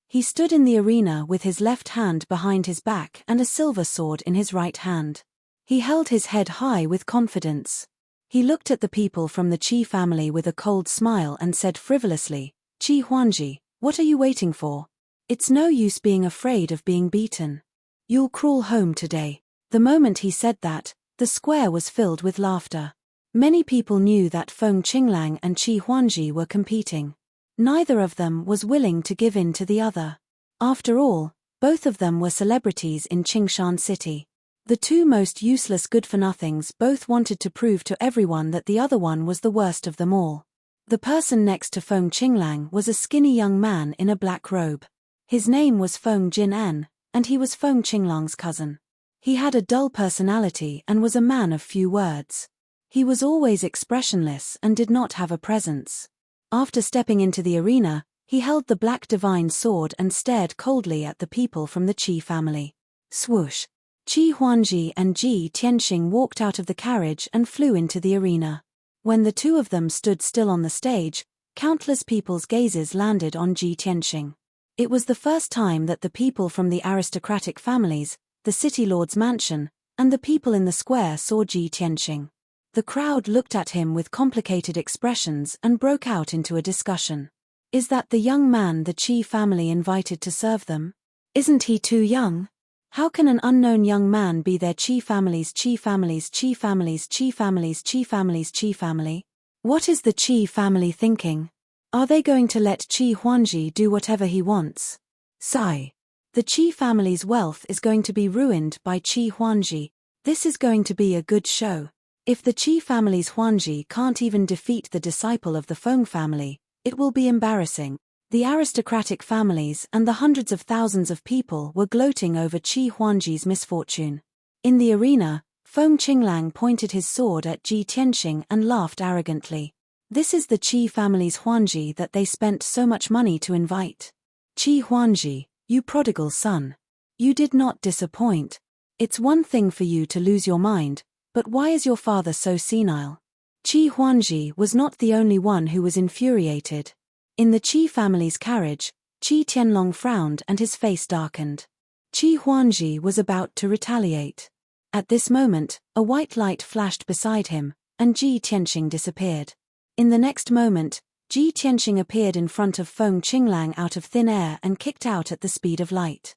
He stood in the arena with his left hand behind his back and a silver sword in his right hand. He held his head high with confidence. He looked at the people from the Qi family with a cold smile and said frivolously, "Qi Huangji, what are you waiting for? It's no use being afraid of being beaten. You'll crawl home today." The moment he said that, the square was filled with laughter. Many people knew that Feng Qinglang and Qi Huangji were competing. Neither of them was willing to give in to the other. After all, both of them were celebrities in Qingshan City. The 2 most useless good-for-nothings both wanted to prove to everyone that the other one was the worst of them all. The person next to Feng Qinglang was a skinny young man in a black robe. His name was Feng Jin-en, and he was Feng Qinglang's cousin. He had a dull personality and was a man of few words. He was always expressionless and did not have a presence. After stepping into the arena, he held the black divine sword and stared coldly at the people from the Qi family. Swoosh! Qi Huangji and Ji Tianxing walked out of the carriage and flew into the arena. When the 2 of them stood still on the stage, countless people's gazes landed on Ji Tianxing. It was the first time that the people from the aristocratic families, the City Lord's mansion, and the people in the square saw Ji Tianxing. The crowd looked at him with complicated expressions and broke out into a discussion. Is that the young man the Qi family invited to serve them? Isn't he too young? How can an unknown young man be their Qi family's Qi family's Qi family's Qi family's Qi family's Qi family? What is the Qi family thinking? Are they going to let Qi Huangji do whatever he wants? Sigh. The Qi family's wealth is going to be ruined by Qi Huangji. This is going to be a good show. If the Qi family's Huangji can't even defeat the disciple of the Feng family, it will be embarrassing. The aristocratic families and the hundreds of thousands of people were gloating over Qi Huangji's misfortune. In the arena, Feng Qinglang pointed his sword at Ji Tianxing and laughed arrogantly. This is the Qi family's Huangji that they spent so much money to invite. Qi Huangji, you prodigal son. You did not disappoint. It's one thing for you to lose your mind, but why is your father so senile? Qi Huangji was not the only one who was infuriated. In the Qi family's carriage, Qi Tianlong frowned and his face darkened. Qi Huangji was about to retaliate. At this moment, a white light flashed beside him, and Ji Tianxing disappeared. In the next moment, Ji Tianxing appeared in front of Feng Qinglang out of thin air and kicked out at the speed of light.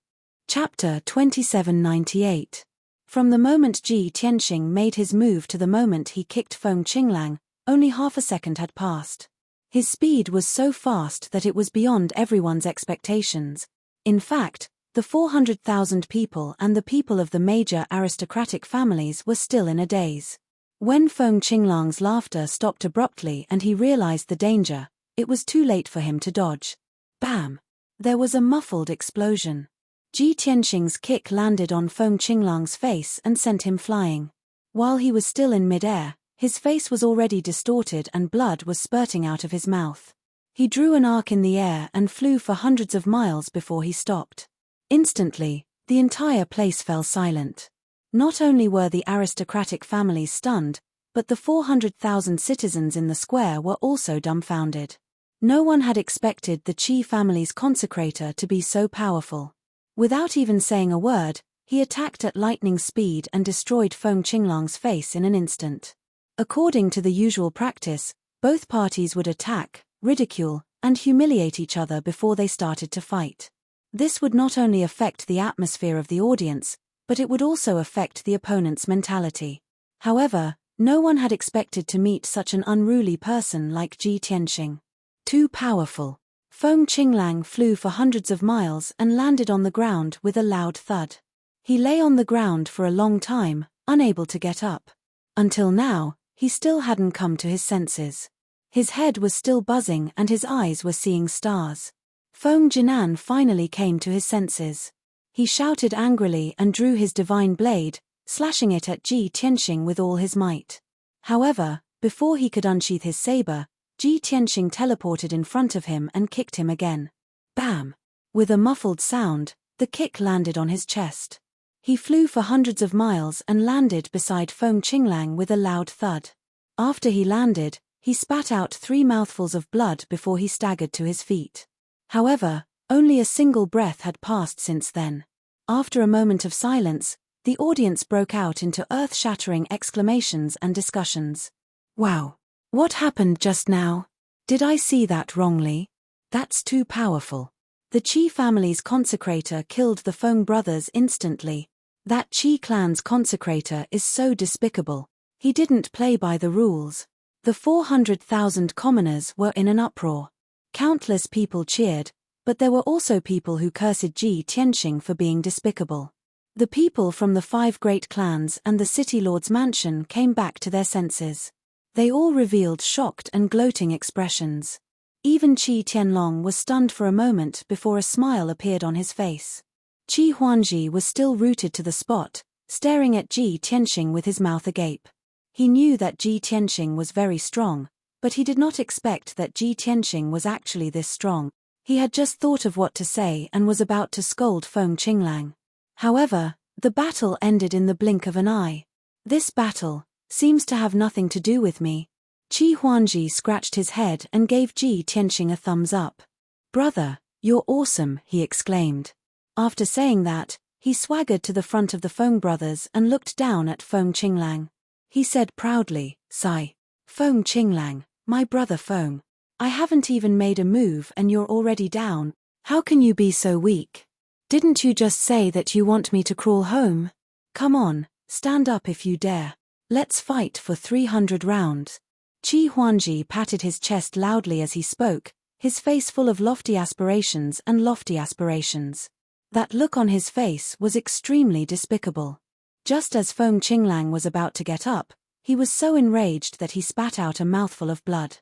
Chapter 2798. From the moment Ji Tianxing made his move to the moment he kicked Feng Qinglang, only half a second had passed. His speed was so fast that it was beyond everyone's expectations. In fact, the 400,000 people and the people of the major aristocratic families were still in a daze. When Feng Qinglang's laughter stopped abruptly and he realized the danger, it was too late for him to dodge. Bam! There was a muffled explosion. Ji Tianxing's kick landed on Feng Qinglang's face and sent him flying. While he was still in midair, his face was already distorted and blood was spurting out of his mouth. He drew an arc in the air and flew for hundreds of miles before he stopped. Instantly, the entire place fell silent. Not only were the aristocratic families stunned, but the 400,000 citizens in the square were also dumbfounded. No one had expected the Qi family's consecrator to be so powerful. Without even saying a word, he attacked at lightning speed and destroyed Feng Qinglang's face in an instant. According to the usual practice, both parties would attack, ridicule, and humiliate each other before they started to fight. This would not only affect the atmosphere of the audience, but it would also affect the opponent's mentality. However, no one had expected to meet such an unruly person like Ji Tianxing. Too powerful. Feng Qinglang flew for hundreds of miles and landed on the ground with a loud thud. He lay on the ground for a long time, unable to get up. Until now, he still hadn't come to his senses. His head was still buzzing and his eyes were seeing stars. Feng Jinan finally came to his senses. He shouted angrily and drew his divine blade, slashing it at Ji Tianxing with all his might. However, before he could unsheath his saber, Ji Tianxing teleported in front of him and kicked him again. Bam! With a muffled sound, the kick landed on his chest. He flew for hundreds of miles and landed beside Feng Qinglang with a loud thud. After he landed, he spat out 3 mouthfuls of blood before he staggered to his feet. However, only a single breath had passed since then. After a moment of silence, the audience broke out into earth-shattering exclamations and discussions. Wow! What happened just now? Did I see that wrongly? That's too powerful. The Qi family's consecrator killed the Feng brothers instantly. That Qi clan's consecrator is so despicable. He didn't play by the rules. The 400,000 commoners were in an uproar. Countless people cheered, but there were also people who cursed Ji Tianxing for being despicable. The people from the 5 great clans and the city lord's mansion came back to their senses. They all revealed shocked and gloating expressions. Even Qi Tianlong was stunned for a moment before a smile appeared on his face. Qi Huangji was still rooted to the spot, staring at Ji Tianxing with his mouth agape. He knew that Ji Tianxing was very strong, but he did not expect that Ji Tianxing was actually this strong. He had just thought of what to say and was about to scold Feng Qinglang. However, the battle ended in the blink of an eye. This battle seems to have nothing to do with me. Qi Huangji scratched his head and gave Ji Tianxing a thumbs up. Brother, you're awesome, he exclaimed. After saying that, he swaggered to the front of the Feng brothers and looked down at Feng Qinglang. He said proudly, Sigh. Feng Qinglang, my brother Feng. I haven't even made a move and you're already down. How can you be so weak? Didn't you just say that you want me to crawl home? Come on, stand up if you dare. Let's fight for 300 rounds. Qi Huangji patted his chest loudly as he spoke, his face full of lofty aspirations and lofty aspirations. That look on his face was extremely despicable. Just as Feng Qinglang was about to get up, he was so enraged that he spat out a mouthful of blood.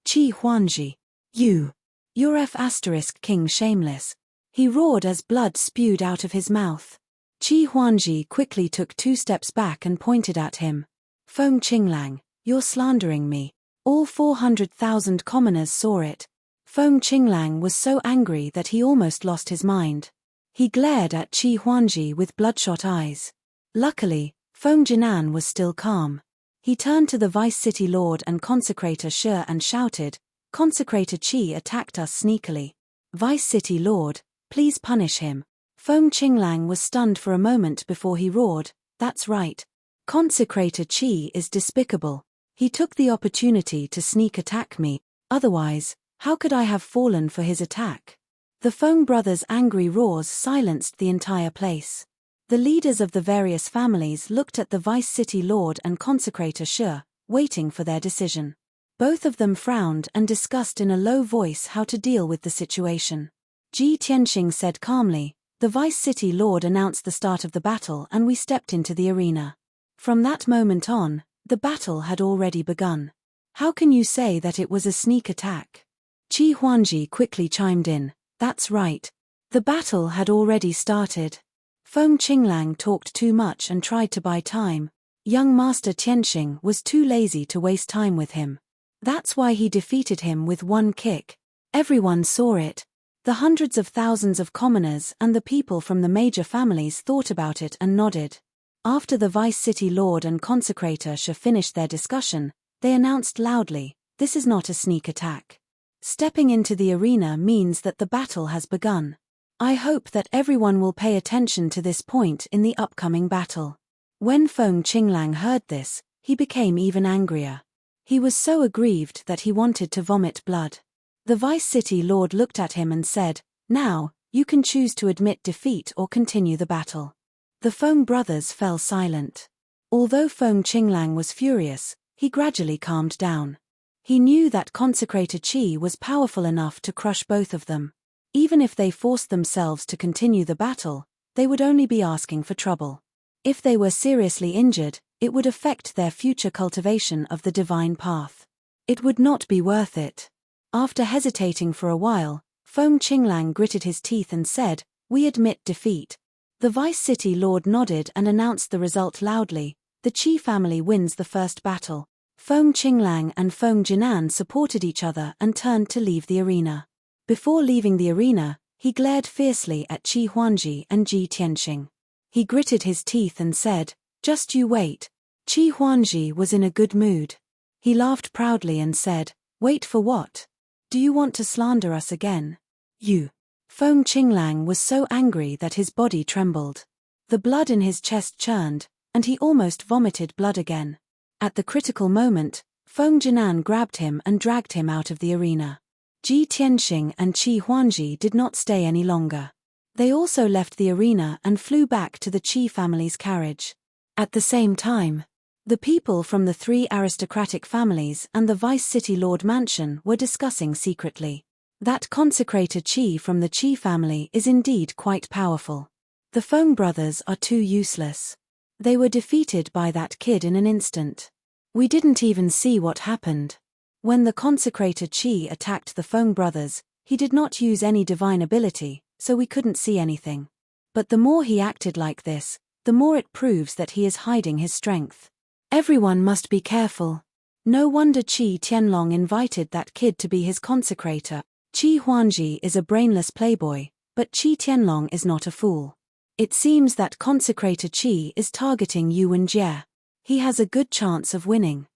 Qi Huangji, you're F** king shameless. He roared as blood spewed out of his mouth. Qi Huangji quickly took 2 steps back and pointed at him. Feng Qinglang, you're slandering me. All 400,000 commoners saw it. Feng Qinglang was so angry that he almost lost his mind. He glared at Qi Huangji with bloodshot eyes. Luckily, Feng Jinan was still calm. He turned to the Vice City Lord and Consecrator Shi and shouted, "Consecrator Qi attacked us sneakily. Vice City Lord, please punish him." Feng Qinglang was stunned for a moment before he roared, "That's right. Consecrator Qi is despicable. He took the opportunity to sneak attack me, otherwise, how could I have fallen for his attack?" The Feng brothers' angry roars silenced the entire place. The leaders of the various families looked at the Vice City Lord and Consecrator Shi, waiting for their decision. Both of them frowned and discussed in a low voice how to deal with the situation. Ji Tianxing said calmly, "The Vice City Lord announced the start of the battle and we stepped into the arena. From that moment on, the battle had already begun. How can you say that it was a sneak attack?" Qi Huangji quickly chimed in, "That's right. The battle had already started. Feng Qinglang talked too much and tried to buy time. Young Master Tianxing was too lazy to waste time with him. That's why he defeated him with one kick. Everyone saw it. The hundreds of thousands of commoners and the people from the major families thought about it and nodded." After the Vice City Lord and Consecrator Shi finished their discussion, they announced loudly, "This is not a sneak attack. Stepping into the arena means that the battle has begun. I hope that everyone will pay attention to this point in the upcoming battle." When Feng Qinglang heard this, he became even angrier. He was so aggrieved that he wanted to vomit blood. The Vice City Lord looked at him and said, "Now, you can choose to admit defeat or continue the battle." The Feng brothers fell silent. Although Feng Qinglang was furious, he gradually calmed down. He knew that Consecrator Qi was powerful enough to crush both of them. Even if they forced themselves to continue the battle, they would only be asking for trouble. If they were seriously injured, it would affect their future cultivation of the divine path. It would not be worth it. After hesitating for a while, Feng Qinglang gritted his teeth and said, "We admit defeat." The Vice City Lord nodded and announced the result loudly, "The Qi family wins the first battle." Feng Qinglang and Feng Jinan supported each other and turned to leave the arena. Before leaving the arena, he glared fiercely at Qi Huangji and Ji Tianxing. He gritted his teeth and said, "Just you wait." Qi Huangji was in a good mood. He laughed proudly and said, "Wait for what? Do you want to slander us again? You." Feng Qinglang was so angry that his body trembled. The blood in his chest churned, and he almost vomited blood again. At the critical moment, Feng Jinan grabbed him and dragged him out of the arena. Ji Tianxing and Qi Huangji did not stay any longer. They also left the arena and flew back to the Qi family's carriage. At the same time, the people from the three aristocratic families and the Vice City Lord mansion were discussing secretly. That Consecrator Qi from the Qi family is indeed quite powerful. The Feng brothers are too useless. They were defeated by that kid in an instant. We didn't even see what happened. When the Consecrator Qi attacked the Feng brothers, he did not use any divine ability, so we couldn't see anything. But the more he acted like this, the more it proves that he is hiding his strength. Everyone must be careful. No wonder Qi Tianlong invited that kid to be his consecrator. Qi Huangji is a brainless playboy, but Qi Tianlong is not a fool. It seems that Consecrator Qi is targeting Yu Wenjie. He has a good chance of winning.